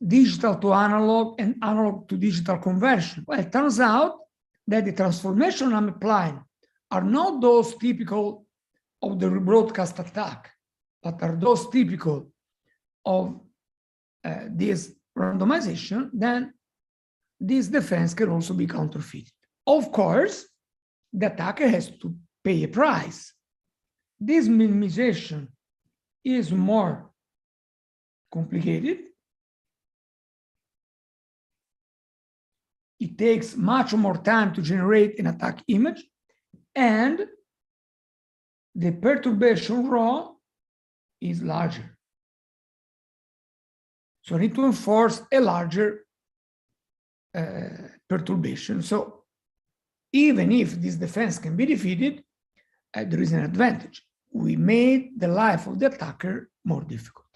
S5: digital to analog and analog to digital conversion. Well, it turns out that the transformation I'm applying are not those typical of the rebroadcast attack, but are those typical of this randomization. Then this defense can also be counterfeited. Of course, the attacker has to pay a price. This minimization is more complicated. It takes much more time to generate an attack image, and the perturbation rho is larger. So I need to enforce a larger perturbation. So even if this defense can be defeated, there is an advantage. We made the life of the attacker more difficult.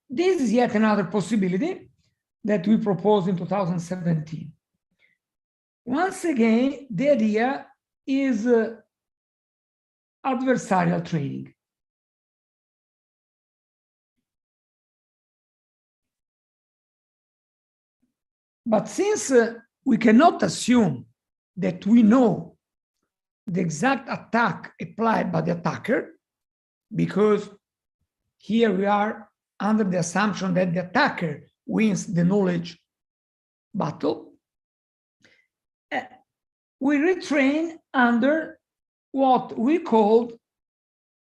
S5: This is yet another possibility that we proposed in 2017. Once again, the idea is adversarial training. But since we cannot assume that we know the exact attack applied by the attacker, because here we are under the assumption that the attacker wins the knowledge battle, we retrain under what we called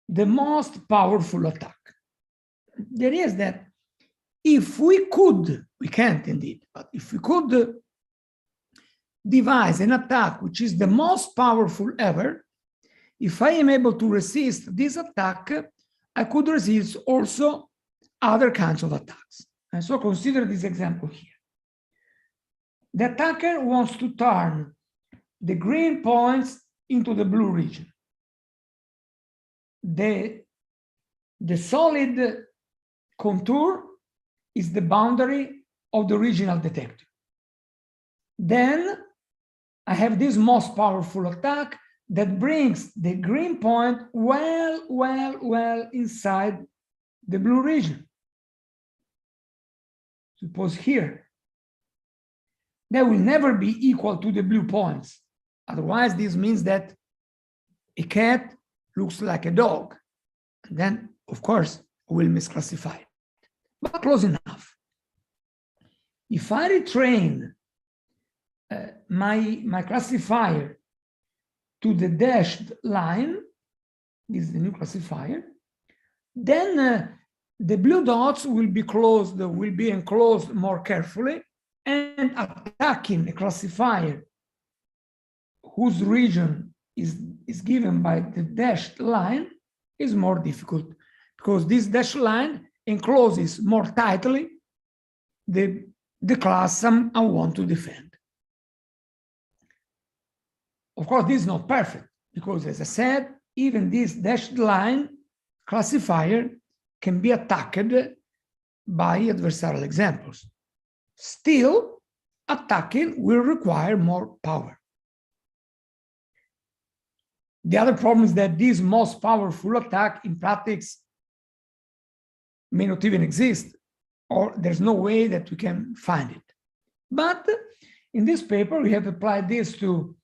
S5: the most powerful attack. There is that if we could, we can't indeed, but if we could devise an attack which is the most powerful ever, if I am able to resist this attack, I could resist also other kinds of attacks. And so consider this example here. The attacker wants to turn the green points into the blue region. The solid contour is the boundary of the original detector. Then I have this most powerful attack that brings the green point well inside the blue region. Suppose here. They will never be equal to the blue points. Otherwise, this means that a cat looks like a dog. And then, of course, we'll misclassify it. But close enough. If I retrain my classifier to the dashed line, this is the new classifier, then the blue dots will be enclosed more carefully, and attacking a classifier whose region is given by the dashed line is more difficult, because this dashed line encloses more tightly the class I want to defend. Of course, this is not perfect, because as I said, even this dashed line classifier can be attacked by adversarial examples. Still, attacking will require more power. The other problem is that this most powerful attack in practice may not even exist, or there's no way that we can find it. But in this paper, we have applied this to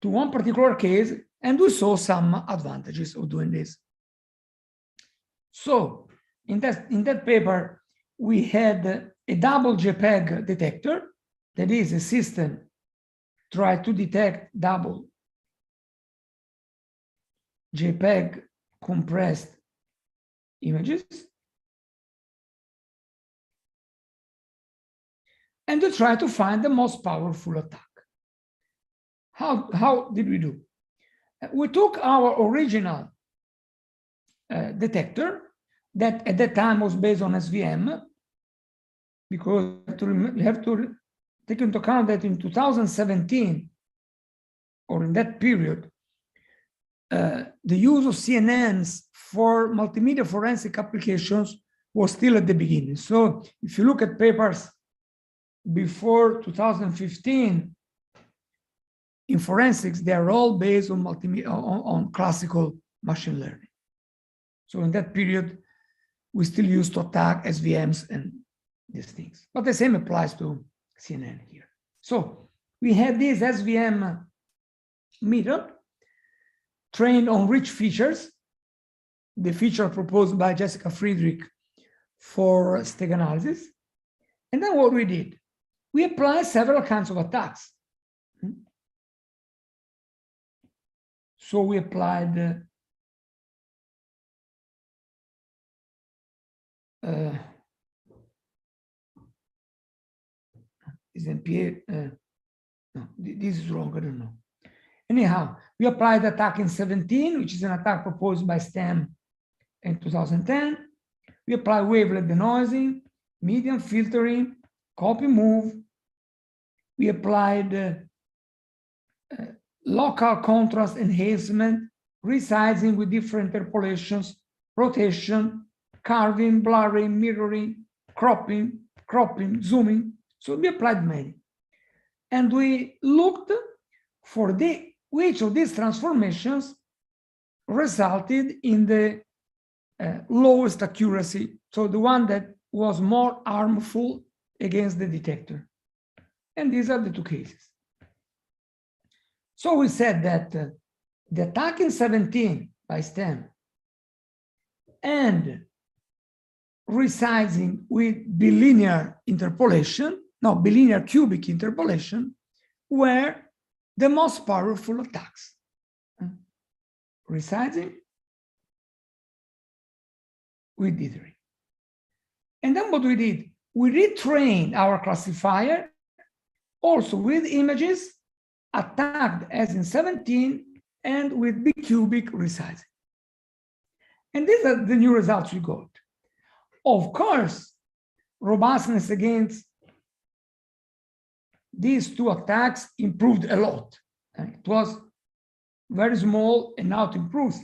S5: one particular case, and we saw some advantages of doing this. So in that paper, we had a double JPEG detector, that is a system try to detect double JPEG compressed images, and to try to find the most powerful attack. How did we do? We took our original detector that at that time was based on SVM, because you have to take into account that in 2017, or in that period, the use of CNNs for multimedia forensic applications was still at the beginning. So if you look at papers before 2015 in forensics, they are all based on on classical machine learning. So in that period, we still used to attack SVMs and these things. But the same applies to CNN here. So we had this SVM method trained on rich features, the feature proposed by Jessica Friedrich for stake analysis. And then what we did, we applied several kinds of attacks. So we applied is NPA? No, this is wrong, I don't know. Anyhow, we applied attack in 17, which is an attack proposed by STEM in 2010. We apply wavelet denoising, median filtering, copy move. We applied local contrast enhancement, resizing with different interpolations, rotation, carving, blurring, mirroring, cropping, zooming. So we applied many. And we looked for which of these transformations resulted in the lowest accuracy, so the one that was more harmful against the detector. And these are the two cases. So we said that the attack in 17 by STEM and resizing with bilinear interpolation, no, bilinear cubic interpolation, were the most powerful attacks. Resizing with dithering. And then what we did, we retrained our classifier also with images attacked as in 17 and with bicubic resizing. And these are the new results we got. Of course, robustness against these two attacks improved a lot. It was very small and now it improves.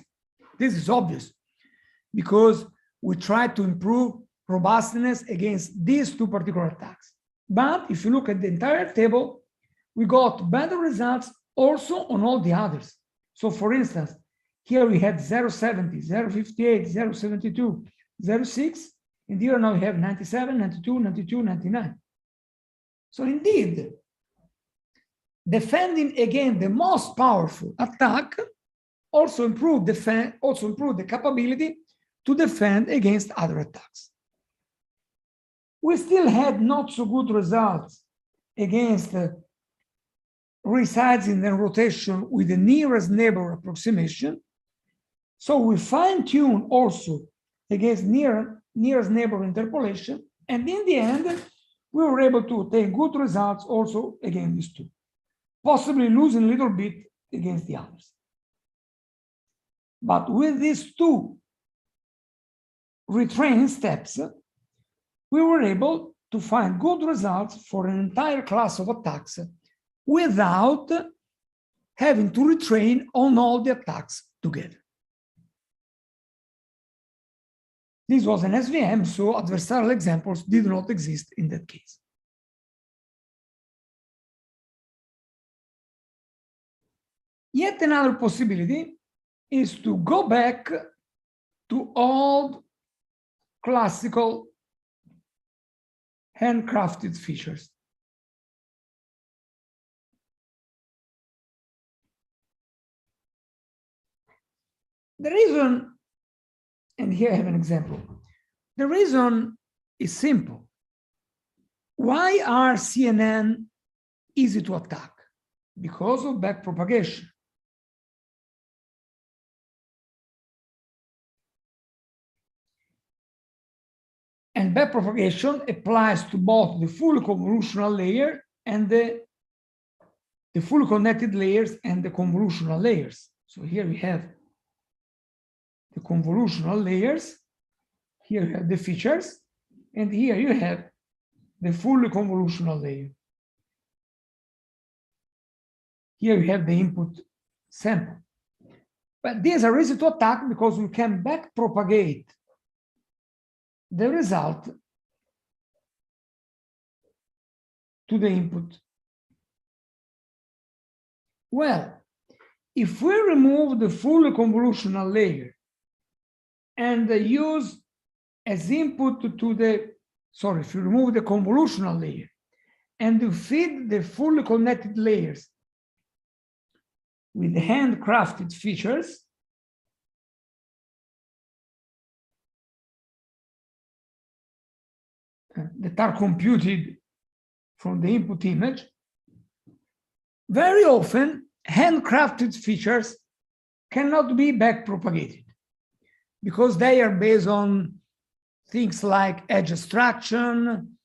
S5: This is obvious because we tried to improve robustness against these two particular attacks. But if you look at the entire table, we got better results also on all the others. So for instance, here we had 0.70, 0.58, 0.72, 0.6, and here now we have 97, 92, 92, 99. So indeed, defending against the most powerful attack also improved the capability to defend against other attacks. We still had not so good results against resizing and rotation with the nearest neighbor approximation. So we fine-tuned also against nearest neighbor interpolation. And in the end, we were able to obtain good results also against these two, possibly losing a little bit against the others. But with these two retraining steps, we were able to find good results for an entire class of attacks without having to retrain on all the attacks together. This was an SVM, so adversarial examples did not exist in that case. Yet another possibility is to go back to old classical handcrafted features. The reason, and here I have an example, the reason is simple. Why are CNN easy to attack? Because of backpropagation. And backpropagation applies to both the fully convolutional layer and the fully connected layers and the convolutional layers. So here we have the convolutional layers, here you have the features, and here you have the fully convolutional layer. Here we have the input sample. But there's a reason to attack because we can back propagate the result to the input. Well, if we remove the fully convolutional layer and use as input to the, sorry, if you remove the convolutional layer and you feed the fully connected layers with handcrafted features, that are computed from the input image, very often handcrafted features cannot be backpropagated because they are based on things like edge extraction,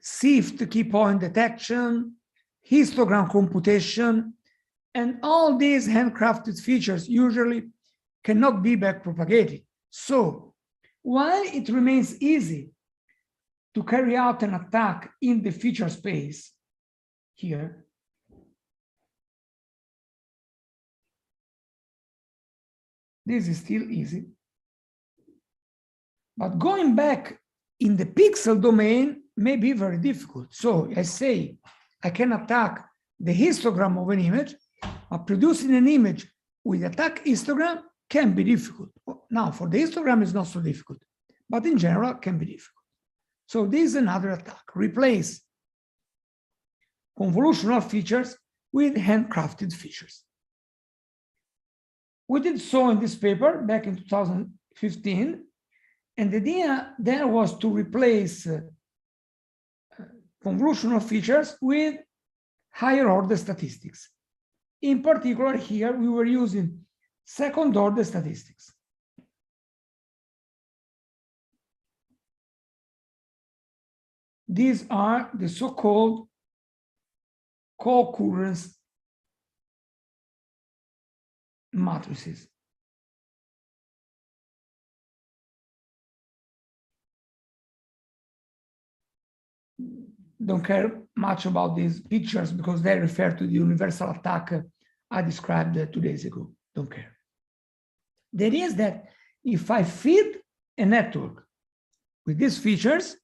S5: SIFT key point detection, histogram computation, and all these handcrafted features usually cannot be backpropagated. So while it remains easy to carry out an attack in the feature space here, this is still easy. But going back in the pixel domain may be very difficult. So I say I can attack the histogram of an image, but producing an image with attack histogram can be difficult. Now, for the histogram, it's not so difficult, but in general, it can be difficult. So this is another attack. Replace convolutional features with handcrafted features. We did so in this paper back in 2015, and the idea there was to replace convolutional features with higher order statistics. In particular, here we were using second order statistics. These are the so-called co-occurrence matrices. Don't care much about these pictures because they refer to the universal attack I described 2 days ago. Don't care. The idea is that if I feed a network with these features,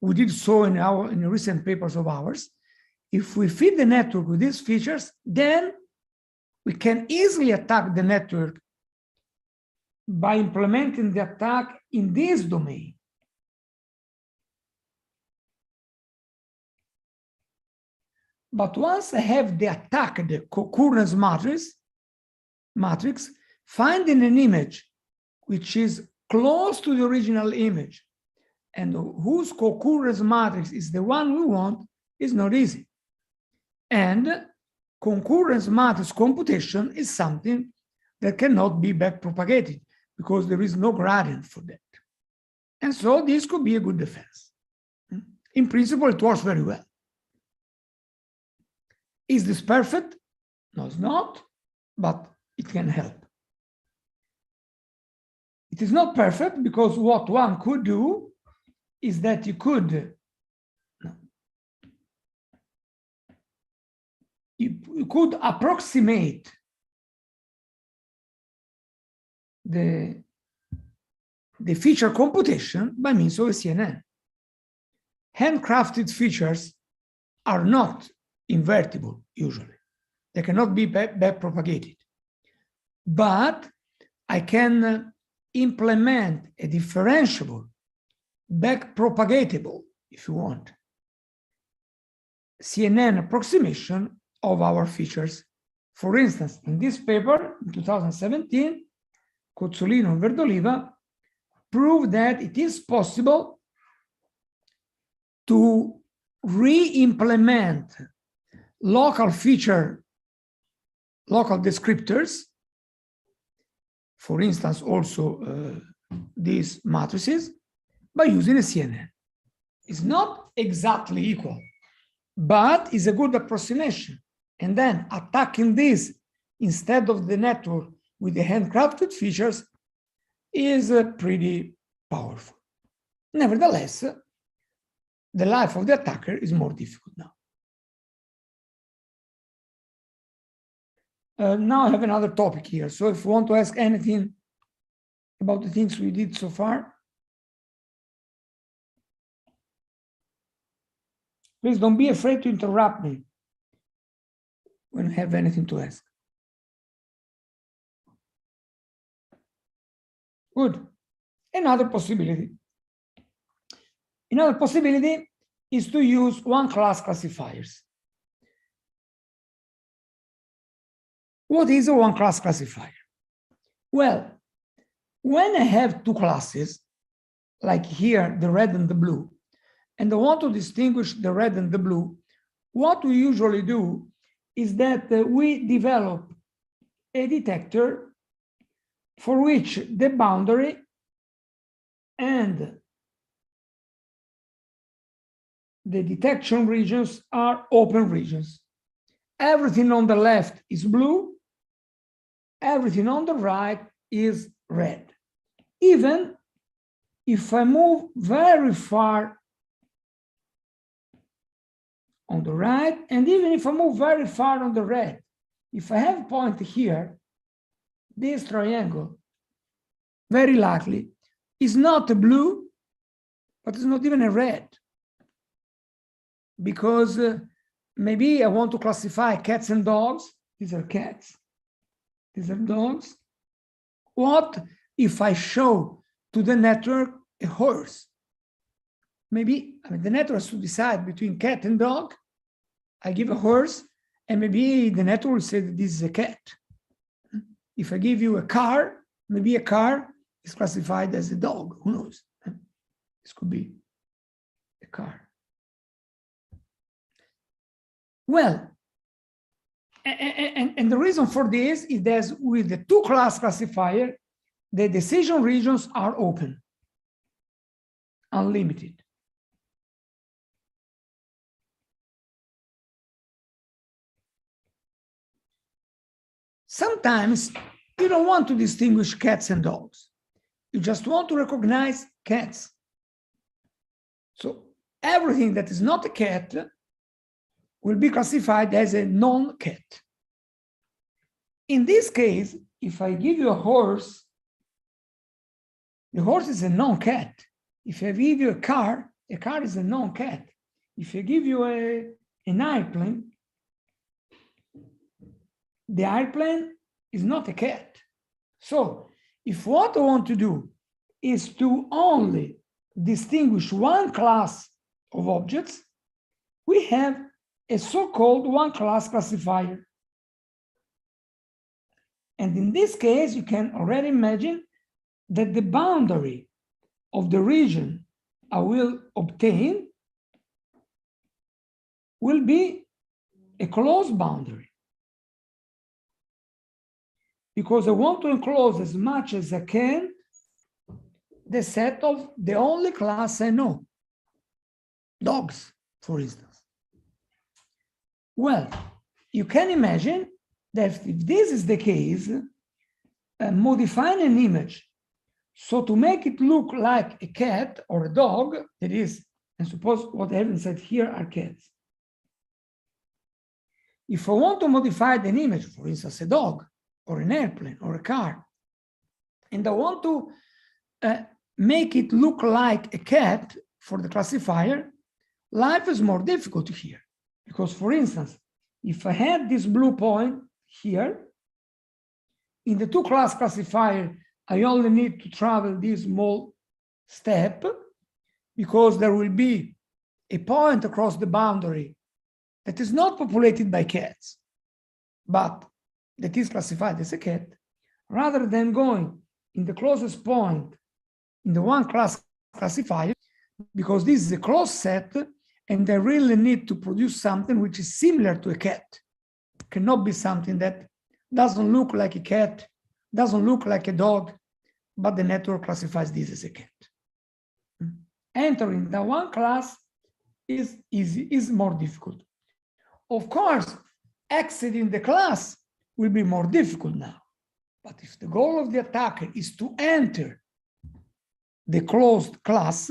S5: we did so in the recent papers of ours. If we feed the network with these features, then we can easily attack the network by implementing the attack in this domain. But once I have the attack, the co-occurrence matrix, finding an image which is close to the original image and whose co-occurrence matrix is the one we want is not easy. And concurrence matrix computation is something that cannot be backpropagated because there is no gradient for that. And so this could be a good defense. In principle, it works very well. Is this perfect? No, it's not, but it can help. It is not perfect because what one could do is that you could approximate the feature computation by means of a CNN. Handcrafted features are not invertible usually. They cannot be backpropagated. But I can implement a differentiable, backpropagatable, if you want, CNN approximation of our features. For instance, in this paper, in 2017, Cozzolino and Verdoliva proved that it is possible to re-implement local descriptors, for instance, also these matrices, by using a CNN. It's not exactly equal, but it's a good approximation. And then attacking this instead of the network with the handcrafted features is pretty powerful. Nevertheless, the life of the attacker is more difficult now. Now I have another topic here. So if you want to ask anything about the things we did so far, please don't be afraid to interrupt me when you have anything to ask. Good. Another possibility. Another possibility is to use one-class classifiers. What is a one-class classifier? Well, when I have two classes, like here, the red and the blue, and I want to distinguish the red and the blue, what we usually do is that we develop a detector for which the boundary and the detection regions are open regions. Everything on the left is blue, everything on the right is red. Even if I move very far on the right, and even if I move very far on the red, if I have a point here, this triangle, very likely, is not a blue, but it's not even a red. Because maybe I want to classify cats and dogs. These are cats. These are dogs. What if I show to the network a horse? Maybe, I mean, the network has to decide between cat and dog. I give a horse, and maybe the network will say that this is a cat. If I give you a car, maybe a car is classified as a dog. Who knows? This could be a car. Well, and the reason for this is that with the two-class classifier, the decision regions are open, unlimited. Sometimes you don't want to distinguish cats and dogs. You just want to recognize cats. So everything that is not a cat will be classified as a non-cat. In this case, if I give you a horse, the horse is a non-cat. If I give you a car is a non-cat. If I give you an airplane, the airplane is not a cat. So if what I want to do is to only distinguish one class of objects, we have a so-called one-class classifier. And in this case, you can already imagine that the boundary of the region I will obtain will be a closed boundary. Because I want to enclose as much as I can the set of the only class I know, dogs, for instance. Well, you can imagine that if this is the case, modifying an image so to make it look like a cat or a dog, that is, and suppose what I haven't said here are cats. If I want to modify an image, for instance, a dog, or an airplane, or a car, and I want to make it look like a cat for the classifier, life is more difficult here. Because, for instance, if I had this blue point here, in the two-class classifier, I only need to travel this small step, because there will be a point across the boundary that is not populated by cats, but that is classified as a cat, rather than going in the closest point in the one-class classifier, because this is a closed set, and I really need to produce something which is similar to a cat. It cannot be something that doesn't look like a cat, doesn't look like a dog, but the network classifies this as a cat. Entering the one class is easy, is more difficult. Of course, exiting the class will be more difficult now. But if the goal of the attacker is to enter the closed class,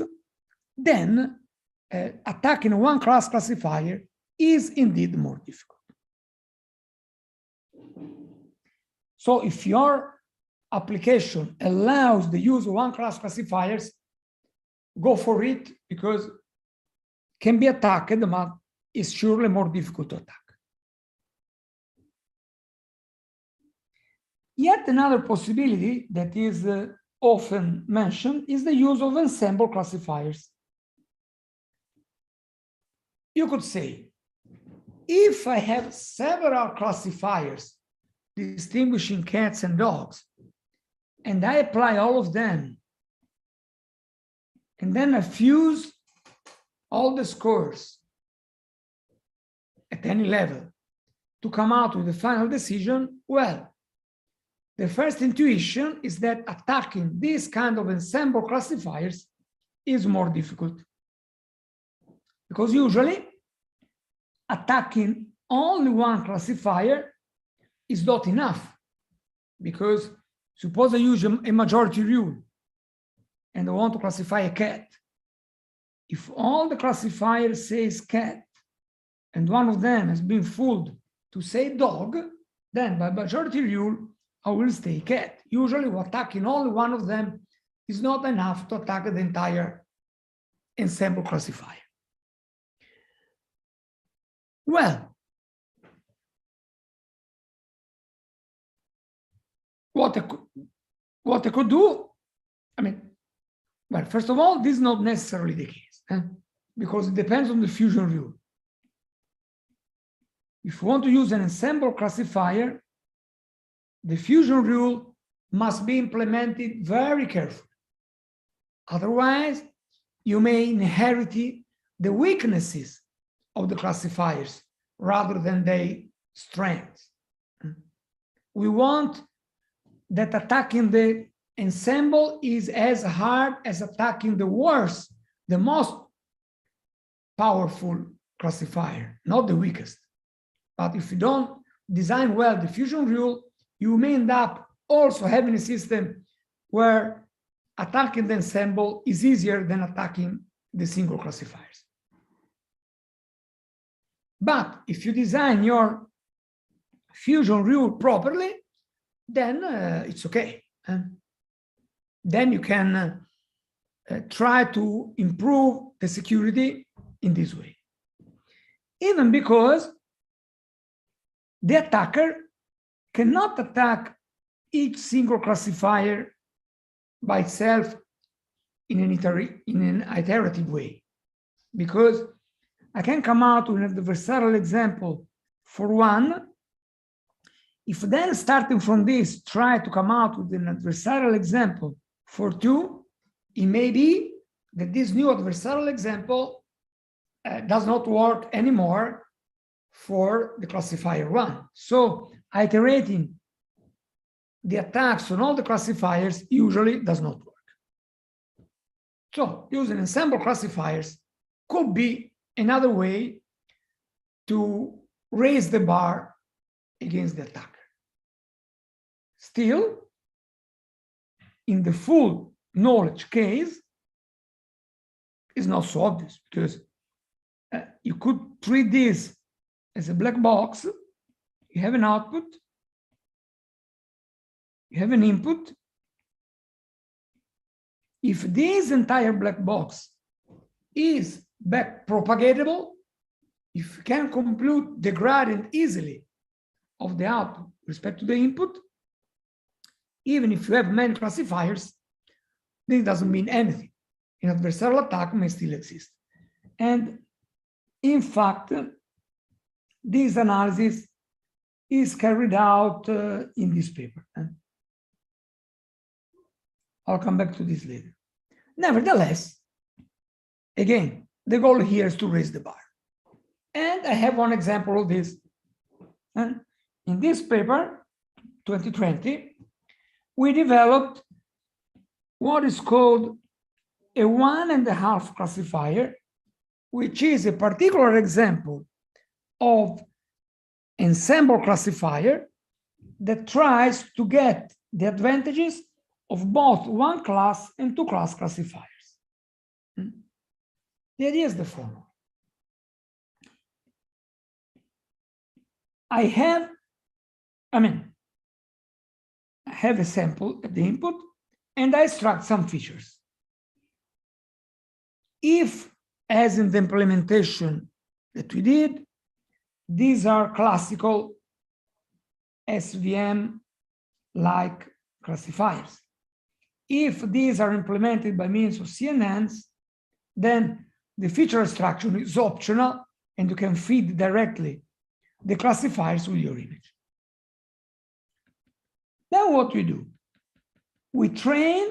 S5: then attacking one class classifier is indeed more difficult. So if your application allows the use of one class classifiers, go for it, because it can be attacked, but it's surely more difficult to attack. Yet another possibility that is often mentioned is the use of ensemble classifiers. You could say, if I have several classifiers distinguishing cats and dogs, and I apply all of them, and then I fuse all the scores at any level to come out with the final decision, well, the first intuition is that attacking this kind of ensemble classifiers is more difficult. Because usually attacking only one classifier is not enough. Because suppose I use a majority rule and I want to classify a cat. If all the classifiers says cat and one of them has been fooled to say dog, then by majority rule, I will stay cat. Usually attacking only one of them is not enough to attack the entire ensemble classifier. Well, what I could do, I mean, well, first of all, this is not necessarily the case, because it depends on the fusion rule. If you want to use an ensemble classifier, the fusion rule must be implemented very carefully. Otherwise, you may inherit the weaknesses of the classifiers rather than their strengths. We want that attacking the ensemble is as hard as attacking the worst, the most powerful classifier, not the weakest. But if you don't design well the fusion rule, you may end up also having a system where attacking the ensemble is easier than attacking the single classifiers. But if you design your fusion rule properly, then it's okay. Then you can try to improve the security in this way. Even because the attacker cannot attack each single classifier by itself in an iterative way, because I can come out with an adversarial example for one. If then, starting from this, try to come out with an adversarial example for two, it may be that this new adversarial example does not work anymore for the classifier one. So iterating the attacks on all the classifiers usually does not work. So using ensemble classifiers could be another way to raise the bar against the attacker. Still, in the full knowledge case, it's not so obvious, because you could treat this as a black box. You have an output, you have an input. If this entire black box is back propagatable, if you can compute the gradient easily of the output with respect to the input, even if you have many classifiers, this doesn't mean anything. An adversarial attack may still exist. And in fact, this analysis is carried out in this paper. I'll come back to this later. Nevertheless, again, the goal here is to raise the bar. And I have one example of this. In this paper, 2020, we developed what is called a 1.5 classifier, which is a particular example of ensemble classifier that tries to get the advantages of both one class and two class classifiers. The idea is the following. I have a sample at the input and I extract some features. If, as in the implementation that we did, these are classical SVM-like classifiers. If these are implemented by means of CNNs, then the feature extraction is optional and you can feed directly the classifiers with your image. Then what we do? We train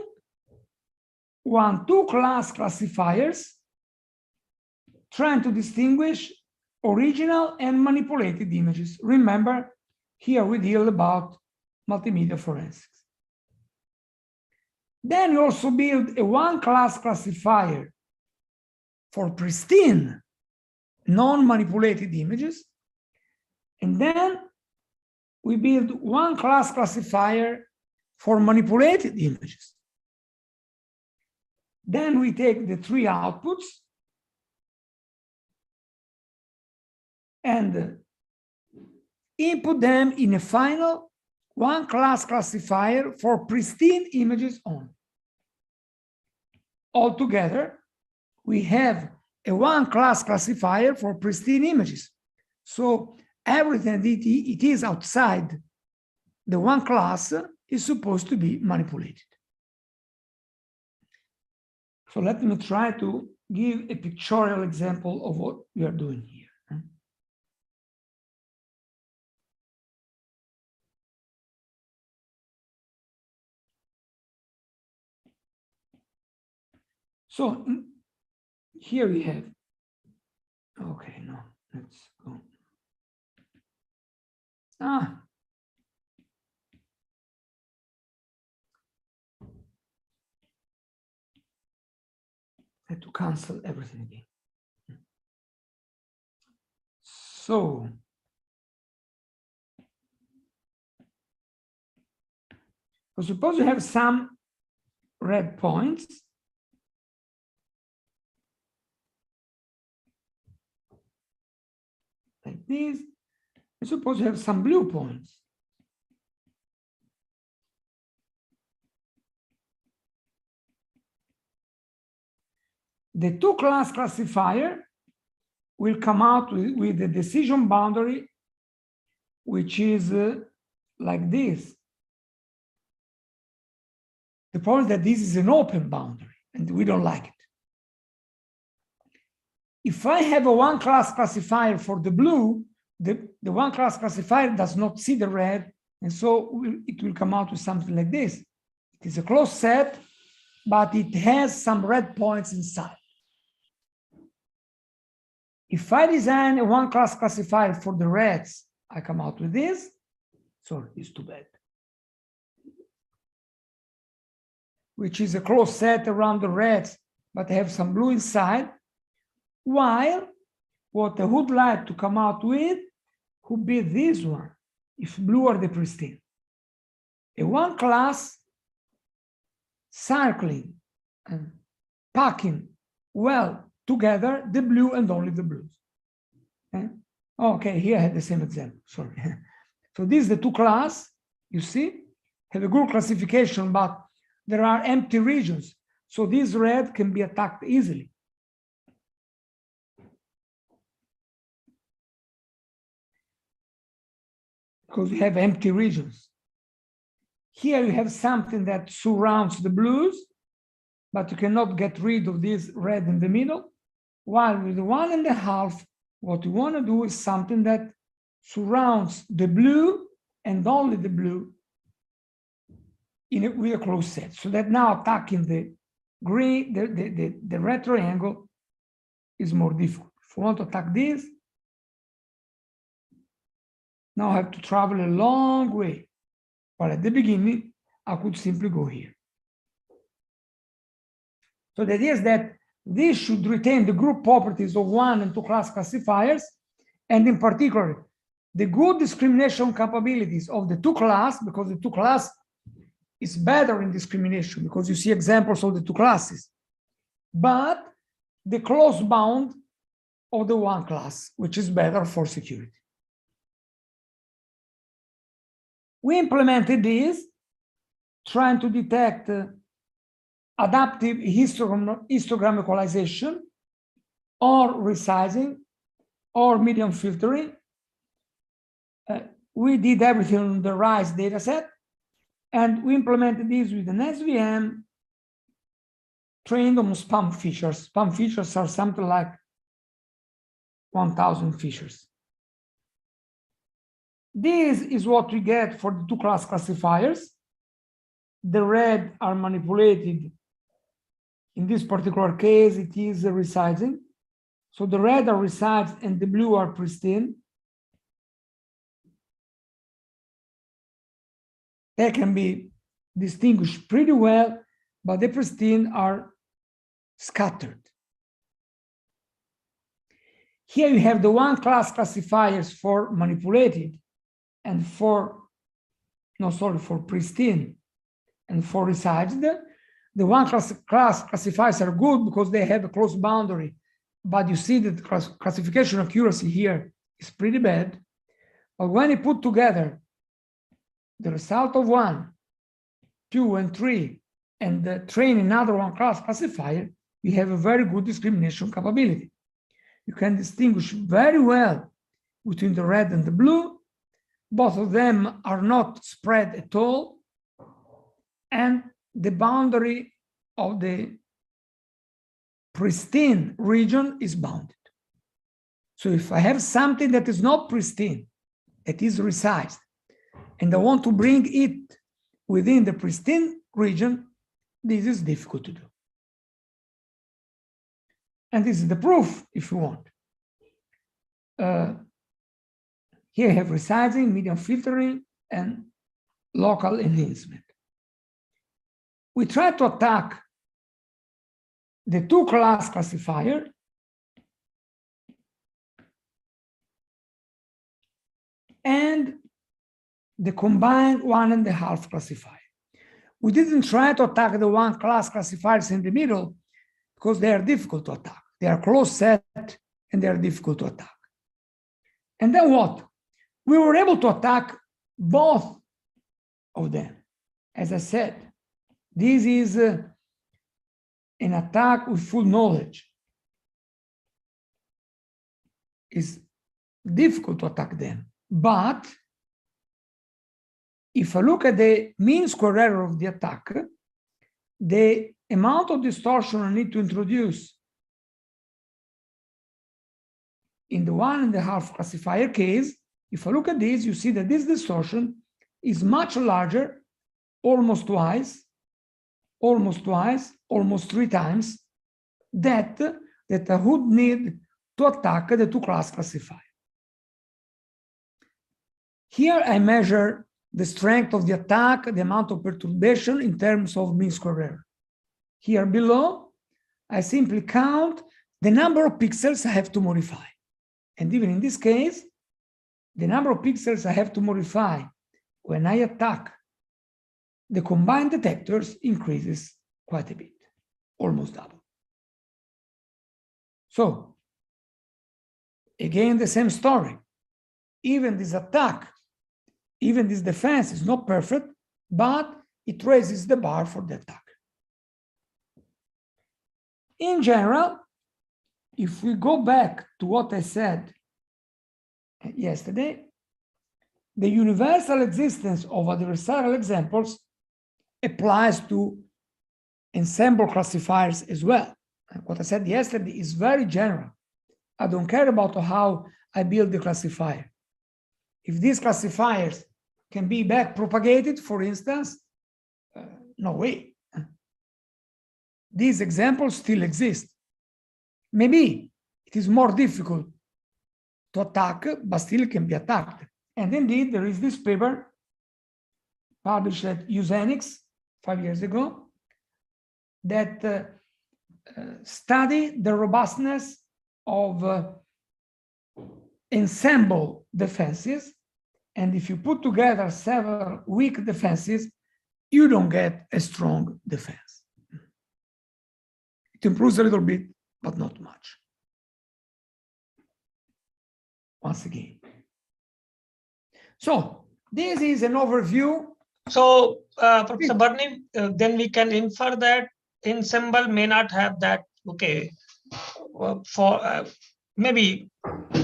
S5: two-class classifiers trying to distinguish original and manipulated images. Remember, here we deal about multimedia forensics. Then we also build a one-class classifier for pristine, non-manipulated images. And then we build one-class classifier for manipulated images. Then we take the three outputs and input them in a final one-class classifier for pristine images only. Altogether, we have a one-class classifier for pristine images. So everything that it is outside the one class is supposed to be manipulated. So let me try to give a pictorial example of what we are doing here. So here we have, okay, no, let's go. I had to cancel everything again. So suppose you have some red points. Like this. I suppose you have some blue points. The two-class classifier will come out with the decision boundary, which is like this. The point is that this is an open boundary, and we don't like it. If I have a one-class classifier for the blue, the one-class classifier does not see the red, and so it will come out with something like this. It is a closed set, but it has some red points inside. If I design a one-class classifier for the reds, I come out with this. Sorry, it's too bad. Which is a closed set around the reds, but I have some blue inside. While what I would like to come out with would be this one, if blue are the pristine. A one class circling and packing well together the blue and only the blues. Okay, here I had the same example, sorry. So this is the two class, you see, have a good classification, but there are empty regions. So this red can be attacked easily. Because we have empty regions. Here you have something that surrounds the blues, but you cannot get rid of this red in the middle. While with the 1.5, what you want to do is something that surrounds the blue and only the blue with a closed set. So that now attacking the green, the red triangle is more difficult. If you want to attack this, now I have to travel a long way. But at the beginning, I could simply go here. So the idea is that this should retain the group properties of one and two class classifiers, and in particular, the good discrimination capabilities of the two class, because the two class is better in discrimination, because you see examples of the two classes. But the close bound of the one class, which is better for security. We implemented this, trying to detect adaptive histogram equalization, or resizing, or medium filtering. We did everything on the RISE dataset, and we implemented this with an SVM trained on spam features. Spam features are something like 1,000 features. This is what we get for the two class classifiers. The red are manipulated. In this particular case, it is resizing. So the red are resized and the blue are pristine. They can be distinguished pretty well, but the pristine are scattered. Here you have the one class classifiers for manipulated and for pristine and for resized. The one class classifiers are good because they have a close boundary, but you see that classification accuracy here is pretty bad. But when you put together the result of 1, 2, and 3, and train another one class classifier, you have a very good discrimination capability. You can distinguish very well between the red and the blue. Both of them are not spread at all, and the boundary of the pristine region is bounded. So if I have something that is not pristine, that is resized, and I want to bring it within the pristine region, this is difficult to do. And this is the proof, if you want. Here I have resizing, medium filtering, and local enhancement. We try to attack the two class classifier and the combined 1.5 classifier. We didn't try to attack the one class classifiers in the middle because they are difficult to attack. They are close set and they are difficult to attack. And then what? We were able to attack both of them. As I said, this is an attack with full knowledge. It's difficult to attack them. But if I look at the mean square error of the attack, the amount of distortion I need to introduce in the 1.5 classifier case, if I look at this, you see that this distortion is much larger, almost twice, almost 3 times that I would need to attack the two class classifier. Here I measure the strength of the attack, the amount of perturbation in terms of mean square error. Here below, I simply count the number of pixels I have to modify. And even in this case, the number of pixels I have to modify when I attack the combined detectors increases quite a bit, almost double. So, again, the same story. Even this attack, even this defense is not perfect, but it raises the bar for the attack. In general, if we go back to what I said yesterday, the universal existence of adversarial examples applies to ensemble classifiers as well. What I said yesterday is very general. I don't care about how I build the classifier. If these classifiers can be back propagated, for instance, no way. These examples still exist. Maybe it is more difficult to attack, but still can be attacked. And indeed, there is this paper published at Eugenics 5 years ago that studied the robustness of ensemble defenses. And if you put together several weak defenses, you don't get a strong defense. It improves a little bit, but not much. Once again. So this is an overview.
S6: So, Professor Barni, then we can infer that ensemble may not have that, okay, maybe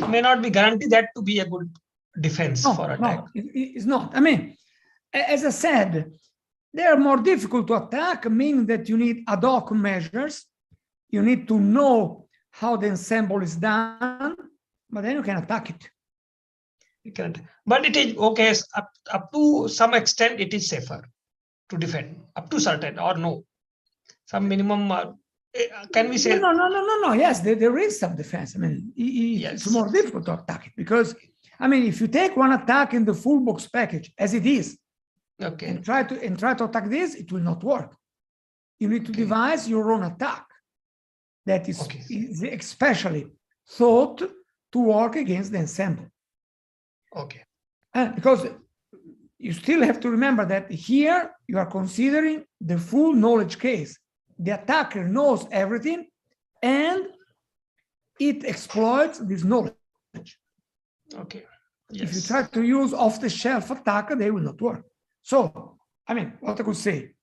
S6: may not be guaranteed that to be a good defense for attack.
S5: No, it's not. I mean, as I said, they are more difficult to attack, meaning that you need ad hoc measures. You need to know how the ensemble is done, but then you can attack it.
S6: You can, but it is okay up to some extent. It is safer to defend up to certain or no, some minimum. Can we say?
S5: No. Yes, there is some defense. I mean, it's more difficult to attack it because, I mean, if you take one attack in the full box package as it is,
S6: okay,
S5: and try to attack this, it will not work. You need to devise your own attack that is especially thought to work against the ensemble.
S6: Okay.
S5: Because you still have to remember that here you are considering the full knowledge case. The attacker knows everything and it exploits this knowledge.
S6: Okay.
S5: If you try to use off-the-shelf attack, they will not work. So, I mean, what I could say,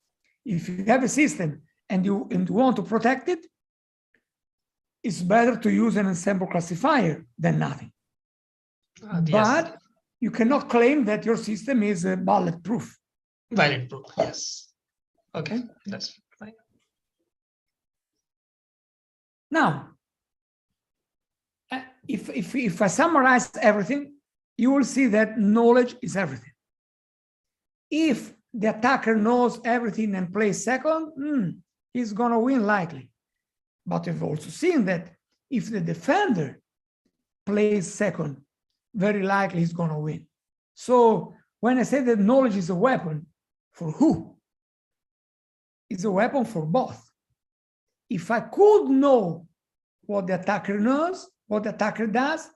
S5: if you have a system and you want to protect it, it's better to use an ensemble classifier than nothing. But you cannot claim that your system is bulletproof.
S6: Bulletproof, yes. Okay, that's fine.
S5: Now, if I summarize everything, you will see that knowledge is everything. If the attacker knows everything and plays second, he's going to win likely. But we've also seen that if the defender plays second, very likely he's going to win. So when I say that knowledge is a weapon, for who? It's a weapon for both. If I could know what the attacker knows, what the attacker does,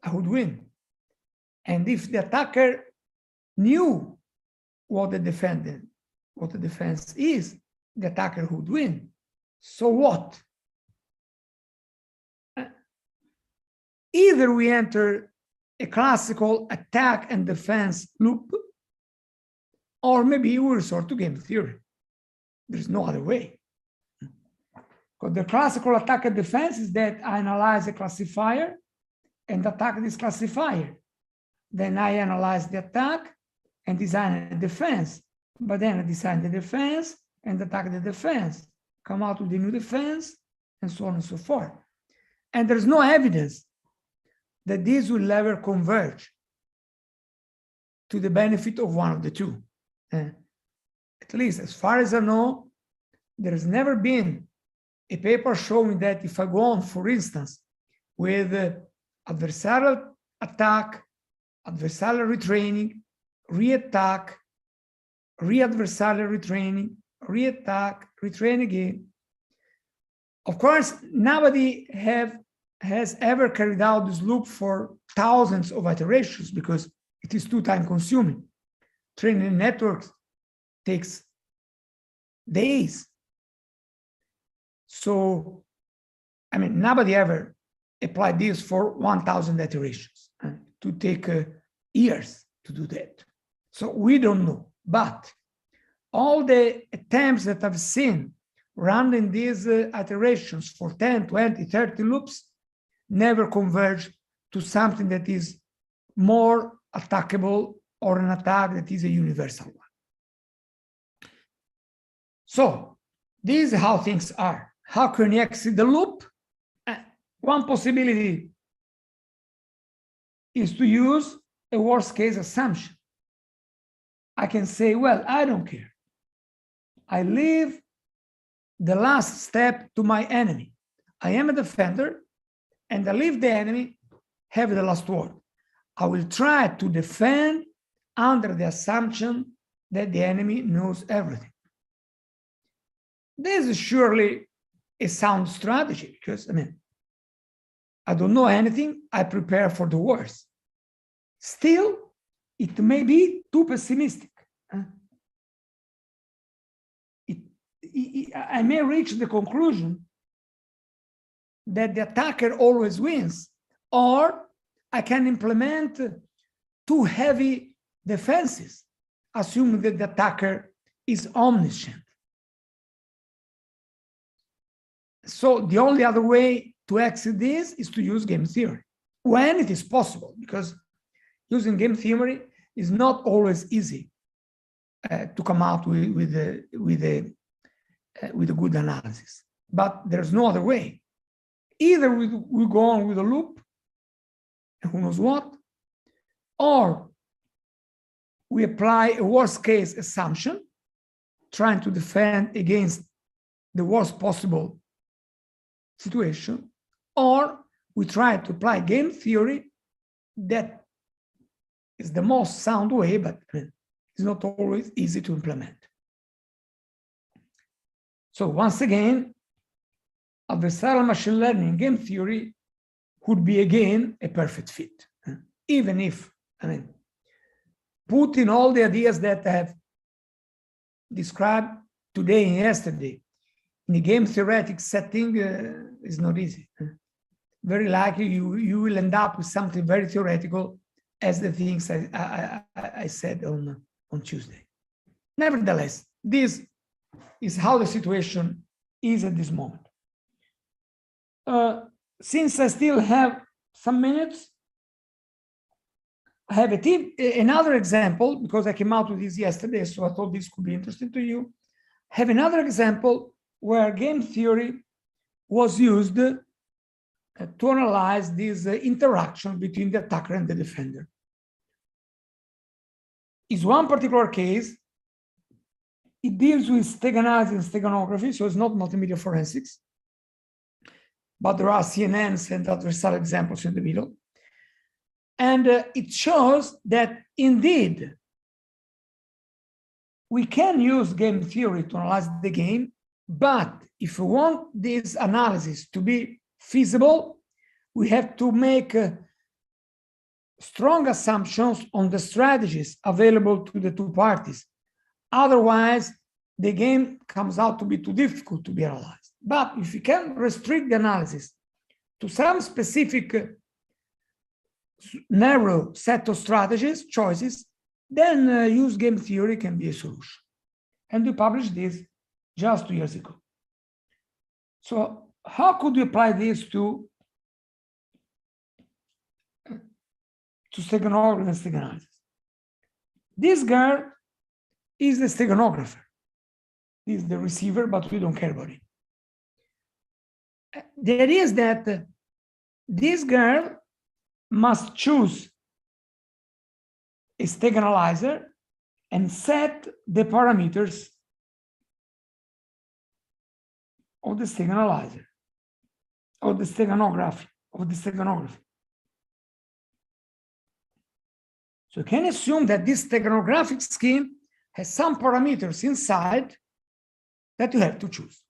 S5: I would win. And if the attacker knew what the defense is, the attacker would win. So what? Either we enter a classical attack and defense loop, or maybe we resort to game theory. There's no other way. Because the classical attack and defense is that I analyze a classifier and attack this classifier. Then I analyze the attack and design a defense. But then I design the defense and attack the defense, come out with a new defense, and so on and so forth. And there's no evidence that these will ever converge to the benefit of one of the two. At least as far as I know, there has never been a paper showing that if I go on, for instance, with adversarial attack, adversarial retraining, re-attack, re-adversarial retraining, re-attack, retrain again. Of course, nobody has ever carried out this loop for thousands of iterations because it is too time consuming. Training networks takes days. So, I mean, nobody ever applied this for 1,000 iterations to take years to do that. So we don't know, but all the attempts that I've seen running these iterations for 10, 20, 30 loops never converge to something that is more attackable or an attack that is a universal one. So this is how things are. How can you exit the loop? One possibility is to use a worst case assumption. I can say, well, I don't care. I leave the last step to my enemy. I am a defender, and I leave the enemy have the last word. I will try to defend under the assumption that the enemy knows everything. This is surely a sound strategy because, I mean, I don't know anything, I prepare for the worst. Still, it may be too pessimistic. I may reach the conclusion that the attacker always wins, or I can implement too heavy defenses, assuming that the attacker is omniscient. So the only other way to exit this is to use game theory when it is possible, because using game theory is not always easy to come out with a good analysis. But there's no other way. Either we go on with a loop, and who knows what, or we apply a worst case assumption, trying to defend against the worst possible situation, or we try to apply game theory that is the most sound way, but it's not always easy to implement. So once again, adversarial machine learning and game theory would be again a perfect fit, even if, putting all the ideas that I have described today and yesterday in a game theoretic setting is not easy. Very likely you will end up with something very theoretical, as the things I said on Tuesday. Nevertheless, this is how the situation is at this moment. Since I still have some minutes, I have another example, because I came out with this yesterday, so I thought this could be interesting to you. I have another example where game theory was used to analyze this interaction between the attacker and the defender. Is one particular case. It deals with steg analysis and steganography, so it's not multimedia forensics, but there are CNNs and adversarial examples in the middle. And it shows that indeed we can use game theory to analyze the game, but if we want this analysis to be feasible, we have to make strong assumptions on the strategies available to the two parties. Otherwise, the game comes out to be too difficult to be analyzed. But if you can restrict the analysis to some specific narrow set of strategies, choices, then use game theory can be a solution. And we published this just 2 years ago. So how could we apply this to steganography and steganography? This girl is the steganographer. This is the receiver, but we don't care about it. The idea is that this girl must choose a steg analyzer and set the parameters of the steg analyzer, of the steganography, So you can assume that this steganographic scheme has some parameters inside that you have to choose.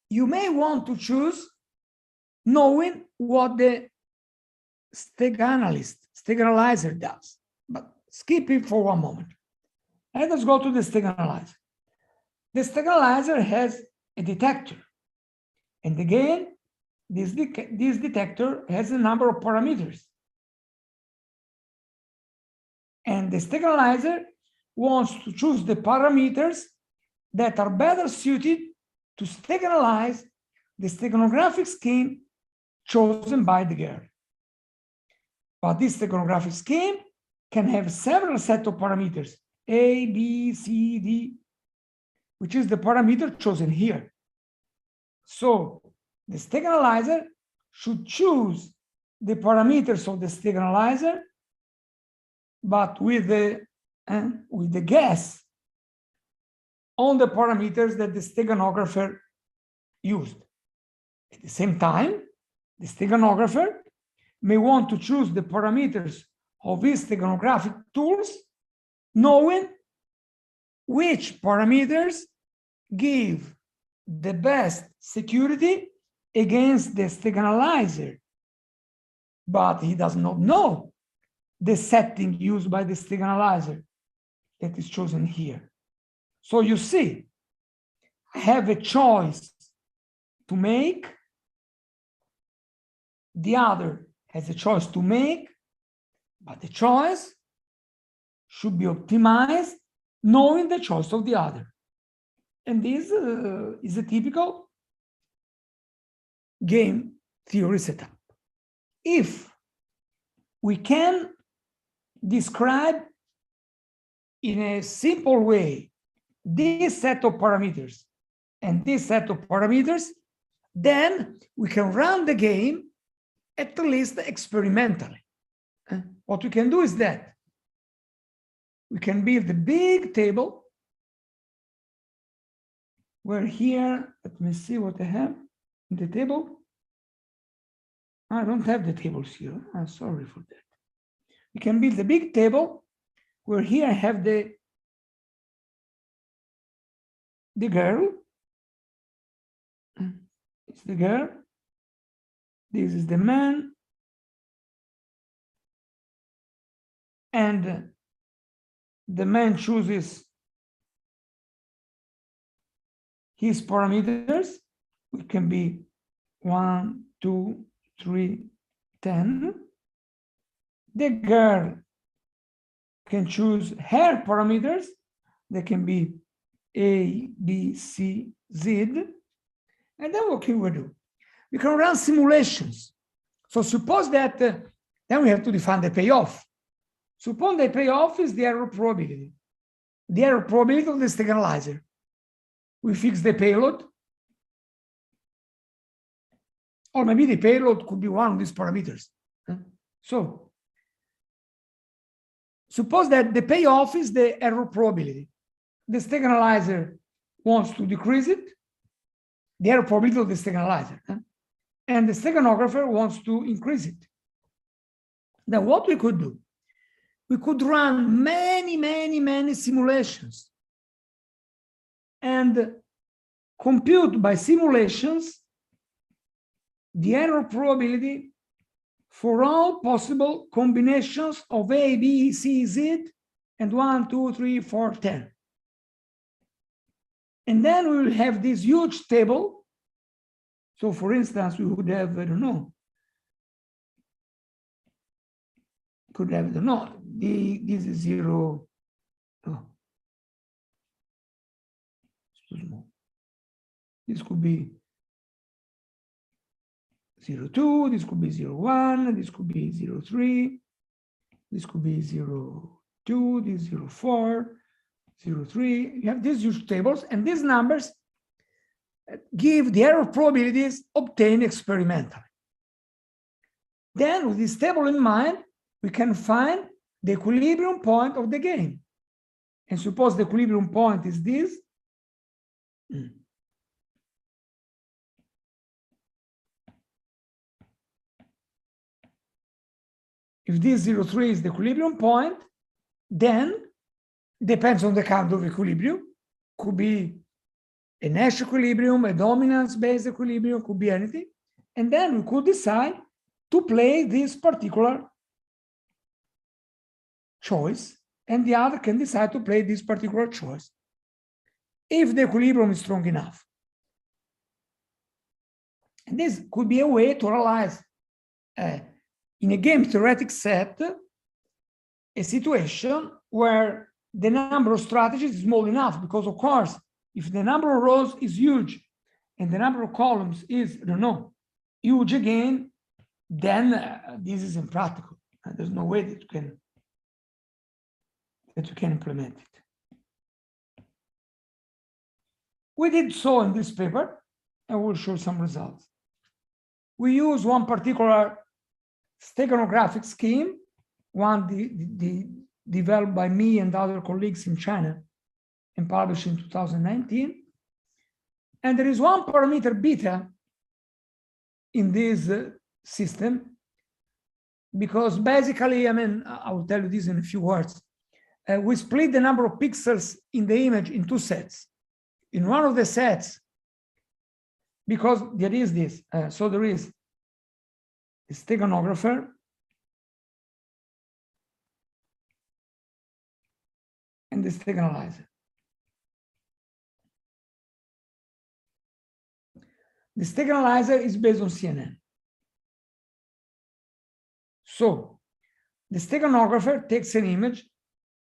S5: You may want to choose knowing what the steg analyzer does, but skip it for one moment. Let us go to the steg analyzer. The steg analyzer has a detector, and again, this detector has a number of parameters. And the steg analyzer wants to choose the parameters that are better suited to steganalize the steganographic scheme chosen by the girl. But this steganographic scheme can have several sets of parameters, A, B, C, D, which is the parameter chosen here. So the steg analyzer should choose the parameters of the steg analyzer, but with the guess on the parameters that the steganographer used. At the same time, the steganographer may want to choose the parameters of his steganographic tools, knowing which parameters give the best security against the steg analyzer. But he does not know the setting used by the steg analyzer that is chosen here. So you see, I have a choice to make the other has a choice to make, but the choice should be optimized knowing the choice of the other. And this is a typical game theory setup. If we can describe in a simple way this set of parameters and this set of parameters, then we can run the game at least experimentally. What we can do is that we can build a big table where here, let me see what I have in the table. I don't have the tables here. I'm sorry for that. We can build a big table where here I have the girl. It's the girl. This is the man. And the man chooses his parameters. It can be 1, 2, 3, 10. The girl can choose her parameters. They can be A, B, C, Z. And then what can we do? We can run simulations. So suppose that, then we have to define the payoff. Suppose the payoff is the error probability. The error probability of the stake analyzer. We fix the payload. Or maybe the payload could be one of these parameters. So suppose that the payoff is the error probability. The stake analyzer wants to decrease it, the error probability of the stake analyzer. And the steganographer wants to increase it. Then what we could do? We could run many simulations and compute by simulations the error probability for all possible combinations of A, B, C, Z, and 1, 2, 3, 4, 10. And then we will have this huge table. So for instance, we would have, I don't know, could have, I don't know, this is 0. Oh. It's too small. This could be 0.2, this could be 0.1, this could be 0.3, this could be 0.2, this 0.4, 0.3. You have these huge tables, and these numbers give the error probabilities obtained experimentally. Then, with this table in mind, we can find the equilibrium point of the game. And suppose the equilibrium point is this. If this 0.3 is the equilibrium point, then depends on the kind of equilibrium. Could be a Nash equilibrium, a dominance-based equilibrium, could be anything. And then we could decide to play this particular choice, and the other can decide to play this particular choice if the equilibrium is strong enough. And this could be a way to analyze in a game theoretic set a situation where the number of strategies is small enough, because of course, if the number of rows is huge and the number of columns is, I don't know, huge again, then this is impractical. There's no way that you can implement it. We did so in this paper, and we'll show some results. We use one particular steganographic scheme, one developed by me and other colleagues in China and published in 2019. And there is one parameter beta in this system, because basically, I mean, I will tell you this in a few words. We split the number of pixels in the image in two sets. In one of the sets, because there is this, so there is a steganographer, and the stake analyzer. The stake analyzer is based on CNN. So the steganographer takes an image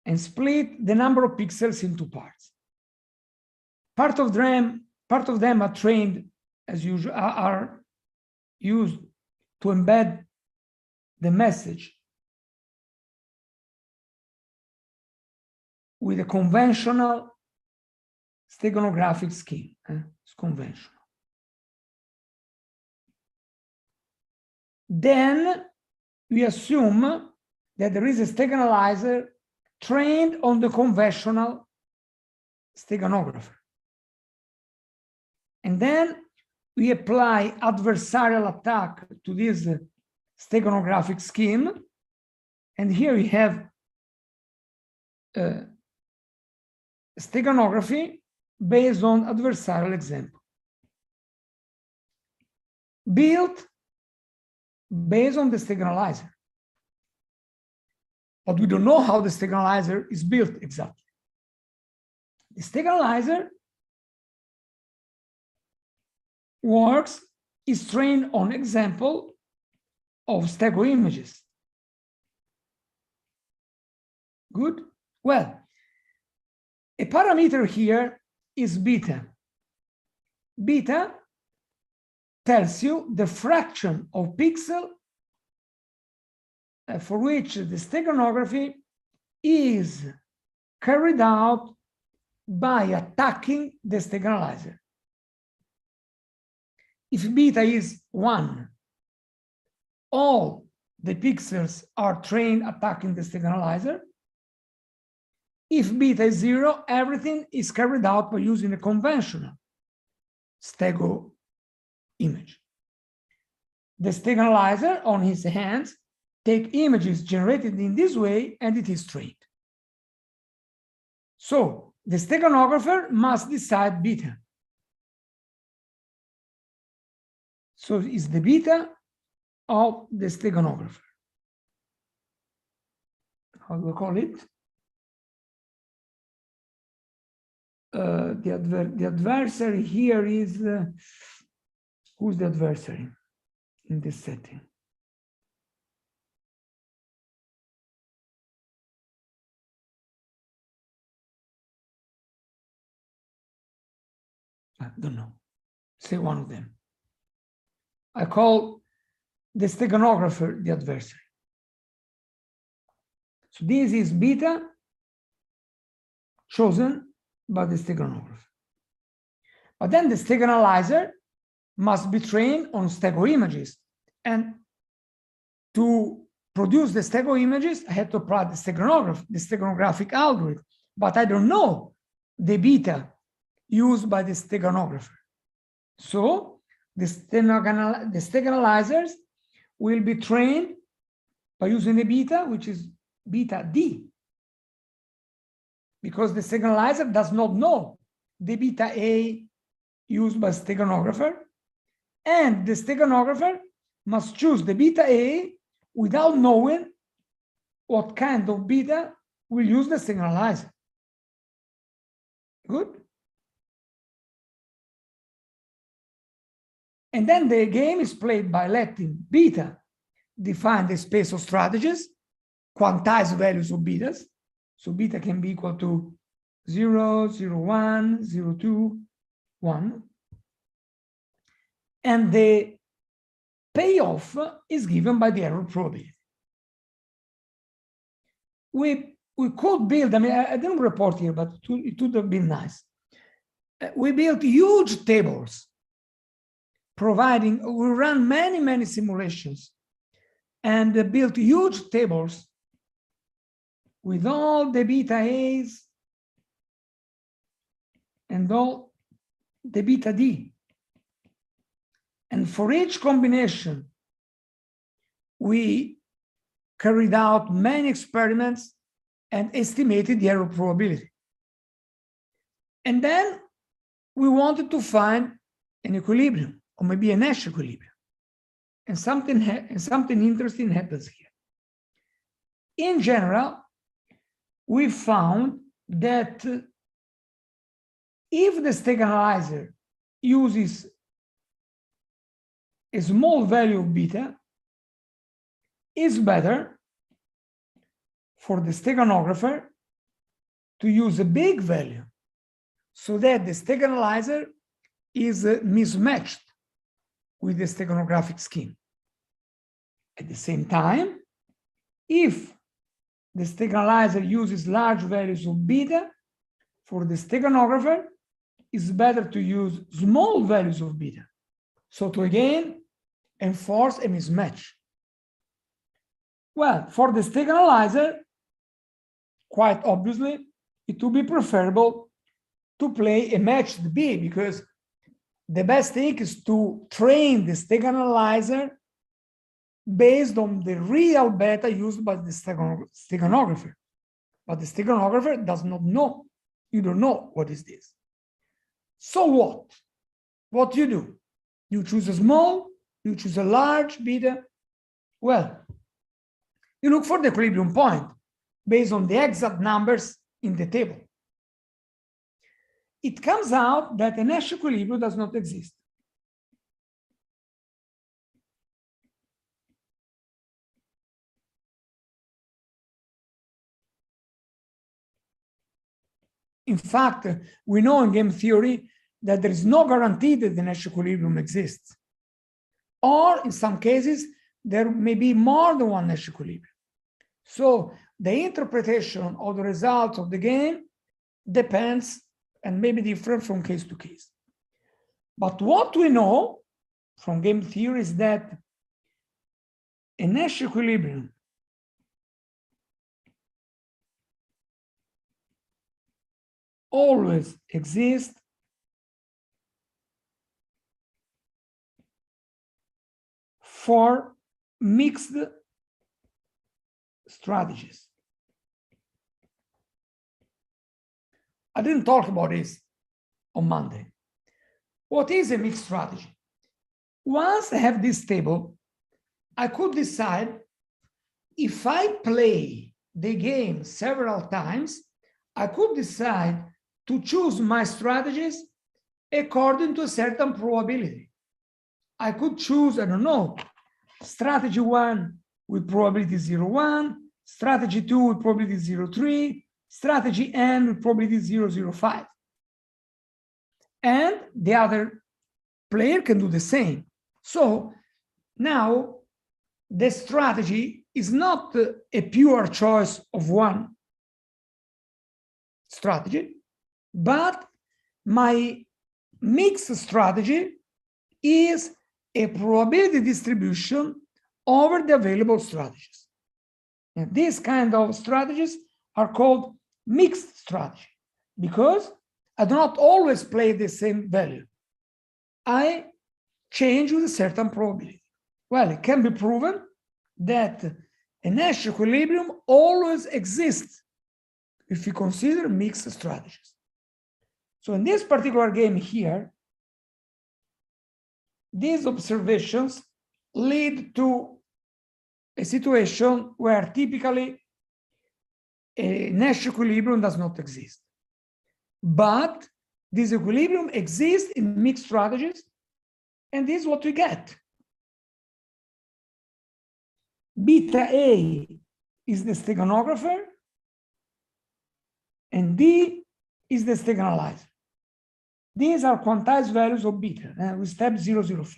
S5: and split the number of pixels into parts. Part of them are trained as usual, are used to embed the message with a conventional steganographic scheme. It's conventional. Then we assume that there is a steganalizer trained on the conventional steganographer. And then we apply adversarial attack to this steganographic scheme. And here we have steganography based on adversarial example, built based on the steganalizer. But we don't know how the steganalizer is built exactly. The steganalizer is trained on example of stego images. Good? Well, a parameter here is beta. Beta tells you the fraction of pixel for which the steganography is carried out by attacking the steganalizer. If beta is 1, all the pixels are trained attacking the steganalizer. If beta is 0, everything is carried out by using a conventional stego image. The steganalizer on his hands take images generated in this way, and it is trained. So the steganographer must decide beta. So it's the beta of the steganographer. How do we call it? The adversary here is, who's the adversary in this setting? I don't know. Say one of them. I call the steganographer the adversary. So this is beta chosen by the steganographer. But then the steganalizer must be trained on stego images. And to produce the stego images, I have to apply the steganographic algorithm. But I don't know the beta used by the steganographer. So the steganalizers will be trained by using a beta, which is beta D, because the steganalizer does not know the beta A used by steganographer, and the steganographer must choose the beta A without knowing what kind of beta will use the steganalizer. Good? And then the game is played by letting beta define the space of strategies, quantize values of betas. So beta can be equal to 0, 0, 1, 0, 2, 1. And the payoff is given by the error probability. We could build, I mean, I didn't report here, but it would have been nice. We built huge tables providing, we ran many simulations and built huge tables with all the beta A's and all the beta D. And for each combination, we carried out many experiments and estimated the error probability. And then we wanted to find an equilibrium, or maybe a Nash equilibrium. And something interesting happens here. In general, we found that if the steganalizer uses a small value of beta, it's better for the steganographer to use a big value so that the steganalyzer is mismatched with the steganographic scheme. At the same time, if the steganalyzer uses large values of beta, for the steganographer, it's better to use small values of beta. So to again enforce a mismatch. Well, for the steganalyzer, quite obviously, it would be preferable to play a matched B, because the best thing is to train the steganalizer based on the real beta used by the steganographer. But the steganographer does not know. You don't know what is this. So what? What do? You choose a small, you choose a large beta. Well, you look for the equilibrium point based on the exact numbers in the table. It comes out that a Nash equilibrium does not exist. In fact, we know in game theory that there is no guarantee that the Nash equilibrium exists. Or in some cases, there may be more than one Nash equilibrium. So the interpretation of the results of the game depends and may be different from case to case. But what we know from game theory is that a Nash equilibrium always exists for mixed strategies. I didn't talk about this on Monday. What is a mixed strategy? Once I have this table, I could decide if I play the game several times, I could decide to choose my strategies according to a certain probability. I could choose, I don't know, strategy 1 with probability 0.1, strategy 2 with probability 0.3, strategy N with probability 0.05. And the other player can do the same. So now the strategy is not a pure choice of one strategy, but my mixed strategy is a probability distribution over the available strategies. And these kind of strategies are called mixed strategy because I do not always play the same value. I change with a certain probability. Well, it can be proven that a Nash equilibrium always exists if you consider mixed strategies. So in this particular game here, these observations lead to a situation where typically a Nash equilibrium does not exist. But this equilibrium exists in mixed strategies, and this is what we get. Beta A is the steganographer, and D is the steganalizer. These are quantized values of beta with step 0.05.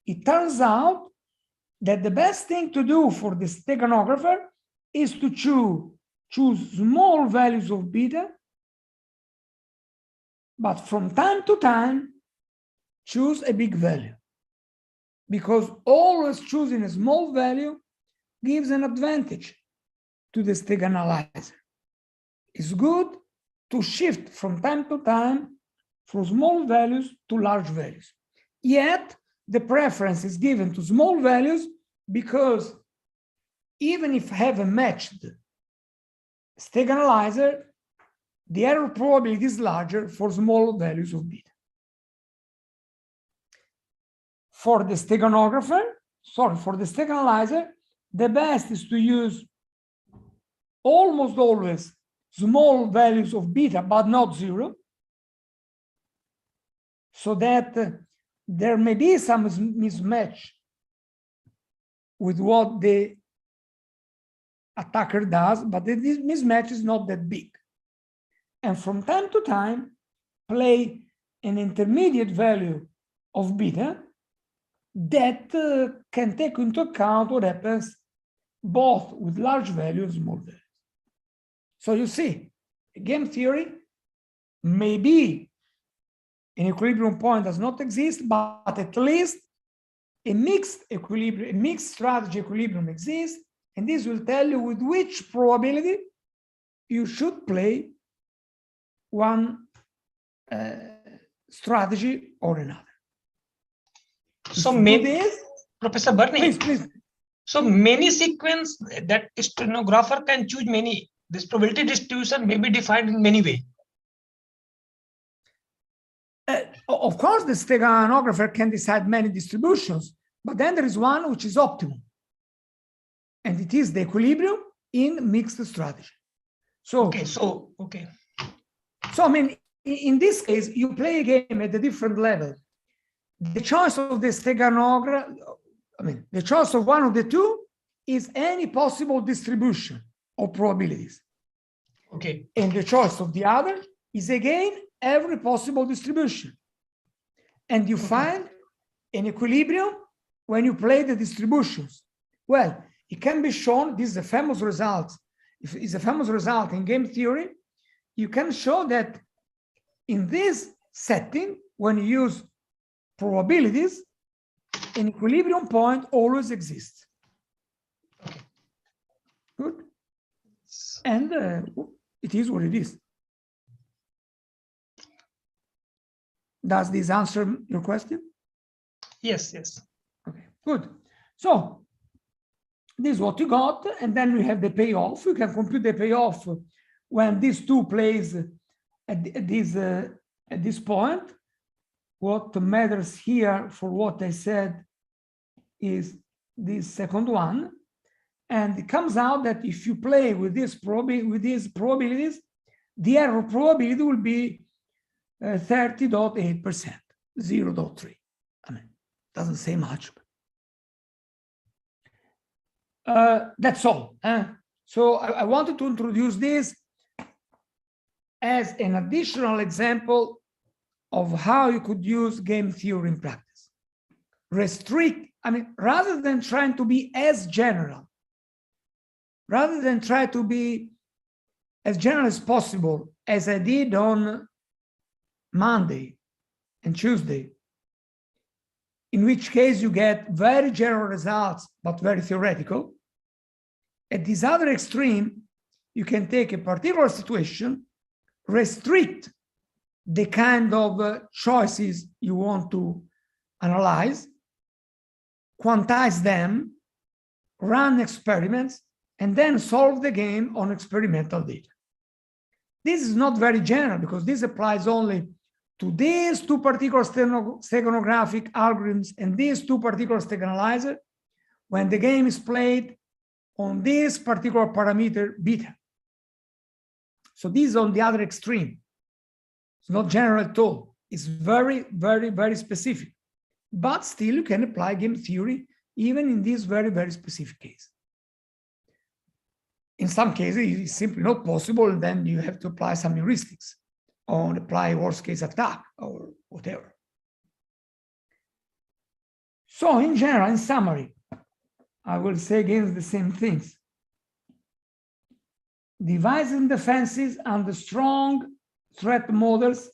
S5: It turns out that the best thing to do for the steganographer is to choose small values of beta, but from time to time, choose a big value. Because always choosing a small value gives an advantage to the steganalizer. It's good to shift from time to time from small values to large values. Yet, the preference is given to small values because even if I have a matched steganalizer, the error probability is larger for small values of beta. For the steganographer, for the steganalizer, the best is to use almost always small values of beta, but not 0, so that there may be some mismatch with what the attacker does, but this mismatch is not that big. And from time to time, play an intermediate value of beta that can take into account what happens both with large values and small values. So you see, game theory, maybe an equilibrium point does not exist, but at least a mixed equilibrium, a mixed strategy equilibrium exists, and this will tell you with which probability you should play one strategy or another.
S6: So
S5: If you do this,
S6: Professor Barni,
S5: please.
S6: so many sequence that stenographer can choose many. This probability distribution may be defined in many ways.
S5: Of course, the steganographer can decide many distributions, but then there is one which is optimum. And it is the equilibrium in mixed strategy. So, So, I mean, in this case, you play a game at a different level. The choice of the steganographer, the choice of one of the two is any possible distribution of probabilities.
S6: Okay.
S5: And the choice of the other is again every possible distribution. And you find an equilibrium when you play the distributions. Well, it can be shown, this is a famous result. If it's a famous result in game theory, you can show that in this setting, when you use probabilities, an equilibrium point always exists. Good. And it is what it is. Does this answer your question?
S6: Yes, yes.
S5: Okay, good. So this is what you got, and then we have the payoff. You can compute the payoff when these two plays at this point. What matters here for what I said is this second one. And it comes out that if you play with these probabilities, the error probability will be 30.8%, 0.3. I mean, doesn't say much. That's all. So I wanted to introduce this as an additional example of how you could use game theory in practice. Restrict, rather than trying to be as general, rather than try to be as general as possible, as I did on Monday and Tuesday, in which case you get very general results, but very theoretical. At this other extreme, you can take a particular situation, restrict the kind of choices you want to analyze, quantize them, run experiments, and then solve the game on experimental data. This is not very general because this applies only to these two particular steganographic algorithms and these two particular steganalizer when the game is played on this particular parameter beta. So this is on the other extreme. It's not general at all. It's very, very, very specific. But still you can apply game theory even in this very, very specific case. In some cases, it's simply not possible, and then you have to apply some heuristics or apply worst case attack or whatever. So in general, in summary, I will say again the same things. Devising defenses under strong threat models,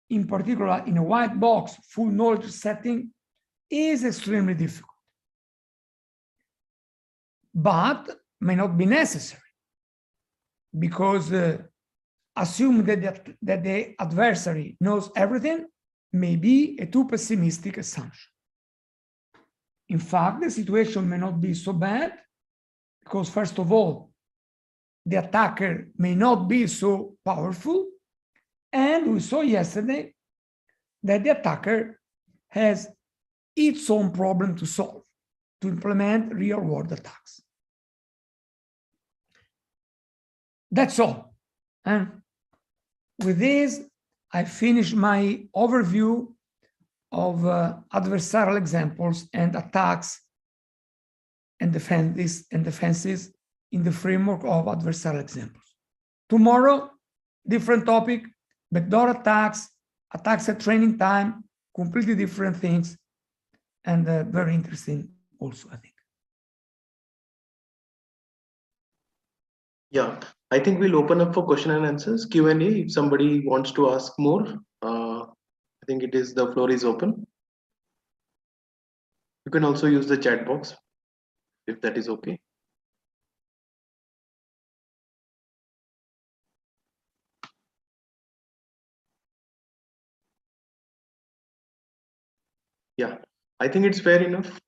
S5: in particular in a white box full knowledge setting, is extremely difficult, but may not be necessary, because assume that the adversary knows everything may be a too pessimistic assumption. In fact, the situation may not be so bad, because first of all, the attacker may not be so powerful, and we saw yesterday that the attacker has its own problem to solve, to implement real-world attacks. That's all. And with this, I finish my overview of adversarial examples and attacks and defenses in the framework of adversarial examples. Tomorrow, different topic, backdoor attacks, attacks at training time, completely different things, and very interesting also, I think.
S2: Yeah, I think we'll open up for question and answers, Q&A. If somebody wants to ask more, I think the floor is open. You can also use the chat box if that is okay. Yeah, I think it's fair enough.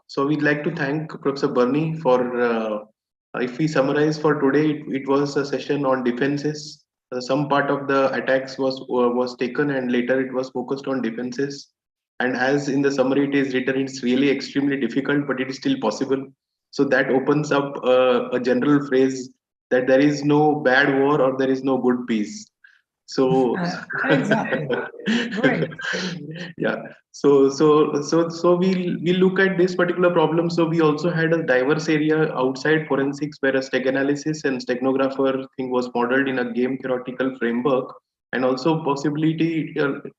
S2: So we'd like to thank Professor Barni for, if we summarize for today, it was a session on defenses. Some part of the attacks was taken and later it was focused on defenses. And as in the summary it is written, it's really extremely difficult, but it is still possible. So that opens up a general phrase that there is no bad war or there is no good peace. So
S5: Exactly. Great.
S2: Yeah. So we look at this particular problem. So we also had a diverse area outside forensics where a steg analysis and steganographer thing was modeled in a game theoretical framework, and also possibility.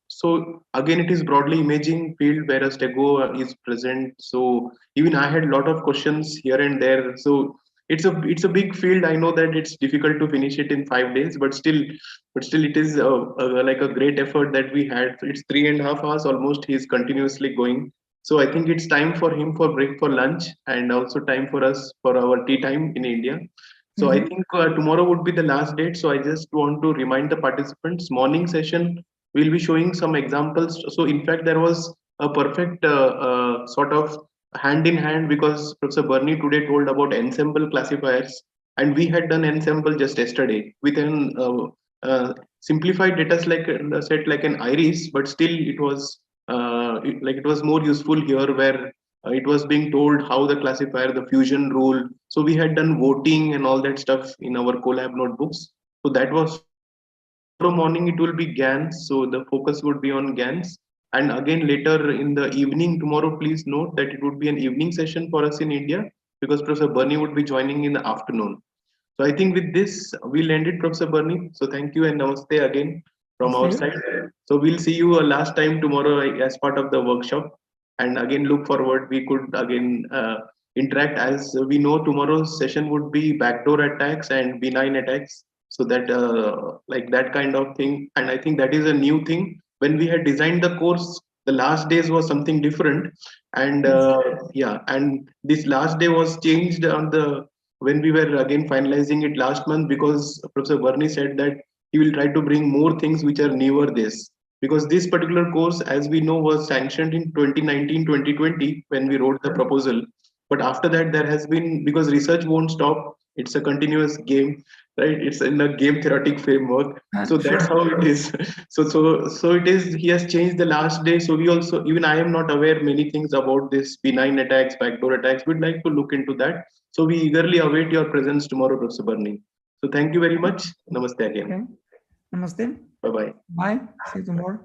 S2: So again, it is broadly imaging field where a stego is present. So even I had a lot of questions here and there. So it's a big field. I know that it's difficult to finish it in 5 days, but still it is like a great effort that we had. It's 3.5 hours almost. He's continuously going. So I think it's time for him for break for lunch and also time for us for our tea time in India. So I think tomorrow would be the last date. So I just want to remind the participants, morning session, we'll be showing some examples. So in fact, there was a perfect sort of hand in hand because Professor Barni today told about ensemble classifiers, and we had done ensemble just yesterday with an simplified data set like an iris, but still it was it was more useful here where it was being told how the classifier, the fusion rule. So we had done voting and all that stuff in our collab notebooks. So that was tomorrow morning. It will be GANs. So the focus would be on GANs. And again later in the evening tomorrow, please note that it would be an evening session for us in India because Professor Barni would be joining in the afternoon. So I think with this, we'll end it, Professor Barni. So thank you and namaste again from our side. So we'll see you last time tomorrow as part of the workshop. And again, look forward, we could again interact. As we know, tomorrow's session would be backdoor attacks and benign attacks. So that like that kind of thing. And I think that is a new thing. When we had designed the course, the last days was something different. And yeah, and this last day was changed on the when we were again finalizing it last month, because Professor Barni said that he will try to bring more things which are newer this, because this particular course, as we know, was sanctioned in 2019-2020 when we wrote the proposal. But after that, there has been, because research won't stop, it's a continuous game, right? It's in a game theoretic framework. So that's how it is. So it is, he has changed the last day. So we also, even I am not aware many things about this benign attacks, backdoor attacks. We'd like to look into that. So we eagerly await your presence tomorrow, Professor Barni. So thank you very much. Namaste again.
S5: Okay. Namaste.
S2: Bye-bye.
S5: Bye. See you tomorrow.